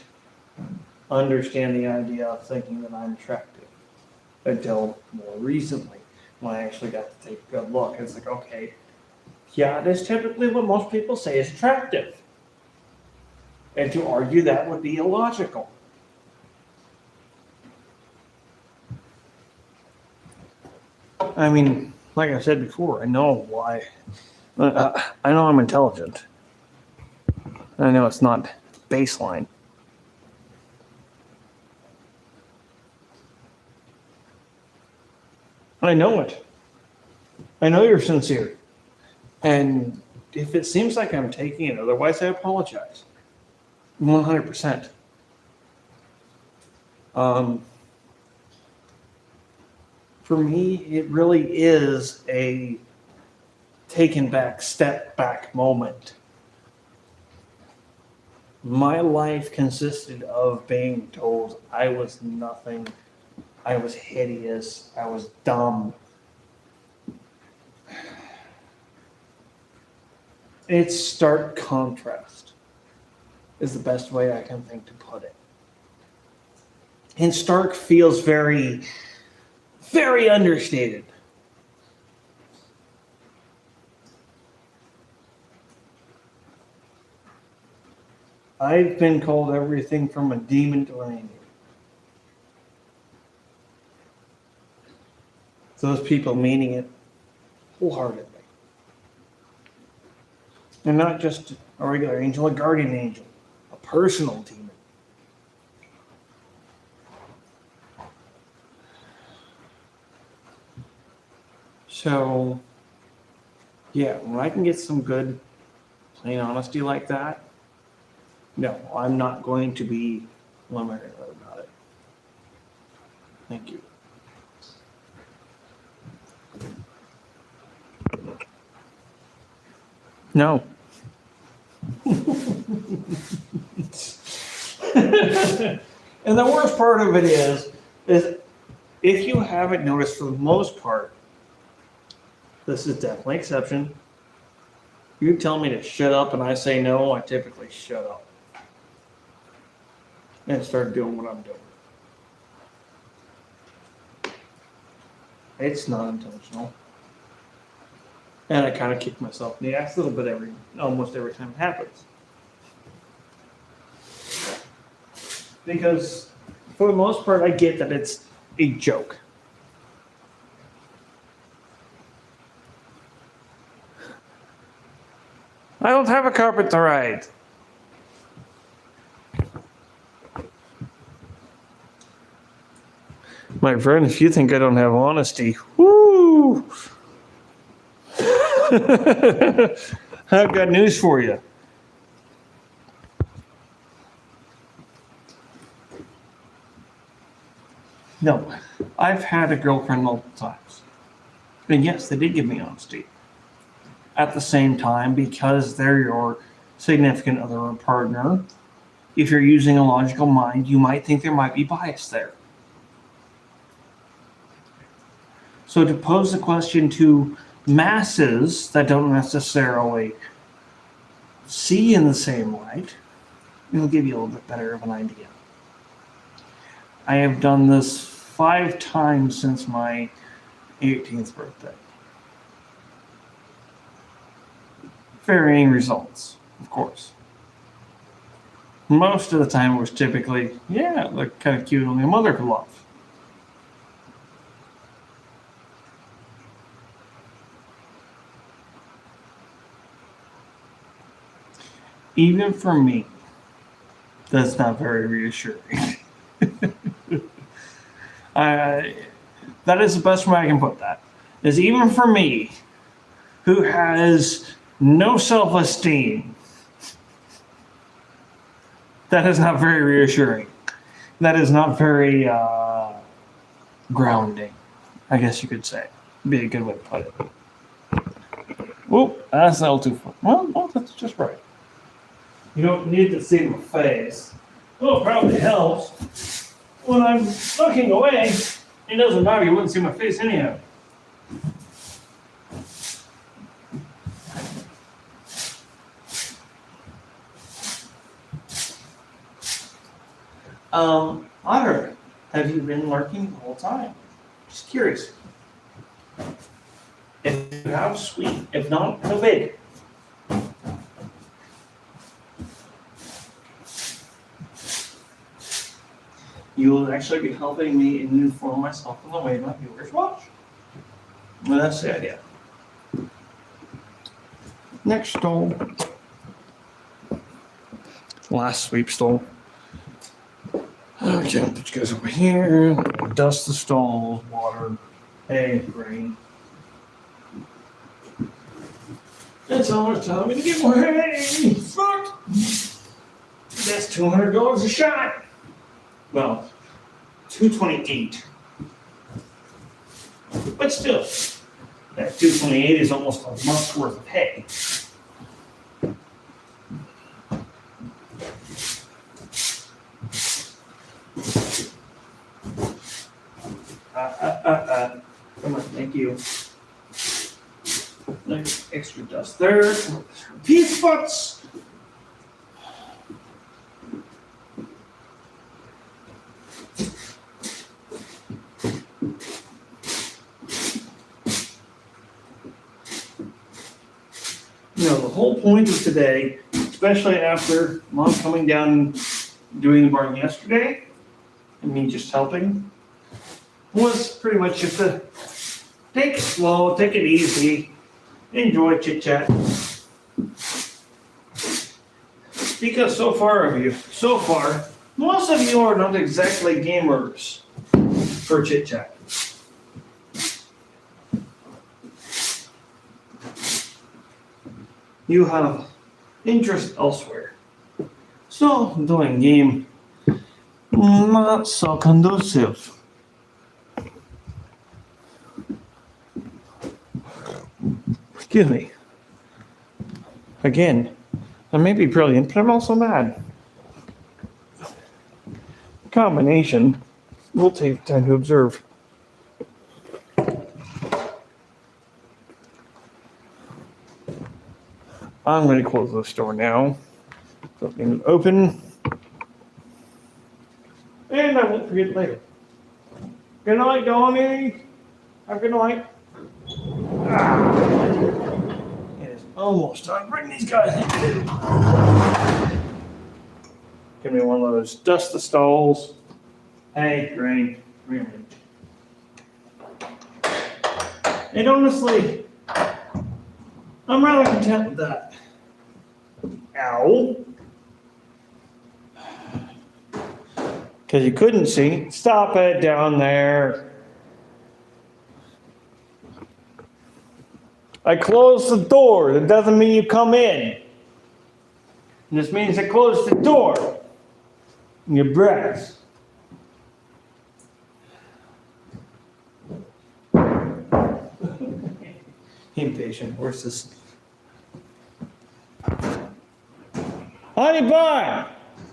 understand the idea of thinking that I'm attractive until more recently when I actually got to take a good look. It's like, okay, yeah, that's typically what most people say is attractive. And to argue that would be illogical. I mean, like I said before, I know why. I know I'm intelligent. I know it's not baseline. I know it. I know you're sincere. And if it seems like I'm taking it otherwise, I apologize. 100%. For me, it really is a taken back, step back moment. My life consisted of being told I was nothing, I was hideous, I was dumb. It's stark contrast is the best way I can think to put it. And stark feels very, very understated. I've been called everything from a demon to an angel. Those people meaning it wholeheartedly. And not just a regular angel, a guardian angel, a personal demon. So, yeah, when I can get some good, plain honesty like that, no, I'm not going to be limited about it. Thank you. No. And the worst part of it is if you haven't noticed, for the most part, this is definitely exception. You tell me to shut up and I say no, I typically shut up and start doing what I'm doing. It's not intentional. And I kind of kick myself in the ass a little bit almost every time it happens. Because for the most part, I get that it's a joke. I don't have a carpet to ride. My friend, if you think I don't have honesty, whoo! I've got news for you. No, I've had a girlfriend multiple times. And yes, they did give me honesty. At the same time, because they're your significant other or partner, if you're using a logical mind, you might think there might be bias there. So to pose the question to masses that don't necessarily see in the same light, it'll give you a little bit better of an idea. I have done this 5 times since my 18th birthday. Varying results, of course. Most of the time it was typically, yeah, like kind of cute, only a mother could love. Even for me, that's not very reassuring. That is the best way I can put that. Is even for me, who has no self-esteem, that is not very reassuring. That is not very grounding, I guess you could say. Be a good way to put it. Whoop, that's a little too far. Well, that's just right. You don't need to see my face. Well, it probably helps. When I'm looking away, it doesn't matter. You wouldn't see my face anyhow. Otter, have you been lurking the whole time? Just curious. If you have, sweet. If not, no big. You will actually be helping me inform myself in the way my viewers watch. Well, that's the idea. Next stall. Last sweep stall. Okay, I'll put you guys over here. Dust the stalls, water, hay, grain. It's almost time to get more hay. Fuck! That's $200 a shot. Well, $228. But still, that $228 is almost a month's worth of hay. Come on, thank you. Nice extra dust there. Peace butts! You know, the whole point of today, especially after Mom coming down and doing the barn yesterday, and me just helping, was pretty much just to take it slow, take it easy, enjoy chit chat. Because so far, most of you are not exactly gamers for chit chat. You have interest elsewhere. So doing game not so conducive. Excuse me. Again, I may be brilliant, but I'm also mad. combination. We'll take time to observe. I'm going to close this door now. Something open. And I won't forget later. Good night, Donnie. Have a good night. It is almost time. Bring these guys in. Give me one of those dust the stalls. Hey, Granny. Really. And honestly, I'm rather content with that. Ow. Because you couldn't see. Stop it down there. I closed the door. That doesn't mean you come in. This means I closed the door. Your breath. Impatient horses. Honey bun,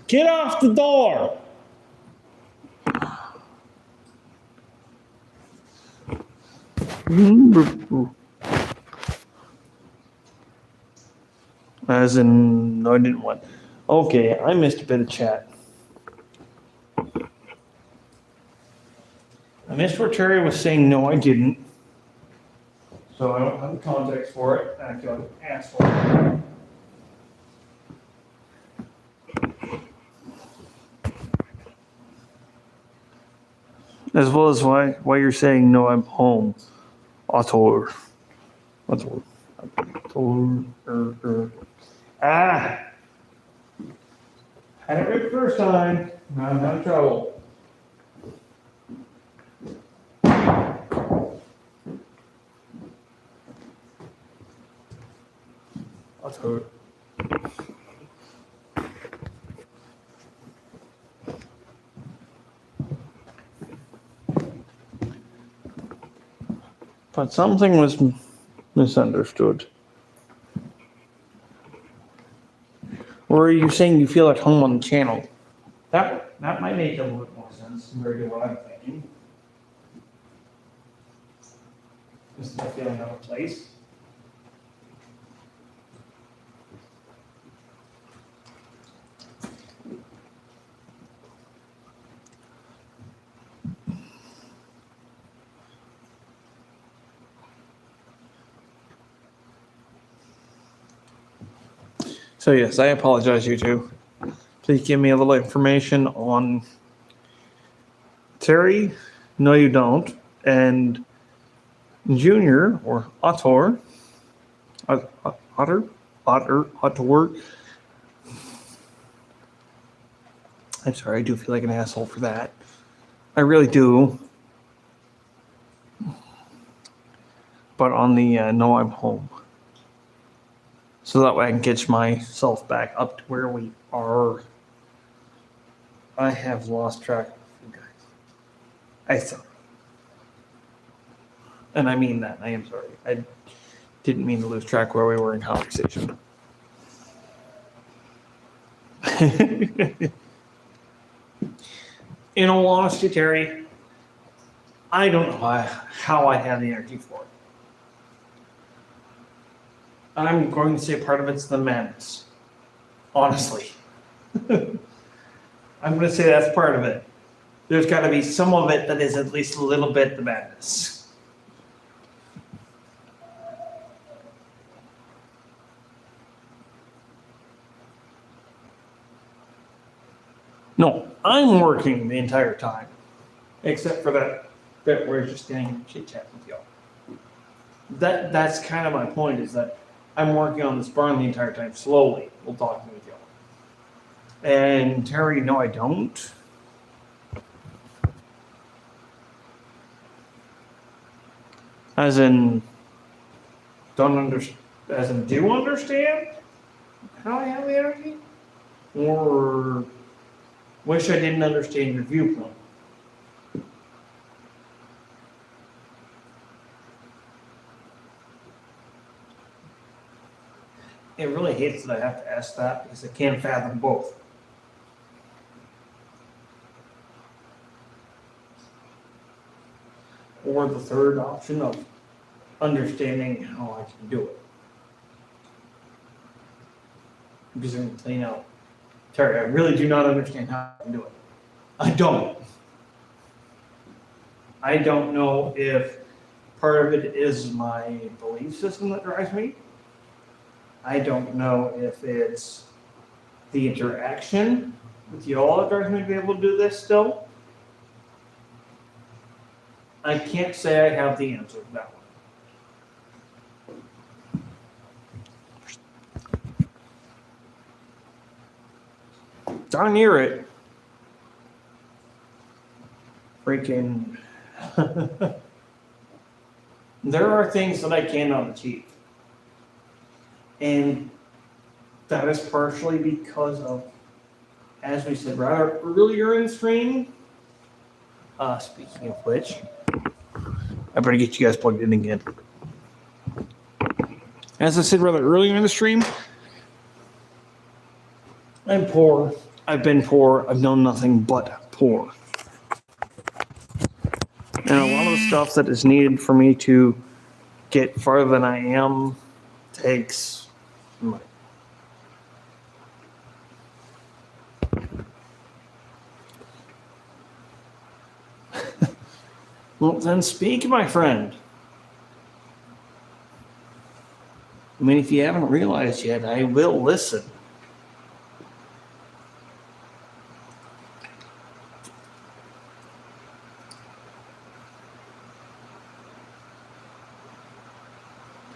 get off the door. As in, no, I didn't want. Okay, I missed a bit of chat. I missed where Terry was saying no, I didn't. So I don't have the context for it. I feel like an asshole. As well as why you're saying no, I'm home. Autor. Ah! Had it right first time. Now I'm having trouble. Autor. But something was misunderstood. Or are you saying you feel at home on the channel? That might make a little bit more sense compared to what I'm thinking. Just the feeling of a place. So yes, I apologize, you two. Please give me a little information on Terry. No, you don't. And Junior or Otter. Otter. I'm sorry, I do feel like an asshole for that. I really do. But on the no, I'm home. So that way I can catch myself back up to where we are. I have lost track of you guys. I'm sorry. And I mean that. I am sorry. I didn't mean to lose track where we were in conversation. In all honesty, Terry, I don't know how I have the energy for it. I'm going to say part of it's the madness. Honestly. I'm going to say that's part of it. There's got to be some of it that is at least a little bit the madness. No, I'm working the entire time. Except for that bit where it's just getting chit-chat with y'all. That's kind of my point, is that I'm working on this barn the entire time, slowly, while talking with y'all. And Terry, no, I don't. As in, don't understand, as in, do understand how I have the energy? Or wish I didn't understand your viewpoint? It really hates that I have to ask that because I can't fathom both. or the third option of understanding how I can do it. Because I'm clean out. Terry, I really do not understand how I can do it. I don't. I don't know if part of it is my belief system that drives me. I don't know if it's the interaction with y'all that drives me to be able to do this still. I can't say I have the answer to that one. Darn near it. Freaking. There are things that I cannot achieve. And that is partially because of, as we said rather earlier in the stream, speaking of which, I better get you guys plugged in again. As I said rather earlier in the stream, I'm poor. I've been poor. I've known nothing but poor. And a lot of the stuff that is needed for me to get farther than I am takes money. Well, then speak, my friend. I mean, if you haven't realized yet, I will listen.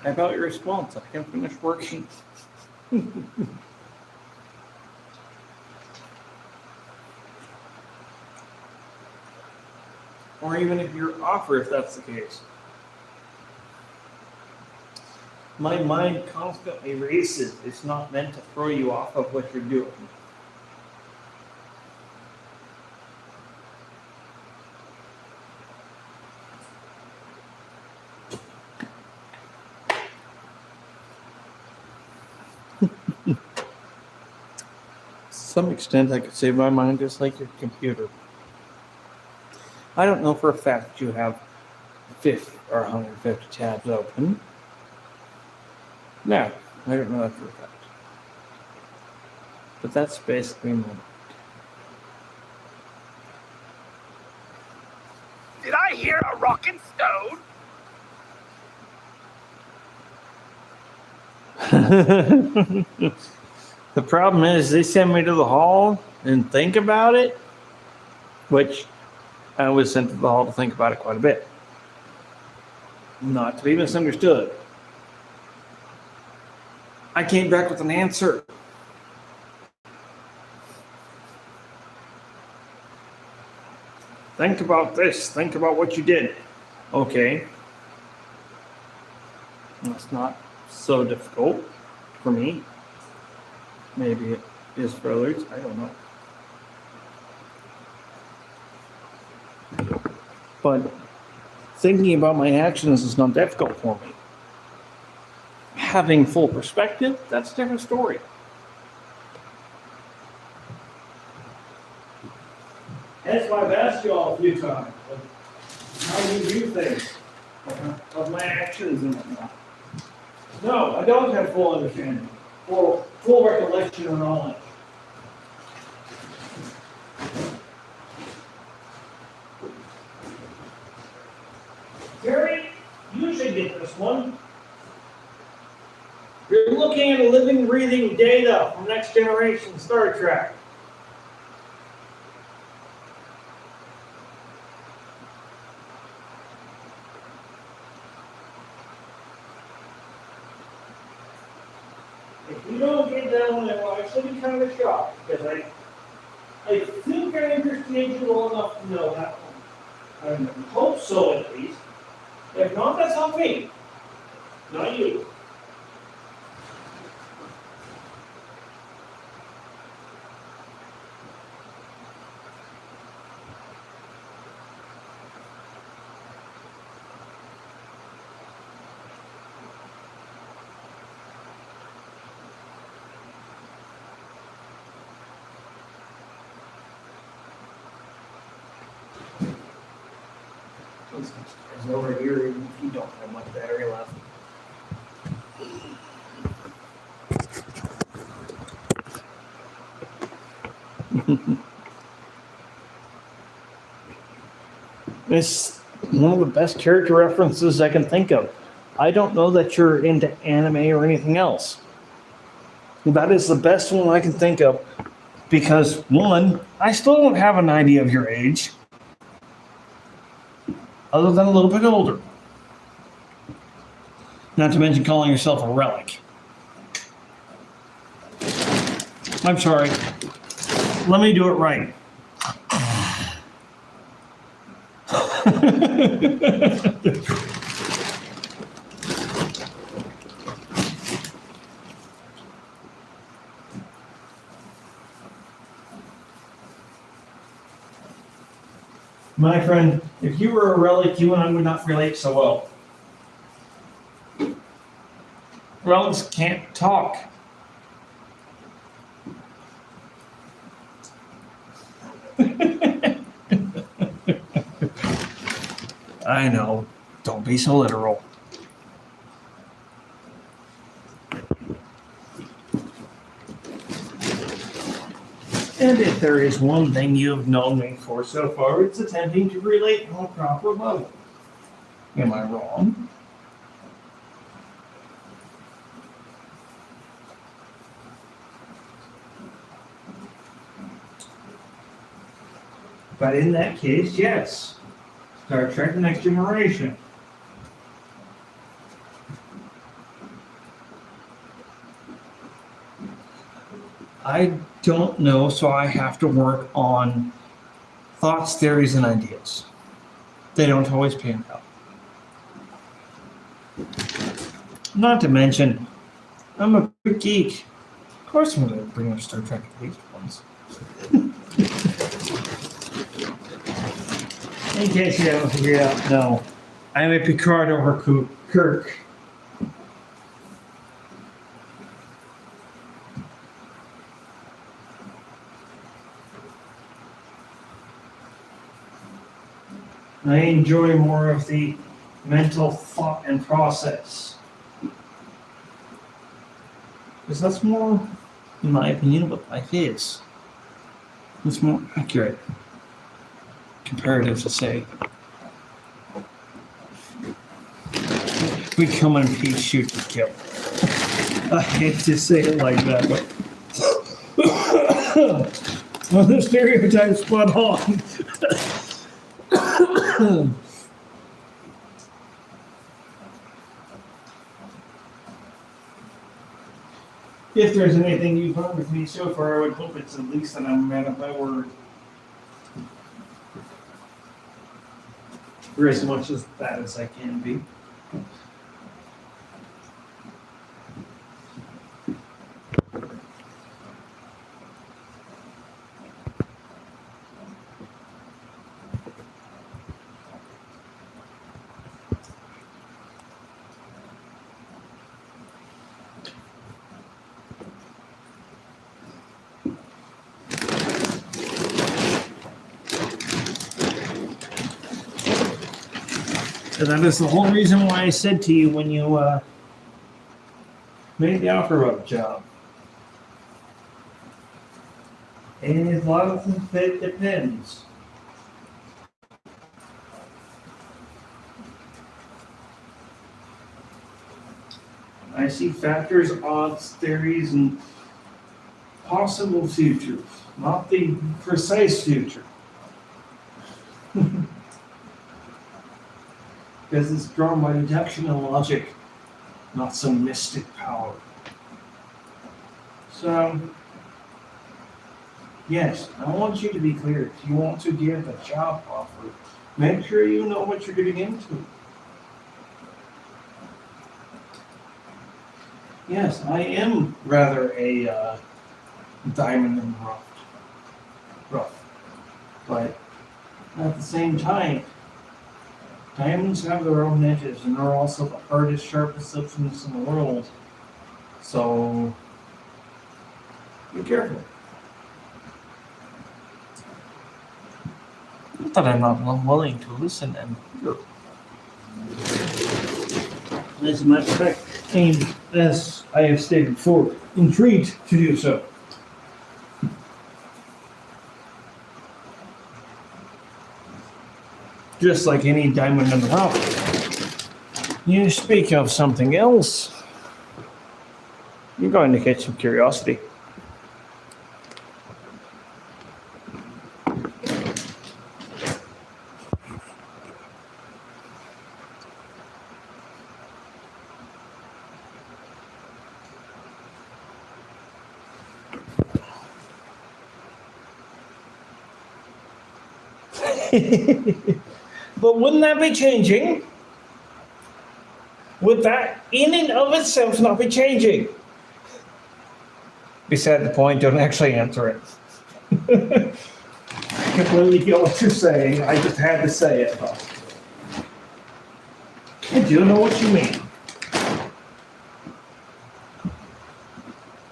How about your response? I can finish working. Or even if you're offer, if that's the case. My mind constantly races. It's not meant to throw you off of what you're doing. To some extent, I could say my mind is like your computer. I don't know for a fact that you have 50 or 150 tabs open. No, I don't know that for a fact. But that's basically my mind. Did I hear a rockin' stone? The problem is they send me to the hall and think about it, which I was sent to the hall to think about it quite a bit. Not to be misunderstood. I came back with an answer. Think about this. Think about what you did. Okay. That's not so difficult for me. Maybe it is for others. I don't know. But thinking about my actions is not difficult for me. Having full perspective, that's a different story. That's why I've asked you all a few times. How do you view things? Of my actions and whatnot. No, I don't have full understanding. Or full recollection or knowledge. Gary, you should get this one. You're looking at a living, breathing data from Next Generation Star Trek. If you don't get that one, I will actually be kind of shocked because I think I understand you well enough to know that one. I hope so, at least. If not, that's on me, not you. Because over here, you don't have much battery left. It's one of the best character references I can think of. I don't know that you're into anime or anything else. That is the best one I can think of because, one, I still don't have an idea of your age, other than a little bit older. Not to mention calling yourself a relic. I'm sorry. Let me do it right. My friend, if you were a relic, you and I would not relate so well. Relics can't talk. I know. Don't be so literal. And if there is one thing you have known me for so far, it's attempting to relate on a proper level. Am I wrong? But in that case, yes. Star Trek The Next Generation. I don't know, so I have to work on thoughts, theories, and ideas. They don't always pan out. Not to mention, I'm a big geek. Of course I'm going to bring up Star Trek at least once. In case you haven't figured out, no. I'm a Picard over Kirk. I enjoy more of the mental thought and process. Because that's more, in my opinion, what life is. It's more accurate. Comparative to say. We come in peace, shoot, and kill. I hate to say it like that, but well, the stereotype's spot on. If there's anything you've learned with me so far, I would hope it's at least that I'm a man of my word. For as much as that as I can be. So that is the whole reason why I said to you when you made the offer of a job. And a lot of things it depends. I see factors, odds, theories, and possible futures, not the precise future. Because it's drawn by deduction and logic, not some mystic power. So, yes, I want you to be clear. If you want to give a job offer, make sure you know what you're getting into. Yes, I am rather a diamond in the rough. But at the same time, diamonds have their own edges, and they're also the hardest, sharpest substance in the world. So, be careful. Not that I'm not willing to listen and hear. As a matter of fact, and as I have stated before, intrigued to do so. Just like any diamond in the rough. You speak of something else. You're going to catch some curiosity. But wouldn't that be changing? Would that in and of itself not be changing? Beside the point, don't actually answer it. I completely get what you're saying. I just had to say it. I do know what you mean.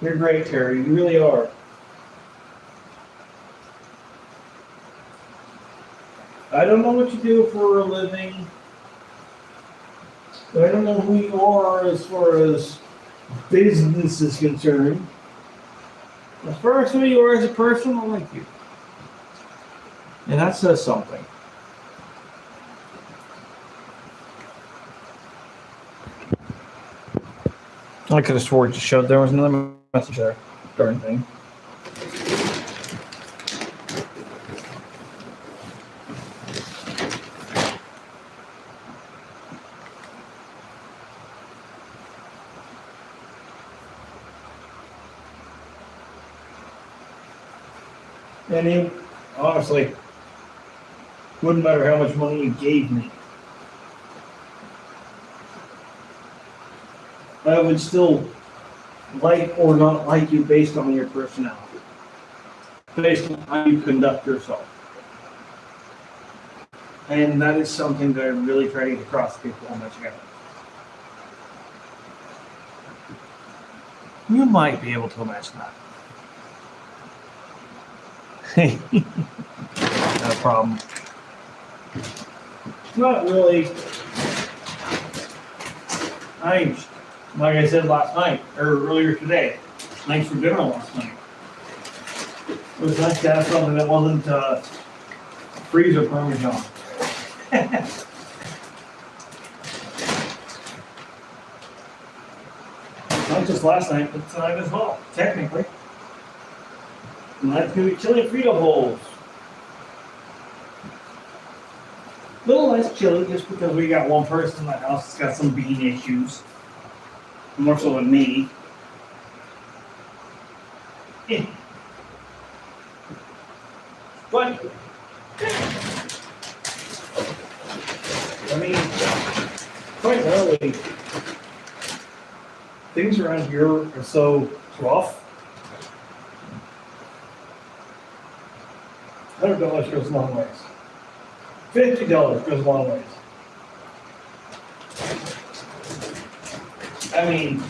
You're great, Terry. You really are. I don't know what you do for a living. I don't know who you are as far as business is concerned. As far as who you are as a person, I like you. And that says something. I could have swore it just showed there was another message there. Darn thing. And it, honestly, wouldn't matter how much money you gave me. I would still like or not like you based on your personality. Based on how you conduct yourself. And that is something that I really try to get across to people on my channel. You might be able to imagine that. Not a problem. Not really. Like I said last night, or earlier today, thanks for dinner last night. It was nice to have something that wasn't freezer Parmesan. Not just last night, but tonight as well, technically. Tonight's gonna be chili Frito bowls. A little less chili just because we got one person in the house that's got some bean issues. More so than me. But, I mean, quite literally, things around here are so rough. $100 goes a long ways. $50 goes a long ways. I mean,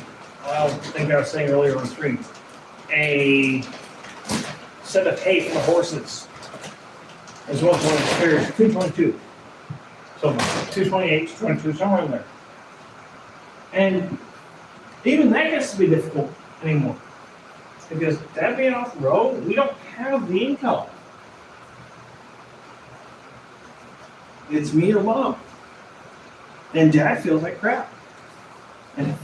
I think I was saying earlier on the stream, a set of hay for the horses is 222. Somewhere, 228, 222, somewhere in there. And even that gets to be difficult anymore. Because that being off the road, we don't have the income. It's me or mom. And dad feels like crap. And it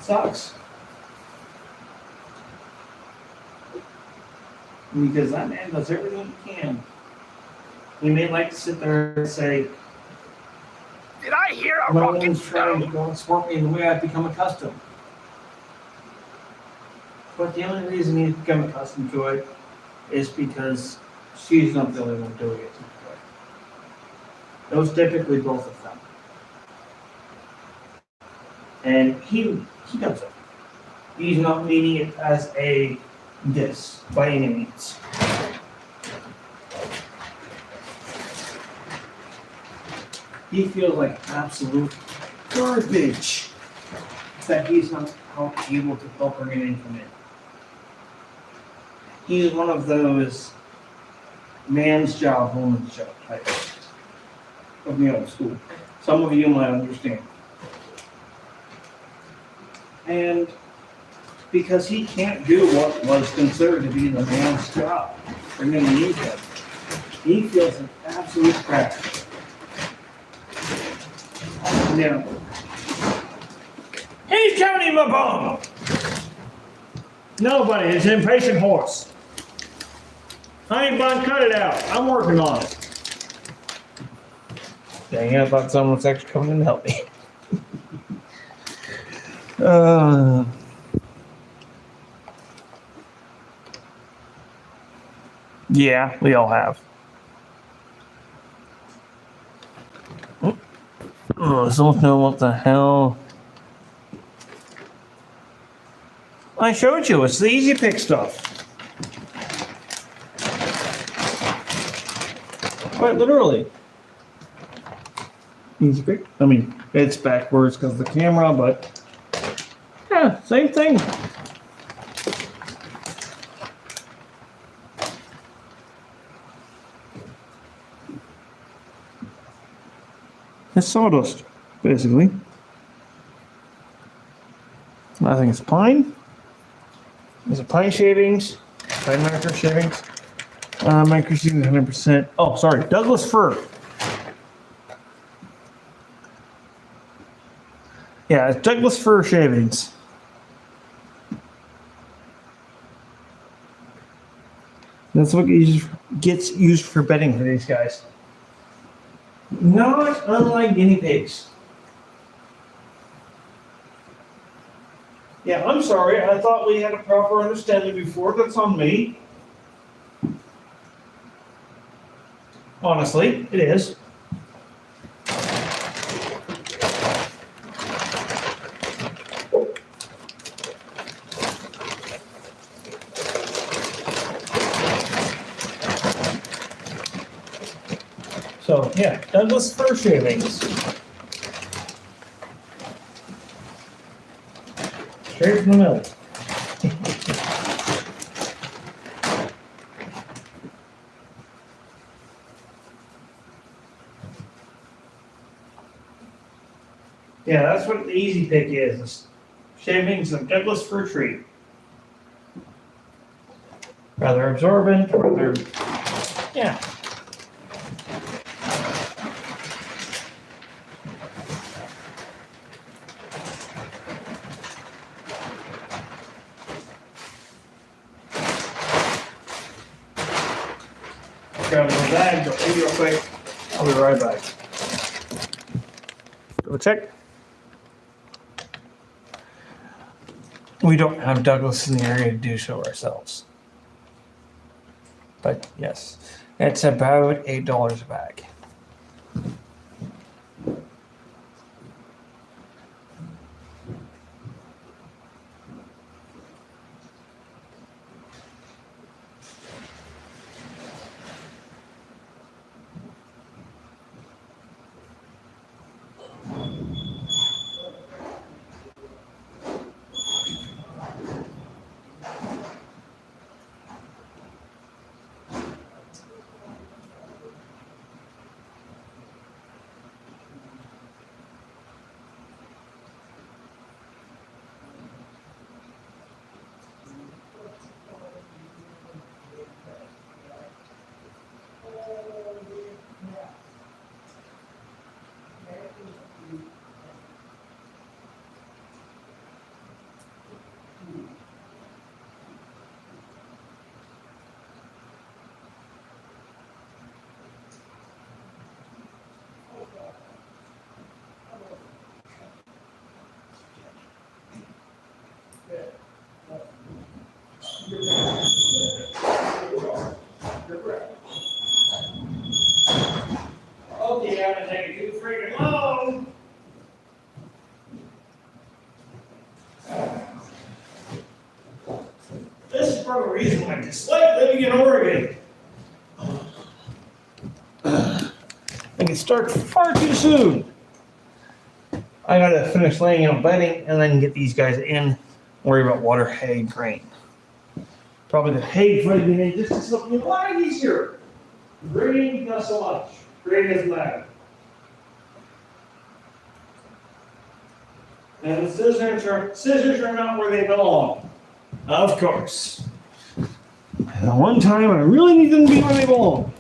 sucks. Because that man does everything he can. He may like to sit there and say, Did I hear a no rocket one's trying to sound? go and support me in the way I've become accustomed. But the only reason he's become accustomed to it is because she's not the only one doing it. Those typically both of them. And he does it. He's not meaning it as a diss by any means. He feels like absolute garbage that he's not able to help bring an income in. He's one of those man's job, woman's job type of the old school Some of you might understand. And because he can't do what was considered to be the man's job, they're going to need him. He feels an absolute crap. Now, he's counting my bone. Nobody, it's an impatient horse. I ain't gonna cut it out. I'm working on it. Dang it, I thought someone was actually coming in to help me. Yeah, we all have. I don't know what the hell. I showed you, it's the easy pick stuff. Quite literally. Easy pick. I mean, it's backwards because of the camera, but yeah, same thing. It's sawdust, basically. I think it's pine. Is it pine shavings? Pine marker shavings? Marker shavings 100%. Oh, sorry, Douglas fir. Yeah, it's Douglas fir shavings. That's what gets used for bedding for these guys. Not unlike guinea pigs. Yeah, I'm sorry. I thought we had a proper understanding before. That's on me. Honestly, it is. So, yeah, Douglas fir shavings. Straight from the mill. Yeah, that's what the easy pick is shavings of Douglas fir tree. Rather absorbent, rather, yeah. Grab my bag, go pee real quick. I'll be right back. Go check. We don't have Douglas in the area to do so ourselves. But yes, it's about $8 a bag. Okay, I'm gonna take it too freaking long. This is part of the reason why I dislike living in Oregon. I can start far too soon. I gotta finish laying out bedding and then get these guys in. Worry about water, hay, grain. Probably the hay for me just is looking a lot easier. Grain, not so much. Grain doesn't matter. And the scissors are not where they belong. Of course. The one time I really need them to be where they belong.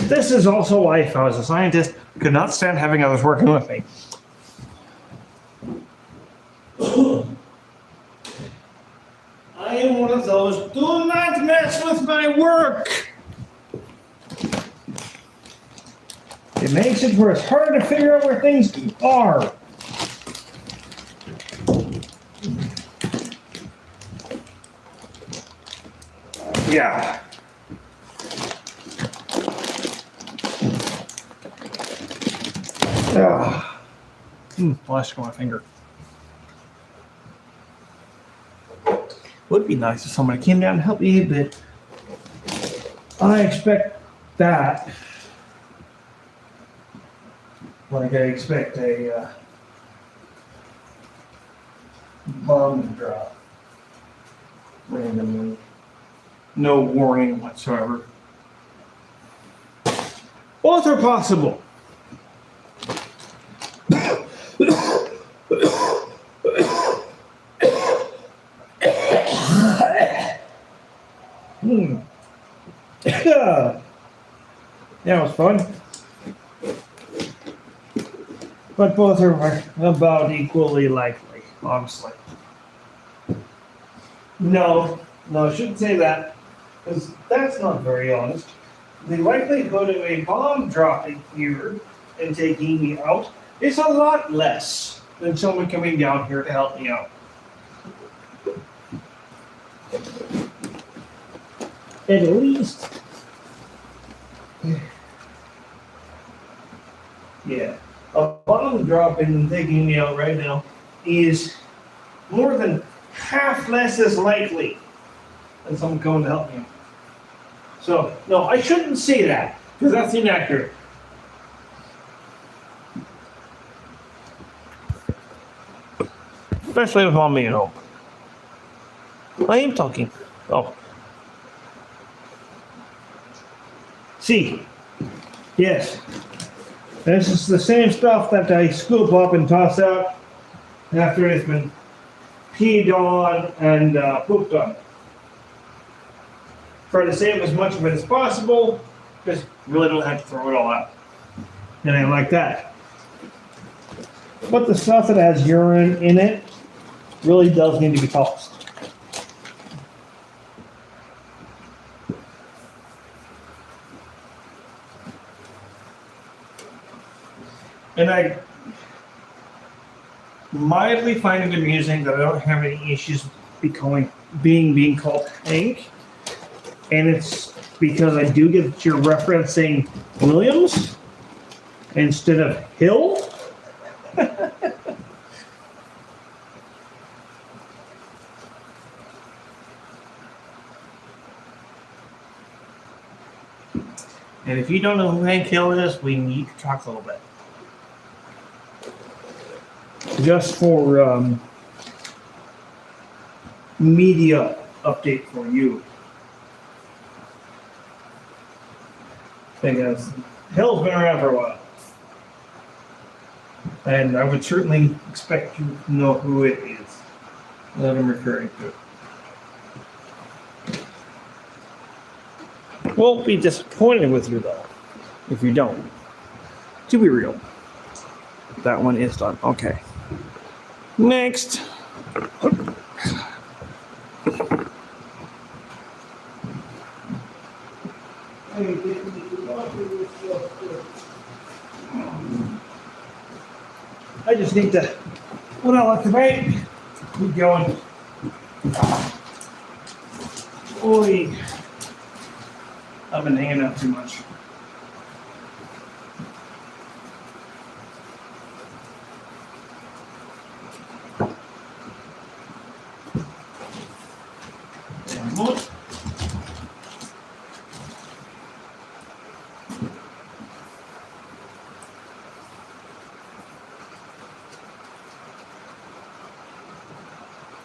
This is also why, if I was a scientist, I could not stand having others working with me. I am one of those, do not mess with my work! It makes it where it's hard to figure out where things are. Yeah. Flashed on my finger. Would be nice if somebody came down and helped me, but I expect that. Like I expect a bomb to drop randomly. no warning whatsoever. Both are possible. That was fun. But both are about equally likely, honestly. No, I shouldn't say that, because that's not very honest. The likelihood of a bomb dropping here and taking me out is a lot less than someone coming down here to help me out. At least, yeah, a bomb dropping and taking me out right now is more than half less as likely than someone coming to help me out. So, no, I shouldn't say that, because that's inaccurate. Especially with mommy at home. I am talking. Oh, See, yes, this is the same stuff that I scoop up and toss out after it's been peed on and pooped on. Try to save as much of it as possible, because you really don't have to throw it all out. It ain't like that. But the stuff that has urine in it really does need to be tossed. And I mildly find it amusing that I don't have any issues being called Hank. And it's because I do get that you're referencing Williams instead of Hill. and if you don't know who Hank Hill is, we need to talk a little bit. Just for media update for you. Because Hill's been around for a while. And I would certainly expect you to know who it is that I'm referring to. Won't be disappointed with you though, if you don't. To be real. That one is done. Okay. Next. I just need to put out the bank. Keep going. Boy, I've been hanging out too much.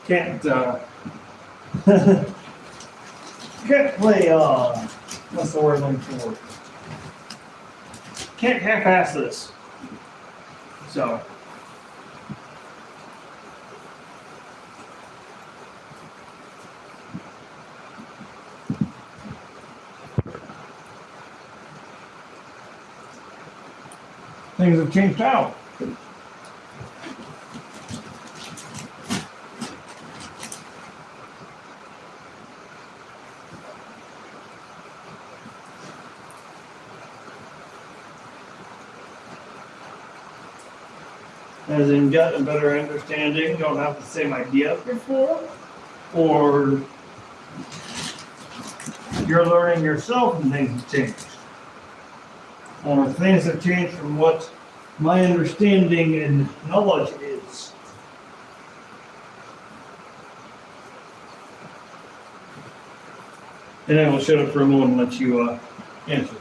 Can't can't play what's the word I'm looking for? Can't half-ass this. So things have changed out. As in got a better understanding, don't have the same idea as before, or you're learning yourself and things have changed, or things have changed from what my understanding and knowledge is. And I will shut up for a moment and let you answer.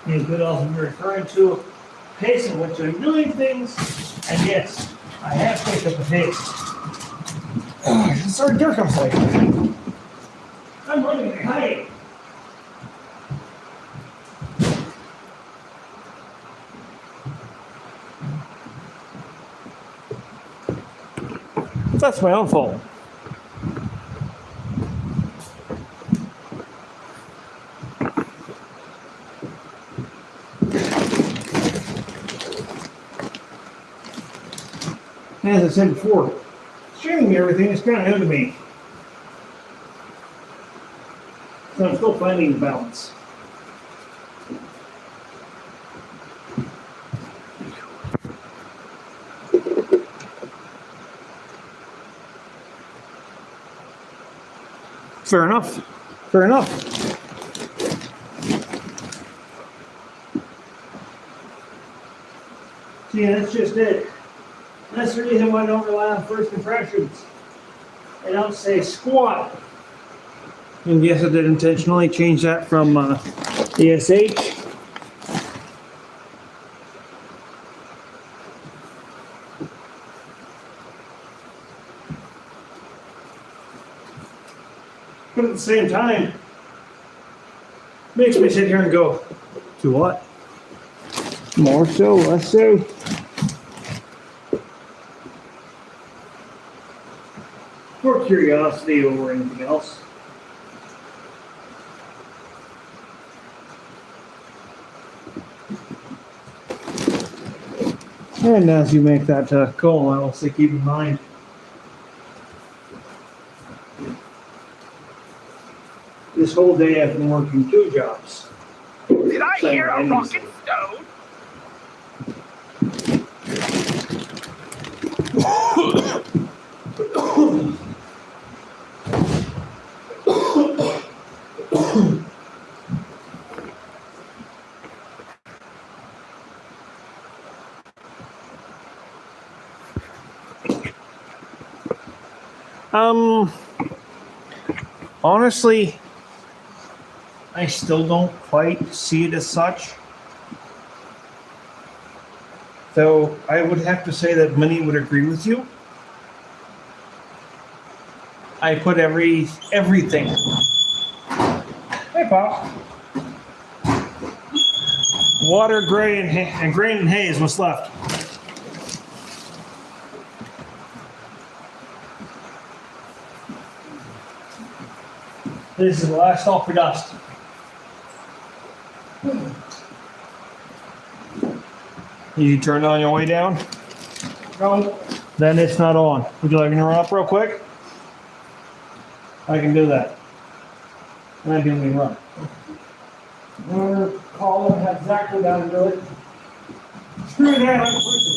You could also be referring to a pace in which I'm doing things, and yes, I have picked up a pace. Sorry, Dirk, I'm like. I'm running behind. That's my own fault. As I said before, streaming everything is kind of new to me. So I'm still finding the balance. Fair enough. Fair enough. See, that's just it. That's the reason why I don't rely on first impressions. I don't say squat. And yes, I did intentionally change that from ESH. But at the same time, makes me sit here and go, To what? more so, less so. For curiosity over anything else. And as you make that call, I will say keep in mind. This whole day I've been working 2 jobs. Did I hear a rocket stone? Honestly, I still don't quite see it as such. Though I would have to say that many would agree with you. I put everything. Hey, Pop. Water, grain, and hay is what's left. This is the last stop for dust. You turn it on your way down? No, Then it's not on. Would you like me to run up real quick? I can do that. Let me run. we're calling, have Zach go down and do it. Screw that, I'm pushing.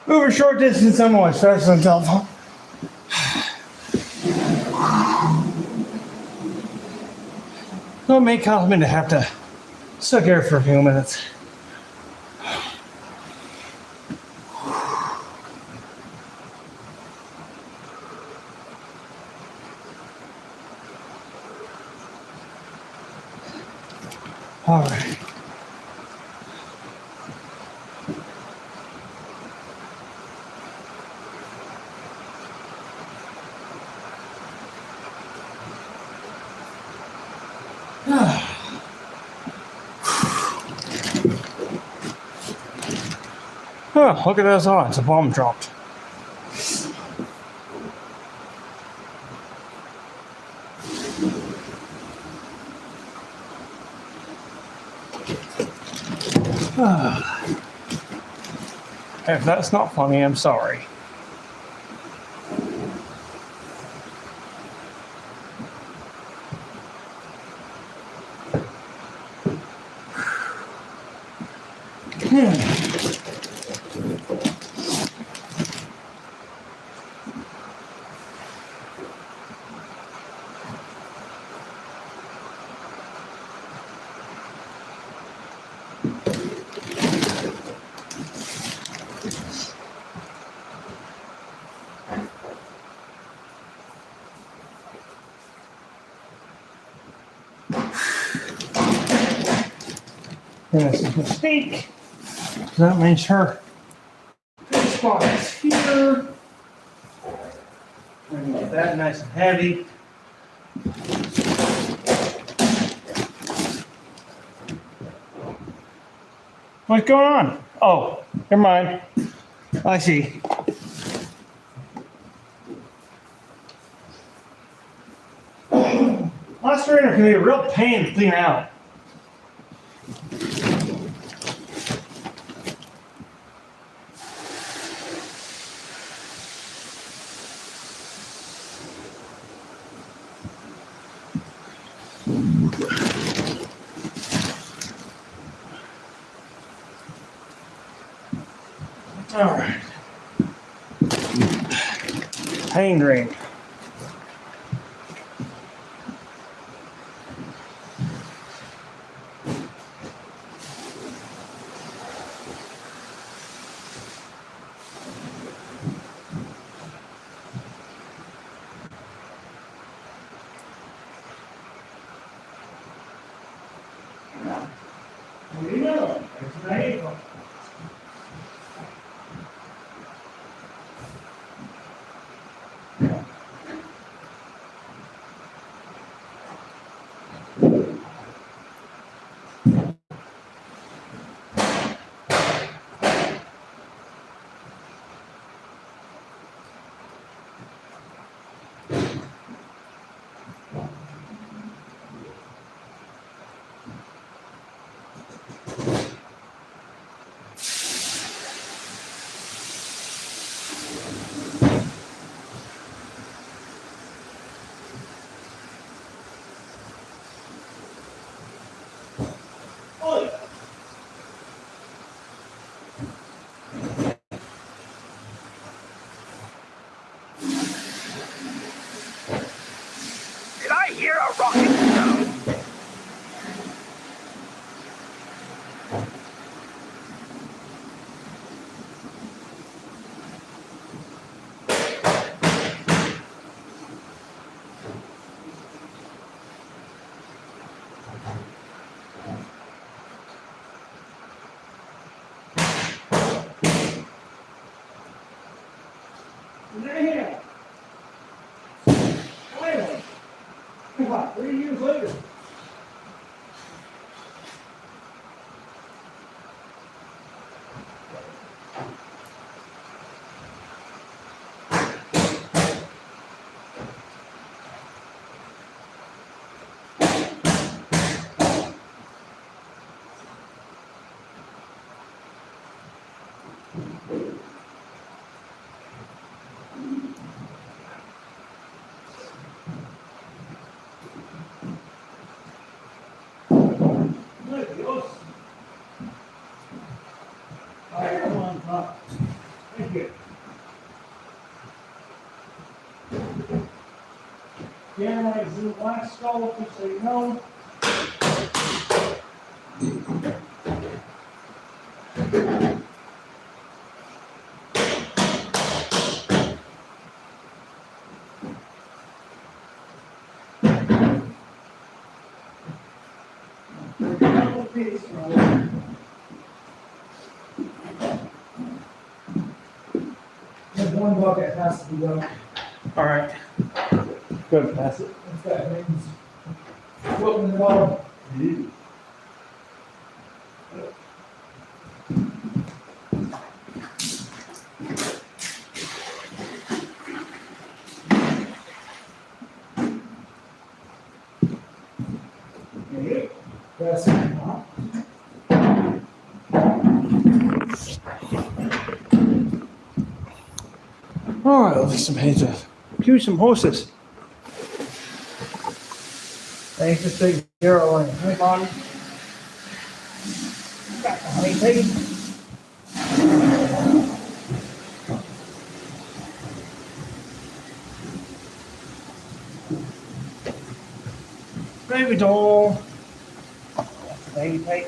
Move a short distance, I'm always faster than telephone. So it may cause me to have to suck air for a few minutes. All right. Oh, look at those odds. A bomb dropped. If that's not funny, I'm sorry. This is a mistake. That means her spot is here. And get that nice and heavy. What's going on? Oh, never mind. I see. Last strainer can be a real pain to clean out. All right. Pain drain. There you go. There's the ankle. I hear a rocking sound. There. Finally. What, 3 years later. Good, Dios. Fire on top. Thank you. Camera is in the last skull, just so you know. Double piece, right? There's one bucket has to be done. All right. Good, pass it. What's that means? Floating the bottom. That's it, huh? All right, let's some pizza. Cue some horses. Thanks for taking care of Elaine. Hey, Bonnie. Got the honey pig. Baby doll. Baby pig.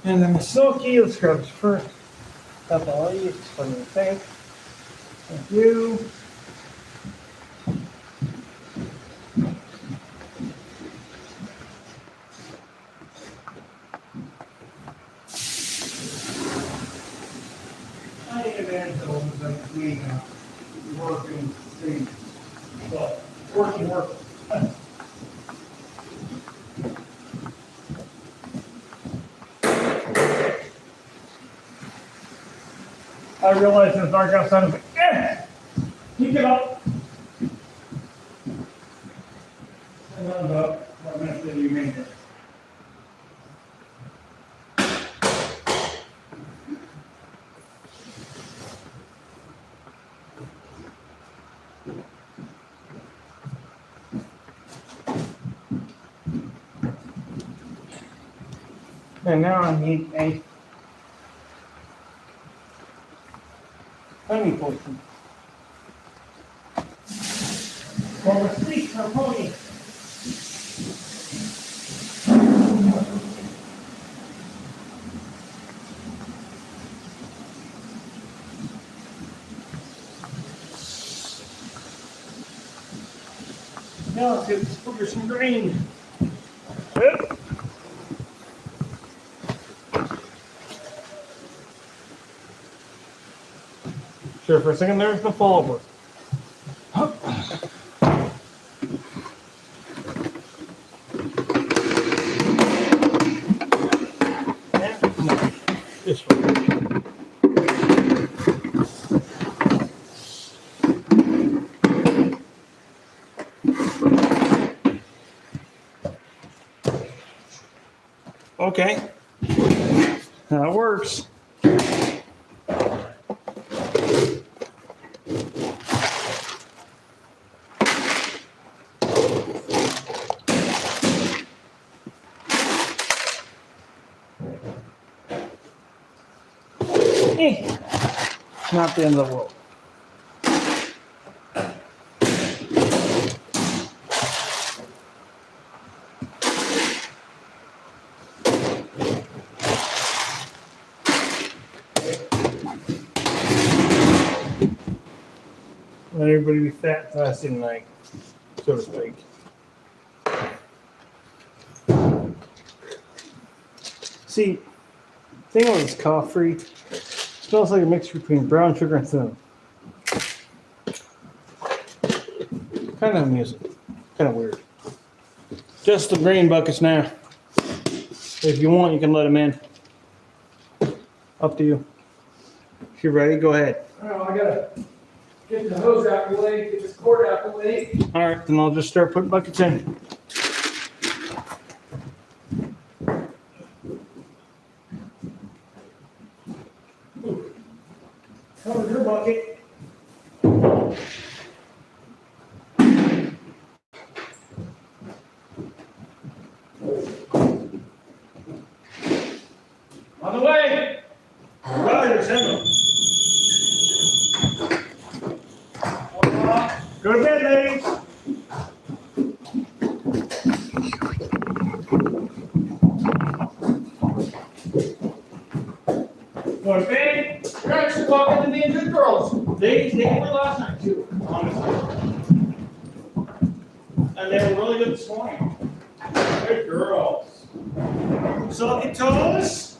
And then the silky, let's grab this first couple of these for the tank. Thank you. I need a man to hold this like me now. Working, thing. But working. I realized it was dark outside. I was like, keep it up. And then about what minutes did you make it? And now I need a honey potion. Well, the sleep are pony. Now let's get for some grain. Yep. Sure, for a second there's the follower. This one. Okay. That works. Not the end of the world. Let everybody be fat, fast, and like, so to speak. See, thing on this coffee smells like a mixture between brown sugar and cinnamon. Kind of amusing. Kind of weird. Just the green buckets now. If you want, you can let them in. Up to you. If you're ready, go ahead. Oh, I gotta get the hose out the way, get this cord out the way. All right, then I'll just start putting buckets in. Cover your bucket. On the way. Riders, Henry. Go to bed, ladies. Go to bed. You're actually talking to me and good girls. They were last night too, honestly. And they were really good this morning. Good girls. Sucky toes,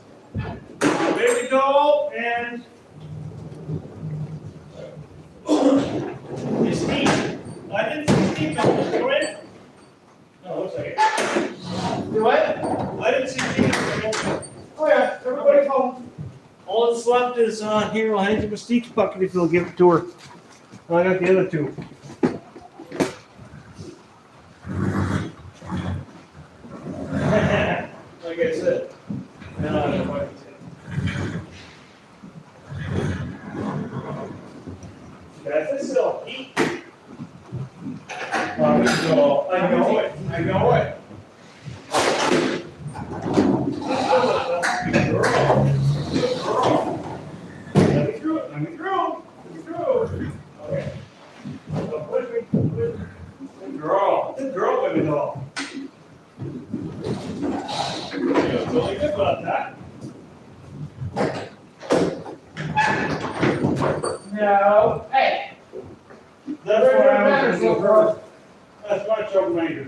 baby doll, and Steve. I didn't see Steve come in. No, looks like it. You what? I didn't see Steve come in. Oh yeah, everybody's home. All that's left is here. I'll hand you Mystique's bucket if you'll give it to her. And I got the other two. Like I said. That's a still heat. I know it. I know it. Good girl. Good girl. Let me through it. Let me through. Let me through. Okay. So push me. Push me. Good girl. Good girl, baby doll. You're really good about that. No. Hey. That's what I was going to do. That's my troublemaker.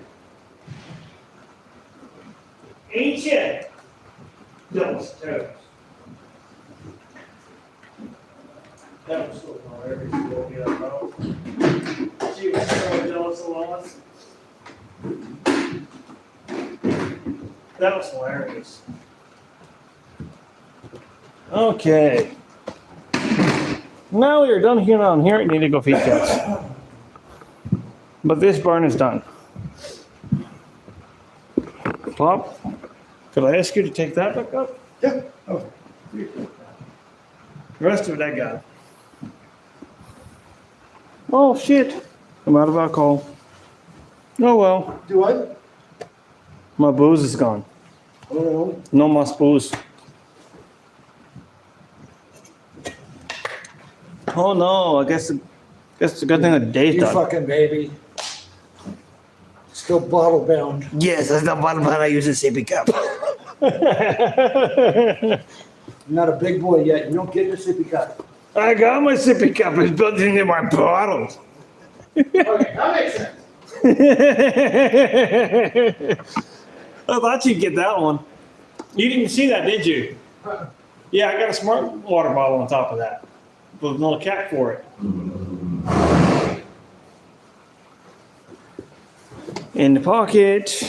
Ancient. Devil's toes. That was so hilarious. She was so jealous of Lois. That was hilarious. Okay. Now we are done here on here. I need to go feed cats. But this barn is done. Plop, could I ask you to take that back up? Yeah. Oh, The rest of it I got. Oh shit. I'm out of alcohol. Oh well. do what? My booze is gone. Oh, No more booze. Oh no, I guess it's a good thing the day's You done. fucking baby. Still bottle bound. Yes, that's the bottom line. I use a sippy cup. You're not a big boy yet. You don't get your sippy cup. I got my sippy cup. It's built into my bottle. Okay, that makes sense. I thought you'd get that one. You didn't see that, did you? Yeah, I got a smart water bottle on top of that with a little cap for it. In the pocket.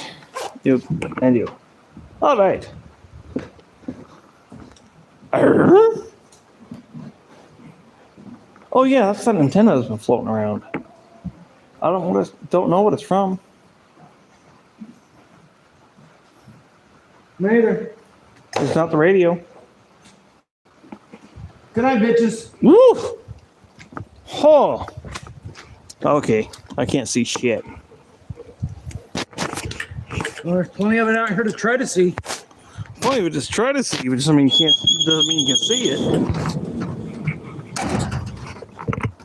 You and you. All right. Oh yeah, that's that antenna that's been floating around. I don't know what it's from. Later. It's not the radio. Good night, bitches. Woo! Oh. Okay, I can't see shit. Well, there's plenty of it out here to try to see. Well, you just try to see, but doesn't mean you can't. Doesn't mean you can see it.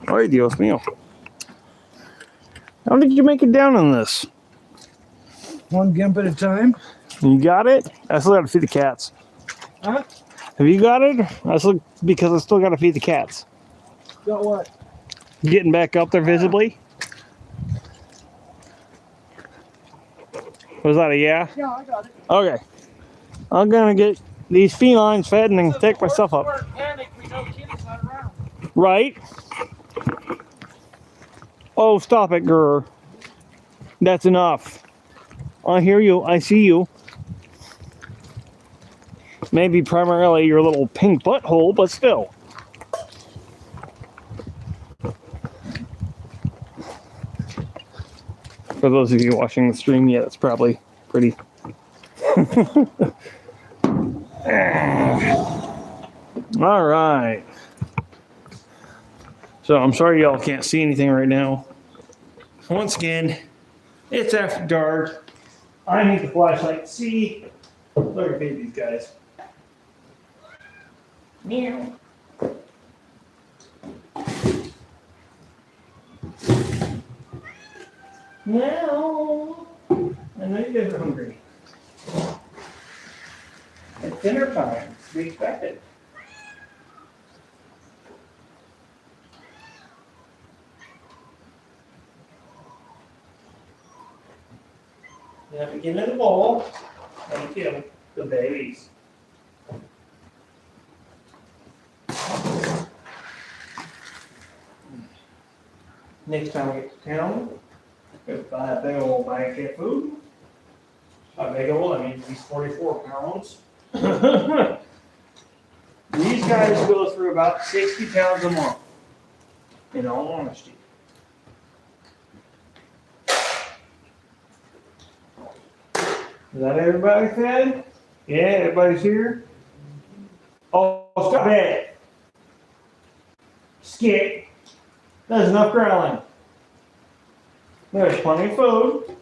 Ay, Dios mío. How did you make it down on this? One gimp at a time. You got it? I still got to feed the cats. Huh? Have you got it? Because I still got to feed the cats. Got what? Getting back up there visibly. Was that a yeah? Yeah, I got it. Okay. I'm gonna get these felines fed and then take myself up. Right? Oh, stop it, Gurr. That's enough. I hear you. I see you. Maybe primarily your little pink butthole, but still. For those of you watching the stream, yeah, it's probably pretty. All right. So I'm sorry y'all can't see anything right now. Once again, it's after dark. I need the flashlight to see. Look at these guys. Meow. Meow. I know you guys are hungry. It's dinner time. We expect it. Now we get in the bowl. Thank you. The babies. Next time we get to town, we'll buy a big old bag of cat food. A big old, I mean, these 44 pounds. These guys go through about 60 pounds a month, in all honesty. Is that everybody fed? Yeah, everybody's here? Oh, stop it! Skip. There's enough growling. There's plenty of food,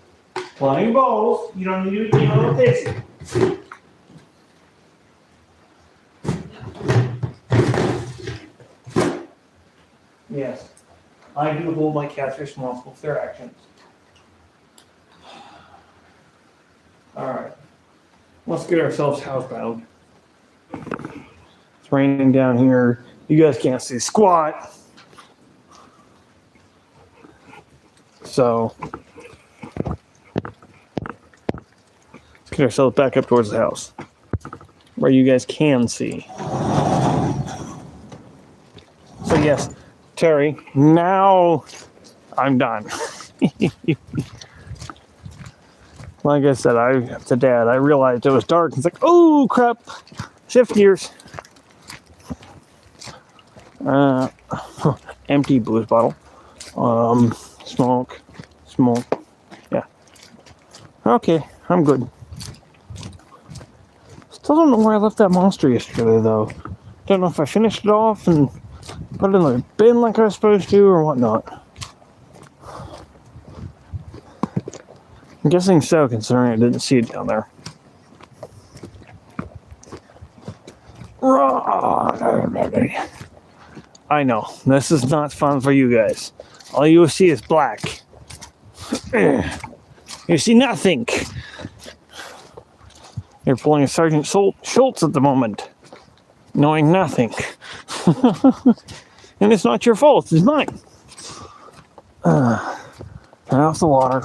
plenty of bowls. You don't need to be a little pissy. Yes, I do hold my cats responsible for their actions. All right, let's get ourselves housebound. It's raining down here. You guys can't see squat. So let's get ourselves back up towards the house where you guys can see. So yes, Terry, now I'm done. Like I said, to Dad, I realized it was dark. It's like, oh crap, shift gears. Empty booze bottle. Smoke. Yeah. Okay, I'm good. Still don't know where I left that monster yesterday, though. Don't know if I finished it off and put it in the bin like I was supposed to or whatnot. I'm guessing so, considering I didn't see it down there. I know, this is not fun for you guys. All you will see is black. You see nothing. You're pulling a Sergeant Schultz at the moment, knowing nothing. And it's not your fault, it's mine. Turn off the water.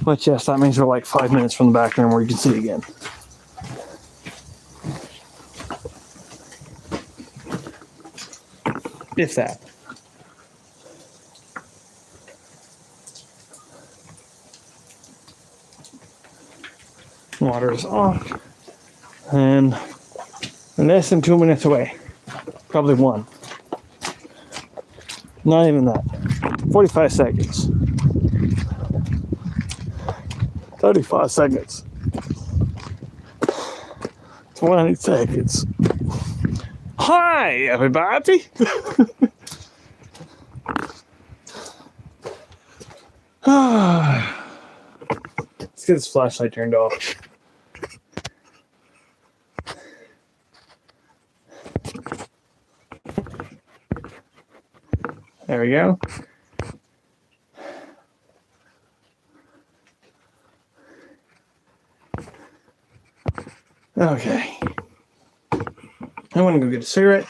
But yes, that means we're like 5 minutes from the back room where you can see it again. If that. Water is off. And less than 2 minutes away. Probably one. Not even that. 45 seconds. 35 seconds. 20 seconds. Hi, everybody. Let's get this flashlight turned off. There we go. Okay. I want to go get a cigarette.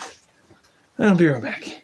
I'll be right back.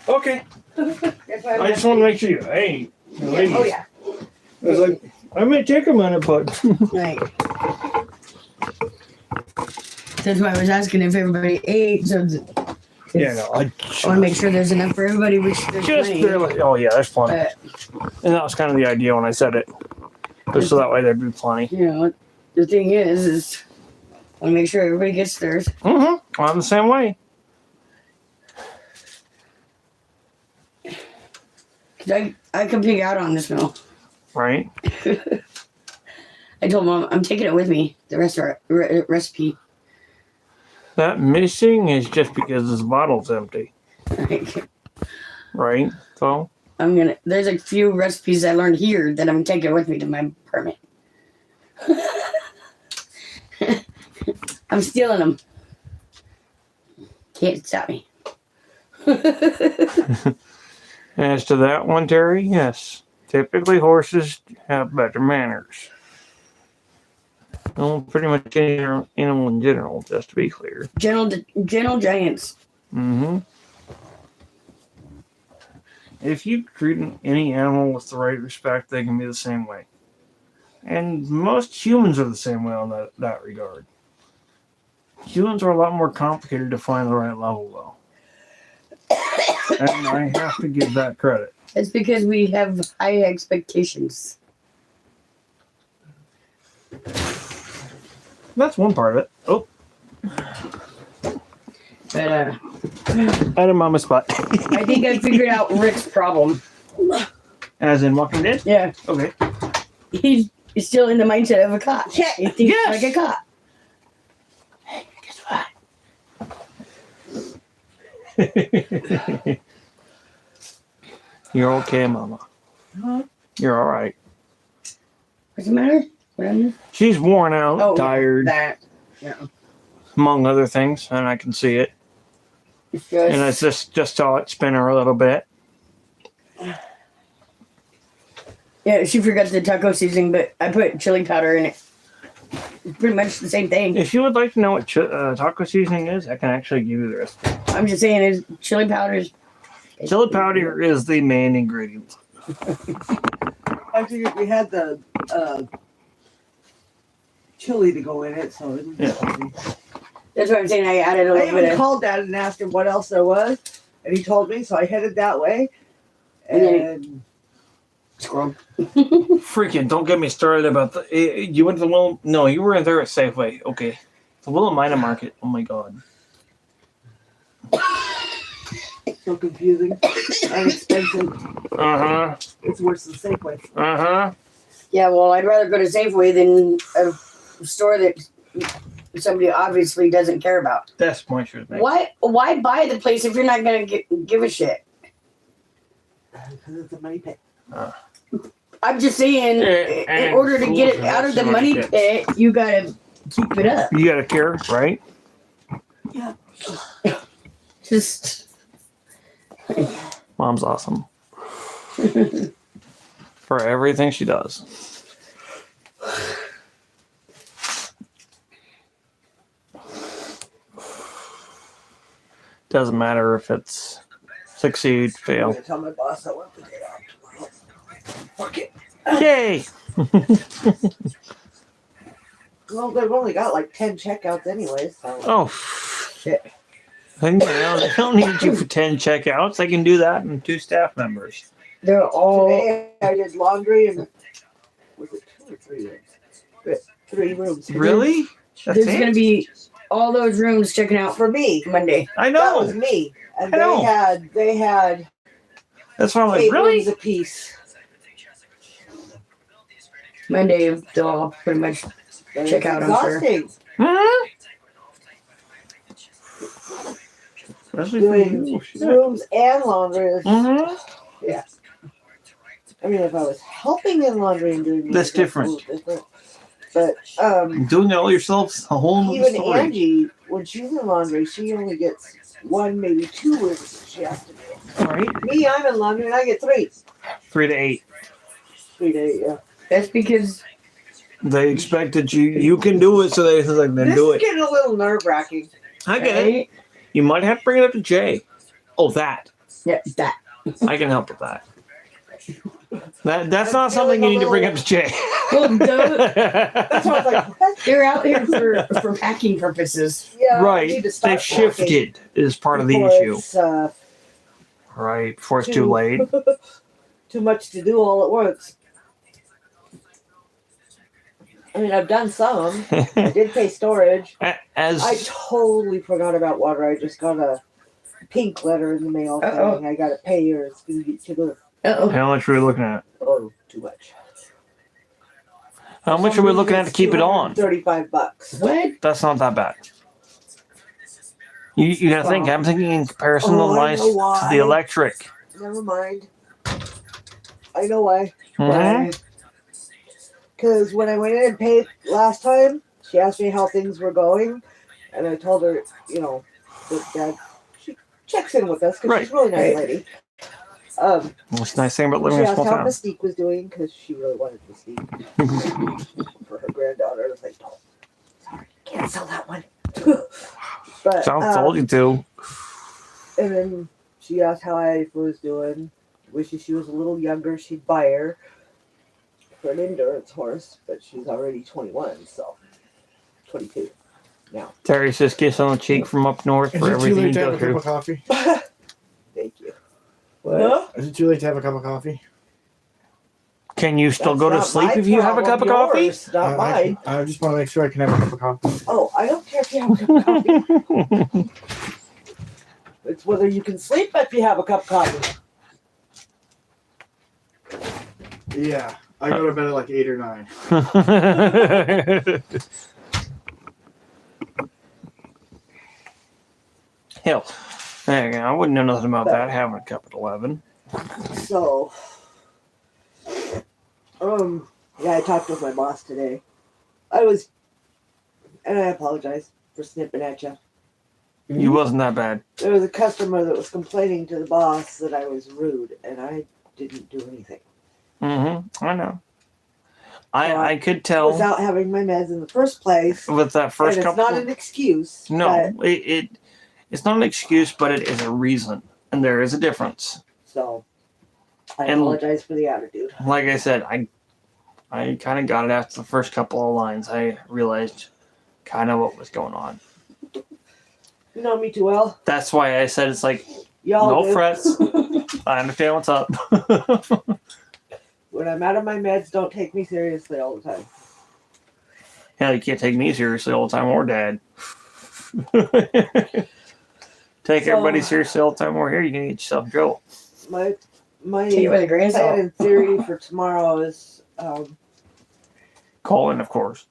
Okay. I just want to make sure you. Hey, ladies. Oh yeah. I was like, I may take a minute, but Right. That's why I was asking if everybody ate. So yeah, no, I I want to make sure there's enough for everybody. Which there's just plenty. barely. Oh yeah, there's plenty. And that was kind of the idea when I said it, just so that way there'd be plenty. You know, the thing is I want to make sure everybody gets theirs. Mm-hmm. I'm the same way. Cause I can pig out on this meal. Right. I told Mom I'm taking it with me. The recipe. That missing is just because this bottle's empty. Right. So. I'm gonna. There's a few recipes I learned here that I'm taking with me to my apartment. I'm stealing them. Can't stop me. As to that one, Terry, yes. Typically, horses have better manners. Well, pretty much any animal in general, just to be clear. Gentle giants. Mm-hmm. If you treat any animal with the right respect, they can be the same way. And most humans are the same way on that regard. Humans are a lot more complicated to find the right level, though. And I have to give that credit. It's because we have high expectations. That's one part of it. Oh, But I had him on my spot. I think I figured out Rick's problem. As in Walking Dead? Yeah. Okay. He's still in the mindset of a cop. He thinks Yes. like a cop. Hey, guess what? You're okay, Mama. Huh? You're all right. What's the matter? What happened? She's worn out, Oh, tired, that. Yeah. among other things, and I can see it. It's just, And it's just saw it spin her a little bit. yeah, she forgot the taco seasoning, but I put chili powder in it. It's pretty much the same thing. If you would like to know what taco seasoning is, I can actually give you the recipe. I'm just saying, is chili powders. Chili powder is the main ingredient. I figured we had the chili to go in it, so it was Yeah. That's what I'm saying. I added a I little even bit of. called Dad and asked him what else there was, and he told me, so I headed that way. And then And Scrub. Freaking, don't get me started about the. You went to the Will. No, you were there at Safeway. Okay. The Willamina Market. Oh my God. so confusing and expensive. Uh huh. It's worse than Safeway. Uh huh. Yeah, well, I'd rather go to Safeway than a store that somebody obviously doesn't care about. That's the point she was making. Why buy the place if you're not gonna give a shit? Because it's a money pit. I'm just saying, in and order to get it fools out of the and money pits. pit, you gotta keep it up. You gotta care, right? Yeah. Just Mom's awesome. For everything she does. Doesn't matter if it's succeed, I'm fail. gonna tell my boss I want the day off tomorrow. Fuck it. Yay! Well, they've only got like 10 checkouts anyway, so. Oh, Shit. they don't need you for 10 checkouts. They can do that in 2 staff members. they're all. Today I did laundry and was it 2 or 3 rooms? 3 rooms. Really? That's There's it? gonna be all those rooms checking out For me. Monday. I That was know. me. And I know. they had That's why I'm like, 8 really? rooms apiece. Monday, they'll all pretty much. And Check it's out, I'm sure. exhausting. Hmm? Especially for Doing you. Shit. rooms and laundry. Is, Mhm. I mean, if I was helping in laundry and doing That's laundry, different. a little different. But Doing it all yourself's a whole nother even story. Angie, when she's in laundry, she only gets 1, maybe 2 rooms that she has to do. Right? Me, I'm in laundry and I get 3. 3 to 8. 3 days, yeah. That's because They expect that you can do it, so they like then This do is it. getting a little nerve wracking. I get it. right? You might have to bring it up to Jay. Oh, that. Yeah, that. I can help with that. That's not something you need to bring up to Jay. Well, That's why I was like, what? they're out here for packing purposes. Yeah, I Right. need to start They've shifted is part of the before issue. It's, Right. Before it's too late. too much to do all at once. I mean, I've done some. I did pay storage. As I totally forgot about water. I just got a pink letter in the mail Uh-oh. saying I got to pay or it's going to get to the Uh-oh. how much are we looking at? too much. How much are we looking at to keep it on? $35. What? That's not that bad. You gotta think. I'm thinking in comparison to the Oh, I lights know to why. the electric. Never mind. I know why. Mhm. Because when I went in and paid last time, she asked me how things were going, and I told her, that Dad, she checks in with us because she's a really nice lady. What's the nice thing about living She in a asked small how town? Mystique was doing because she really wanted Mystique for her granddaughter. I was like, no, sorry, can't sell that one. But Sounds told you to. and then she asked how I was doing. Wishes she was a little younger, she'd buy her for an endurance horse, but she's already 21, so 22 now. Terry's just kiss on the cheek from up north Is for it too everything you late to go have a cup through. of coffee? Thank you. What? Is it too late to have a cup of coffee? Can you still That's go to not sleep my if you have a cup of problem, coffee? yours, not mine. I just want to make sure I can have a cup of coffee. Oh, I don't care if you have a cup of coffee. It's whether you can sleep if you have a cup of coffee. Yeah, I go to bed at like 8 or 9. Hell, there you go. I wouldn't know nothing about that having a cup at 11. So, yeah, I talked with my boss today. And I apologize for snipping at you. You wasn't that bad. There was a customer that was complaining to the boss that I was rude, and I didn't do anything Mm-hmm. I know. I could tell without having my meds in the first place. with that first And it's couple. not an excuse. No, but- it's not an excuse, but it is a reason, and there is a difference. So, I And- apologize for the attitude. Like I said, I kind of got it after the first couple of lines. I realized kind of what was going on. You know me too well. That's why I said it's like Y'all no do. frets. I understand what's up. When I'm out of my meds, don't take me seriously all the time. Hell, you can't take me seriously all the time, or Dad. Take So- everybody seriously all the time. We're here. You can get yourself in trouble. My Take it with a grain of plan salt. in theory for tomorrow is Call in, of course.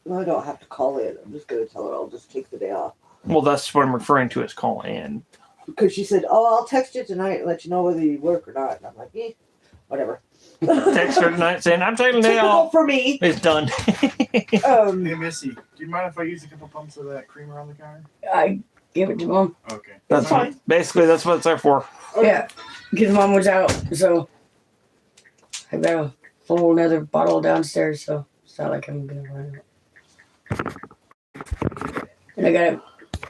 well, I don't have to call in. I'm just going to tell her I'll just take the day off. Well, that's what I'm referring to as call in. Because she said, oh, I'll text you tonight and let you know whether you work or not. And I'm like, whatever. Text her tonight saying, I'm taking the day Typical off. for me. It's done. Hey, Missy, do you mind if I use a couple pumps of that creamer on the counter? give it to mom. Okay. That's fine. Basically, that's what it's there for. Yeah, because mom was out, so I got a whole another bottle downstairs, so it's not like I'm gonna run out. And I got a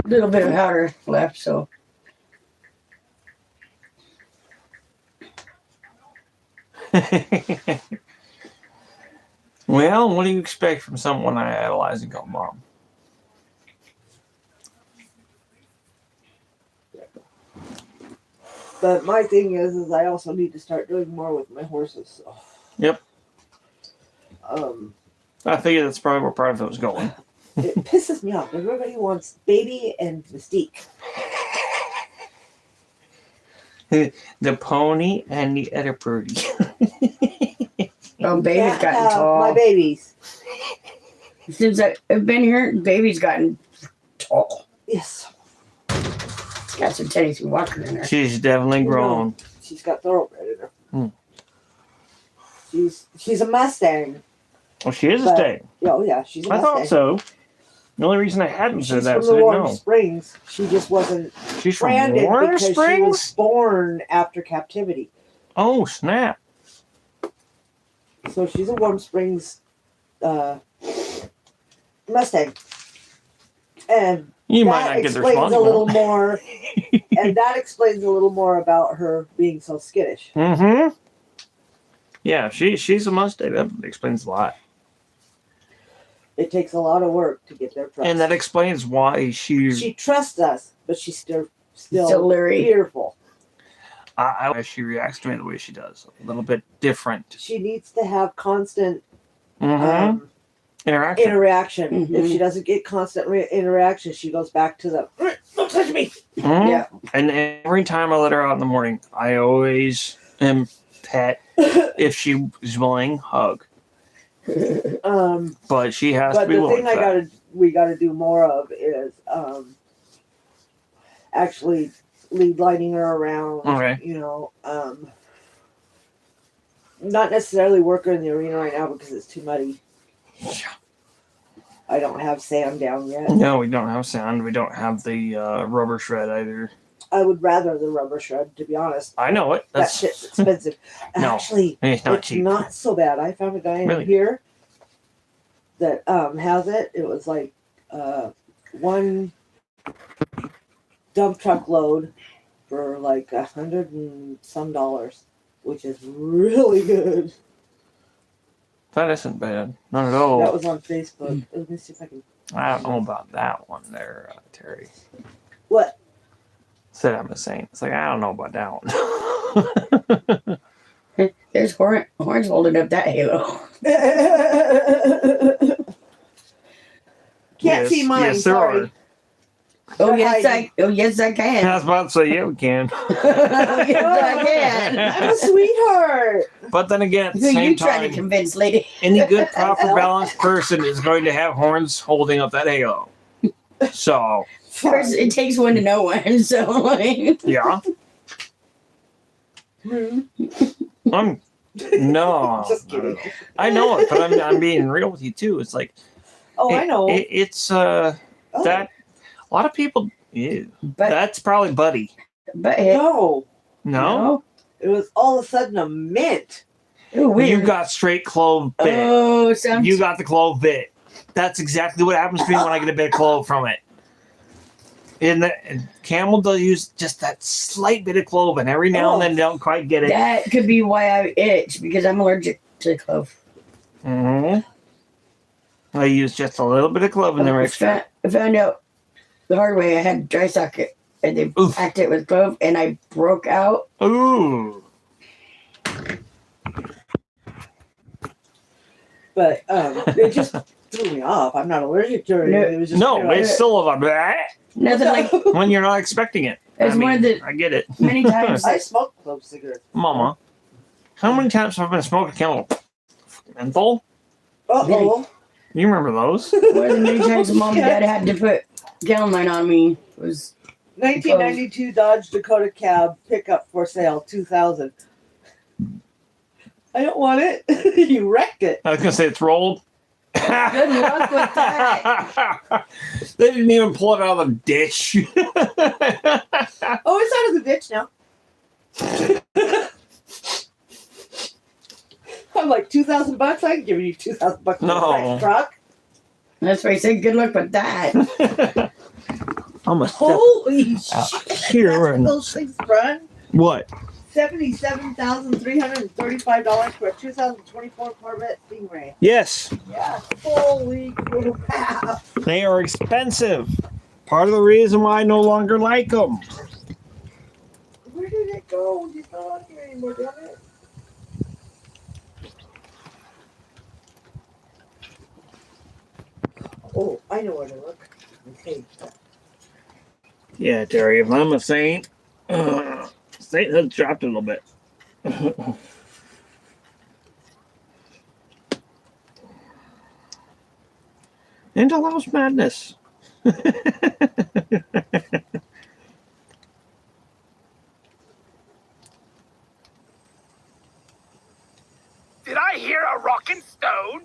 little bit of powder left, so Well, what do you expect from someone I idolize and call mom? But my thing is I also need to start doing more with my horses. So. Yep. I I figured that's probably where part of it was going. It pisses me off. Everybody wants Baby and Mystique. The pony and the other birdie. oh, baby's Can't gotten have tall. My babies. Since I've been here, baby's gotten tall. Yes. Got some Tennessee Walker in her. She's definitely grown. She's got thoroughbred in her. Hmm. She's a Mustang. Well, she is a But- stag. Oh yeah, she's a I Mustang. thought so. The only reason I hadn't said She's that from is the I didn't Warm know. Springs. She just wasn't She's from branded Warm because she was Springs? born after captivity. Oh, snap. So she's a Warm Springs Mustang. And You might that not get the explains response. a little more and that explains a little more about her being so skittish. Mm-hmm. Yeah, she's a Mustang. That explains a lot. It takes a lot of work to get their trust. And that explains why she trusts us, but she's still Still leery. fearful. why she reacts to me the way she does. A little bit different. She needs to have constant Mm-hmm. Interaction. interaction. Mhm. If she doesn't get constant interaction, she goes back to the don't touch me. Mhm. Yeah. And every time I let her out in the morning, I always am pet. If she is willing, hug. But she has to But be the willing. thing for that. we gotta do more of is actually lead lighting her around. Okay. You know, not necessarily work her in the arena right now because it's too muddy. I don't have sand down yet. No, we don't have sand. We don't have the rubber shred either. I would rather the rubber shred, to be honest. I know it. That That's shit's expensive. No, Actually, it's not it's cheap. not so bad. I found a guy in Really? here that has it. It was like one dump truck load for like $100 and some, which is really good. That isn't bad. Not at all. That was on Facebook. Let me see if I can. I don't know about that one there, Terry. What? Said I'm a saint. It's like, I don't know about that one. There's horns holding up that halo. Can't see mine. Yes, there sorry. are. Oh They're yes, hiding. I I can. was about to say, yeah, we can. yes, I can. I'm a sweetheart. But then again, at the Who you same trying to time, convince, lady? any good, proper, balanced person is going to have horns holding up that halo. So, First, it takes one to know one. So, like, yeah. I'm no. Just kidding. I know it, but I'm being real with you too. It's like Oh, I know. it's Oh, that a lot of people. Ew, but that's probably Buddy. no. No, It was all of a sudden a mint. Ooh, weird. you got straight clove bit. Oh, sounds. You got the clove bit. That's exactly what happens to me when I get a bit of clove from it. And camel does use just that slight bit of clove, and every now and then don't quite get it. That could be why I itch because I'm allergic to clove. Mm-hmm. I use just a little bit of clove in there extra. I found out the hard way. I had dry socket and they Oof. packed it with clove, and I broke out. Ooh. But it just threw me off. I'm not allergic to it. No. It was just No, you know, it's still a bleh Nothing like when you're not expecting it. It's one of the- I get it. many times. I smoke clove cigarettes. Mama, how many times have I been smoking camel menthol? Uh-oh. You remember those? One of the many times mom and dad had to put calamine on me was 1992 Dodge Dakota cab pickup for sale, 2000. I don't want it. You wrecked it. I was gonna say it's rolled. Good luck with that. They didn't even pull it out of the ditch. Oh, it's out of the ditch now. I'm like $2,000. I can give you $2,000 for No. a truck. That's why I said good luck with that. I'm a step Holy out shit! here That's what and those things run. what? $77,335 for a 2024 Corvette Stingray. Yes, Yeah. Holy crap! they are expensive. Part of the reason why I no longer like them. Where did it go? It's not on here anymore, damn it. Oh, I know where to look. Okay. Yeah, Terry, if I'm a saint, sainthood dropped a little bit. Into Lost Madness. Did I hear a rockin' stone?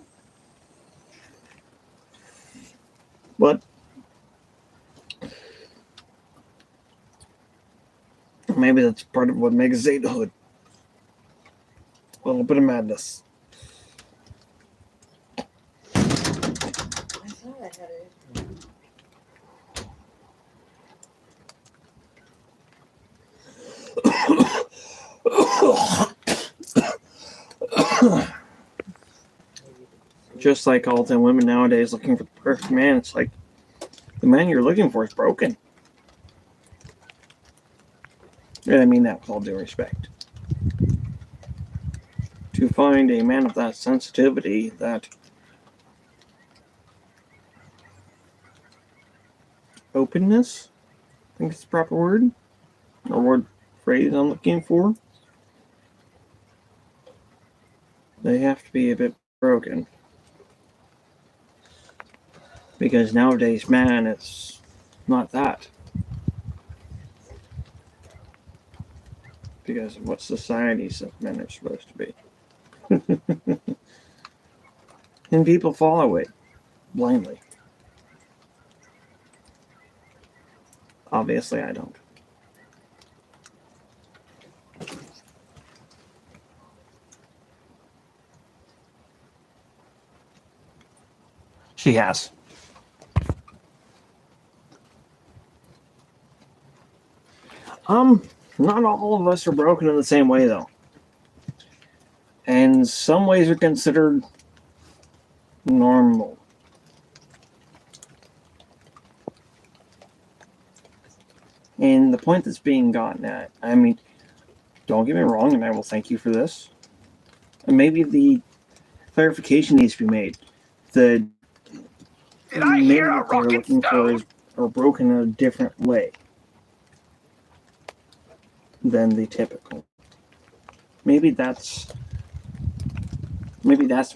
But maybe that's part of what makes sainthood. A little bit of madness. I thought I had it. Just like all the women nowadays looking for the perfect man, it's like the man you're looking for is broken. And I mean that with all due respect. To find a man of that sensitivity, that openness, I think it's the proper word, or word phrase I'm looking for, they have to be a bit broken. Because nowadays, man, it's not that. Because of what society says men are supposed to be. And people follow it blindly. Obviously, I don't. She has. Not all of us are broken in the same way, though. And some ways are considered normal. And the point that's being gotten at, I mean, don't get me wrong, and I will thank you for this. And maybe the clarification needs to be made. The Did I maybe hear a what they're rockin' looking for stone? is are broken in a different way than the typical. Maybe that's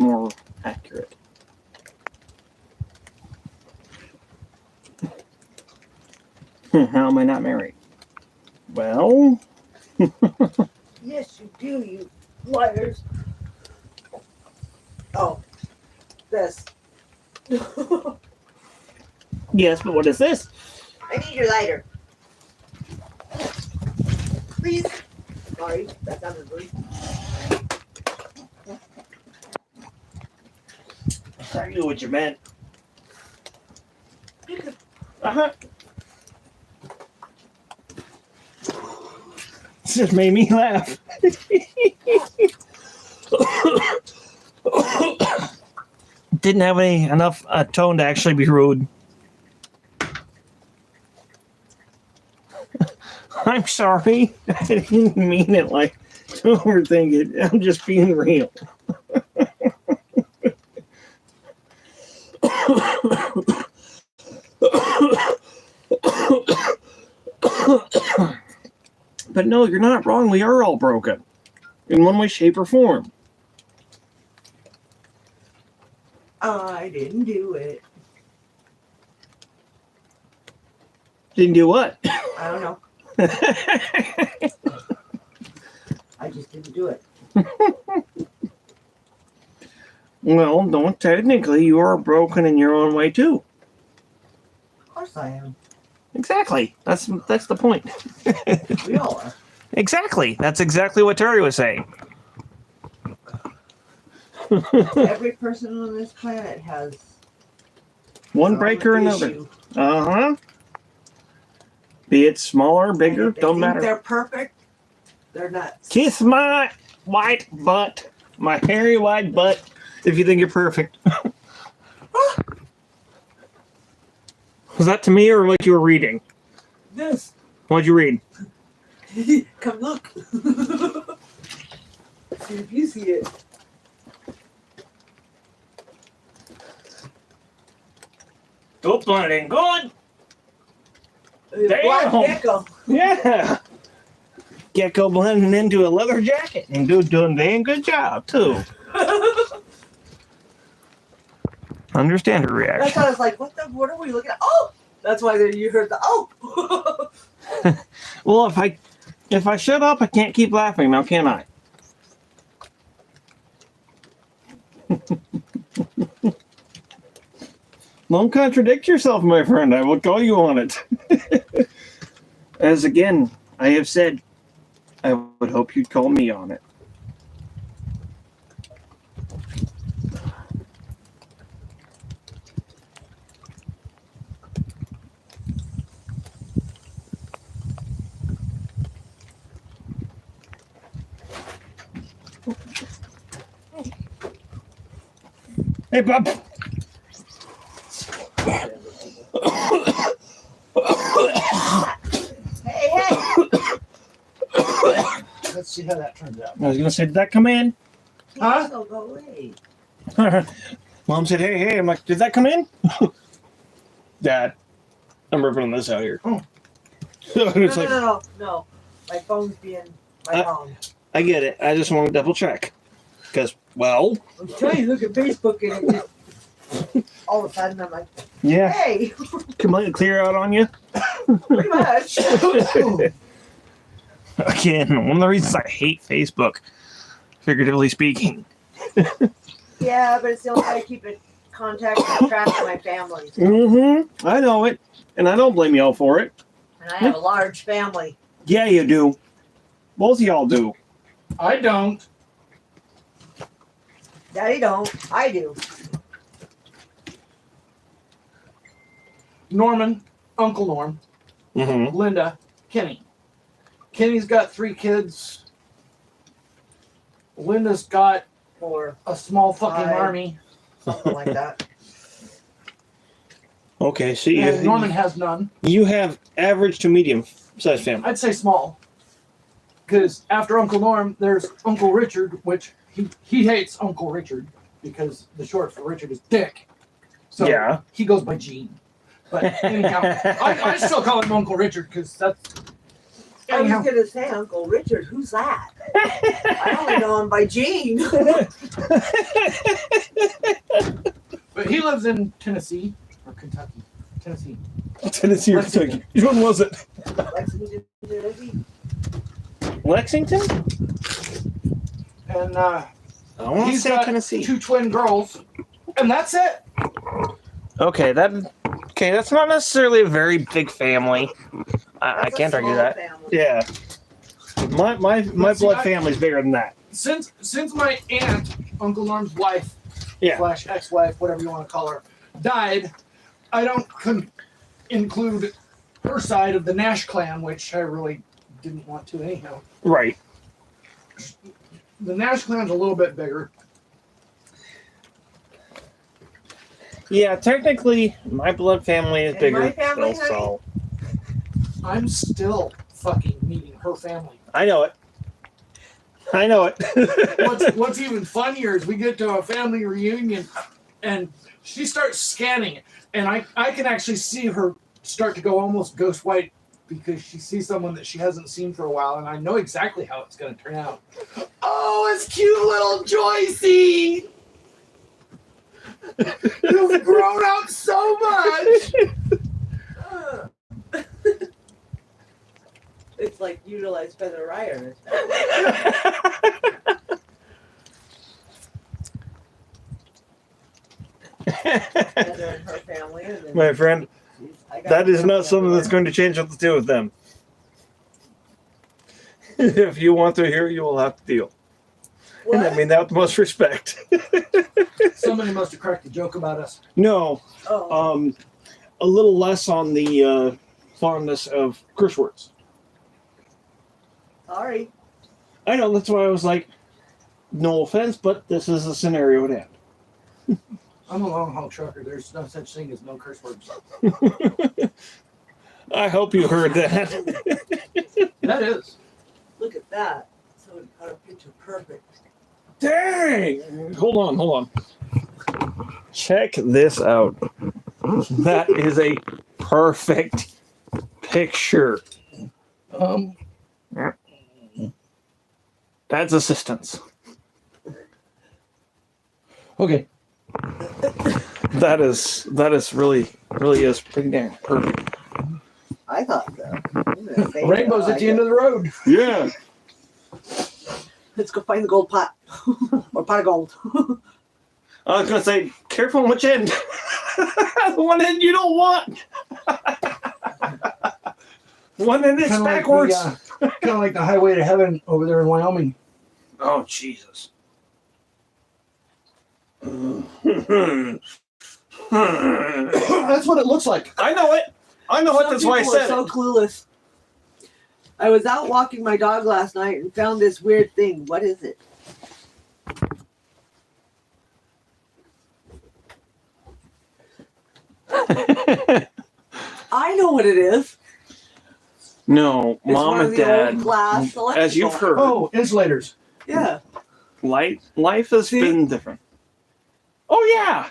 more accurate. How am I not married? Well, Yes, you do, you liars. Oh, this. yes, but what is this? I need your lighter. Please. Sorry, that sounded rude. I knew what you meant. Uh-huh. This just made me laugh. Didn't have enough tone to actually be rude. I'm sorry. I didn't mean it like to overthink it. I'm just being real. But no, you're not wrong. We are all broken in one way, shape, or form. I didn't do it. Didn't do what? I don't know. I just didn't do it. Well, no, technically, you are broken in your own way too. Of course I am. Exactly. That's the point. We all are. Exactly. That's exactly what Terry was saying. Every person on this planet has One some break or another. issue. Uh-huh. Be it smaller, And bigger, if they don't think matter. They're perfect. They're nuts. Kiss my white butt, my hairy white butt, if you think you're perfect. Was that to me or what you were reading? This. What'd you read? Come look. See if you see it. Oops, one ain't good. Black Damn. gecko. Yeah. Gecko blending into a leather jacket and doing a damn good job, too. Understand her That's reaction. why I was like, what are we looking at? Oh! That's why you heard the oh! Well, if I shut up, I can't keep laughing now, can I? Don't contradict yourself, my friend. I will call you on it. As again, I have said, I would hope you'd call me on it. Hey, Bob. Hey! Let's see how that turns out. I was gonna say, did that come in? Huh? So go away. Mom said, hey. I'm like, did that come in? Dad, I'm ripping this out here. Oh. It's like, No. My phone's being my phone. I get it. I just want to double check. Because, well, I'm trying to look at Facebook and it just all of a sudden I'm like, yeah, hey, come on, clear out on you. pretty much. Again, one of the reasons I hate Facebook, figuratively speaking. Yeah, but it's the only way I keep in contact and track of my family. Mm-hmm. I know it. And I don't blame y'all for it. And I have a large family. Yeah, you do. Both of y'all do. I don't. Daddy don't. I do. Norman, Uncle Norm, Mm-hmm. Linda, Kenny. Kenny's got 3 kids. Linda's got Or a small fucking 5. army. something like that. Okay, so And Norman has none. you have average to medium sized family. I'd say small. Because after Uncle Norm, there's Uncle Richard, which he hates Uncle Richard because the short for Richard is Dick. So Yeah. he goes by Gene. But anyhow, I still call him Uncle Richard because that's. I was Anyhow, gonna say Uncle Richard. Who's that? I only know him by Gene. but he lives in Tennessee or Kentucky. Tennessee. Tennessee or Kentucky. Which one was it? Lexington, Tennessee. Lexington? And I want to he's say got Tennessee. 2 twin girls, and that's it. Okay, that's not necessarily a very big family. I That's a can't argue small that. family. Yeah. My See, blood I- family's bigger than that. Since my aunt, Uncle Norm's wife, Yeah. / ex-wife, whatever you want to call her, died, I don't include her side of the Nash clan, which I really didn't want to anyhow. Right. The Nash clan's a little bit bigger. Yeah, technically, my blood family is And bigger. my family, still, so I'm still fucking meeting her family. I know it. I know it. What's even funnier is we get to a family reunion and she starts scanning it, and I can actually see her start to go almost ghost white because she sees someone that she hasn't seen for a while, and I know exactly how it's going to turn out. Oh, it's cute little Joycey! You've grown up so much! It's like utilized Feather Ryder. Heather and her family. And then My friend, I got that is family not something that's everywhere. going to change what to do with them. If you want to hear, you will have to deal. And I What? mean that with the most respect. Somebody must have cracked a joke about us. No, Oh, a little less on the fondness of curse words. sorry. I know, that's why I was like, no offense, but this is a scenario at hand. I'm a long haul trucker. There's no such thing as no curse words. I hope you heard that. That is. Look at that. So it got a picture perfect. Dang! Hold on. Check this out. That is a perfect picture. That's assistance. Okay. That is really is pretty dang perfect. I thought so. Rainbow's at the end of the road. Yeah. Let's go find the gold pot. Or pot of gold. I was gonna say, careful on which end. The one end you don't want. One end is Kinda like backwards. kind of like the highway to heaven over there in Wyoming. Oh Jesus. That's what it looks like. I know it. That's why I Some people said are so it. clueless. I was out walking my dog last night and found this weird thing. What is it? I know what it is. No, It's mom one of and the dad, old glass as you've electrical. heard, Oh, insulators. Yeah. life has See? been different. Oh yeah.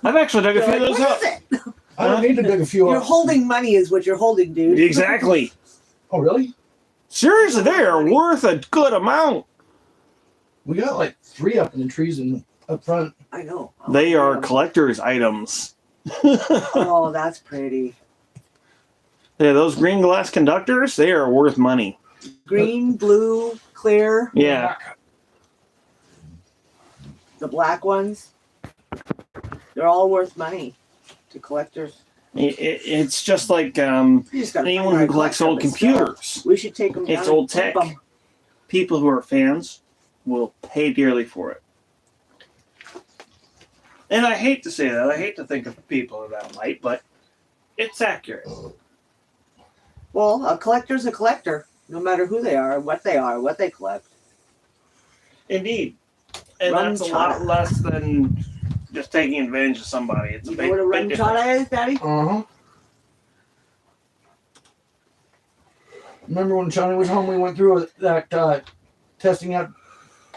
I've actually dug a You're few like, of those what up. is it? I don't need to dig a few You're up. holding money is what you're holding, dude. Exactly. Oh, really? Seriously, they are worth a good amount. We got like 3 up in the trees and up front. I know. They are collector's items. Oh, that's pretty. Yeah, those green glass conductors, they are worth money. Green, blue, clear. Yeah. The black ones. They're all worth money to collectors. It's just like You just gotta anyone find who our collects old collectible stuff. computers. We should take them down. It's old and keep tech. 'em. People who are fans will pay dearly for it. And I hate to say that. I hate to think of people in that light, but it's accurate. Well, a collector's a collector, no matter who they are, what they collect. Indeed. And Rum that's a lot chata. less than just taking advantage of somebody. It's a You big, know what a rum big difference. chata is, Daddy? Uh-huh. Remember when Johnny was home, we went through that testing out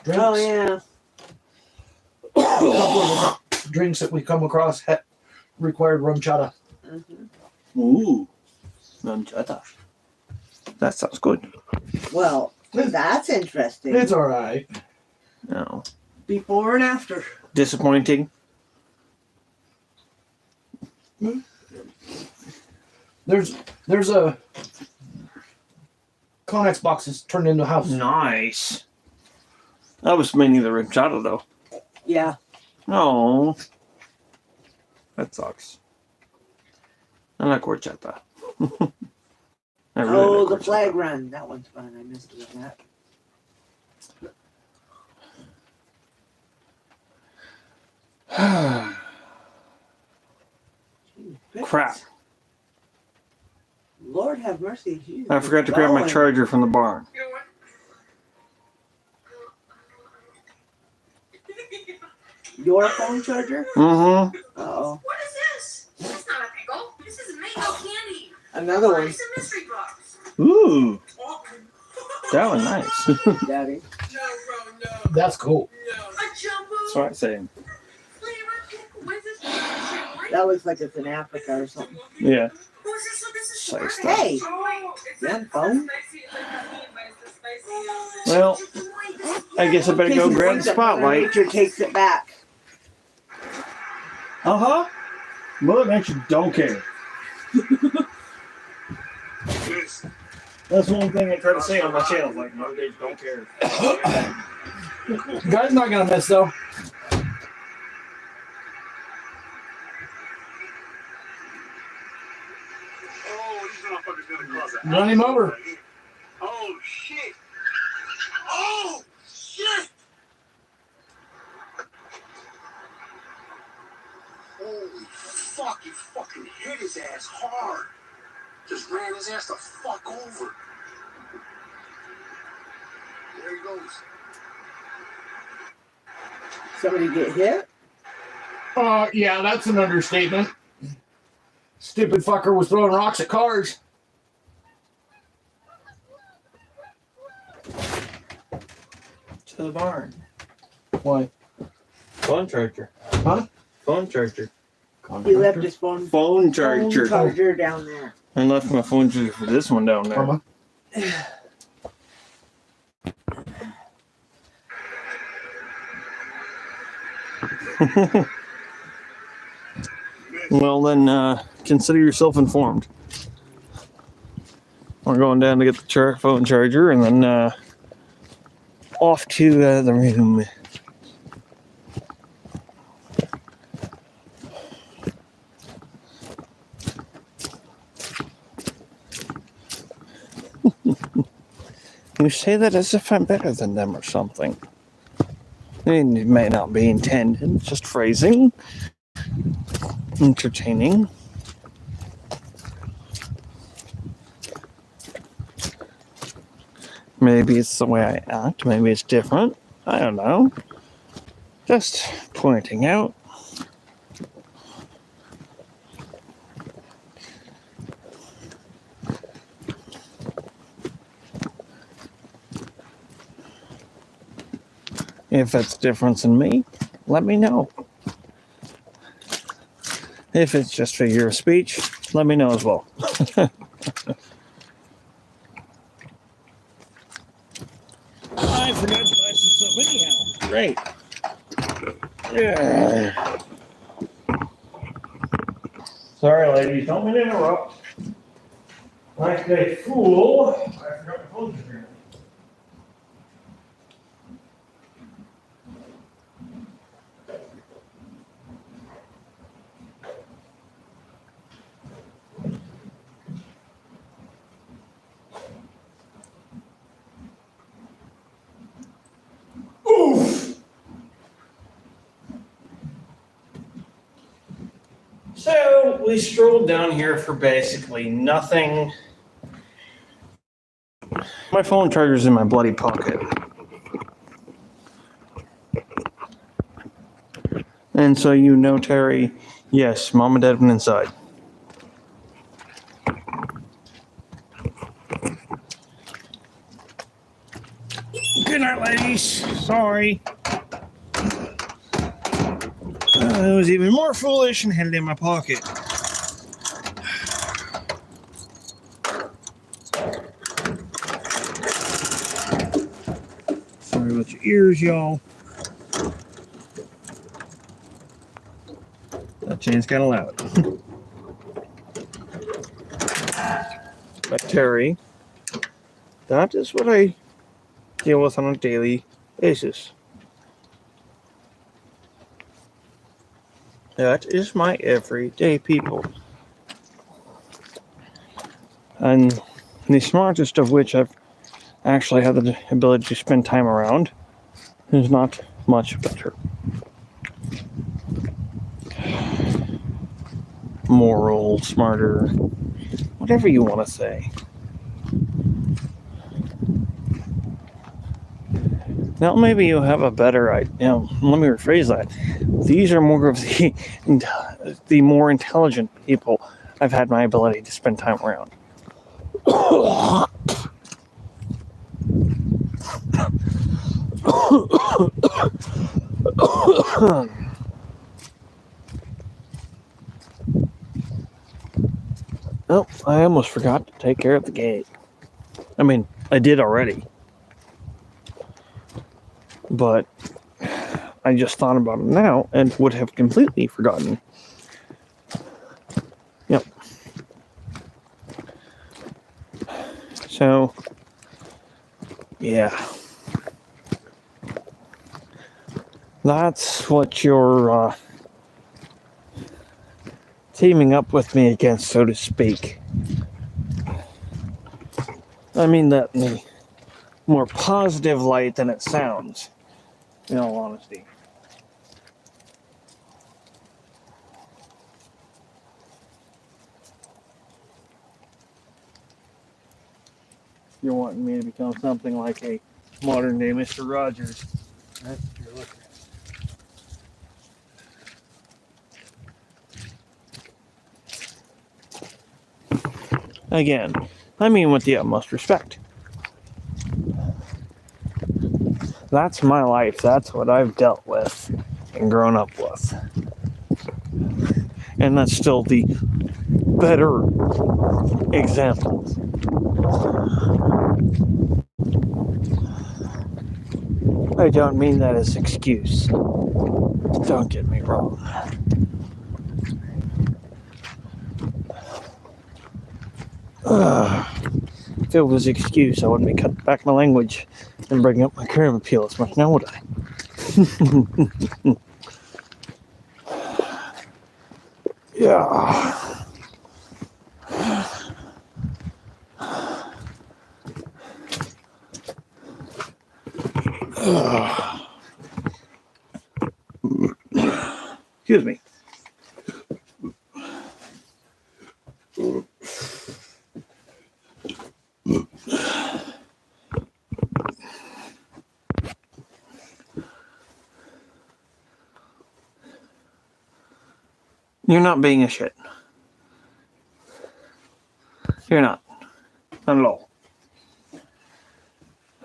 drinks? Oh yeah. A couple of the drinks that we come across required rum chata. Mm-hmm. Ooh. Ranchata. That sounds good. Well, that's interesting. It's all right. No. Before and after. Disappointing. There's a Connex boxes turned into a house. Nice. That was mainly the ranchata, though. Yeah. Oh. That sucks. I like horchata. I really Oh, like the horchata. flag run. That one's fun. I missed it with that. Crap. Lord have mercy. Jesus. I forgot to grab my Going. charger from the barn. Your phone charger? Mm-hmm. Uh-oh. What is this? It's not a pickle. This is mango candy. Another one. It's a mystery box. Ooh. That was nice. Daddy. No, bro, no. That's cool. No. A jumbo That's what I'm saying. flavor pickle. What is this? That looks like it's in Africa or something. Yeah. What is this? This is Say burnt. stuff. Hey. Oh, it's Yeah, a phone. spicy. It's like meat, but it's the spicy. Well, I guess I better go grab the spotlight. Nature takes it back. Uh-huh. Mother Nature don't care. That's one thing I try to say on my channel. Like, Mother Nature don't care. Guy's not gonna miss though. Run him over. Oh shit! Oh shit! Holy fuck! He fucking hit his ass hard. Just ran his ass the fuck over. There he goes. Somebody get hit? Yeah, that's an understatement. Stupid fucker was throwing rocks at cars. To the barn. Why? Phone charger. Huh? Phone charger. He left his phone Phone charger. charger down there. I left my phone charger for this one down there. Mama. Well, then consider yourself informed. We're going down to get the phone charger and then off to the room. You say that as if I'm better than them or something. And it may not be intended, just phrasing. Entertaining. Maybe it's the way I act, maybe it's different. I don't know. Just pointing out. If it's different in me, let me know. If it's just figure of speech, let me know as well. I forgot to light this up anyhow. Great. Yeah. Sorry, ladies, don't mean to interrupt. Like a fool, I forgot to close it here. So we strolled down here for basically nothing. My phone charger's in my bloody pocket. And so you know, Terry, yes, Mom and Dad went inside. Good night, ladies. Sorry. I was even more foolish and had it in my pocket. Sorry about your ears, y'all. That chain's kind of loud. But Terry, that is what I deal with on a daily basis. That is my everyday people. And the smartest of which I've actually had the ability to spend time around is not much better. Moral, smarter, whatever you want to say. Now maybe you have a better idea. Let me rephrase that. These are more of the more intelligent people I've had my ability to spend time around. Oh, I almost forgot to take care of the gate. I mean, I did already. But I just thought about it now and would have completely forgotten. Yep. So, yeah. That's what you're teaming up with me against, so to speak. I mean that in a more positive light than it sounds, in all honesty. You're wanting me to become something like a modern day Mr. Rogers. That's what you're looking at. Again, I mean with the utmost respect. That's my life. That's what I've dealt with and grown up with. And that's still the better example. I don't mean that as excuse. Don't get me wrong. If it was excuse, I wouldn't be cutting back my language and bringing up my curb appeal as much now, would I? Yeah. Excuse me. You're not being a shit. You're not. Not at all.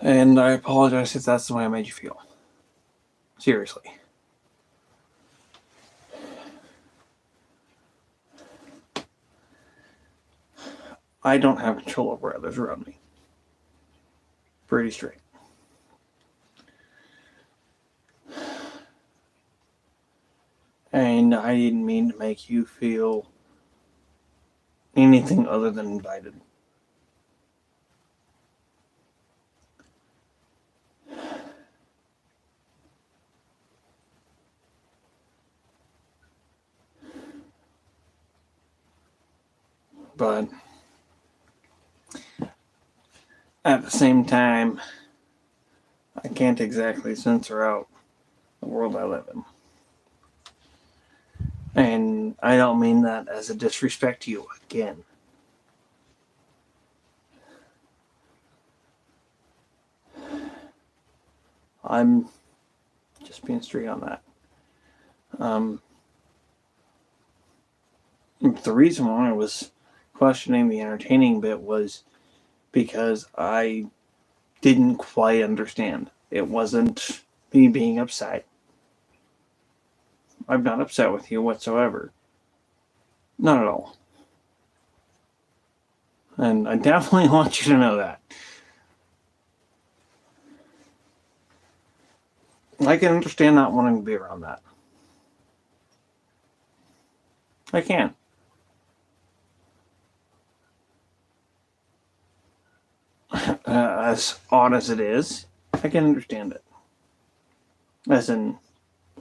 And I apologize if that's the way I made you feel. Seriously. I don't have control over others around me. Pretty straight. And I didn't mean to make you feel anything other than invited. But at the same time, I can't exactly censor out the world I live in. And I don't mean that as a disrespect to you again. I'm just being straight on that. The reason why I was questioning the entertaining bit was because I didn't quite understand. It wasn't me being upset. I'm not upset with you whatsoever. Not at all. And I definitely want you to know that. I can understand not wanting to be around that. I can. As odd as it is, I can understand it. As in,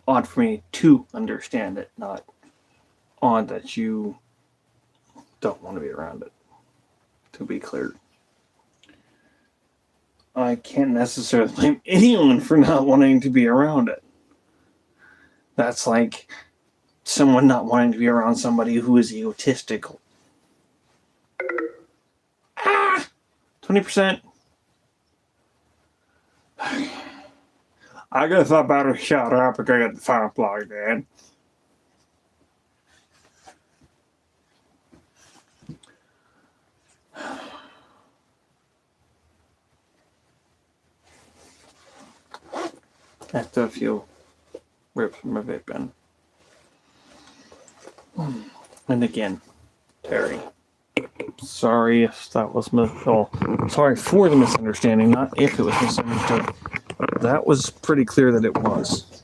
odd for me to understand it, not odd that you don't want to be around it. To be clear. I can't necessarily blame anyone for not wanting to be around it. That's like someone not wanting to be around somebody who is egotistical. 20%. I guess I better shut up and get the phone plugged in. After a few rips from my vape pen. And again, Terry, sorry if that was sorry for the misunderstanding, not if it was misunderstood. That was pretty clear that it was.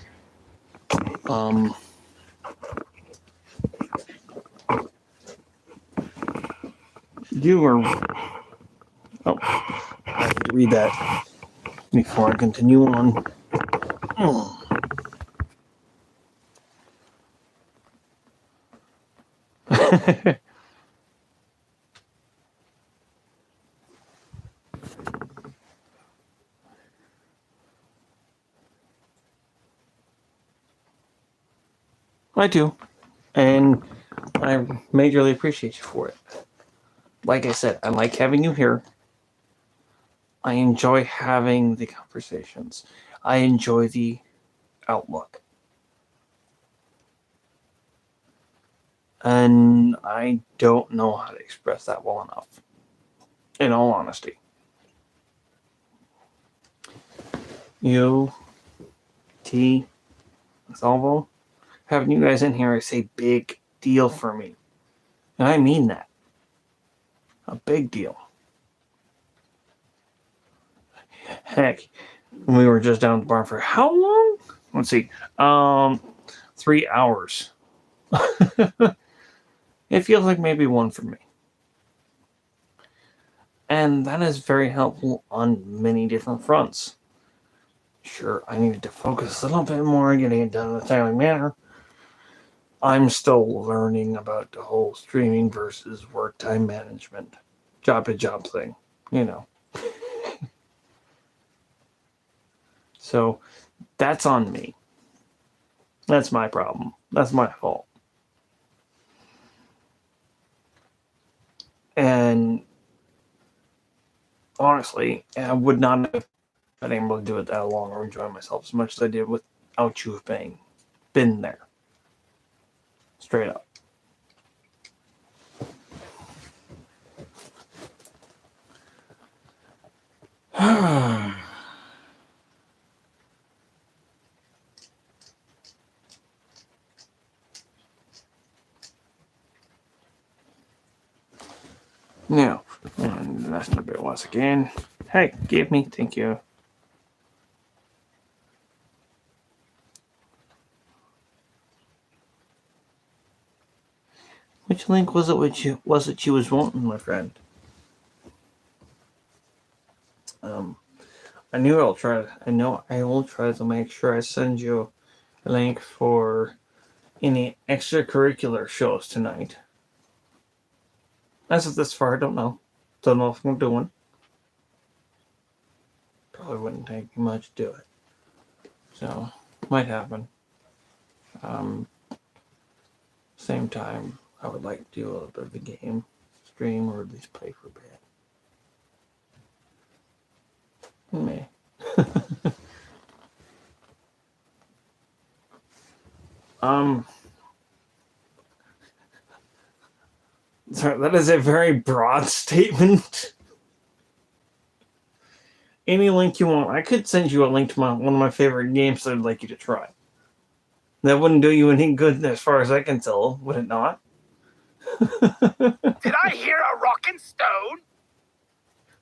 You were. Oh, I have to read that before I continue on. I do. And I majorly appreciate you for it. Like I said, I like having you here. I enjoy having the conversations. I enjoy the outlook. And I don't know how to express that well enough. In all honesty. You, T, Salvo, having you guys in here is a big deal for me. And I mean that. A big deal. Heck, we were just down at the barn for how long? Let's see. 3 hours. It feels like maybe one for me. And that is very helpful on many different fronts. Sure, I needed to focus a little bit more on getting it done in a timely manner. I'm still learning about the whole streaming versus work time management, job to job thing, you know. So that's on me. That's my problem. That's my fault. And honestly, I would not have been able to do it that long or enjoy myself as much as I did without you having been there. Straight up. Now, and that's a bit once again. Hey, give me, thank you. Which link was it? Which was it you was wanting, my friend? I know I will try to make sure I send you a link for any extracurricular shows tonight. As of this far, I don't know. Don't know if I'm doing. Probably wouldn't take much to do it. So, might happen. Same time, I would like to do a little bit of a game stream or at least play for a bit. Meh. Sorry, that is a very broad statement. Any link you want. I could send you a link to one of my favorite games that I'd like you to try. That wouldn't do you any good as far as I can tell, would it not? Did I hear a rockin' stone?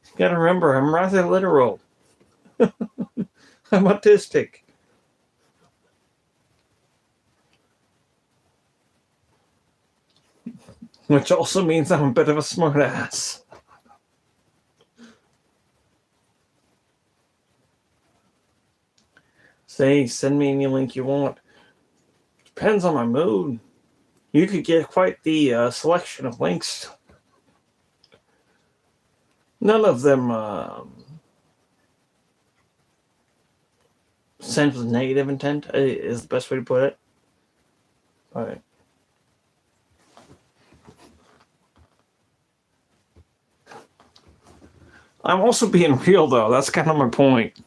You gotta remember, I'm rather literal. I'm autistic. Which also means I'm a bit of a smartass. Say, send me any link you want. Depends on my mood. You could get quite the selection of links. None of them sent with negative intent is the best way to put it. All right. I'm also being real, though. That's kind of my point.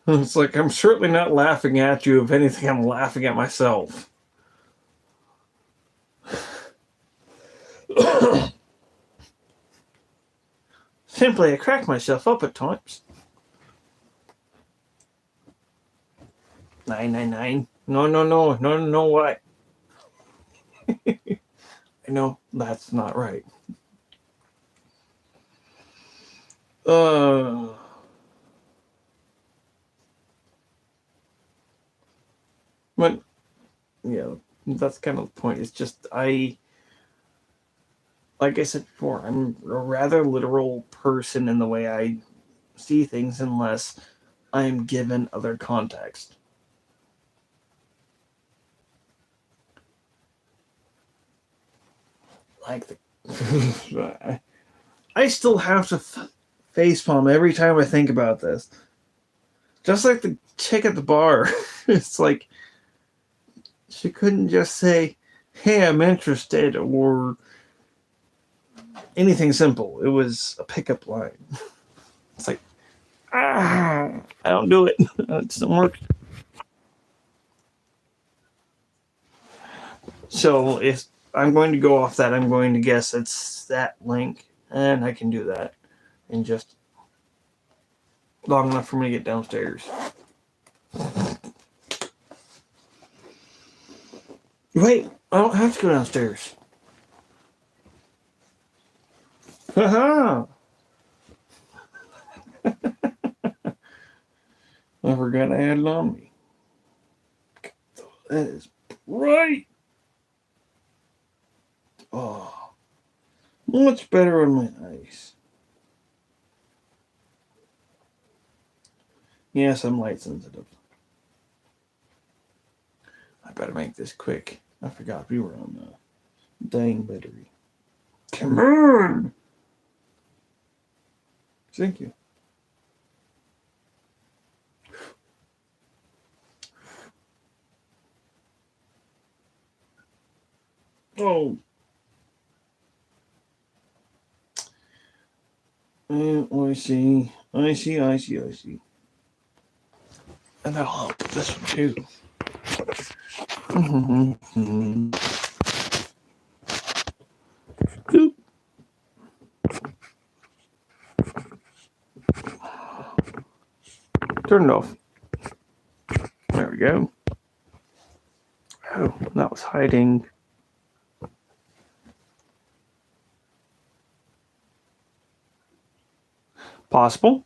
It's like, I'm certainly not laughing at you. If anything, I'm laughing at myself. Simply, I crack myself up at times. 999. No, what? I know that's not right. But yeah, that's kind of the point. It's just like I said before, I'm a rather literal person in the way I see things unless I'm given other context. like the. I still have to facepalm every time I think about this. Just like the chick at the bar. It's like she couldn't just say, "Hey, I'm interested," or anything simple. It was a pickup line. It's like, I don't do it. It doesn't work. So if I'm going to go off that, I'm going to guess it's that link, and I can do that in just long enough for me to get downstairs. Wait, I don't have to go downstairs. Haha! I forgot I had it on me. That is bright. Oh, much better on my eyes. Yes, I'm light sensitive. I better make this quick. I forgot we were on the dying battery. Come on! Thank you. Oh. I see. I see. And I'll put this one too. Boop. Turn it off. There we go. Oh, that was hiding. Possible.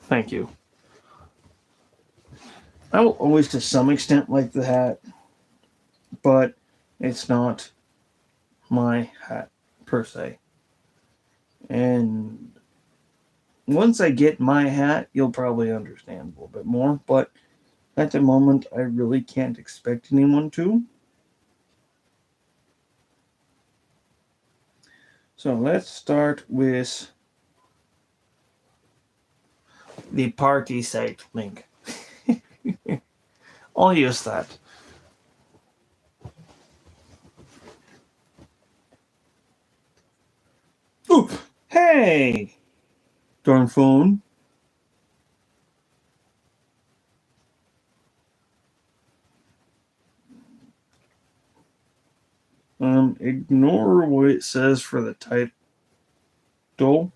Thank you. I will always, to some extent, like the hat, but it's not my hat per se. And once I get my hat, you'll probably understand a little bit more. But at the moment, I really can't expect anyone to. So let's start with the party site link. I'll use that. Ooh, hey! Darn phone. Ignore what it says for the title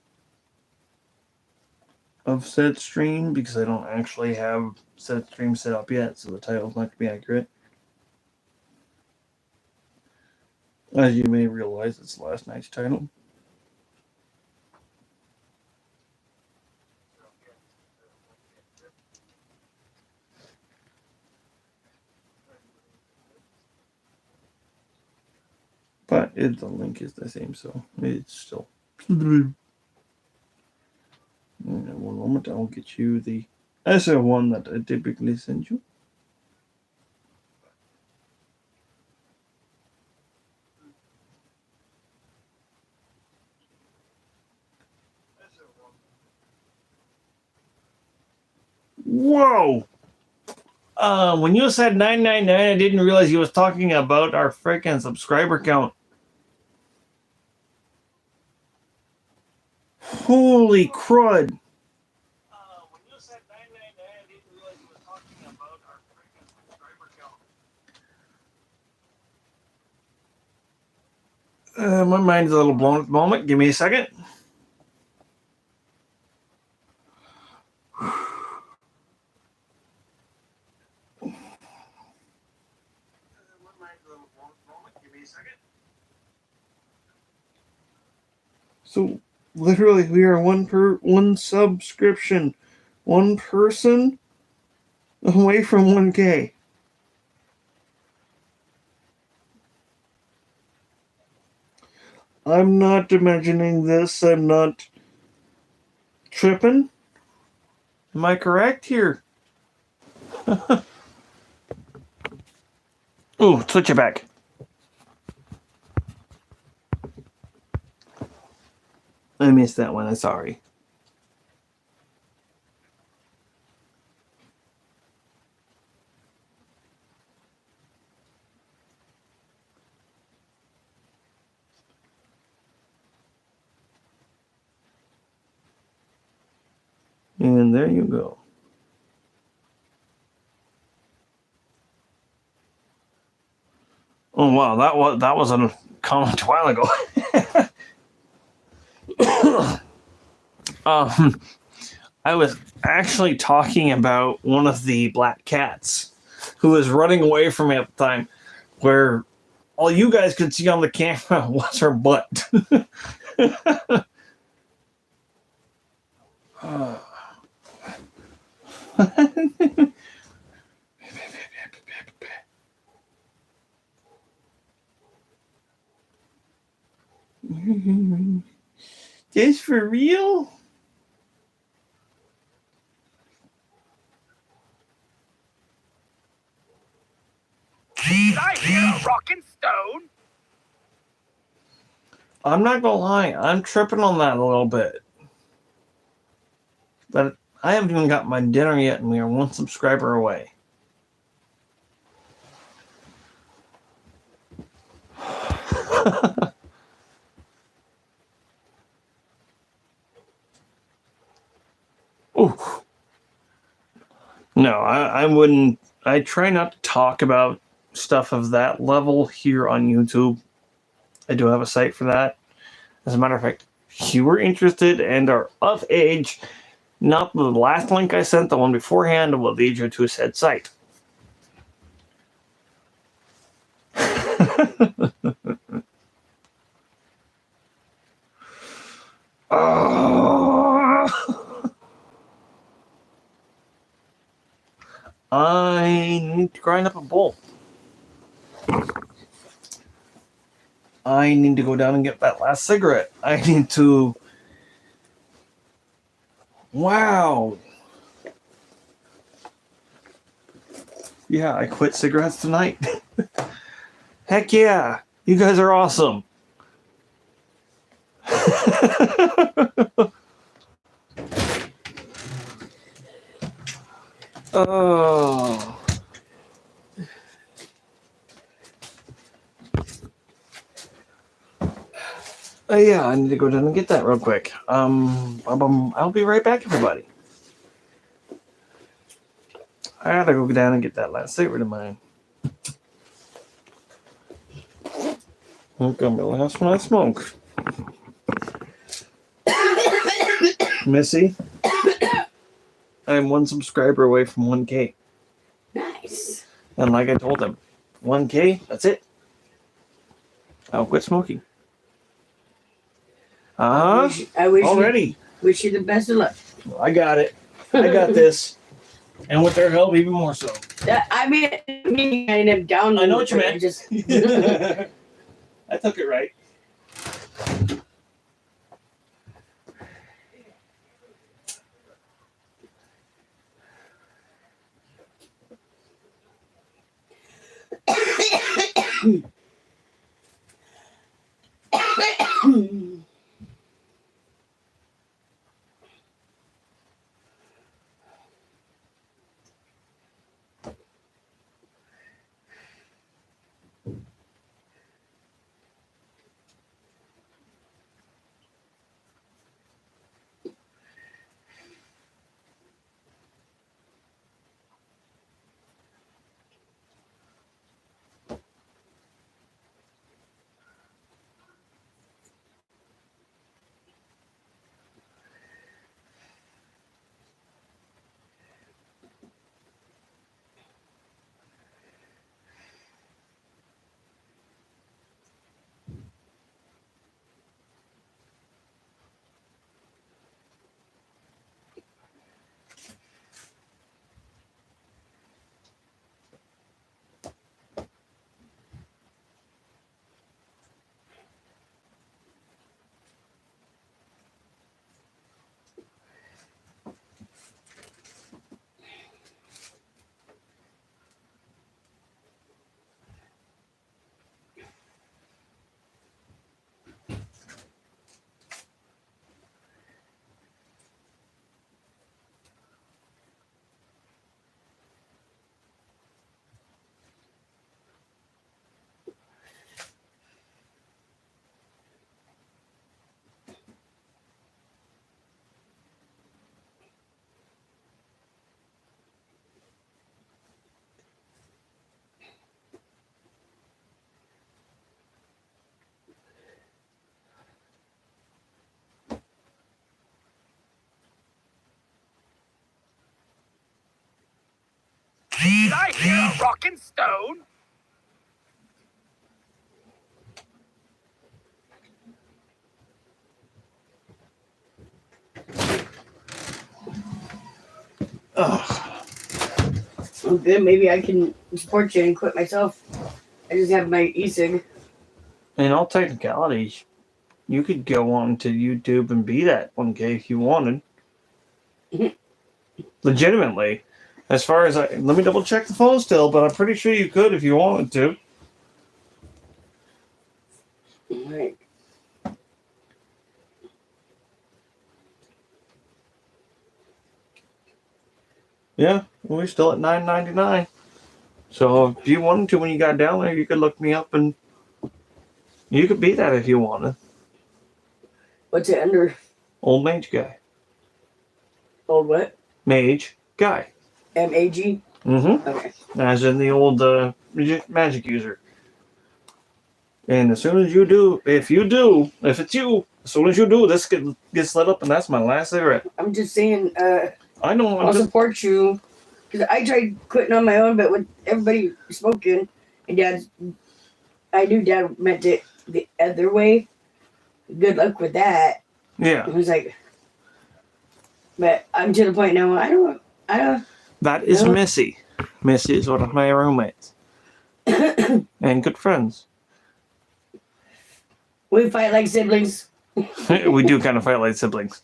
of said stream because I don't actually have said stream set up yet, so the title's not going to be accurate. As you may realize, it's last night's title. But the link is the same, so it's still. In one moment, I'll get you the SO1 that I typically send you. Whoa! When you said 999, I didn't realize you was talking about our freaking subscriber count. Holy crud! When you said 999, I didn't realize you was talking about our freaking subscriber count. My mind's a little blown at the moment. Give me a second. So literally, we are one subscription, one person away from 1K. I'm not imagining this. I'm not tripping. Am I correct here? Ooh, switch it back. I missed that one. I'm sorry. And there you go. Oh wow, that was a comment a while ago. I was actually talking about one of the black cats who was running away from me at the time, where all you guys could see on the camera was her butt. This for real? Did I hear a rockin' stone? I'm not gonna lie, I'm tripping on that a little bit. But I haven't even got my dinner yet, and we are one subscriber away. Ooh. No, I wouldn't. I try not to talk about stuff of that level here on YouTube. I do have a site for that. As a matter of fact, if you were interested and are of age, not the last link I sent, the one beforehand will lead you to said site. I need to grind up a bowl. I need to go down and get that last cigarette. I need to... Wow. Yeah, I quit cigarettes tonight. Heck yeah. You guys are awesome. Oh. Yeah, I need to go down and get that real quick. I'll be right back, everybody. I gotta go down and get that last cigarette of mine. It's gonna be the last one I smoke. Missy, I'm one subscriber away from 1K. Nice. And like I told them, 1K, that's it. I'll quit smoking. I wish Already. wish you the best of luck. I got it. I got this. And with their help, even more so. I mean, I am down. I know what you meant. Just I took it right. Did I hear a rockin' stone? Well, good. Maybe I can support you and quit myself. I just have my e-cig. In all technicalities, you could go on to YouTube and be that 1K if you wanted. Legitimately. As far as let me double check the phone still, but I'm pretty sure you could if you wanted to. Right. Yeah, we're still at $9.99. So if you wanted to, when you got down there, you could look me up and you could be that if you wanted. What's it under? Old mage guy. Old what? Mage guy. MAG? Mm-hmm. Okay. As in the old magic user. And as soon as you do, if it's you, as soon as you do, this gets lit up, and that's my last cigarette. I'm just saying, I know. I'll support you. Because I tried quitting on my own, but with everybody smoking, and I knew Dad meant it the other way. Good luck with that. Yeah. I was like, but I'm to the point now, I don't. That is No. Missy. Missy is one of my roommates. And good friends. We fight like siblings. We do kind of fight like siblings.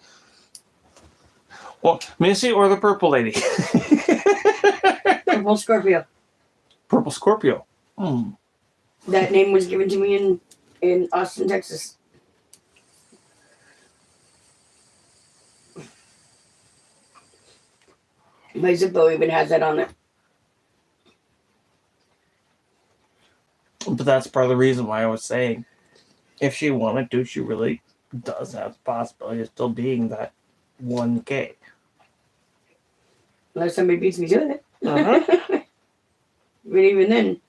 Well, Missy or the purple lady? Purple Scorpio. Purple Scorpio. Hmm. That name was given to me in Austin, Texas. My Zippo even has that on it. But that's part of the reason why I was saying, if she wanted to, she really does have the possibility of still being that 1K. Unless somebody beats me to it. Uh-huh. But even then,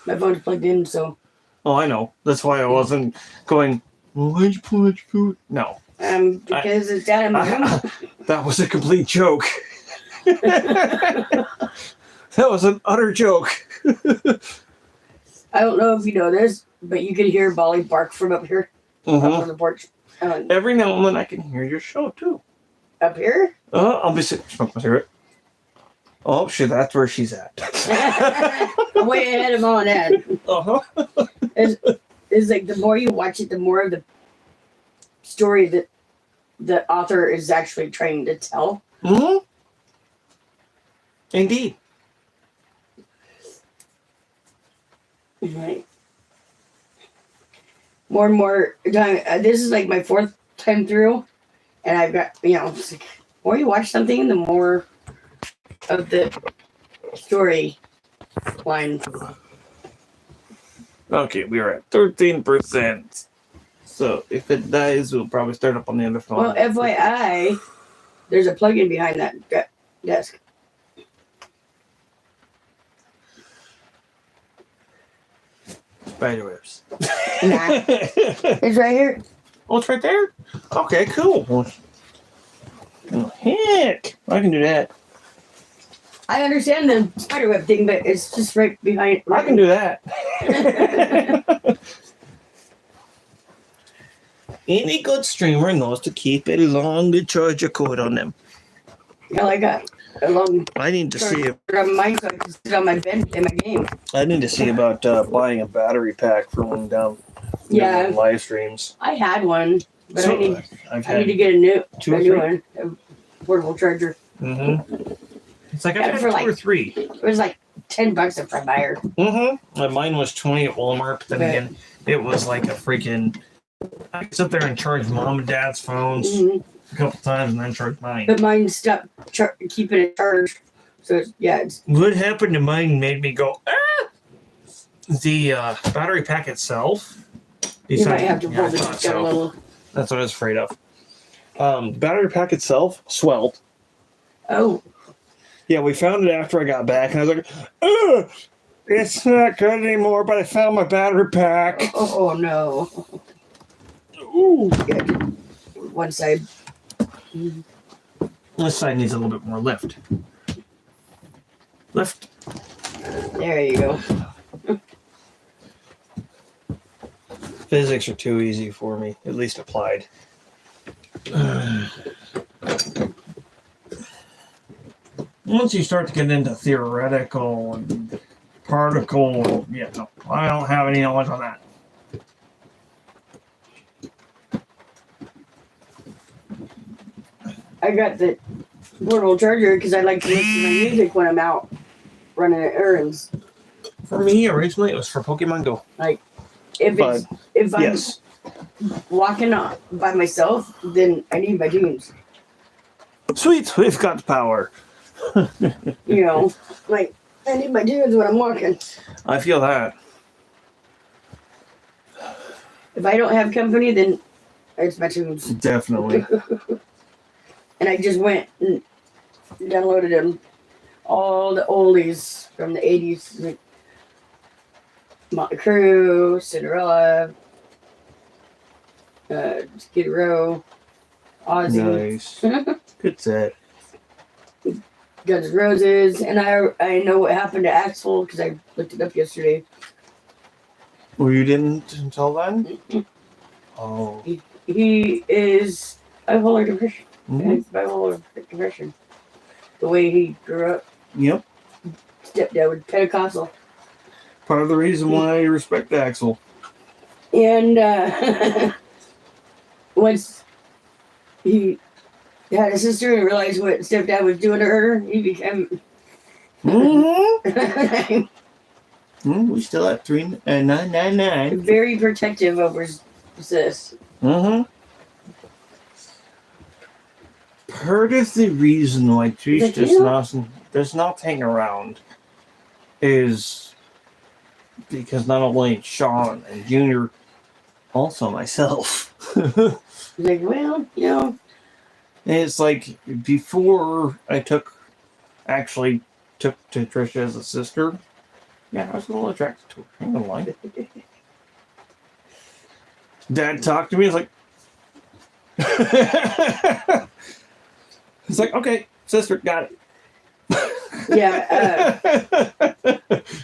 my phone's plugged in, so. Oh, I know. That's why I wasn't going, why'd you pull that food? No. Because it's down in my room. That was a complete joke. That was an utter joke. I don't know if you know this, but you can hear Bolly bark from up here, up on the porch. Every now and then I can hear your show, too. Up here? I'll be sitting, smoke my cigarette. Oh, shit, that's where she's at. I'm way ahead of Mom and Dad. Uh-huh. It's like the more you watch it, the more of the story that the author is actually trying to tell. Mm-hmm. Indeed. Right. More and more time. This is like my fourth time through, and I've got, it's like, the more you watch something, the more of the story line. Okay, we are at 13%. So if it dies, we'll probably start up on the other phone. Well, FYI, there's a plug-in behind that desk. Spider webs. Nah. It's right here. Oh, it's right there? Okay, cool. Well, heck, I can do that. I understand the spiderweb thing, but it's just right behind. I can do that. Any good streamer knows to keep a long charger cord on them. Hell, I got a long. I need to see if on mine, so I can sit on my bed and play my game. I need to see about buying a battery pack for one down. Yeah. Live streams. I had one, but So, I need I've to had get a new two or new three. one, a portable charger. Mm-hmm. It's like Got I've it had for two like- or three. It was like $10 if I buy her. Mm-hmm. Mine was 20 at Walmart, but then Right. again, it was like a freaking. I could sit there and charge mom and dad's phones Mhm. a couple times and then charge mine. But mine stopped keeping it charged. So it's What happened to mine made me go, ah! The battery pack itself. you might have to Yeah, I hold it thought down a so. little. That's what I was afraid of. Battery pack itself swelled. Oh, Yeah, we found it after I got back, and I was like, ugh! It's not good anymore, but I found my battery pack. oh no. Ooh. Yeah, one side. This side needs a little bit more lift. Lift. There you go. Physics are too easy for me, at least applied. Once you start to get into theoretical and particle, yeah, no, I don't have any knowledge on that. I got the portable charger because I like to listen to my music when I'm out running errands. For me, originally, it was for Pokemon Go. If I'm Yes. walking by myself, then I need my tunes. Sweet, we've got power. You know, like I need my tunes when I'm walking. I feel that. If I don't have company, then it's my tunes. Definitely. And I just went and downloaded them, all the oldies from the 80s. Like Motley Crue, Cinderella, Skid Row, Ozzy, Nice. Good set. Guns N' Roses, and I know what happened to Axl because I looked it up yesterday. Well, you didn't until then? Oh. He is bipolar depression. Mhm. It's bipolar depression. The way he grew up, Yep. stepdad was Pentecostal. Part of the reason why I respect Axel. And once he had a sister and realized what stepdad was doing to her, he became We still at 999. very protective over his sis. Part of the reason why Trish does not hang around is because not only Sean and Junior, also myself. Like, well, you know. And it's like before I took to Trisha as a sister, yeah, I was a little attracted to her. I'm gonna lie. Dad talked to me, it's like it's like, okay, sister, got it. Yeah,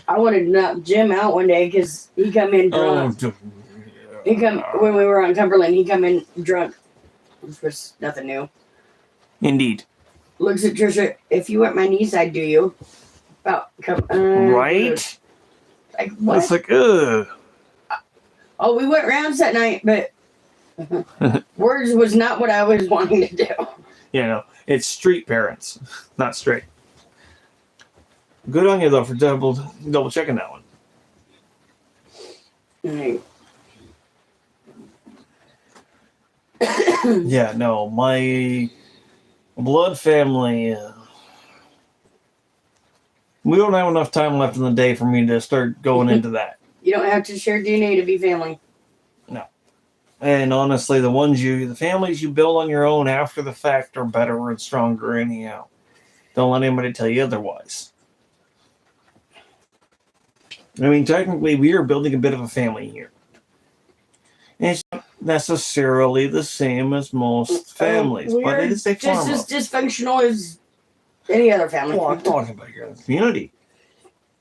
I wanted to knock Jim out one day because he come in drunk. When we were on Cumberland, he come in drunk, which was nothing new. Indeed. Looks at Trisha. If you weren't my niece, I'd do you. About Right? Like what? It's like, ugh. Oh, we went rounds that night, but words was not what I was wanting to do. You know, it's street parents, not straight. Good on you though for double checking that one. Right. Yeah, no, my blood family. We don't have enough time left in the day for me to start going into that. You don't have to share DNA to be family. No. And honestly, the families you build on your own after the fact are better and stronger anyhow. Don't let anybody tell you otherwise. I mean, technically, we are building a bit of a family here. And it's not necessarily the same as most families, but it is a form of. Just as dysfunctional as any other family. Well, I'm talking about here in the community.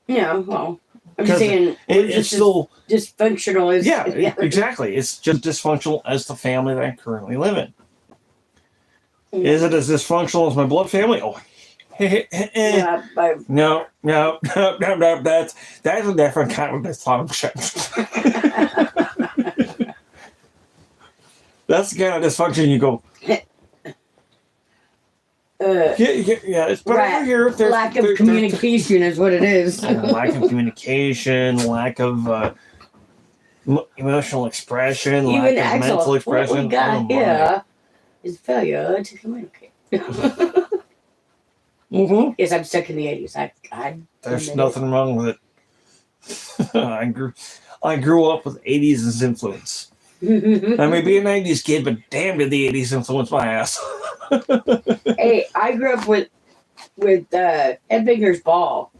Yeah, well, I'm just saying It's just still as dysfunctional as yeah, any other. exactly. It's just dysfunctional as the family that I currently live in. Yeah. Is it as dysfunctional as my blood family? Oh, Yeah, no. That's a different kind of dysfunction. That's the kind of dysfunction you go. Yeah, it's better right. here if there's Lack of communication is what it is. Lack of communication, lack of emotional expression, Even lack of Axel, mental what expression. we got Oh, my. here is failure to communicate. Mm-hmm. Yes, I'm stuck in the 80s. There's nothing wrong with it. I grew up with 80s as influence. I may be a 90s kid, but damn did the 80s influence my ass. Hey, I grew up with Headbangers Ball.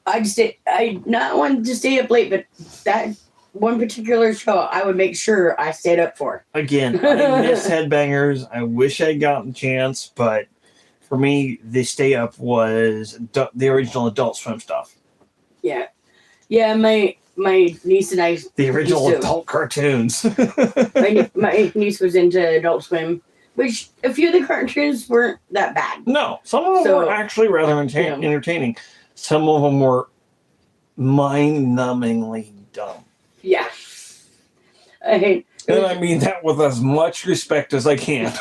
I not wanted to stay up late, but that one particular show I would make sure I stayed up for. Again, I miss Headbangers. I wish I'd gotten a chance, but for me, the stay up was the original Adult Swim stuff. Yeah. Yeah, my niece and I. The original used to- adult cartoons. my niece was into Adult Swim, which a few of the cartoons weren't that bad. No, some of them So, were actually rather yeah. entertaining. Some of them were mind-numbingly dumb. Yeah. I And I mean that with as much respect as I can.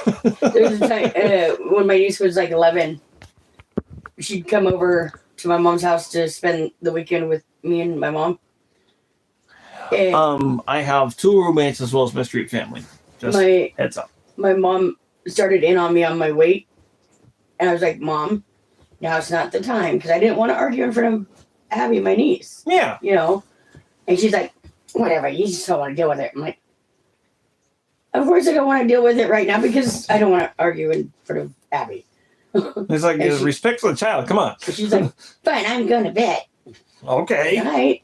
there was a time when my niece was like 11, she'd come over to my mom's house to spend the weekend with me and my mom. And I have 2 roommates as well as my street family. Just my heads up. my mom started in on me on my weight, and I was like, "Mom, now's not the time," because I didn't want to argue in front of Abby, my niece. Yeah. You know, and she's like, "Whatever, you just don't want to deal with it." I'm like, "Of course I don't want to deal with it right now because I don't want to argue in front of Abby." It's like And she- respect for the child. Come on. So she's like, "Fine, I'm going to bed." Okay. All right.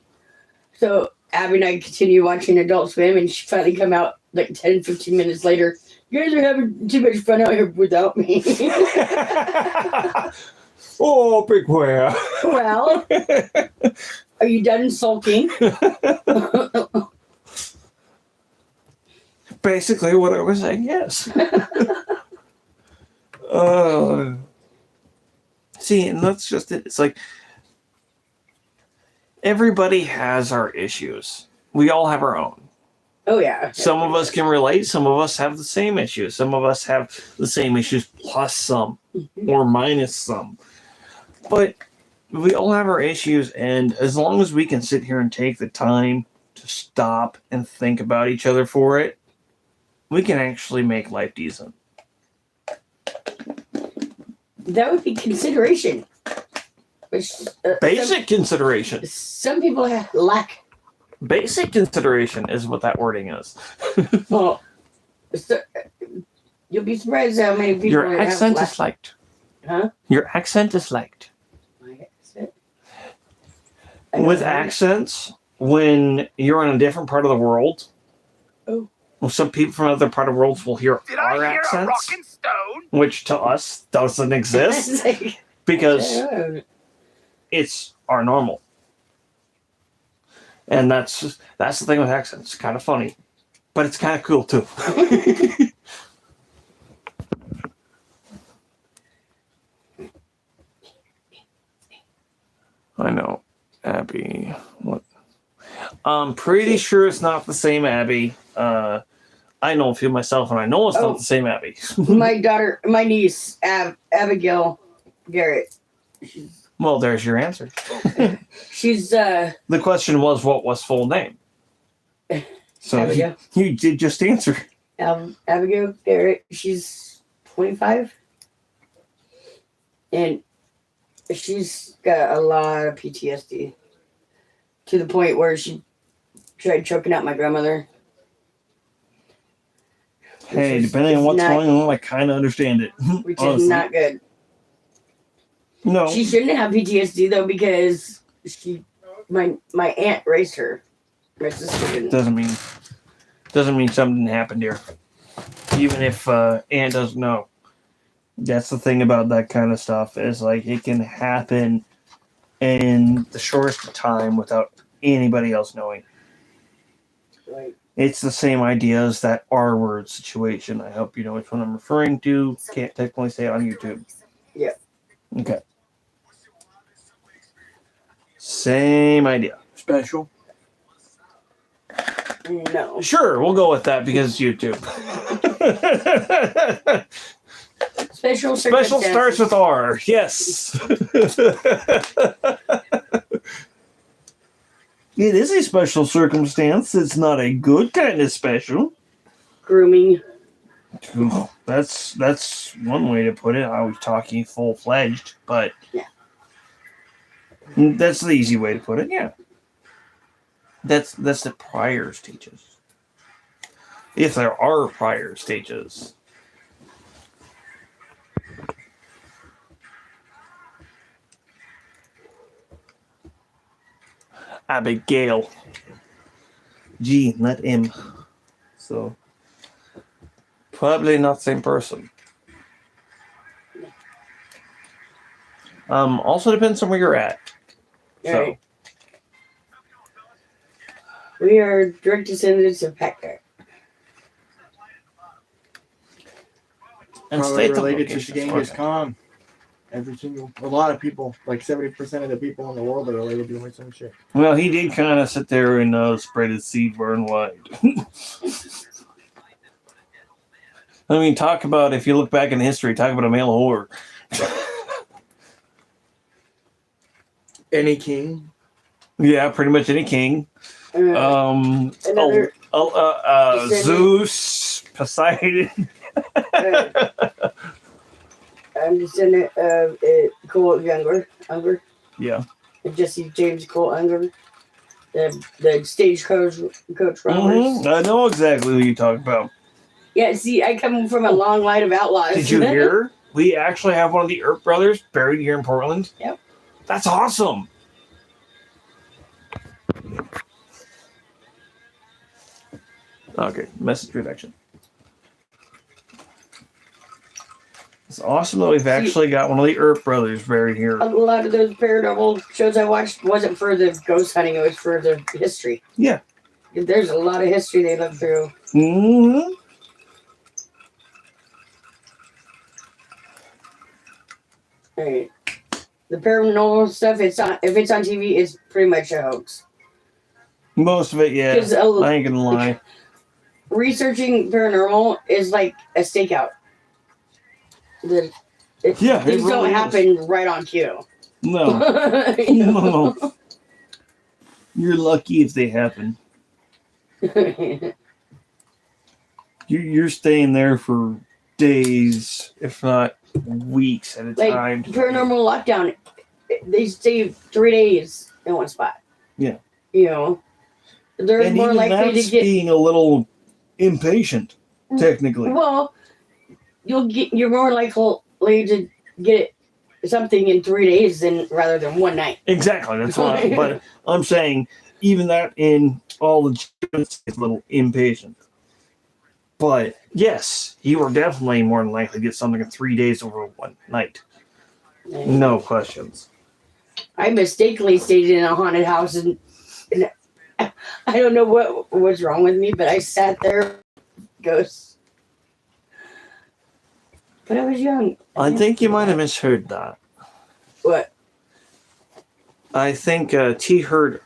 So Abby and I continue watching Adult Swim, and she finally come out like 10, 15 minutes later. You guys are having too much fun out here without me. Oh, big whale. Well, are you done sulking? Basically, what I was saying, yes. See, and that's just it. It's like everybody has our issues. We all have our own. Oh, yeah. Some of us can relate. Some of us have the same issues. Some of us have the same issues plus some or minus some. But we all have our issues, and as long as we can sit here and take the time to stop and think about each other for it, we can actually make life decent. That would be consideration. Which, Basic consideration. Some people lack. Basic consideration is what that wording is. Well, so, you'll be surprised how many people Your have accent lack. is liked. Huh? Your accent is liked. My accent? With accents, when you're in a different part of the world, Oh. well, some people from other part of the world will hear Did our I hear a accents, rockin' stone? which to us doesn't exist because it's our normal. And that's the thing with accents. It's kind of funny, but it's kind of cool too. I know, Abby. What? I'm pretty sure it's not the same Abby. I know a few myself, and I know it's not the same Abby. My niece, Abigail Garrett. Well, there's your answer. She's The question was, what was full name? So Abigail. you did just answer. Abigail Garrett. She's 25, and she's got a lot of PTSD to the point where she tried choking out my grandmother. Hey, depending on what's going on, I kind of understand it. Which honestly. is not good. No. She shouldn't have PTSD though because my aunt raised her. My sister didn't. Doesn't mean something happened here. Even if Aunt doesn't know. That's the thing about that kind of stuff is like it can happen in the shortest of time without anybody else knowing. Right. It's the same idea as that R-word situation. I hope you know which one I'm referring to. Can't technically say it on YouTube. Yeah. Okay. Same idea. Special. No. Sure, we'll go with that because it's YouTube. Special Special starts with R. Yes. It is a special circumstance. It's not a good kind of special. Grooming. Ooh, that's one way to put it. I was talking full-fledged, but yeah, that's the easy way to put it. Yeah, that's the prior stages. If there are prior stages. Abigail. G, not M. So, probably not same person. Also depends on where you're at. All So, right. We are direct descendants of Packer. and Probably state the related to locations, Genghis okay. Khan. A lot of people, like 70% of the people in the world are related to him or some shit. Well, he did kind of sit there and spread his seed far and wide. I mean, talk about, if you look back in history, talk about a male whore. Any king? Yeah, pretty much any king. Another descendant. Zeus, Poseidon. I'm descendant of Cole Younger, Yeah. Jesse James Cole Unger, the stagecoach robbers. I know exactly who you talk about. Yeah, see, I come from a long line of outlaws. Did you hear? We actually have one of the Earp brothers buried here in Portland. Yep. That's awesome. Okay, message redaction. It's awesome that we've actually got one of the Earp brothers buried here. A lot of those paranormal shows I watched wasn't for the ghost hunting; it was for the history. Yeah. There's a lot of history they look through. Mm-hmm. Right. The paranormal stuff, if it's on TV, it's pretty much a hoax. Most of it, yeah. 'Cause, I ain't gonna lie. Researching paranormal is like a stakeout. Yeah, Things it don't really is. happen right on cue. No. You know? No. You're lucky if they happen. You're staying there for days, if not weeks at a Like time. paranormal lockdown, they stay 3 days in one spot. Yeah. You know, they're And more even likely that's to get. being a little impatient, technically. Well, you're more likely to get something in 3 days rather than one night. Exactly. That's why. But I'm saying, even that in all the is a little impatient. But yes, you are definitely more than likely to get something in 3 days over one night. No questions. I mistakenly stayed in a haunted house and I don't know what was wrong with me, but I sat there, ghosts. But I was young. I think you might have misheard that. What? I think T heard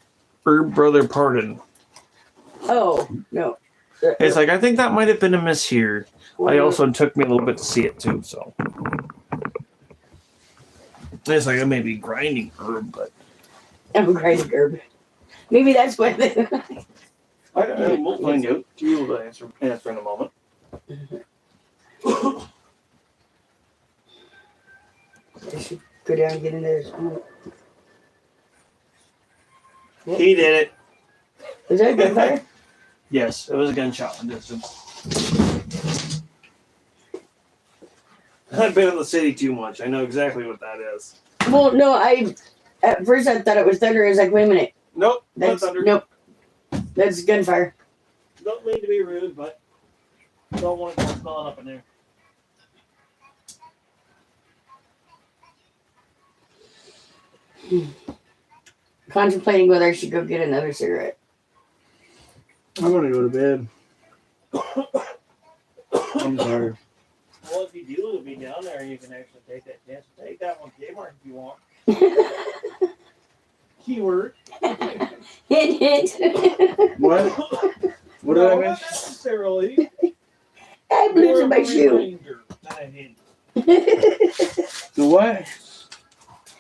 Herb Brother Pardon. Oh no. It's like, I think that might have been a mishear. I also took me a little bit to see it too, so. It's like I may be grinding herb, but. I'm grinding herb. Maybe that's what. We'll find out. You will answer in a moment. I should go down and get in there. He did it. Was that a gunfire? Yes, it was a gunshot in distance. I've been in the city too much. I know exactly what that is. Well, no, at first I thought it was thunder. I was like, wait a minute. Nope, not That's thunder. nope. That's gunfire. Don't mean to be rude, but don't want it smelling up in there. Contemplating whether I should go get another cigarette. I'm gonna go to bed. I'm tired. Well, if you do, it'll be down there. You can actually take that chance to take that one Kmart if you want. Keyword. Hint, hint. What? What did I Not miss? necessarily. I blew in my shoe. Reminder, not a hint. The what?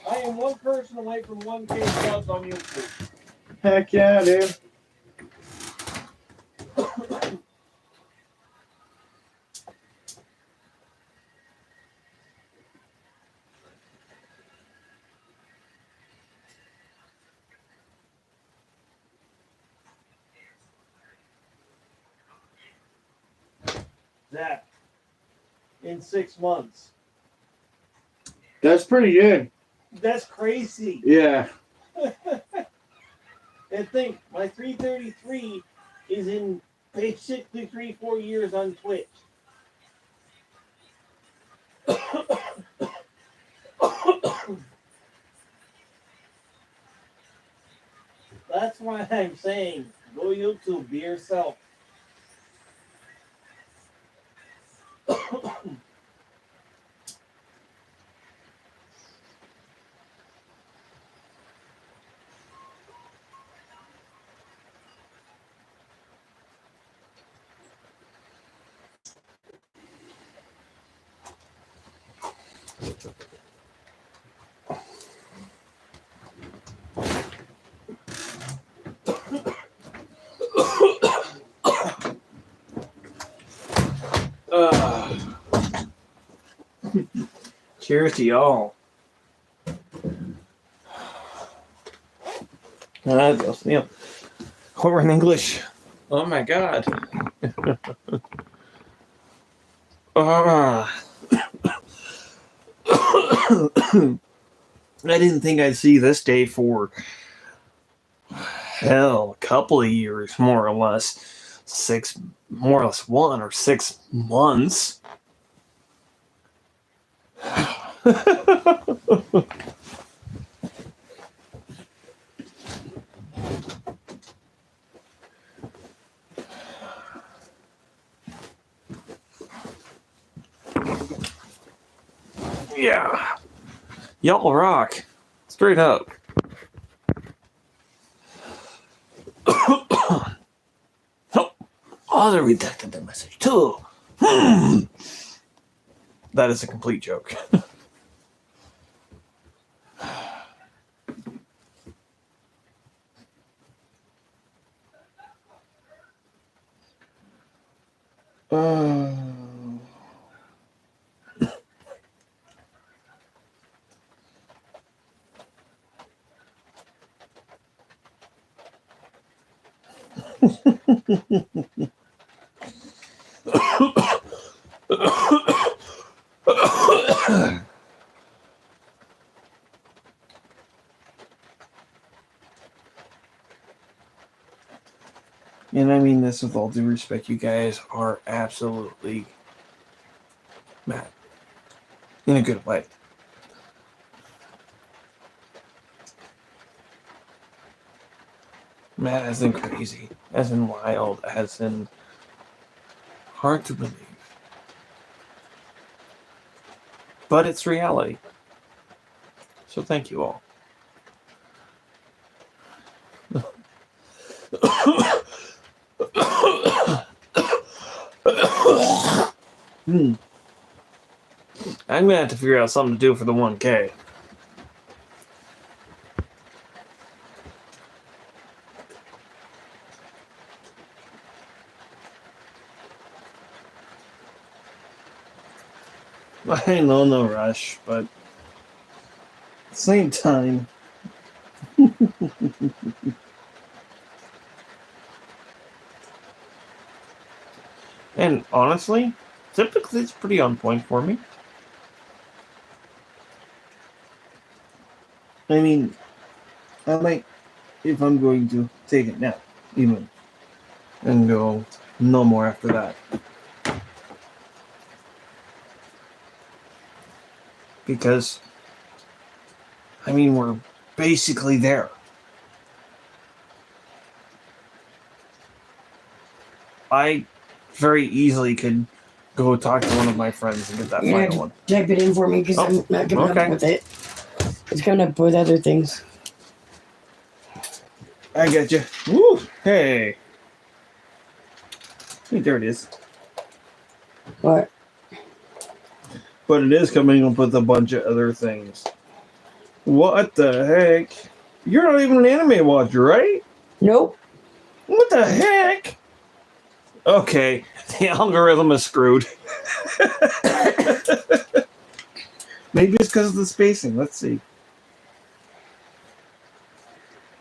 I am one person away from 1K subs on YouTube. Heck yeah, dude. That in 6 months. That's pretty good. That's crazy. Yeah. And think, my 333 is in basically 3-4 years on Twitch. That's why I'm saying go YouTube, be yourself. Cheers to y'all. Yeah. We're in English. Oh my god. I didn't think I'd see this day for hell, a couple of years, more or less. More or less 1 or 6 months. Yeah. Y'all rock. Straight up. Oh, they redacted the message too. That is a complete joke. And I mean this with all due respect, you guys are absolutely mad. In a good way. Mad as in crazy, as in wild, as in hard to believe. But it's reality. So thank you all. I'm gonna have to figure out something to do for the 1K. I know, no rush, but at the same time. And honestly, typically it's pretty on point for me. I mean, I might, if I'm going to take it now, even, and go no more after that. Because, I mean, we're basically there. I very easily could go talk to one of my friends and get that You're gonna final have one. to type it in for me because I'm not coming okay. up with it. It's coming up with other things. I get you. Woo! Hey. Hey, there it is. What? But it is coming up with a bunch of other things. What the heck? You're not even an anime watcher, right? Nope. What the heck? Okay, the algorithm is screwed. Maybe it's because of the spacing. Let's see.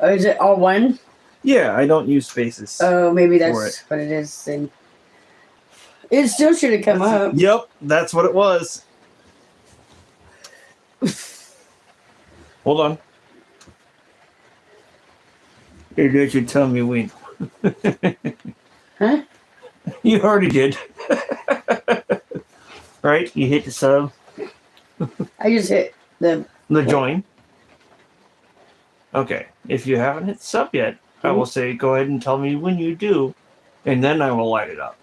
Oh, is it all one? Yeah, I don't use spaces. Oh, maybe for that's what it is. Then it still should have come up. Yep, that's what it was. Hold on. Here, you should tell me when. Huh? You already did. Right? You hit the sub. I just hit The join. Okay. If you haven't hit sub yet, I will say, go ahead and tell me when you do, and then I will light it up.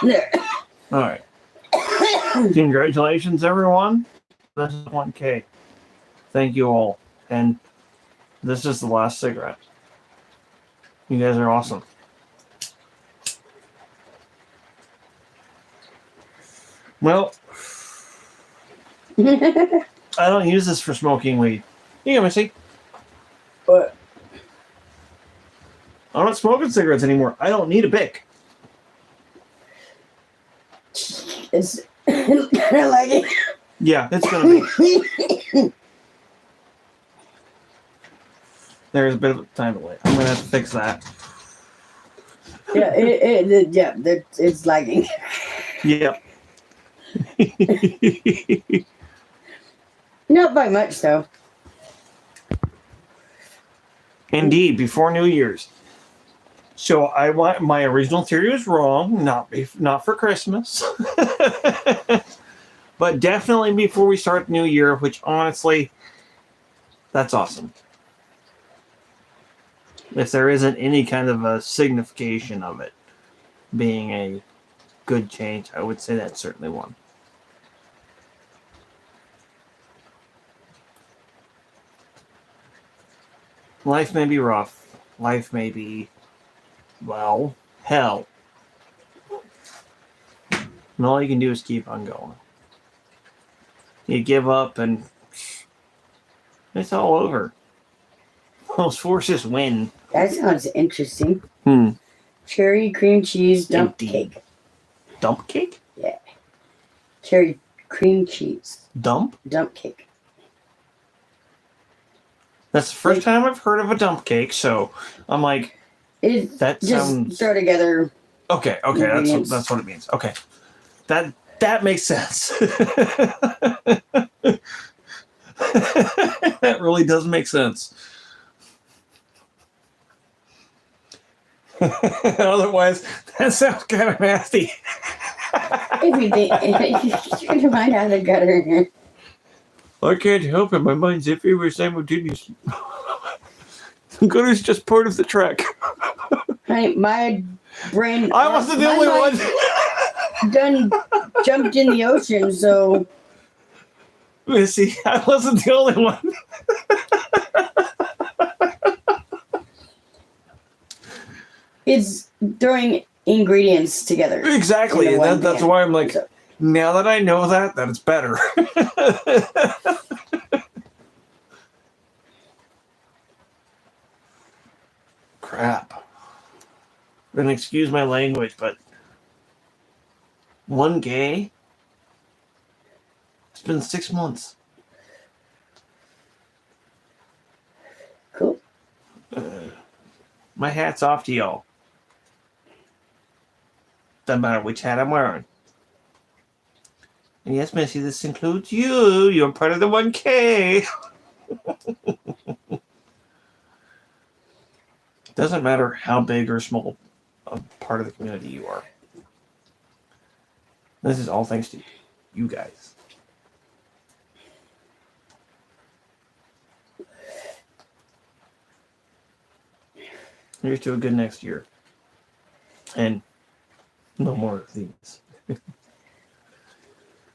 There. All right. Congratulations, everyone. This is 1K. Thank you all. And this is the last cigarette. You guys are awesome. Well, I don't use this for smoking weed. You got Missy. But I'm not smoking cigarettes anymore. I don't need a Bic. it's kind of like it. Yeah, it's gonna be. There's a bit of a time delay. I'm gonna have to fix that. Yeah, it's lagging. Yep. Not by much though. Indeed, before New Year's. So I want my original theory was wrong, not for Christmas, but definitely before we start the new year. Which honestly, that's awesome. If there isn't any kind of a signification of it being a good change, I would say that's certainly one. Life may be rough. Life may be, well, hell. And all you can do is keep on going. You give up and it's all over. Those forces win. That sounds interesting. Hmm. Cherry cream cheese dump Indeed. cake. Dump cake? Yeah. Cherry cream cheese Dump? dump cake. That's the first time I've heard of a dump cake, so I'm like, It that just sounds throw together. okay. Ingredients. That's what it means. Okay, that makes sense. That really does make sense. Otherwise, that sounds kind of nasty. If you think, trying to find out the gutter here. I can't help it. My mind's iffy. We're simultaneously. Good is just part of the trek. Honey, my brain. I wasn't the my only mind one. Done jumped in the ocean, so Missy, I wasn't the only one. it's throwing ingredients together. Exactly. in one That's pan. why I'm like, So, now that I know that it's better. Crap. And excuse my language, but 1K? It's been 6 months. cool. My hat's off to y'all. Doesn't matter which hat I'm wearing. And yes, Missy, this includes you. You're part of the 1K. Doesn't matter how big or small a part of the community you are. This is all thanks to you guys. Here's to a good next year. And no more of these.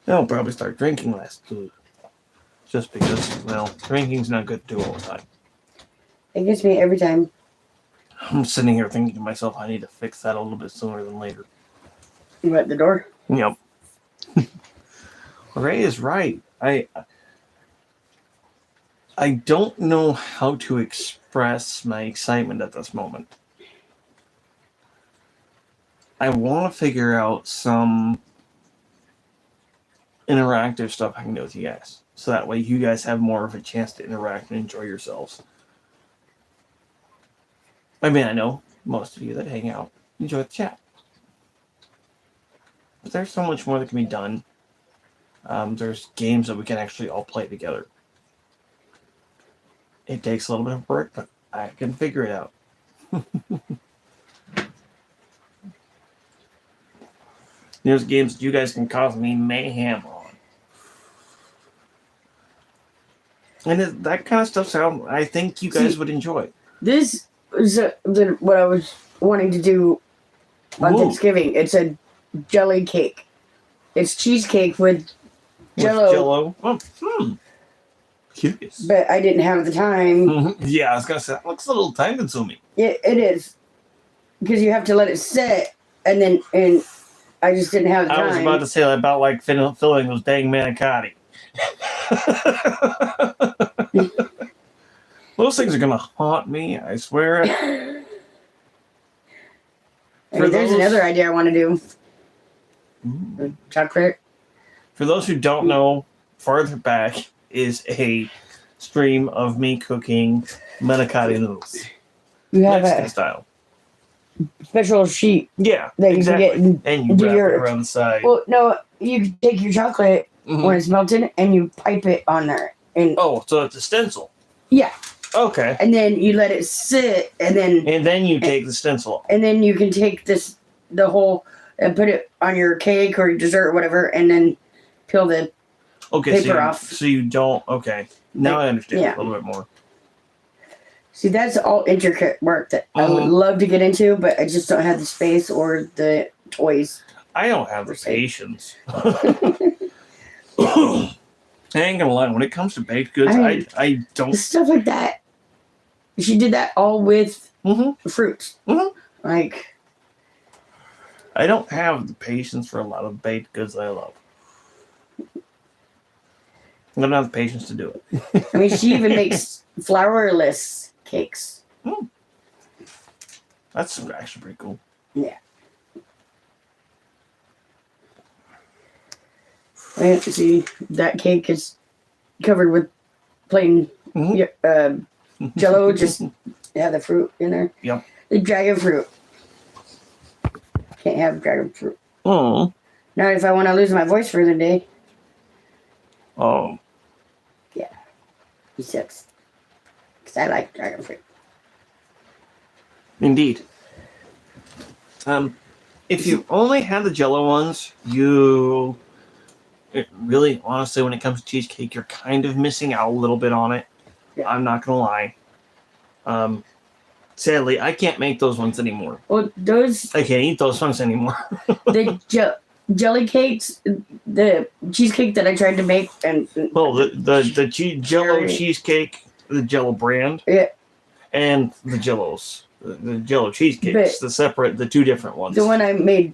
I'll probably start drinking less too. Just because, well, drinking's not good to do all the time. It gets me every time. I'm sitting here thinking to myself, I need to fix that a little bit sooner than later. You at the door? Yep. Ray is right. I don't know how to express my excitement at this moment. I want to figure out some interactive stuff I can do with you guys. So that way you guys have more of a chance to interact and enjoy yourselves. I mean, I know most of you that hang out enjoy the chat. But there's so much more that can be done. There's games that we can actually all play together. It takes a little bit of work, but I can figure it out. There's games that you guys can cause me mayhem on. And that kind of stuff I think you guys See- would enjoy. This is what I was wanting to do on Ooh. Thanksgiving. It's a jelly cake. It's cheesecake with With Jell-O, Jell-O. Oh, curious. but I didn't have the time. Mhm. Yeah, I was gonna say that looks a little time consuming. It is because you have to let it sit, and I just didn't have the I time. was about to say about like filling those dang manicotti. Those things are gonna haunt me, I swear. I For mean, there's those- another idea I want to do. Chocolate. For those who don't know, farther back is a stream of me cooking manicotti noodles, You have Mexican a style. special sheet Yeah, that you exactly. can get. And you do wrap it your- around the side. Well, no, you can take your chocolate Mhm. when it's melted and you pipe it on there, and Oh, so it's a stencil. yeah, Okay. and then you let it sit, and And then you take the stencil off. then you can take the whole and put it on your cake or your dessert or whatever, and then peel the Okay, paper off. So you don't. Okay, now I understand Yeah. a little bit more. See, that's all intricate work that I would Mhm. love to get into, but I just don't have the space or the toys. I don't have the patience. I ain't gonna lie. When it comes to baked goods, I I mean, don't. Stuff like that. She did that all with Mhm. fruits. Mhm. Like, I don't have the patience for a lot of baked goods I love. I don't have the patience to do it. I mean, she even makes flourless cakes. That's actually pretty cool. And see, that cake is covered with plain Mhm. Jell-O. Just have the fruit in there. Yep. The dragon fruit. Can't have dragon fruit. Oh. Not if I want to lose my voice for the day. Oh. He sucks. Because I like dragon fruit. Indeed. If you only had the Jell-O ones, really, honestly, when it comes to cheesecake, you're kind of missing out a little bit on it. Yeah. I'm not gonna lie. Sadly, I can't make those ones anymore. Well, those I can't eat those ones anymore. the jelly cakes, the cheesecake that I tried to make, and Well, the Jell-O Cherry. cheesecake, the Jell-O brand, Yeah. and the Jell-Os, the Jell-O cheesecakes, the two different ones. the one I made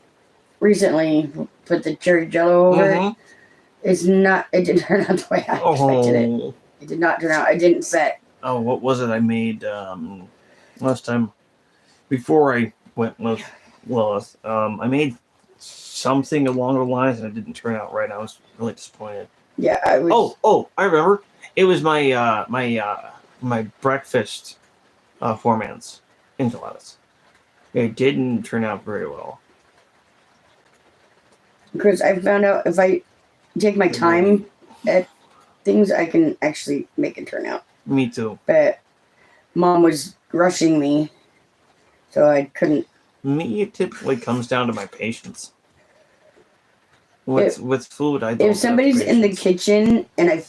recently, put the cherry Jell-O over it. Mhm. It's not. It didn't turn out the way I expected it. Oh, It did not turn out. I didn't set. oh, what was it I made last time? Before I went with Lilith, I made something along the lines, and it didn't turn out right. I was really disappointed. Yeah, I was. Oh, I remember. It was my my breakfast formans enchiladas. It didn't turn out very well. Because I found out if I take my time at things, I can actually make it turn out. Me too. But Mom was rushing me, so I couldn't. Me, it typically comes down to my patience. With food, I don't. If somebody's in the kitchen and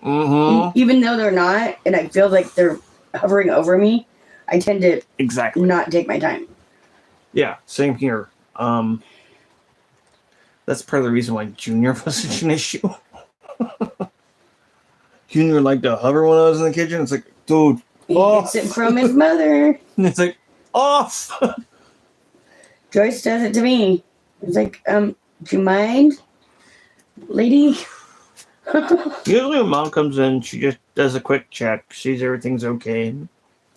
Mm-hmm. even though they're not, and I feel like they're hovering over me, I tend to Exactly. not take my time. Yeah, same here. That's part of the reason why Junior was such an issue. Junior liked to hover when I was in the kitchen. It's like, dude, He off. gets it from his mother. It's like, off. Joyce does it to me. It's like, do you mind, lady? Usually when Mom comes in, she just does a quick check, sees everything's okay, and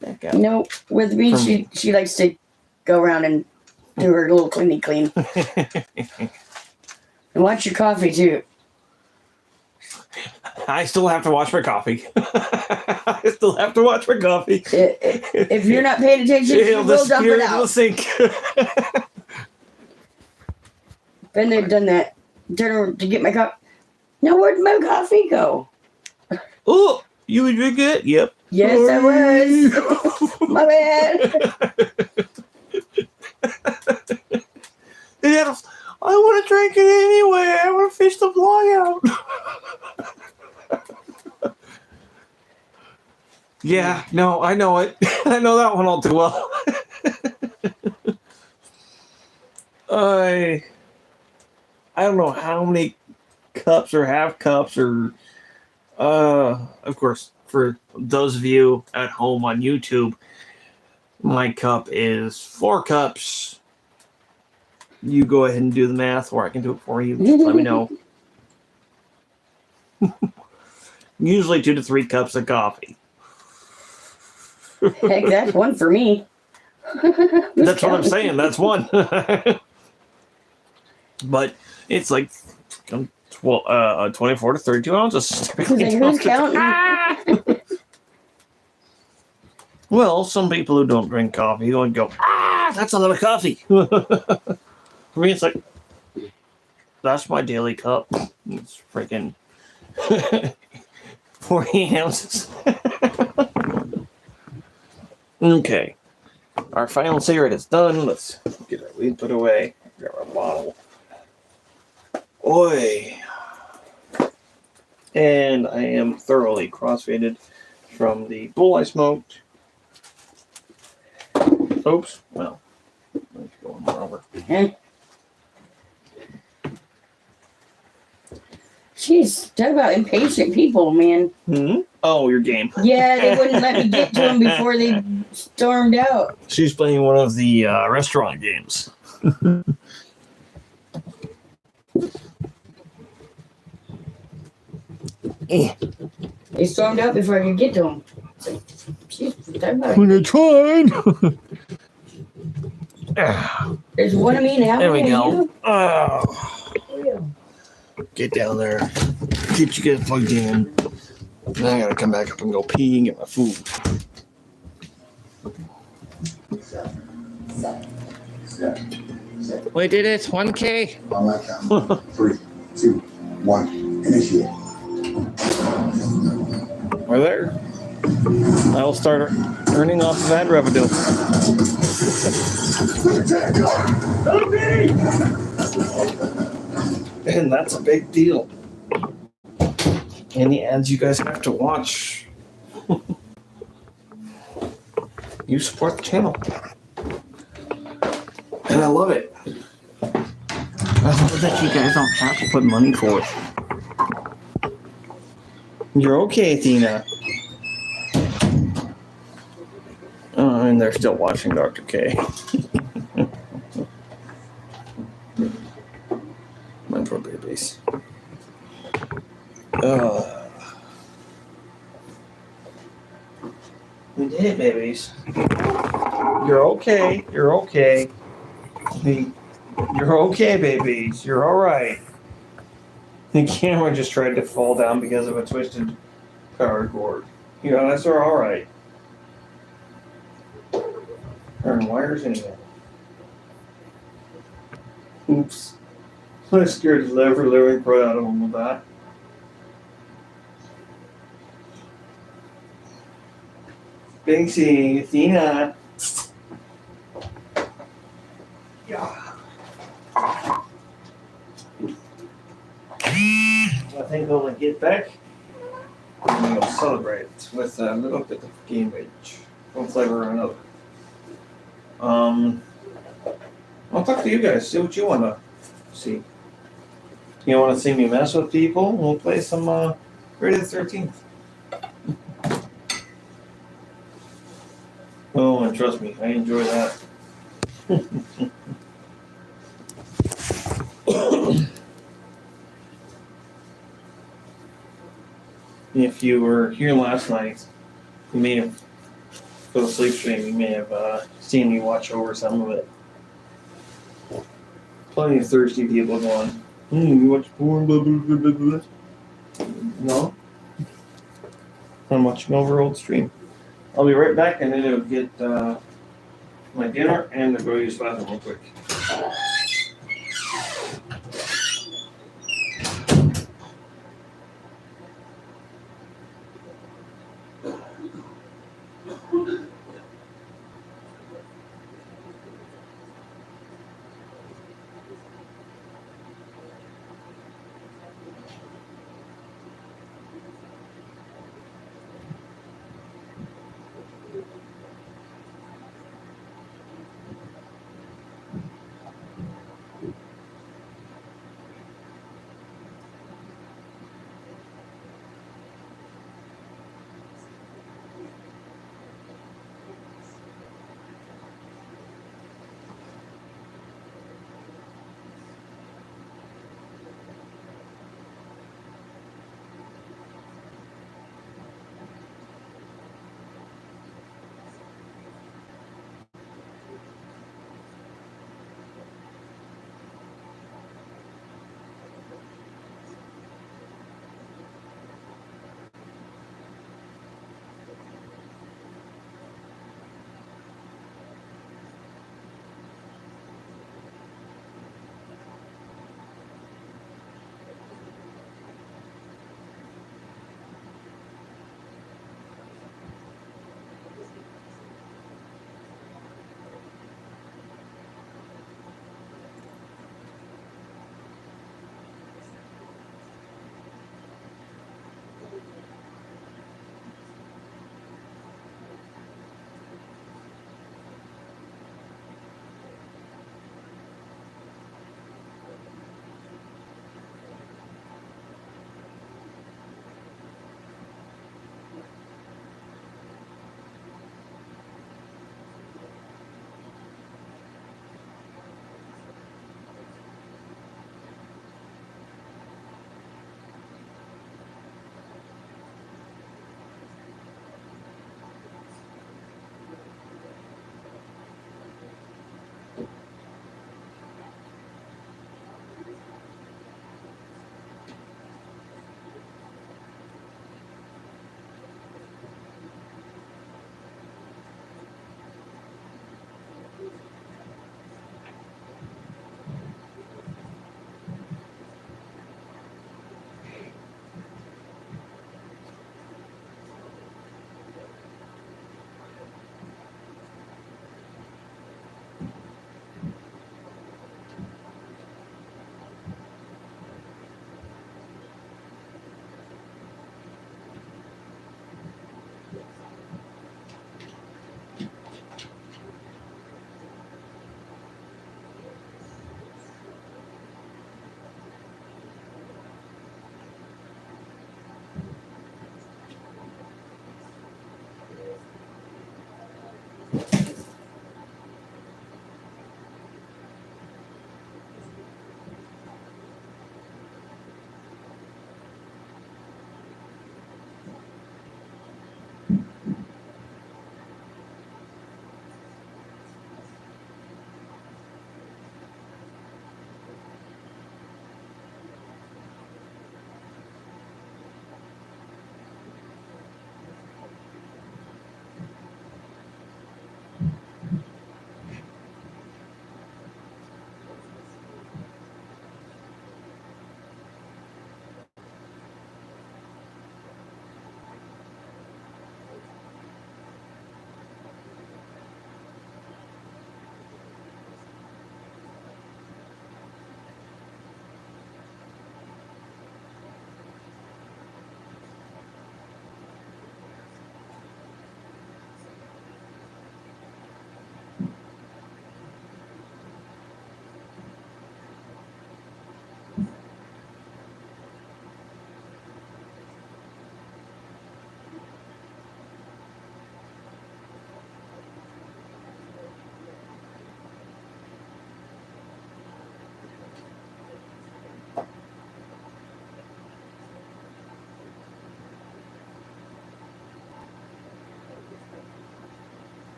back out. No, with me, From- she likes to go around and do her little cleany clean. And watch your coffee too. I still have to watch my coffee. I still have to watch my coffee. If you're not paying attention, you It'll will dump disappear it into the out. sink. Then they've done that. Turn over to get my cup. Now where'd my coffee go? Oh, you would drink it? Yep. Yes, I was. My bad. Yeah, I want to drink it anyway. I want to fish the vlog out. Yeah, no, I know it. I know that one all too well. I don't know how many cups or half cups or of course for those of you at home on YouTube, my cup is 4 cups. You go ahead and do the math, or I can do it for you. Just let me know. Usually 2 to 3 cups of coffee. Heck, that's one for me. That's what I'm saying. That's one. But it's like 24 to 32 ounces. Like, who's counting? Well, some people who don't drink coffee would go, that's a lot of coffee. For me, it's like, that's my daily cup. It's freaking 40 ounces. Okay. Our final cigarette is done. Let's get our weed put away. Grab our bottle. Oi. And I am thoroughly crossfaded from the bowl I smoked. Oops. Well, let's go one more over. Jeez, talk about impatient people, man. Hmm? Oh, your game. Yeah, they wouldn't let me get to them before they stormed out. She's playing one of the restaurant games. They stormed out before I could get to them. Jeez, talk about I'm gonna try. There's one of me and how There we many of go. you? Oh, get down there. Get you guys plugged in. Now I gotta come back up and go pee and get my food. We did it. 1K. On my count. 3, 2, 1. Initiate. We're there. I will start earning off of ad revenue. And that's a big deal. And the ads you guys have to watch. You support the channel. And I love it. I love that you guys don't have to put money for it. You're okay, Athena. And they're still watching Dr. K. My poor babies. We did it, babies. You're okay. You're okay. You're okay, babies. You're all right. The camera just tried to fall down because of a twisted power cord. You guys are all right. There are wires in here. Oops. I scared the living right out of them with that. Banksy, Athena. Yeah. I think when I get back, I'm going to celebrate with a little bit of Cambridge. One flavor or another. I'll talk to you guys, see what you want to see. You want to see me mess with people? We'll play some Friday the 13th. Oh, and trust me, I enjoy that. If you were here last night, you may have, for the sleep stream, you may have seen me watch over some of it. Plenty of thirsty people going, you watch porn, blah, blah, blah, blah, blah. No. I'm watching over old stream. I'll be right back and then I'll get my dinner and I'll go use the bathroom real quick.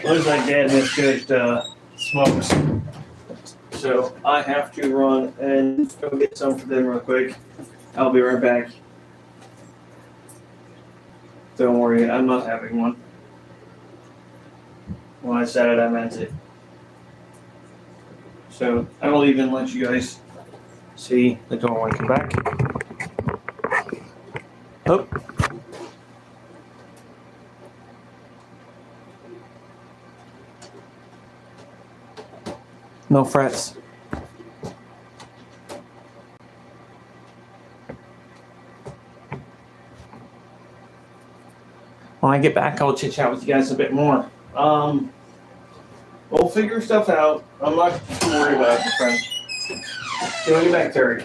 Looks like Dad misjudged smokes. So I have to run and go get some for them real quick. I'll be right back. Don't worry, I'm not having one. When I said it, I meant it. So I will even let you guys see the door when I come back. Oh. No frets. When I get back, I'll chit chat with you guys a bit more. We'll figure stuff out. I'm not too worried about it, friend. Till I get back, Terry.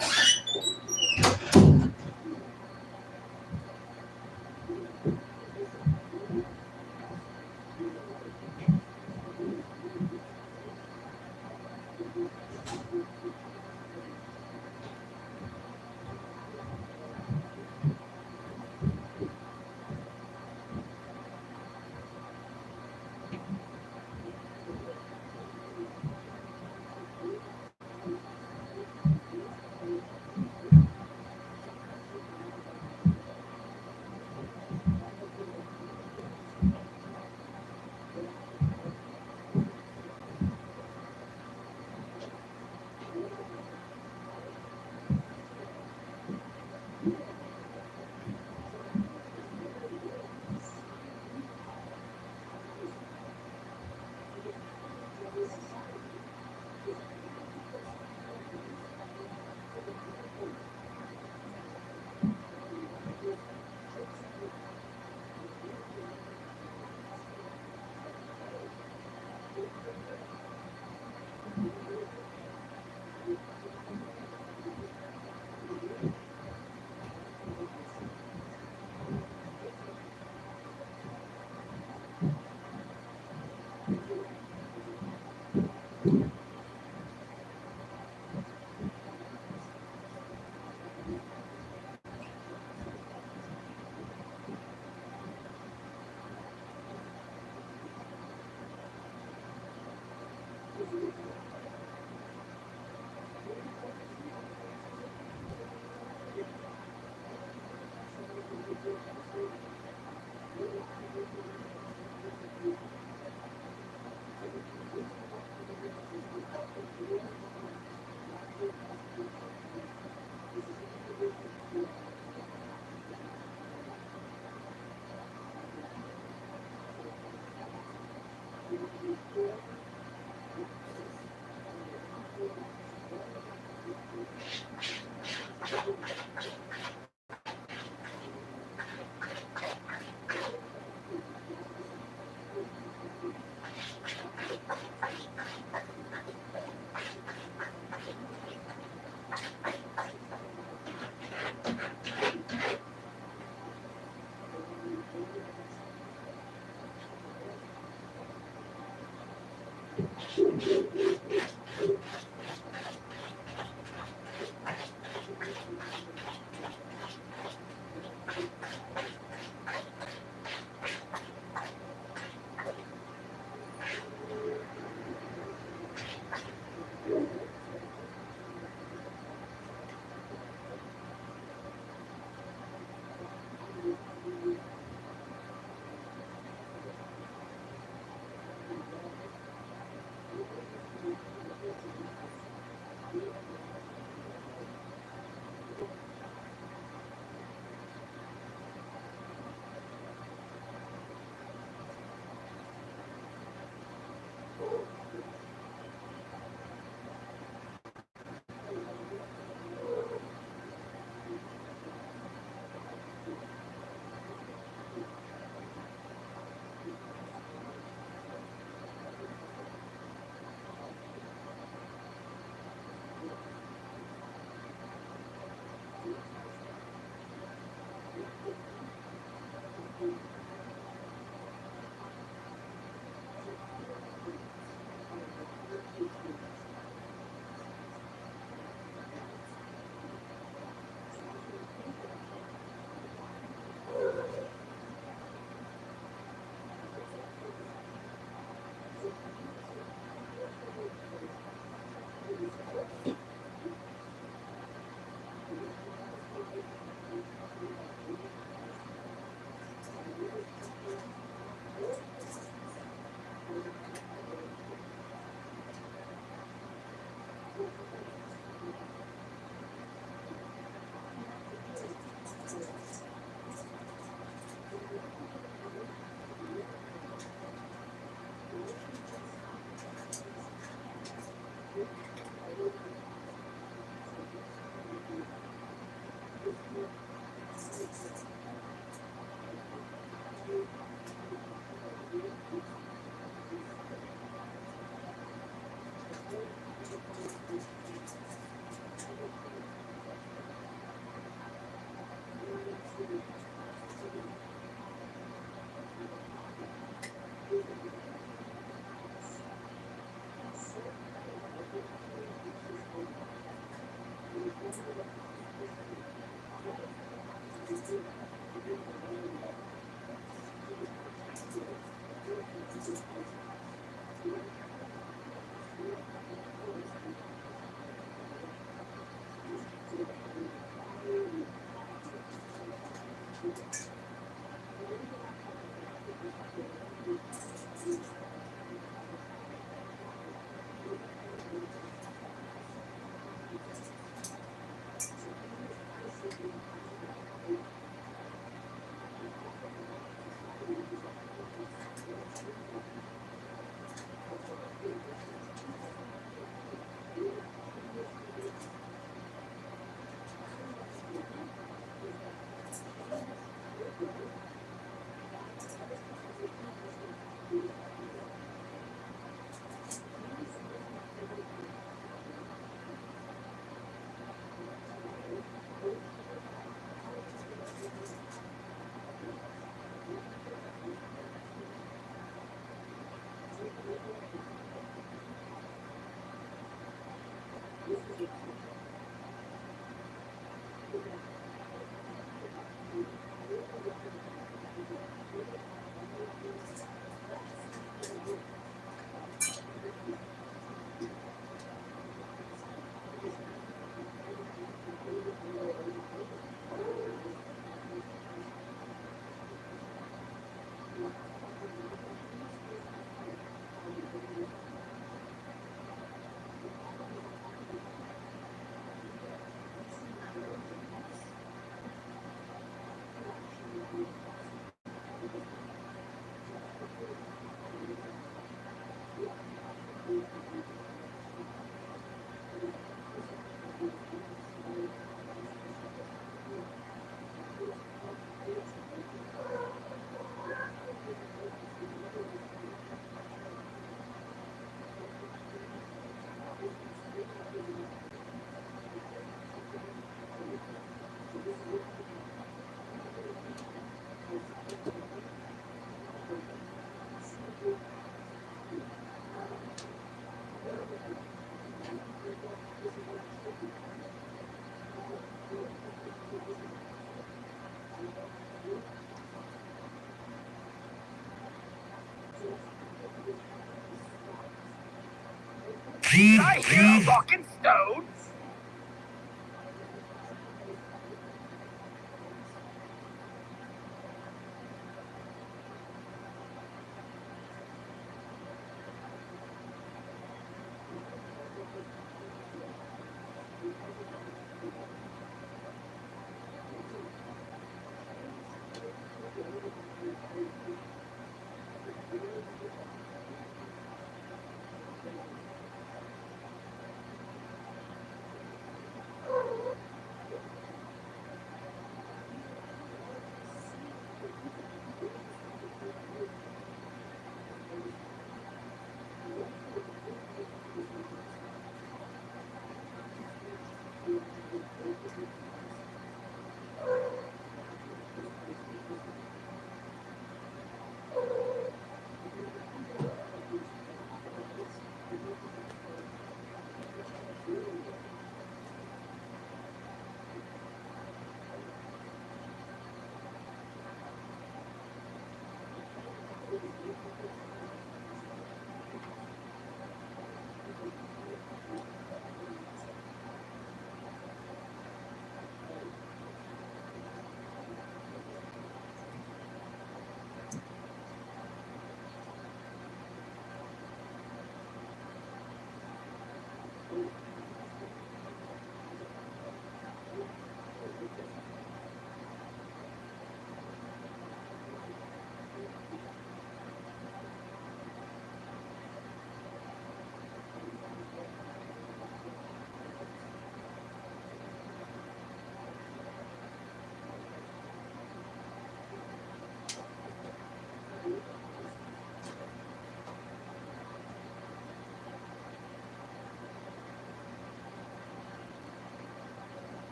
Did I hear a rockin' stone?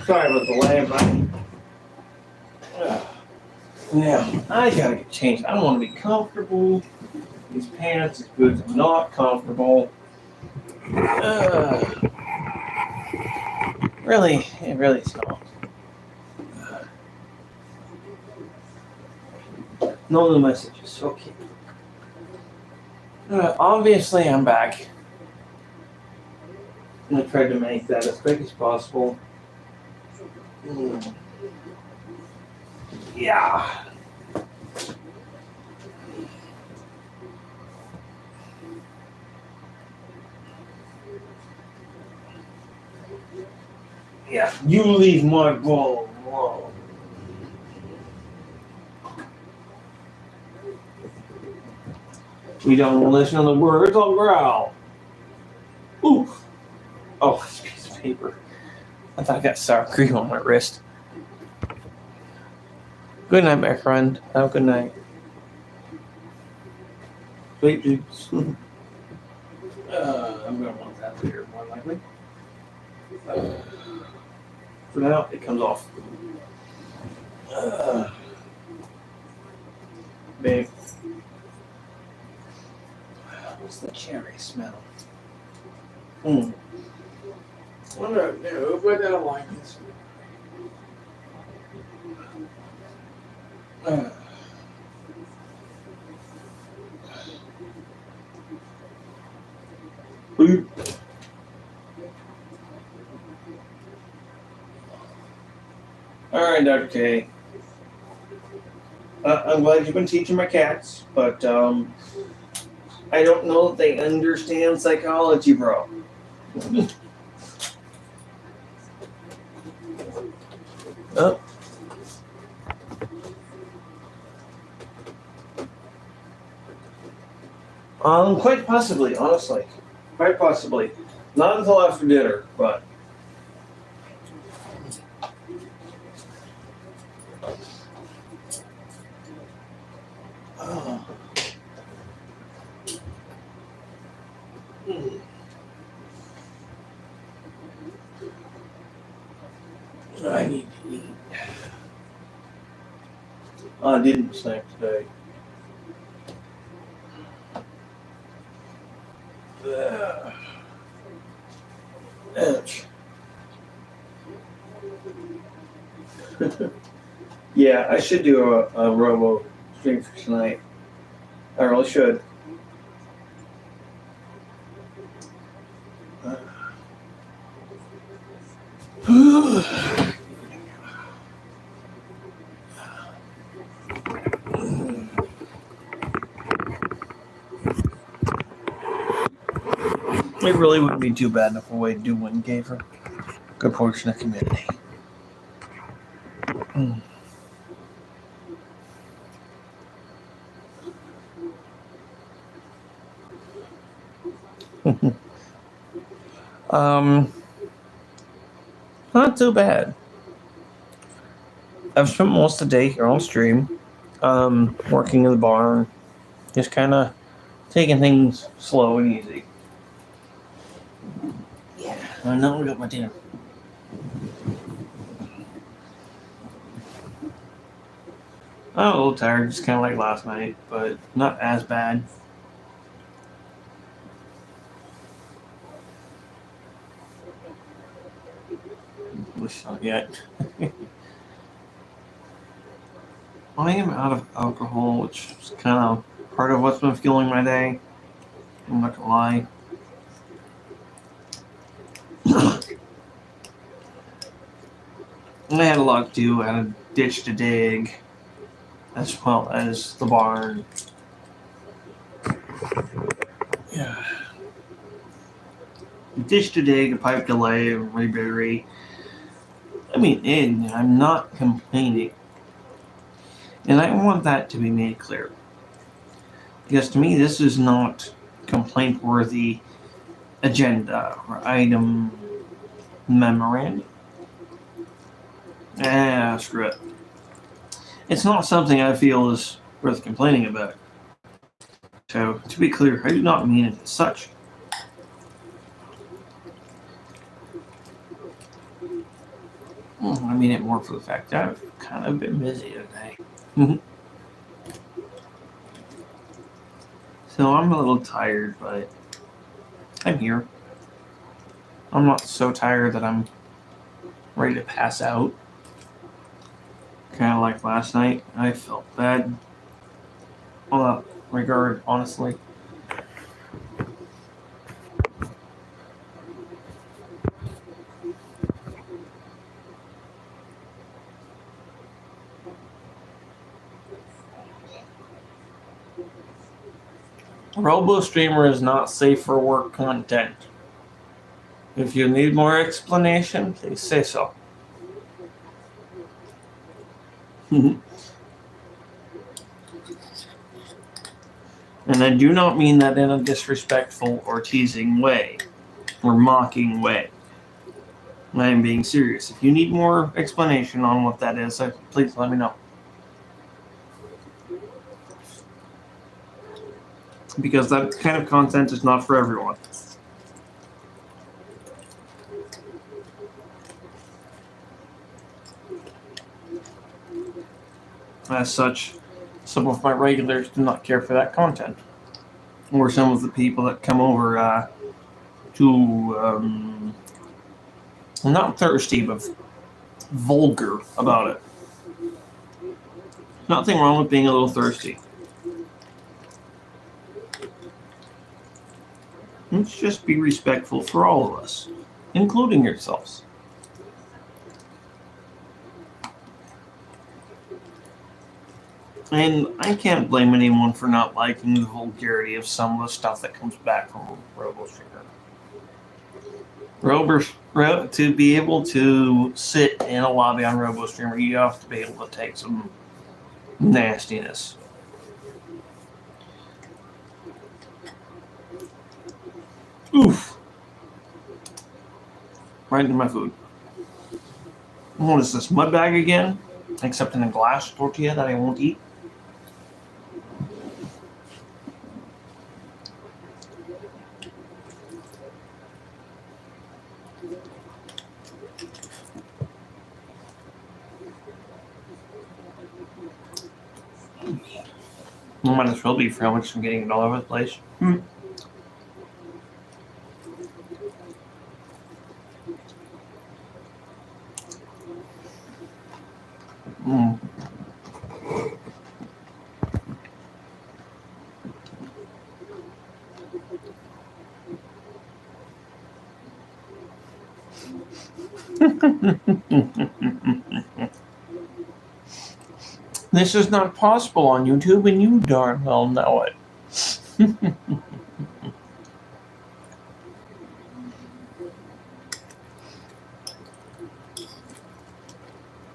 Sorry about the delay, but yeah, I gotta get changed. I want to be comfortable. These pants, these boots are not comfortable. Really, it really is not. No new messages. Okay. Obviously, I'm back. I'm gonna try to make that as quick as possible. Yeah. Yeah, you leave my ball alone. We don't listen to the words, I'll growl. Oof. Oh, this piece of paper. I thought I got sour cream on my wrist. Good night, my friend. Have a good night. Sweet dreams. I'm going to want that later, more likely. For now, it comes off. Babe. What's the cherry smell? I don't know, but I don't like this. All right, Dr. K. I'm glad you've been teaching my cats, but I don't know if they understand psychology, bro. Oh. Quite possibly, honestly. Quite possibly. Not until after dinner, but. Oh. I need to eat. I didn't snack today. Ouch. Yeah, I should do a robo stream for tonight. I really should. It really wouldn't be too bad if we do one gave her a good portion of community. Not too bad. I've spent most of the day here on stream, working in the barn, just kind of taking things slow and easy. Yeah, I know I got my dinner. I'm a little tired, just kind of like last night, but not as bad. At least not yet. I am out of alcohol, which is kind of part of what's been fueling my day. I'm not gonna lie. I had a lot to do. I had a ditch to dig, as well as the barn. Yeah. A ditch to dig, a pipe to lay, a rebury. I mean, and I'm not complaining. And I want that to be made clear. Because to me, this is not complaint-worthy agenda or item memorandum. Screw it. It's not something I feel is worth complaining about. So, to be clear, I do not mean it as such. I mean it more for the fact that I've kind of been busy today. So I'm a little tired, but I'm here. I'm not so tired that I'm ready to pass out. Kind of like last night. I felt bad on that regard, honestly. RoboStreamer is not safe for work content. If you need more explanation, please say so. And I do not mean that in a disrespectful or teasing way or mocking way. I am being serious. If you need more explanation on what that is, please let me know. Because that kind of content is not for everyone. As such, some of my regulars do not care for that content. Or some of the people that come over to, not thirsty, but vulgar about it. Nothing wrong with being a little thirsty. Let's just be respectful for all of us, including yourselves. And I can't blame anyone for not liking the vulgarity of some of the stuff that comes back from RoboStreamer. To be able to sit in a lobby on RoboStreamer, you have to be able to take some nastiness. right into my food. What is this, mud bag again? Except in a glass tortilla that I won't eat. Might as well be for how much I'm getting it all over the place. This is not possible on YouTube, and you darn well know it.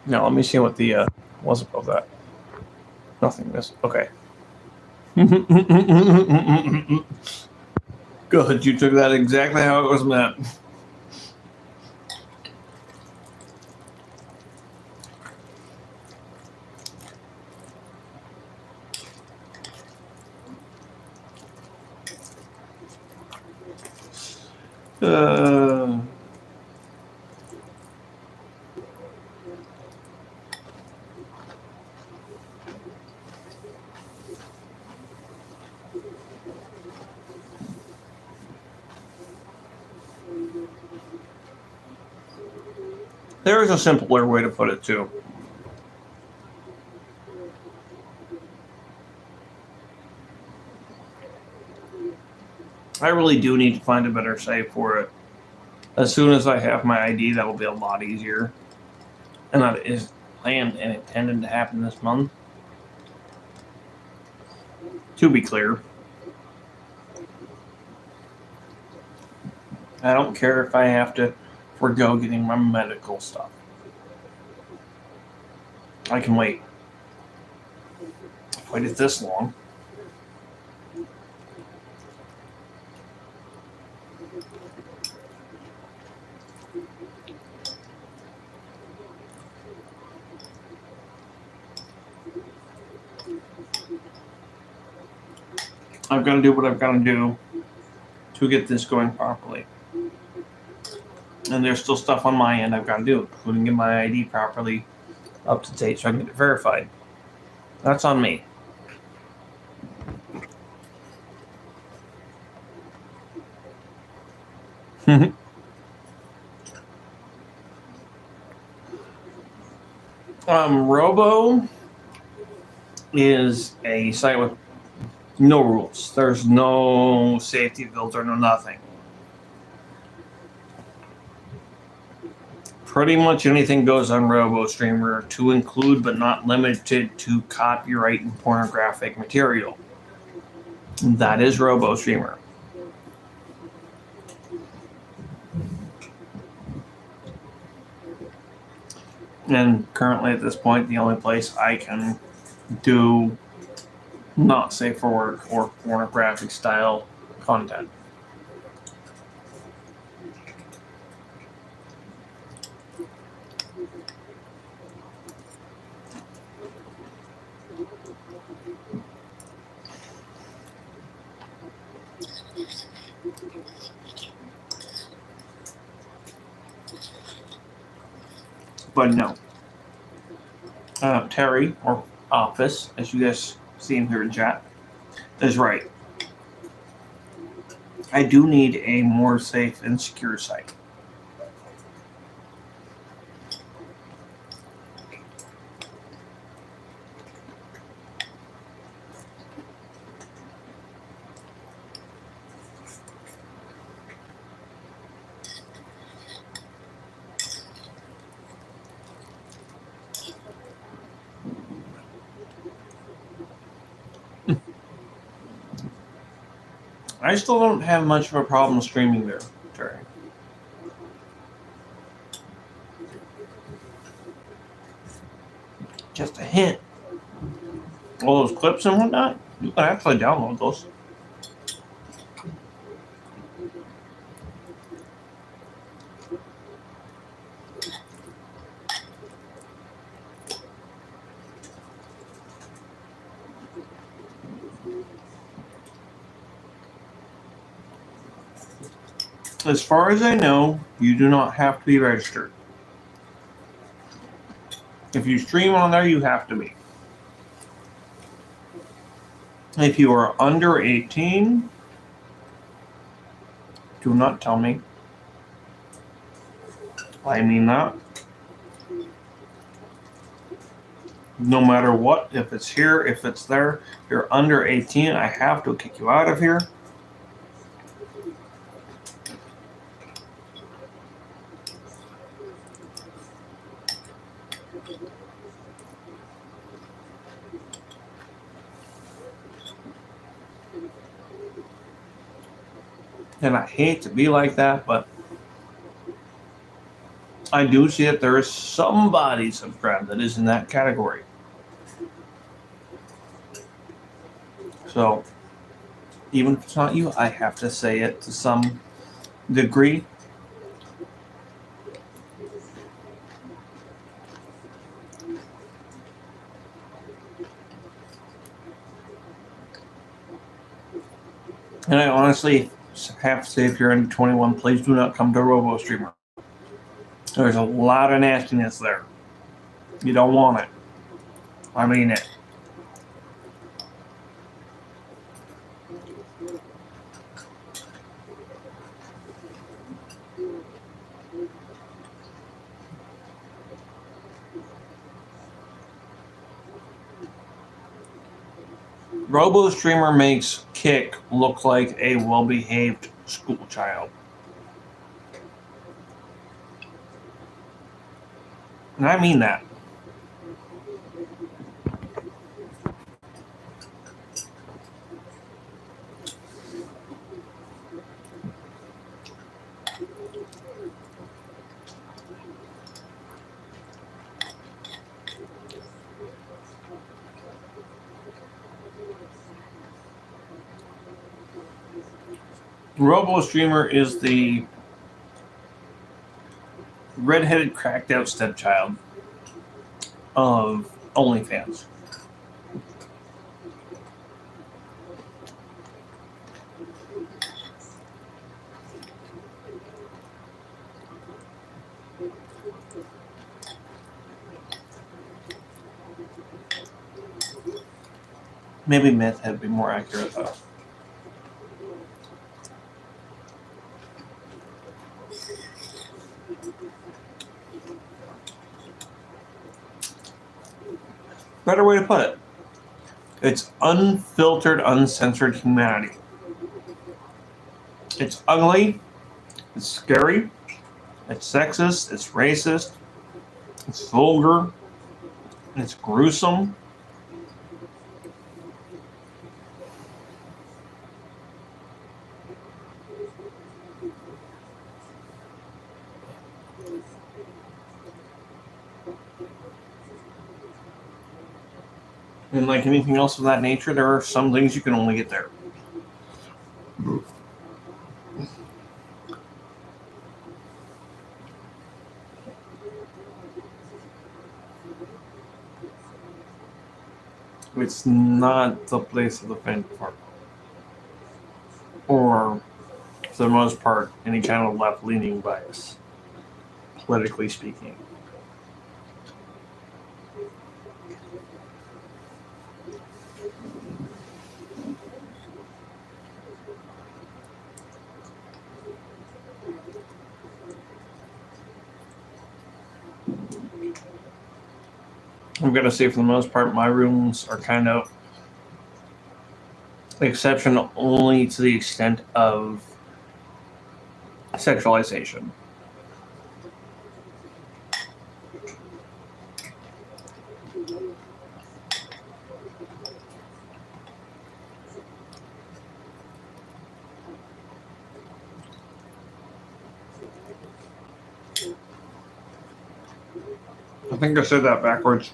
Now, let me see what the was above that. Nothing. This okay. Good, you took that exactly how it was meant. There is a simpler way to put it too. I really do need to find a better site for it. As soon as I have my ID, that will be a lot easier. And that is planned and intended to happen this month. To be clear, I don't care if I have to forgo getting my medical stuff. I can wait. I've waited this long. I've got to do what I've got to do to get this going properly. And there's still stuff on my end I've got to do, including get my ID properly up to date so I can get it verified. That's on me. Robo is a site with no rules. There's no safety filter, no nothing. Pretty much anything goes on RoboStreamer, to include but not limited to copyright and pornographic material. That is RoboStreamer. And currently at this point, the only place I can do not safe for work or pornographic style content. But no. Terry, or Office, as you guys see him here in chat, is right. I do need a more safe and secure site. I still don't have much of a problem streaming there, Terry. Just a hint. All those clips and whatnot, you can actually download those. As far as I know, you do not have to be registered. If you stream on there, you have to be. If you are under 18, do not tell me. I mean that. No matter what, if it's here, if it's there, you're under 18, I have to kick you out of here. And I hate to be like that, but I do see that there is somebody subscribed that is in that category. So, even if it's not you, I have to say it to some degree. And I honestly have to say, if you're under 21, please do not come to RoboStreamer. There's a lot of nastiness there. You don't want it. I mean it. RoboStreamer makes Kick look like a well-behaved school child. And I mean that. RoboStreamer is the redheaded, cracked out stepchild of OnlyFans. Maybe Myth had to be more accurate though. Better way to put it. It's unfiltered, uncensored humanity. It's ugly, it's scary, it's sexist, it's racist, it's vulgar, it's gruesome. And like anything else of that nature, there are some things you can only get there. It's not the place of the faint of heart. Or, for the most part, any kind of left-leaning bias, politically speaking. I'm going to say, for the most part, my rooms are kind of exception only to the extent of sexualization. I think I said that backwards.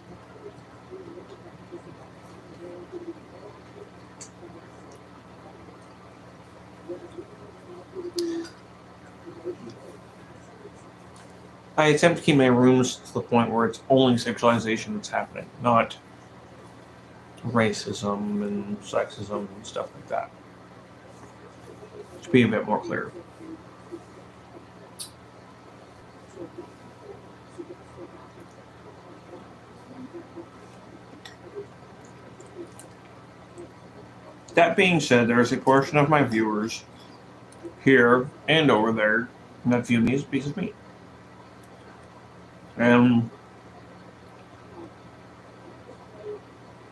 I attempt to keep my rooms to the point where it's only sexualization that's happening, not racism and sexism and stuff like that. To be a bit more clear. That being said, there is a portion of my viewers here and over there that view me as a piece of meat. And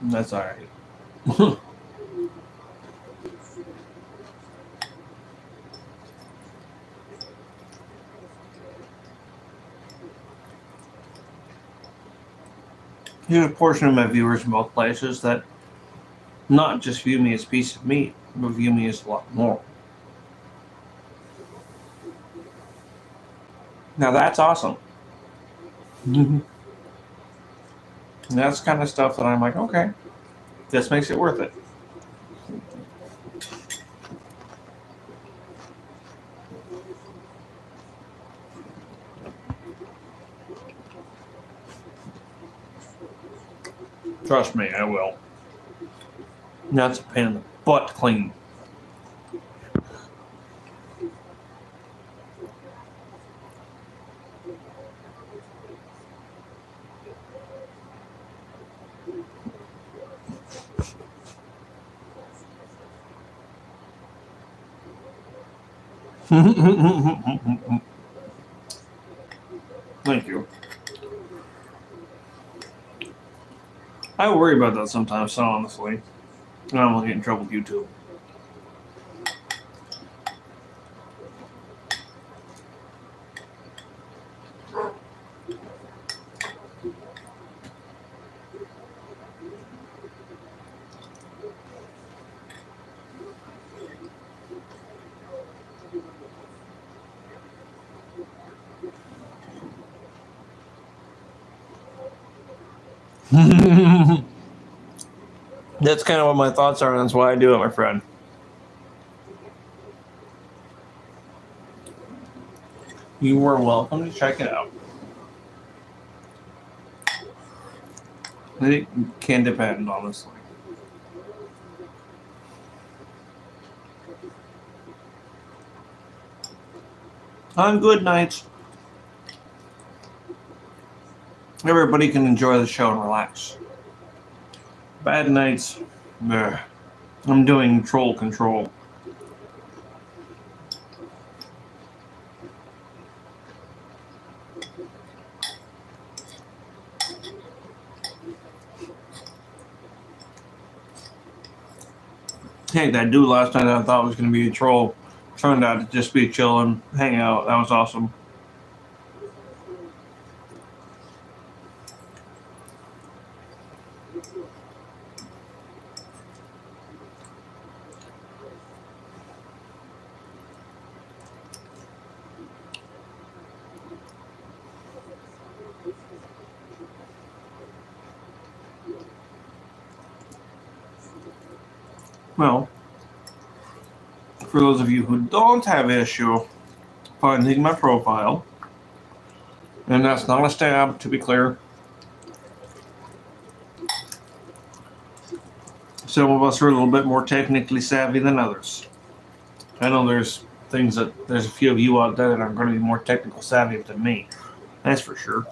that's alright. There's a portion of my viewers in both places that not just view me as a piece of meat, but view me as a lot more. Now that's awesome. And that's the kind of stuff that I'm like, okay, this makes it worth it. Trust me, I will. That's a pain in the butt to clean. Thank you. I worry about that sometimes, so honestly. I don't want to get in trouble with YouTube. That's kind of what my thoughts are, and that's why I do it, my friend. You are welcome to check it out. It can depend, honestly. On good nights, everybody can enjoy the show and relax. Bad nights, I'm doing troll control. Hey, that dude last night I thought was going to be a troll turned out to just be chilling, hang out. That was awesome. Well, for those of you who don't have issue finding my profile, and that's not a stab, to be clear. Some of us are a little bit more technically savvy than others. I know there's a few of you out there that are going to be more technical savvy than me. That's for sure.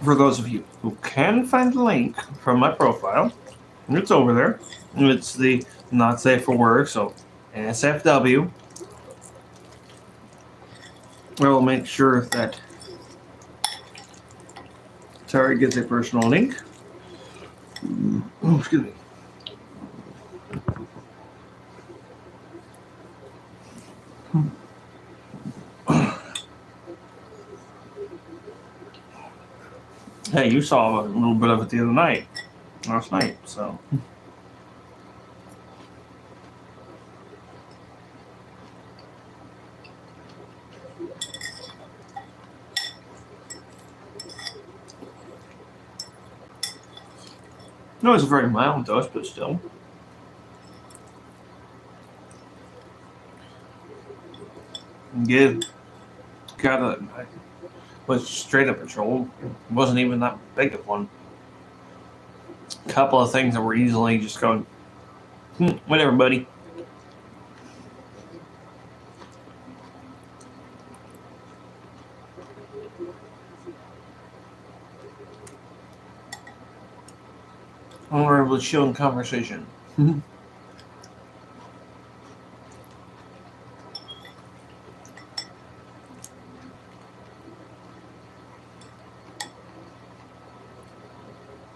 For those of you who can find the link from my profile, it's over there. It's the not safe for work, so NSFW. I will make sure that Tara gets a personal link. Oh, excuse me. Hey, you saw a little bit of it the other night, last night, so. No, it's a very mild dose, but still. Was straight up a troll. It wasn't even that big of one. A couple of things that were easily just going, whatever, buddy. I wonder if with you in conversation.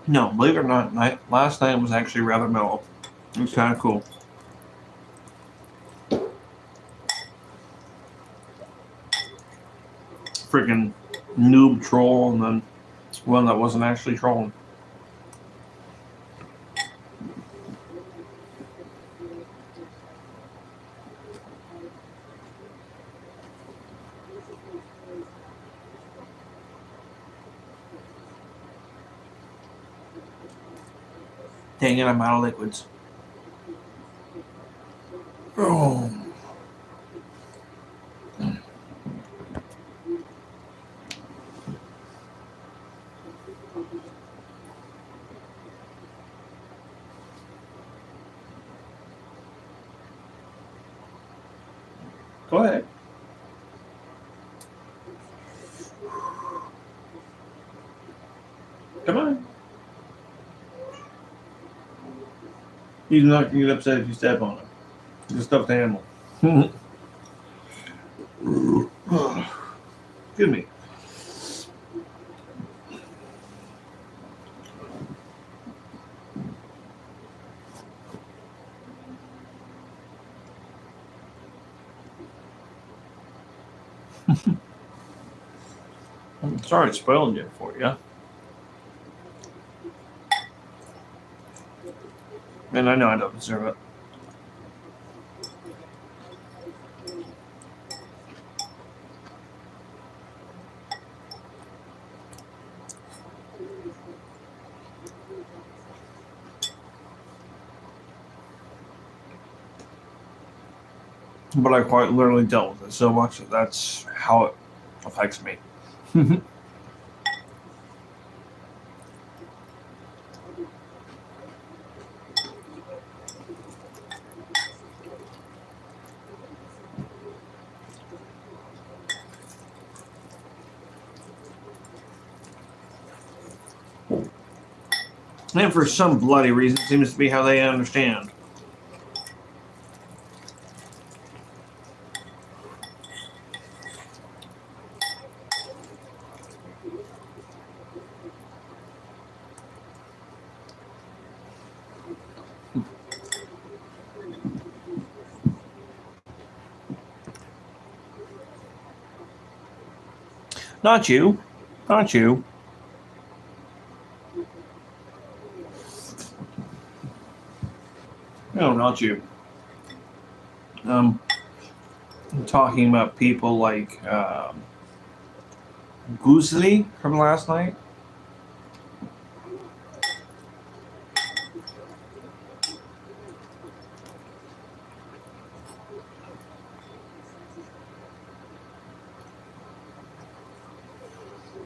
No, believe it or not, last night was actually rather mellow. It was kind of cool. Freaking noob troll, and then one that wasn't actually trolling. Dang it, I'm out of liquids. Oh. Go ahead. Come on. He's not going to get upset if you step on him. He's a stuffed animal. Excuse me. I'm sorry it's spoiling it for you. And I know I don't deserve it. But I quite literally dealt with it so much that that's how it affects me. And for some bloody reason, it seems to be how they understand. Not you. Not you. No, not you. I'm talking about people like Goosley from last night.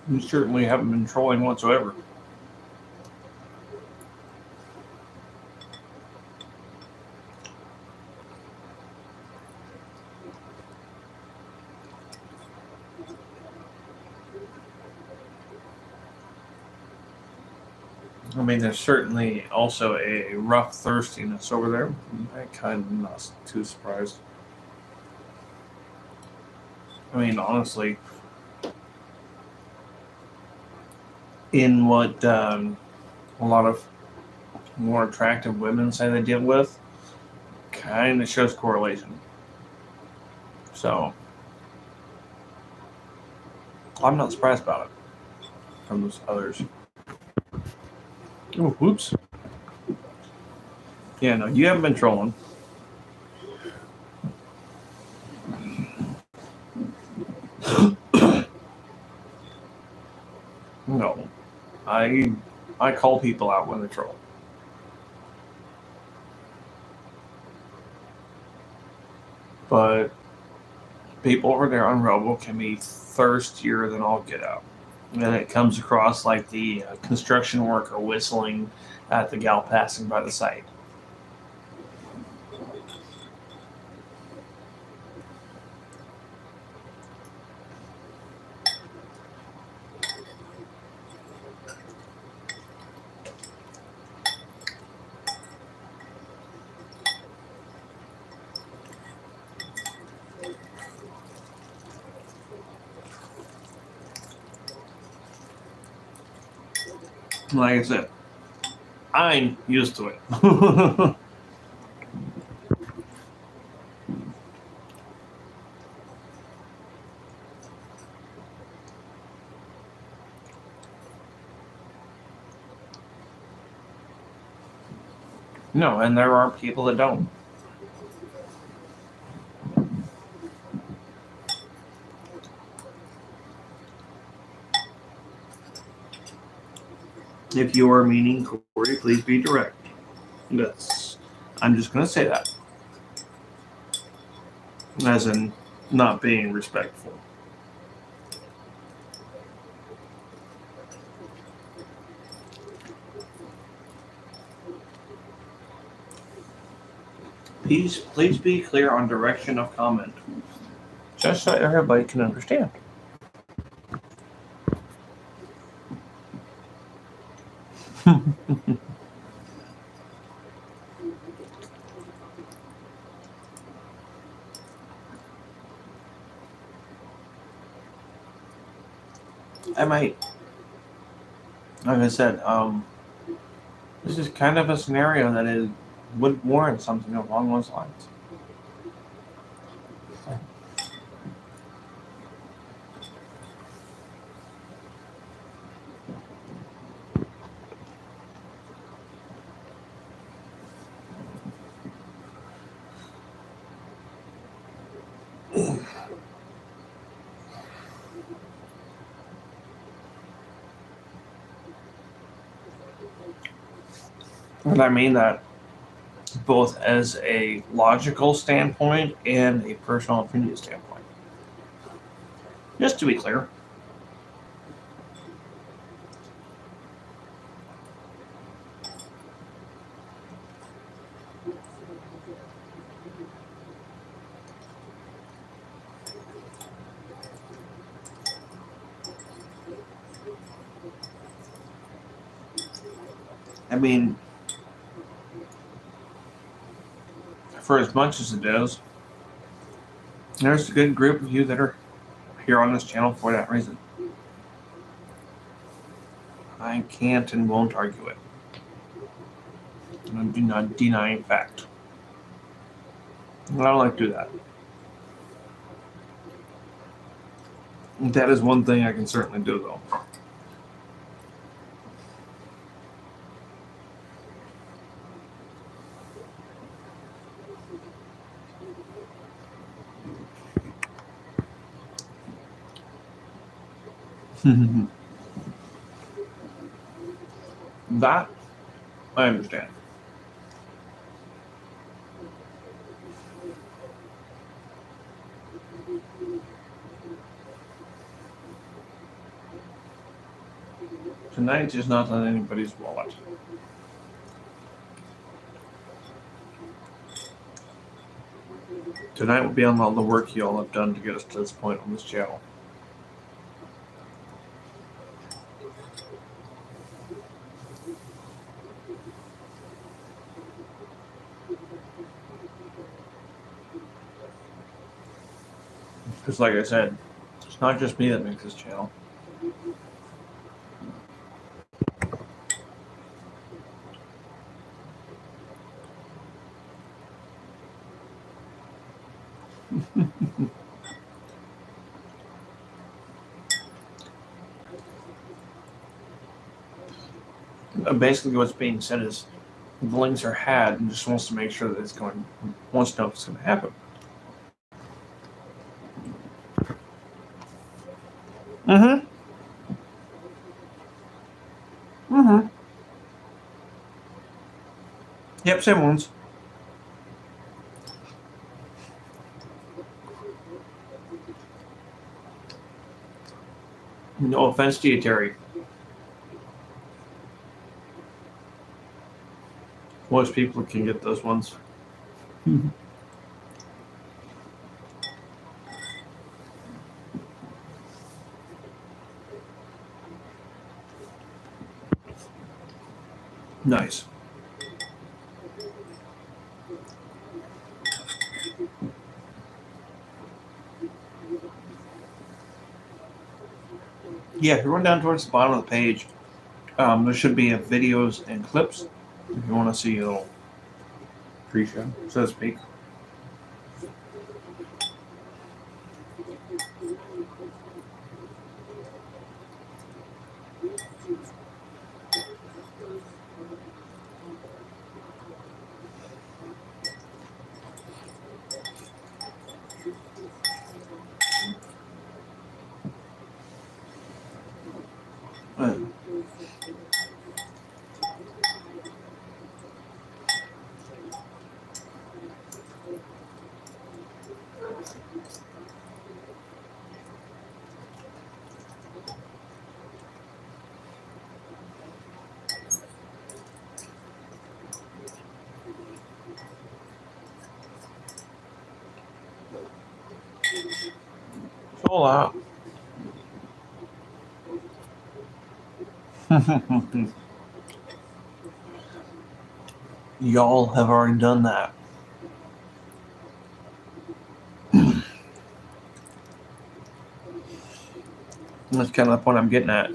You certainly haven't been trolling whatsoever. I mean, there's certainly also a rough thirstiness over there. I'm kind of not too surprised. I mean, honestly, in what a lot of more attractive women say they deal with, kind of shows correlation. So, I'm not surprised about it from those others. Oh, whoops. Yeah, no, you haven't been trolling. No. I call people out when they troll. But people over there on Robo can be thirstier than all get out. And it comes across like the construction worker whistling at the gal passing by the site. Like I said, I'm used to it. No, and there are people that don't. If you are meaning Corey, please be direct. I'm just going to say that. As in, not being respectful. Please be clear on direction of comment. Just so everybody can understand. I might, like I said, this is kind of a scenario that would warrant something along those lines. And I mean that both as a logical standpoint and a personal opinion standpoint. Just to be clear. I mean, for as much as it is, there's a good group of you that are here on this channel for that reason. I can't and won't argue it. I do not deny fact. I don't like to do that. That is one thing I can certainly do, though. That I understand. Tonight is not on anybody's wallet. Tonight will be on all the work you all have done to get us to this point on this channel. Because like I said, it's not just me that makes this channel. Basically what's being said is the links are had and just wants to make sure that it's going, wants to know if it's going to happen. Yep, same ones. No offense to you, Terry. Most people can get those ones. Nice. Yeah, if you run down towards the bottom of the page, There should be videos and clips if you want to see a little pre-show, so to speak. Hold up. Y'all have already done that. That's kind of the point I'm getting at.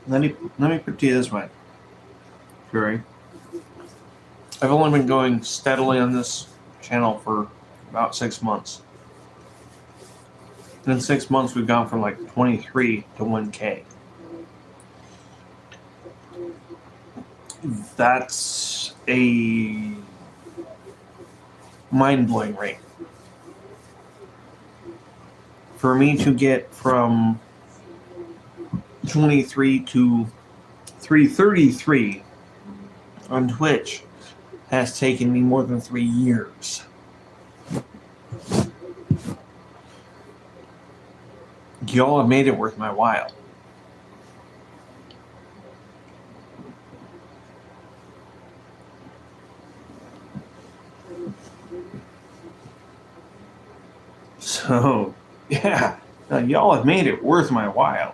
Let me put it to you this way, Fury. I've only been going steadily on this channel for about 6 months. In 6 months, we've gone from like 23 to 1K. That's a mind-blowing rate. For me to get from 23 to 333 on Twitch has taken me more than 3 years. Y'all have made it worth my while. So, yeah, y'all have made it worth my while.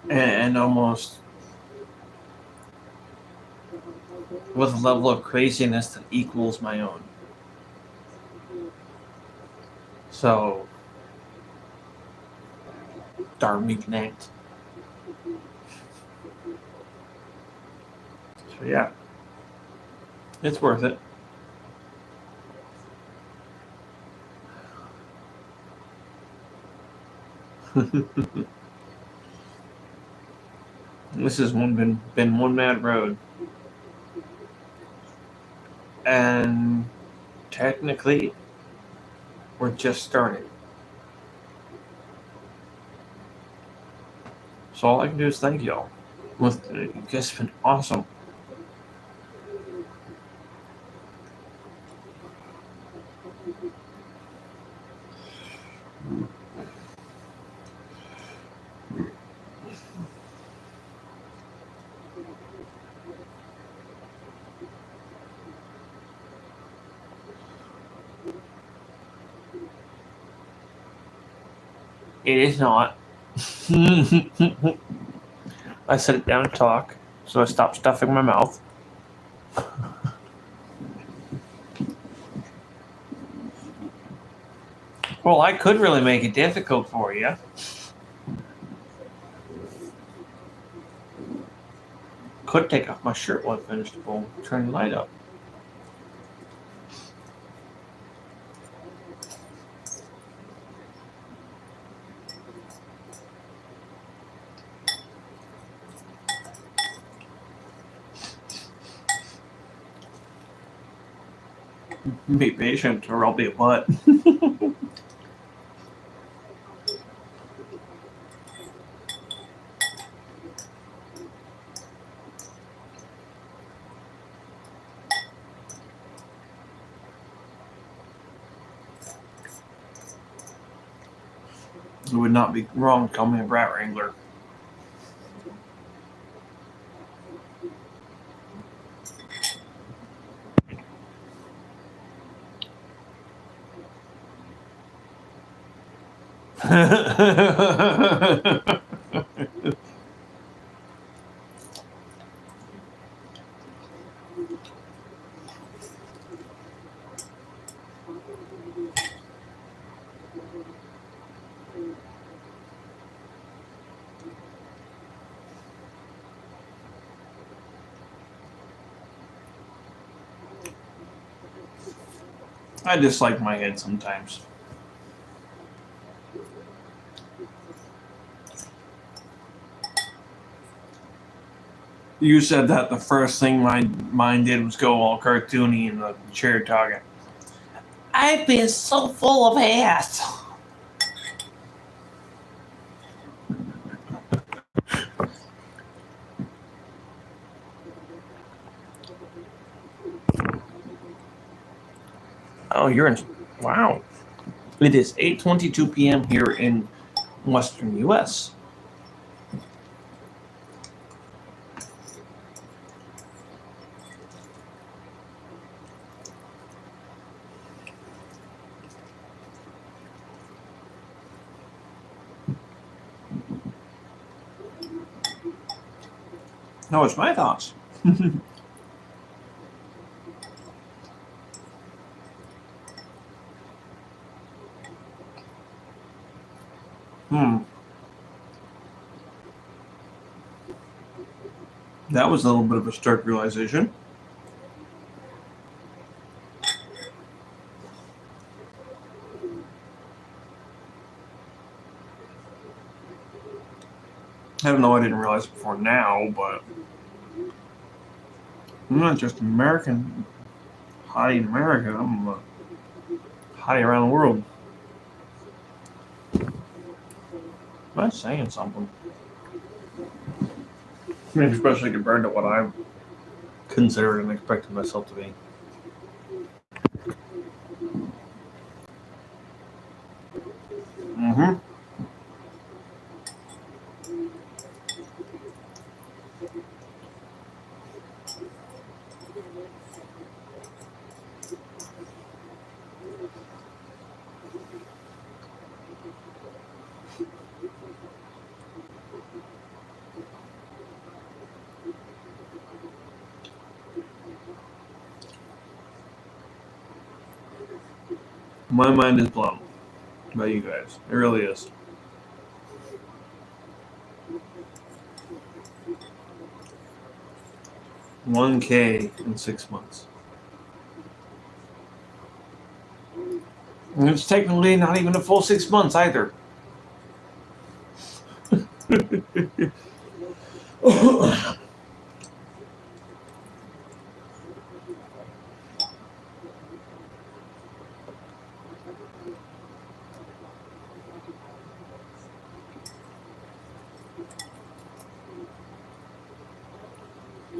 And almost with a level of craziness that equals my own. So, darn me connect. So yeah, it's worth it. This has been one mad road. And technically, we're just starting. So all I can do is thank y'all. You guys have been awesome. It is not. I set it down to talk, so I stopped stuffing my mouth. Well, I could really make it difficult for you. Could take off my shirt while I finished the bowl. Turn the light up. Be patient or I'll be a butt. It would not be wrong to call me a brat wrangler. I dislike my head sometimes. You said that the first thing my mind did was go all cartoony in the chair talking. I've been so full of ass. Oh, you're in. Wow. It is 8:22 p.m. here in Western U.S. No, it's my thoughts. That was a little bit of a stark realization. I don't know, I didn't realize it before now, but I'm not just American, hottie in America, I'm a hottie around the world. Am I saying something? I mean, especially compared to what I considered and expected myself to be. Mm-hmm. My mind is blown by you guys. It really is. $1K in 6 months. And it's technically not even a full 6 months either.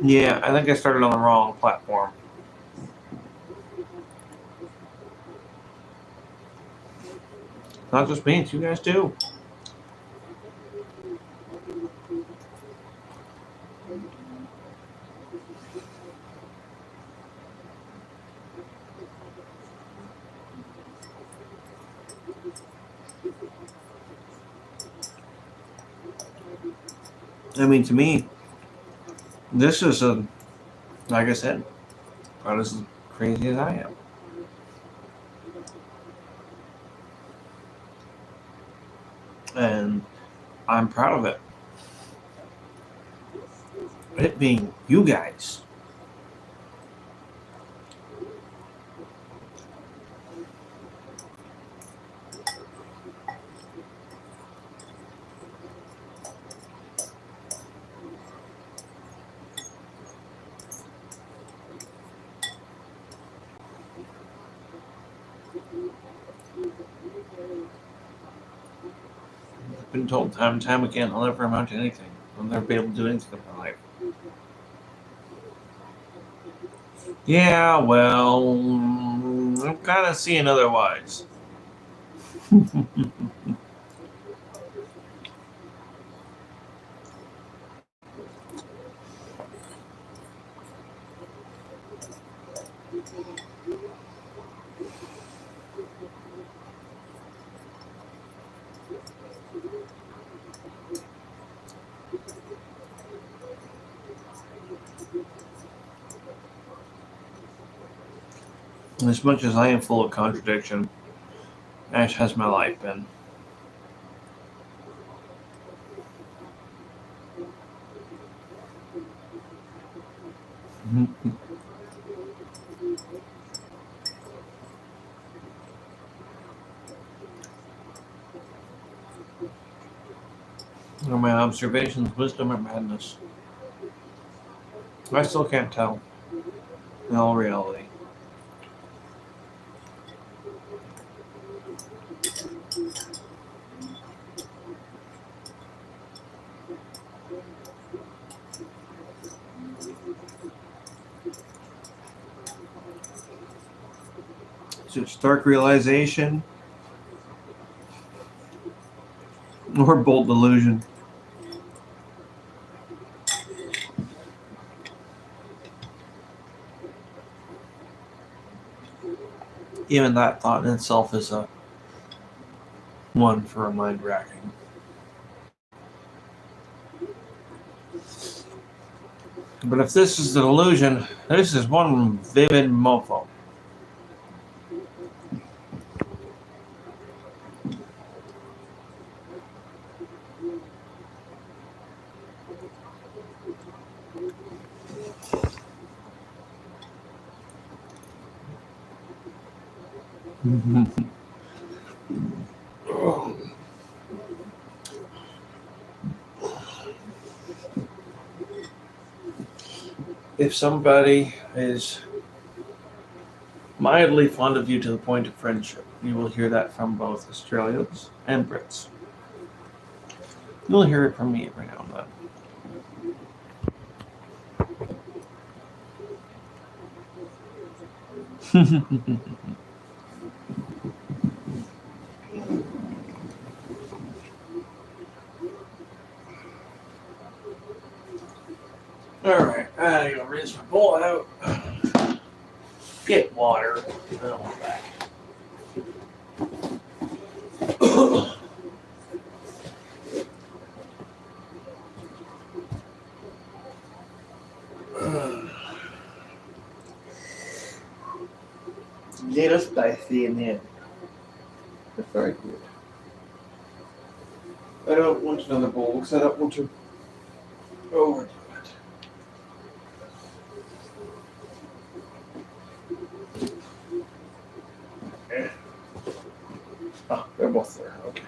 Yeah, I think I started on the wrong platform. Not just me, it's you guys too. I mean, to me, this is like I said, about as crazy as I am. And I'm proud of it. It being you guys. I've been told time and time again, I'll never amount to anything. I'll never be able to do anything in my life. Yeah, well, I'm kind of seeing otherwise. As much as I am full of contradiction, as has my life been. Are my observations wisdom or madness? I still can't tell. In all reality. Is it stark realization or bold delusion? Even that thought in itself is a one for a mind racking. But if this is the delusion, this is one vivid mofo. If somebody is mildly fond of you to the point of friendship, you will hear that from both Australians and Brits. You'll hear it from me every now and then. Alright, I gotta rinse my bowl out. Get water. I don't want back. Little spicy in the end. That's very good. I don't want another bowl because I don't want to overdo it. Oh, they're both there. Okay.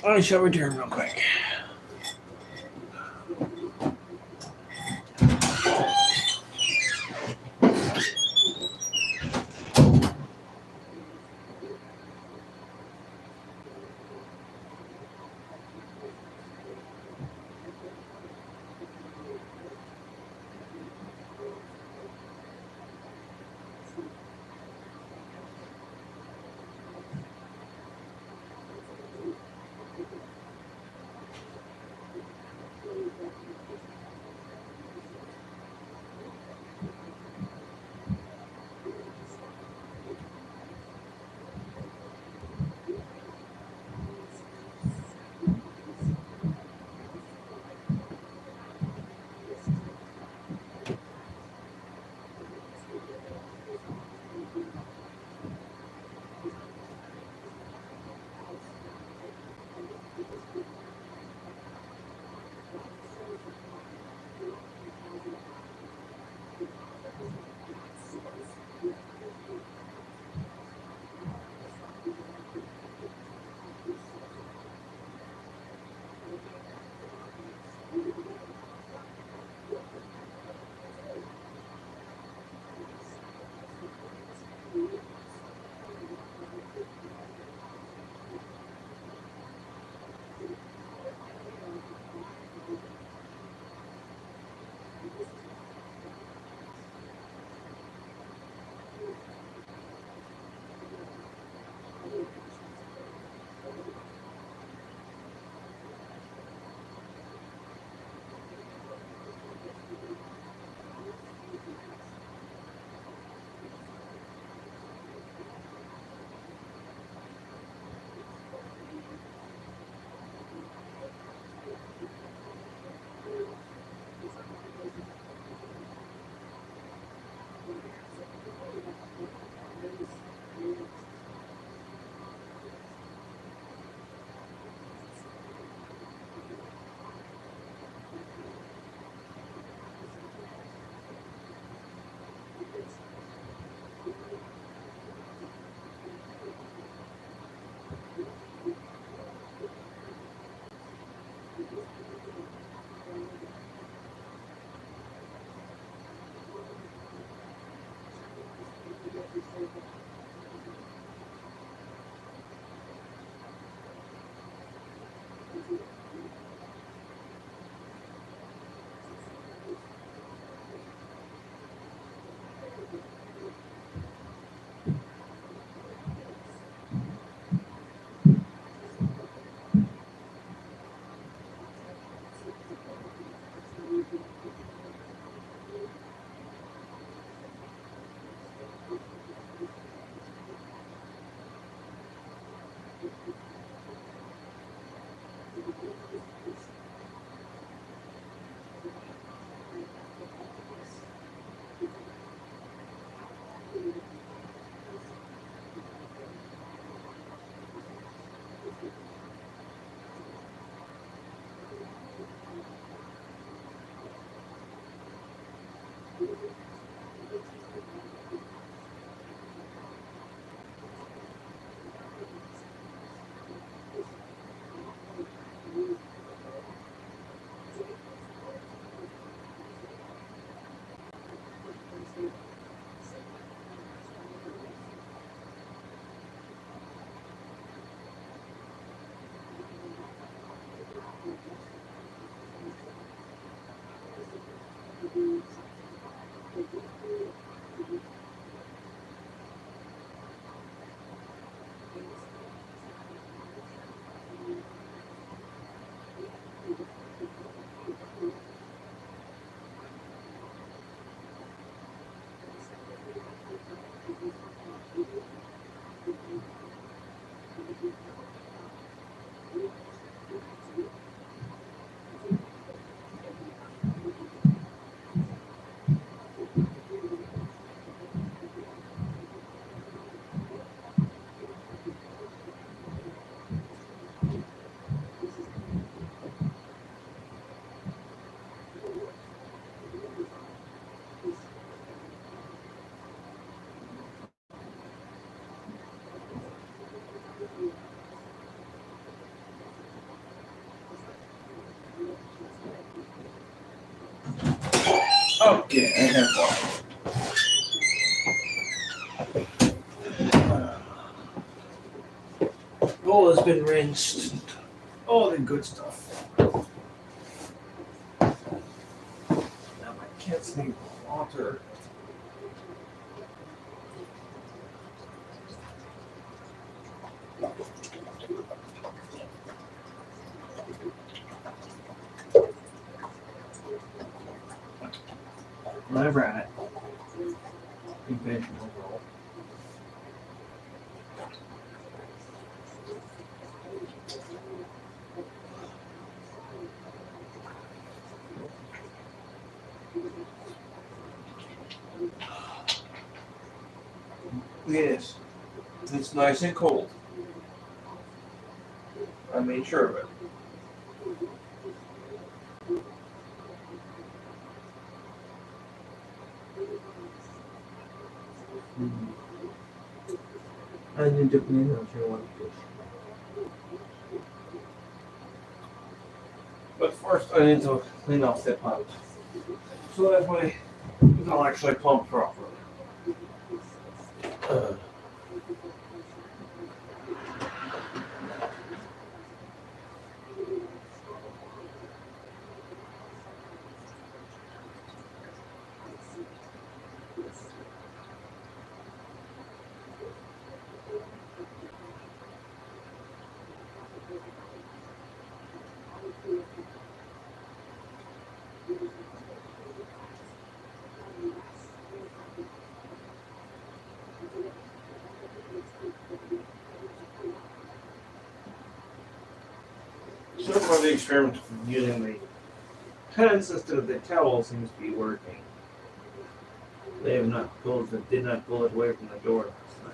I shall return real quick. Okay, I have one. Bowl has been rinsed. All the good stuff. Now my kids need water. Whatever at it. Big bed overall. Yes, it's nice and cold. I made sure of it. I need to clean out your one dish. But first I need to clean off the pipe. So that way it'll actually pump properly. So far the experiment of using the pens instead of the towel seems to be working. They have not pulled it, did not pull it away from the door last night.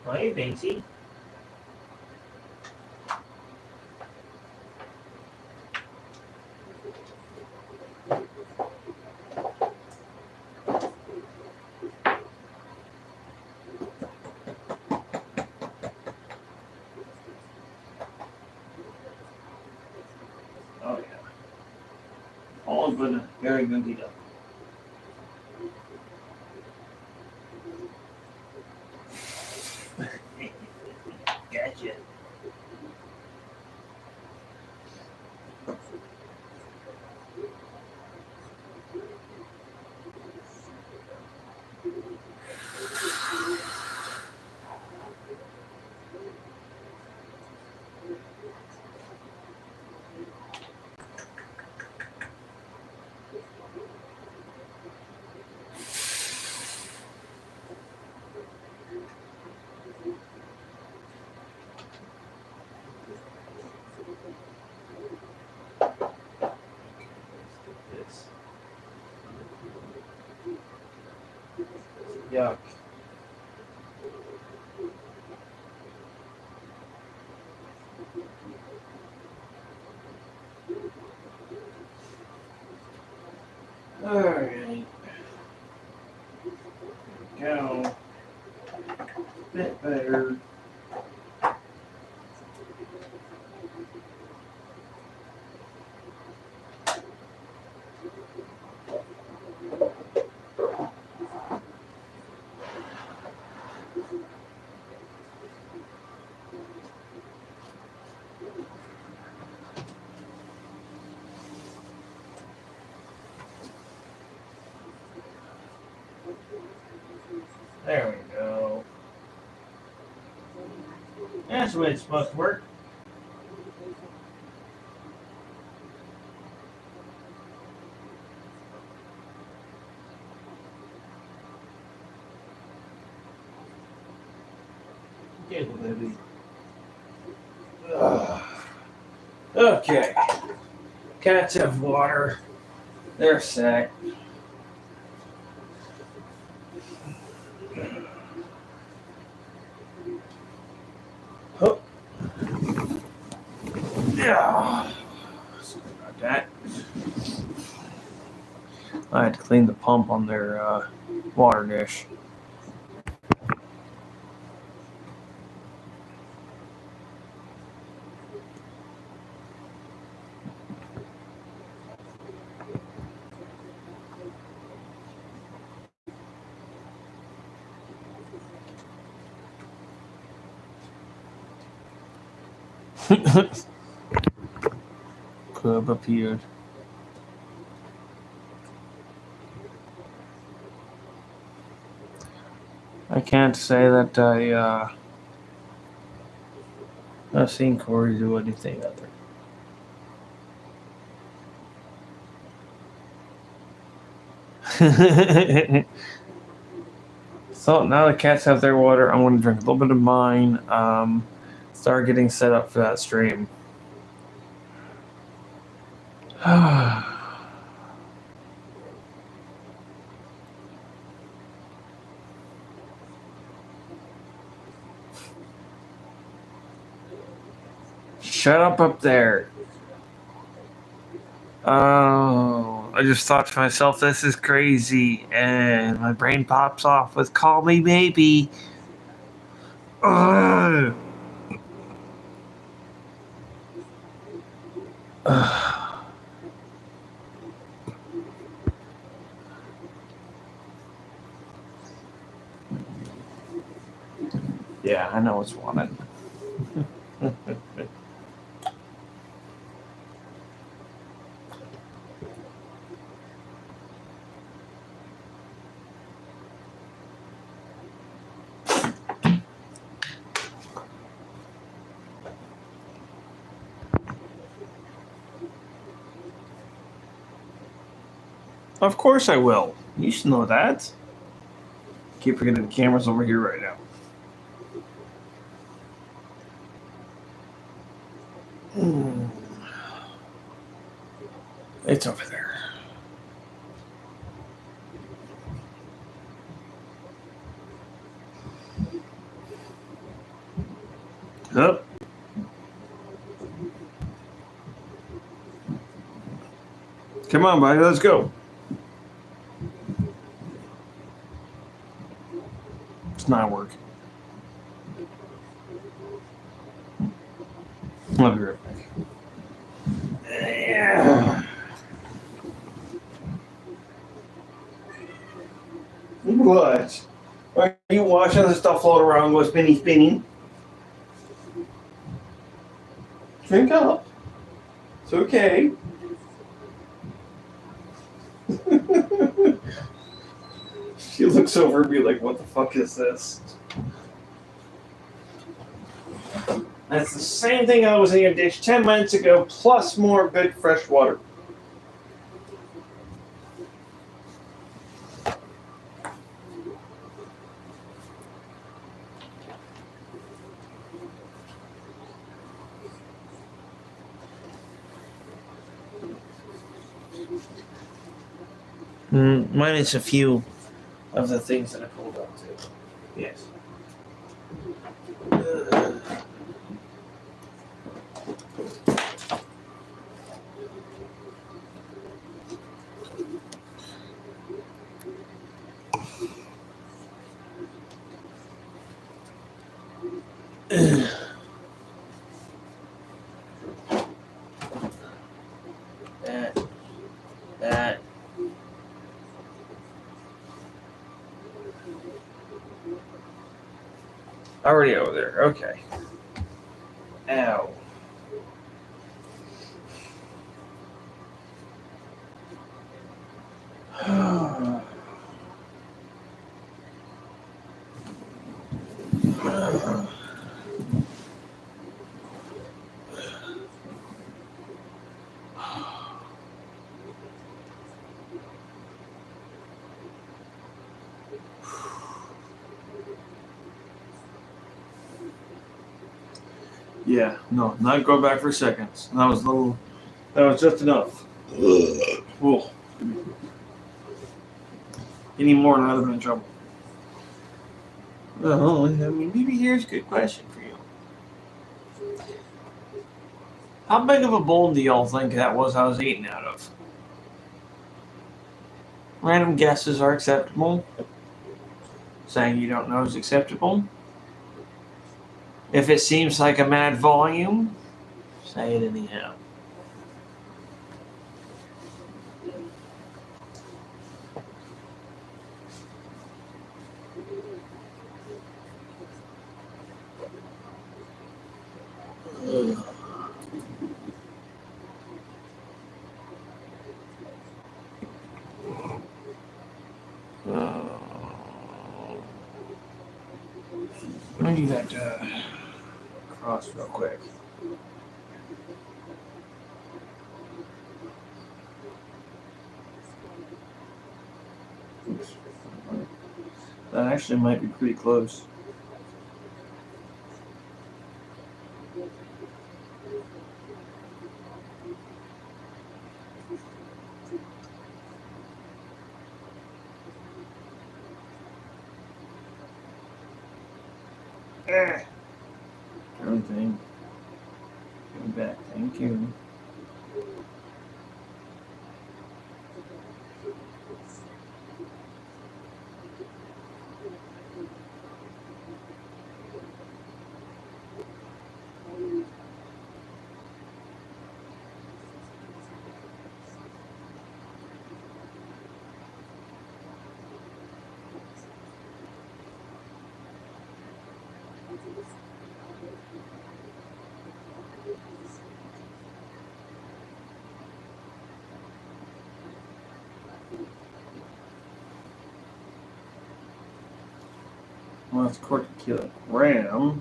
Hi, Banksy. Oh yeah. All good, very good detail. Gotcha. This. Yuck. Alright. Go. Bit better. There we go. That's the way it's supposed to work. Okay, baby. Okay. Cats have water. They're set. Oh. Yeah. Sorry about that. I had to clean the pump on their water dish. Could have appeared. I can't say that I've seen Corey do anything other. So now the cats have their water. I'm going to drink a little bit of mine. Start getting set up for that stream. Shut up there. Oh, I just thought to myself, this is crazy. And my brain pops off with call me maybe. Ugh. Yeah, I know what's wanted. Of course I will. You should know that. Keep forgetting the camera's over here right now. It's over there. Up. Come on, buddy, let's go. It's not working. I'll be right back. Yeah. What? Are you watching the stuff float around, go spinning? Drink up. It's okay. She looks over and be like, what the fuck is this? That's the same thing I was in your dish 10 minutes ago, plus more good fresh water. Minus a few of the things that I pulled up to. Yes. That. Already over there. Okay. Ow. Yeah, no, not go back for seconds. That was a little. That was just enough. Cool. Any more, and I'd have been in trouble. Well, I mean, maybe here's a good question for you. How big of a bowl do y'all think that was I was eating out of? Random guesses are acceptable. Saying you don't know is acceptable. If it seems like a mad volume, say it anyhow. Let me do that cross real quick. That actually might be pretty close. Everything. Go back. Thank you. Well, that's quarter kilogram.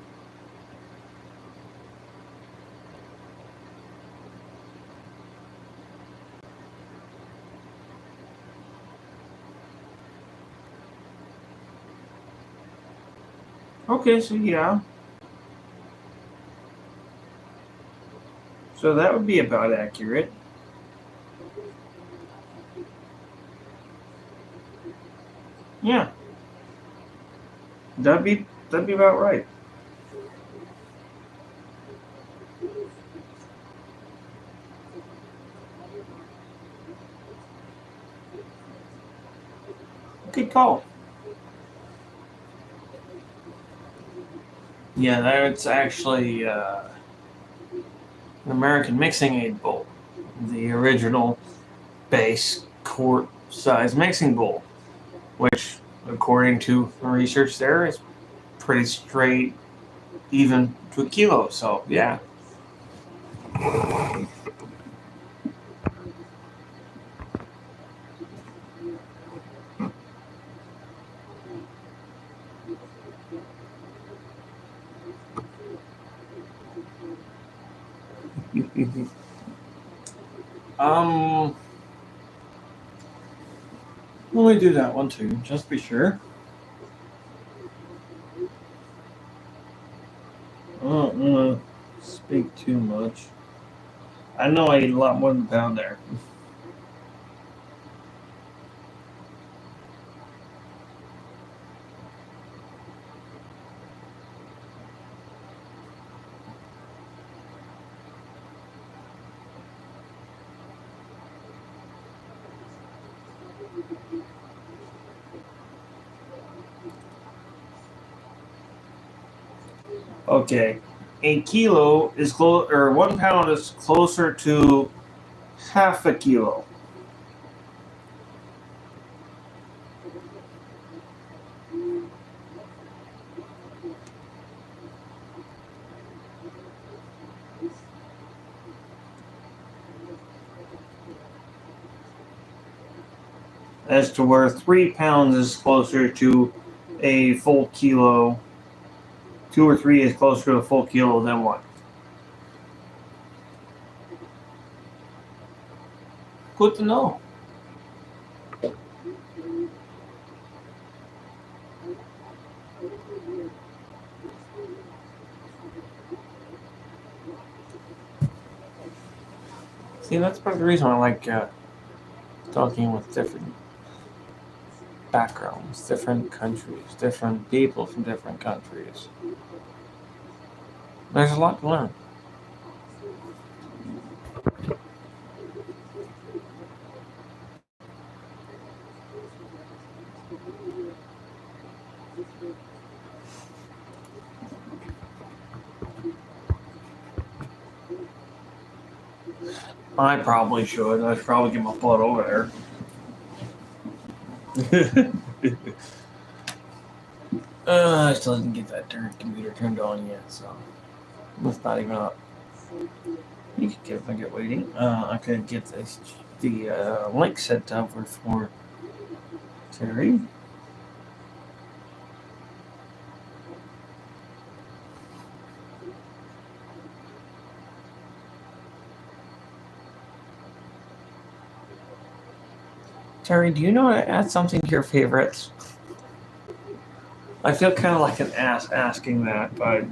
Okay, so yeah. So that would be about accurate. Yeah. That'd be about right. Good call. Yeah, that's actually an American Mixing Aid bowl, the original base quart size mixing bowl, which, according to research, there is pretty straight, even to a kilo. So yeah. Let me do that one too, just to be sure. I don't want to speak too much. I know I eat a lot more than a pound there. Okay, a kilo is close, or 1 pound is closer to half a kilo. As to where 3 pounds is closer to a full kilo, 2 or 3 is closer to a full kilo than 1. Good to know. See, that's part of the reason I like talking with different backgrounds, different countries, different people from different countries. There's a lot to learn. I probably should. I should probably get my butt over there. I still didn't get that computer turned on yet, so it's not even up. You could get waiting. I could get the link set up for Terry. Terry, do you know how to add something to your favorites? I feel kind of like an ass asking that, but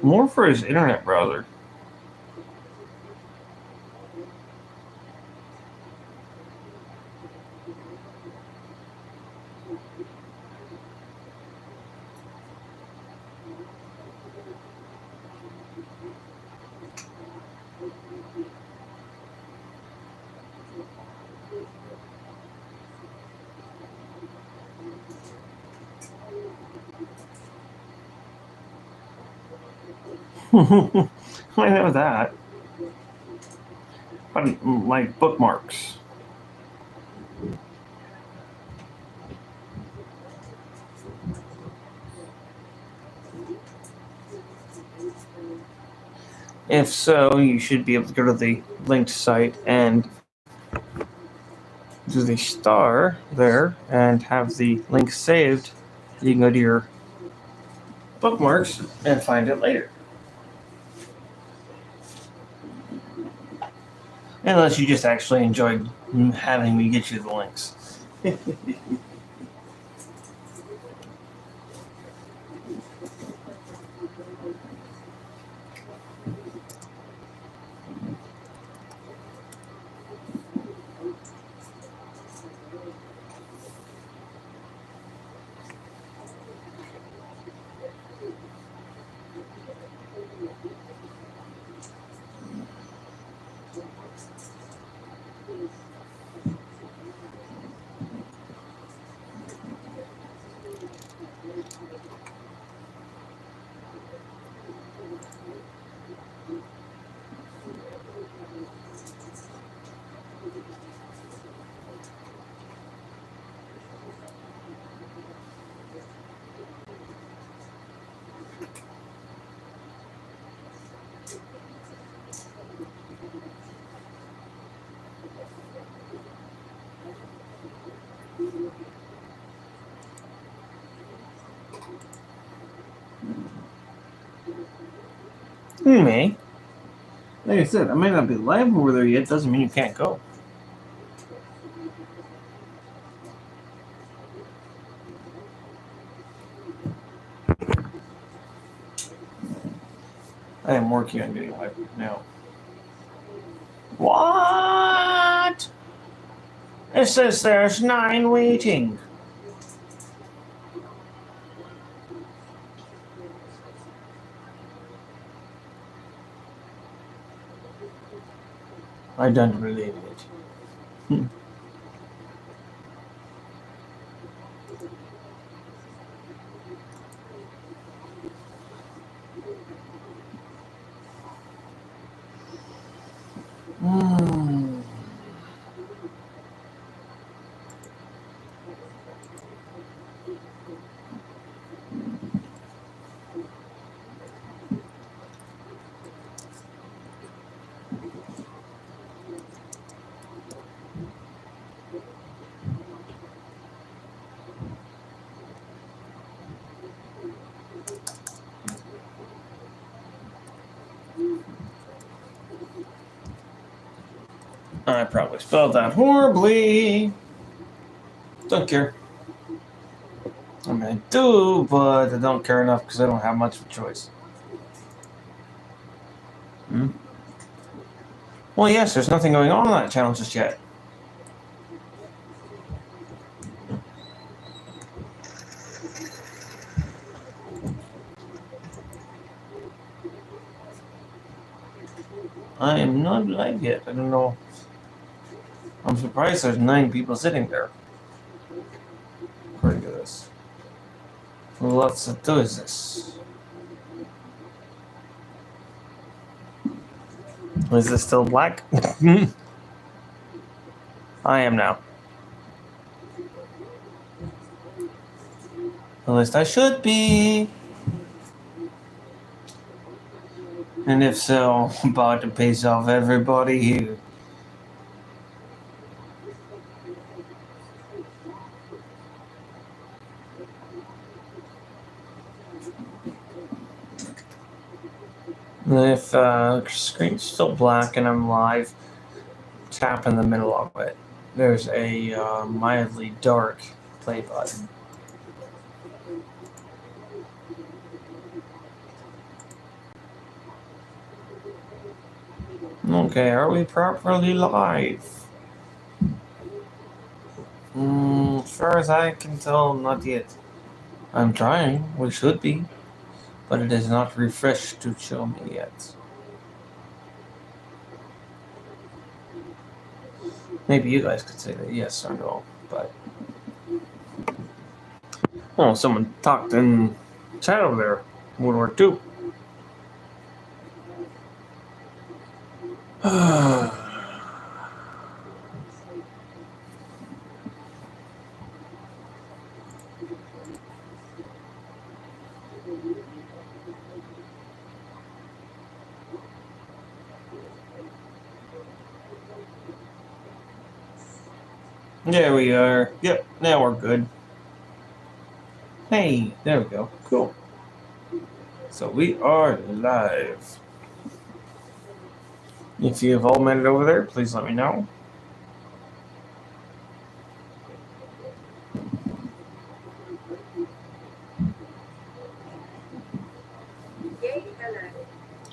more for his internet browser. I know that. But my bookmarks. If so, you should be able to go to the linked site and do the star there and have the link saved. You can go to your bookmarks and find it later. Unless you just actually enjoyed having me get you the links. You may. Like I said, I may not be live over there yet. Doesn't mean you can't go. I am working on getting live now. What? It says there's 9 waiting. I don't believe it. Hmm. I probably spelled that horribly. Don't care. I mean, I do, but I don't care enough because I don't have much of a choice. Well, yes, there's nothing going on that channel just yet. I am not live yet. I don't know. I'm surprised there's 9 people sitting there. According to this. What to do is this? Is this still black? I am now. At least I should be. And if so, I'm about to piss off everybody here. If the screen's still black and I'm live, tap in the middle of it. There's a mildly dark play button. Okay, are we properly live? As far as I can tell, not yet. I'm trying, we should be, but it is not refreshed to show me yet. Maybe you guys could say that yes or no, but... Oh, someone talked in chat over there. World War II. There we are. Yep, now we're good. Hey, there we go. Cool. So we are live. If you have all made it over there, please let me know.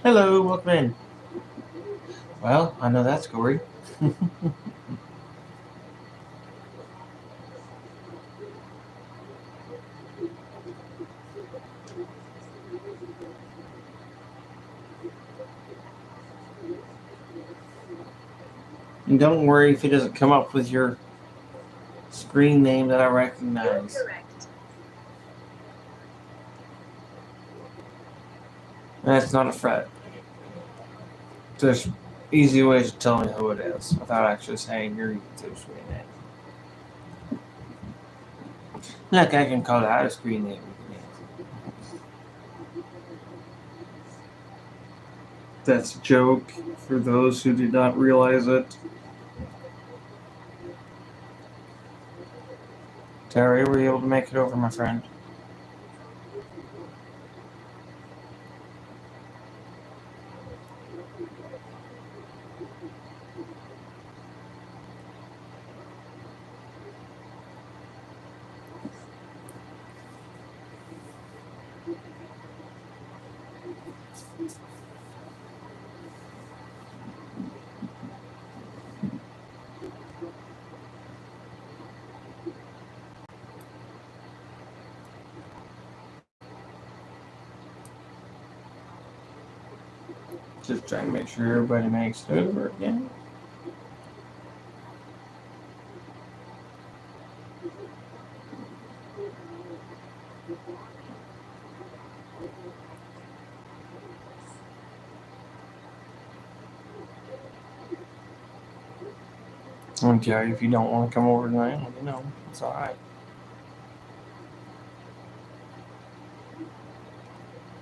Hello, welcome in. Well, I know that's gory. And don't worry if it doesn't come up with your screen name that I recognize. That's not a threat. There's easy ways to tell me who it is without actually saying your YouTube screen name. Look, I can call out a screen name. That's a joke for those who did not realize it. Terry, were you able to make it over, my friend? Just trying to make sure everybody makes it over again. Okay, if you don't want to come over tonight, let me know. It's alright.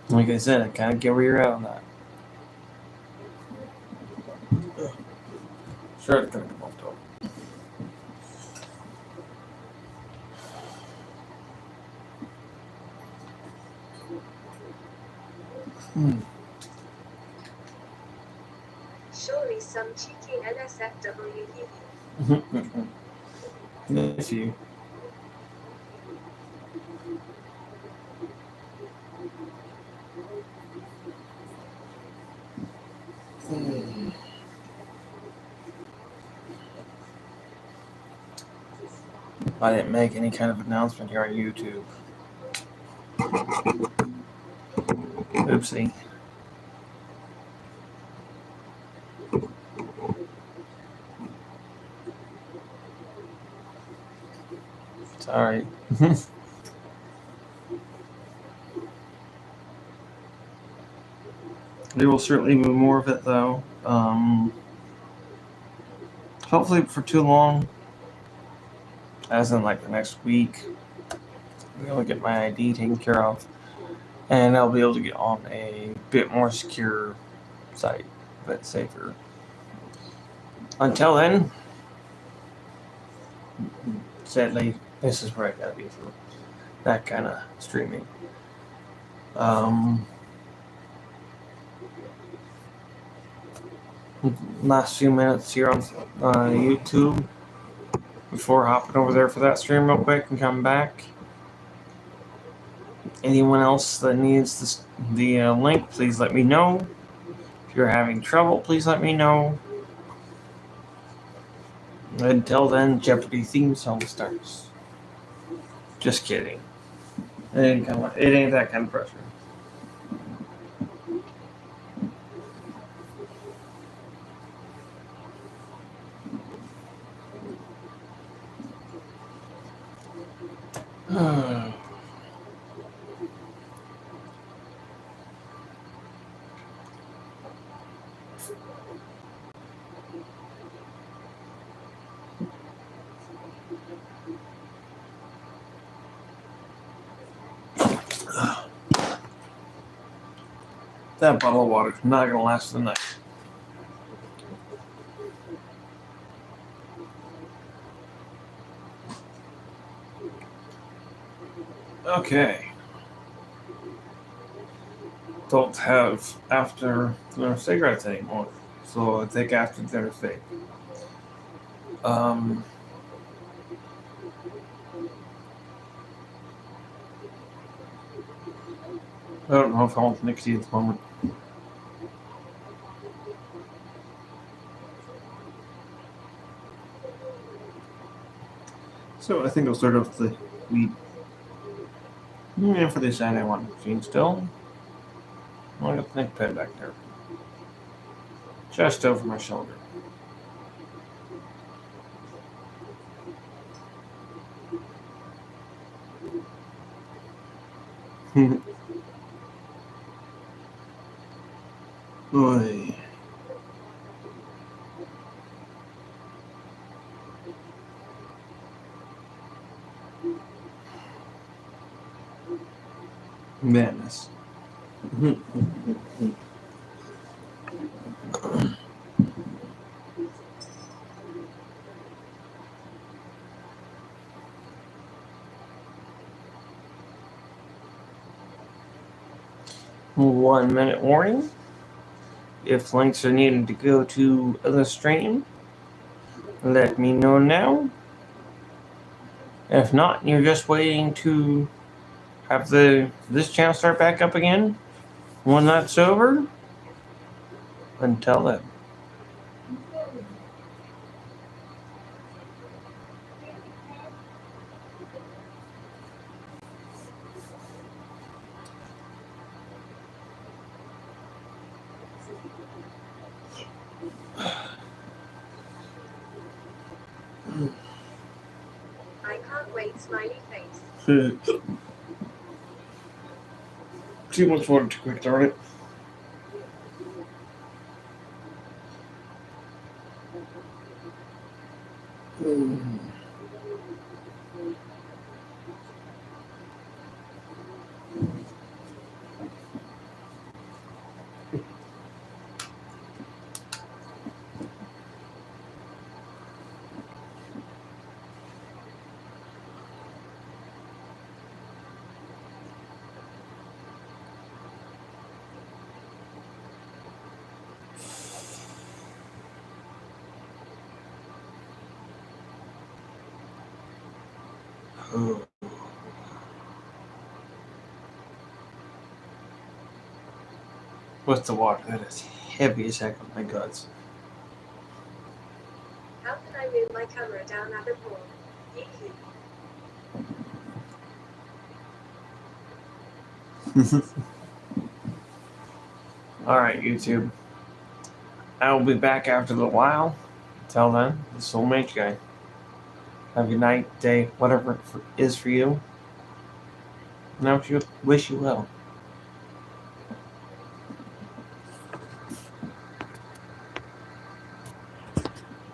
Like I said, I kind of get where you're at on that. Sure, it's gonna come up to it. Surely some cheeky NSFW. If you. I didn't make any kind of announcement here on YouTube. Oopsie. Sorry. We will certainly do more of it though. Hopefully for too long. As in like the next week. I'm gonna get my ID taken care of. And I'll be able to get on a bit more secure site, a bit safer. Until then, sadly, this is where I gotta be for that kind of streaming. Last few minutes here on YouTube before hopping over there for that stream real quick and coming back. Anyone else that needs the link, please let me know. If you're having trouble, please let me know. Until then, Jeopardy theme song starts. Just kidding. It ain't that kind of pressure. That bottle of water is not going to last the night. Okay. Don't have after dinner cigarettes anymore, so I take after dinner vape. I don't know if I want nicotine at the moment. So I think I'll start off the weed. Yeah, for this side I want nicotine still. I got the neck pad back there. Just over my shoulder. Boy. Madness. One minute warning. If links are needed to go to the stream, let me know now. If not, you're just waiting to have this channel start back up again when that's over. Until then. I can't wait, smiley face. Too much water too quick, darn it. What's the water? That is heavy as heck on my guts. How can I move my camera down at the pool? Easy. Alright, YouTube. I will be back after a little while. Until then, the Soulmate Guy. Have a good night, day, whatever it is for you. And I wish you well.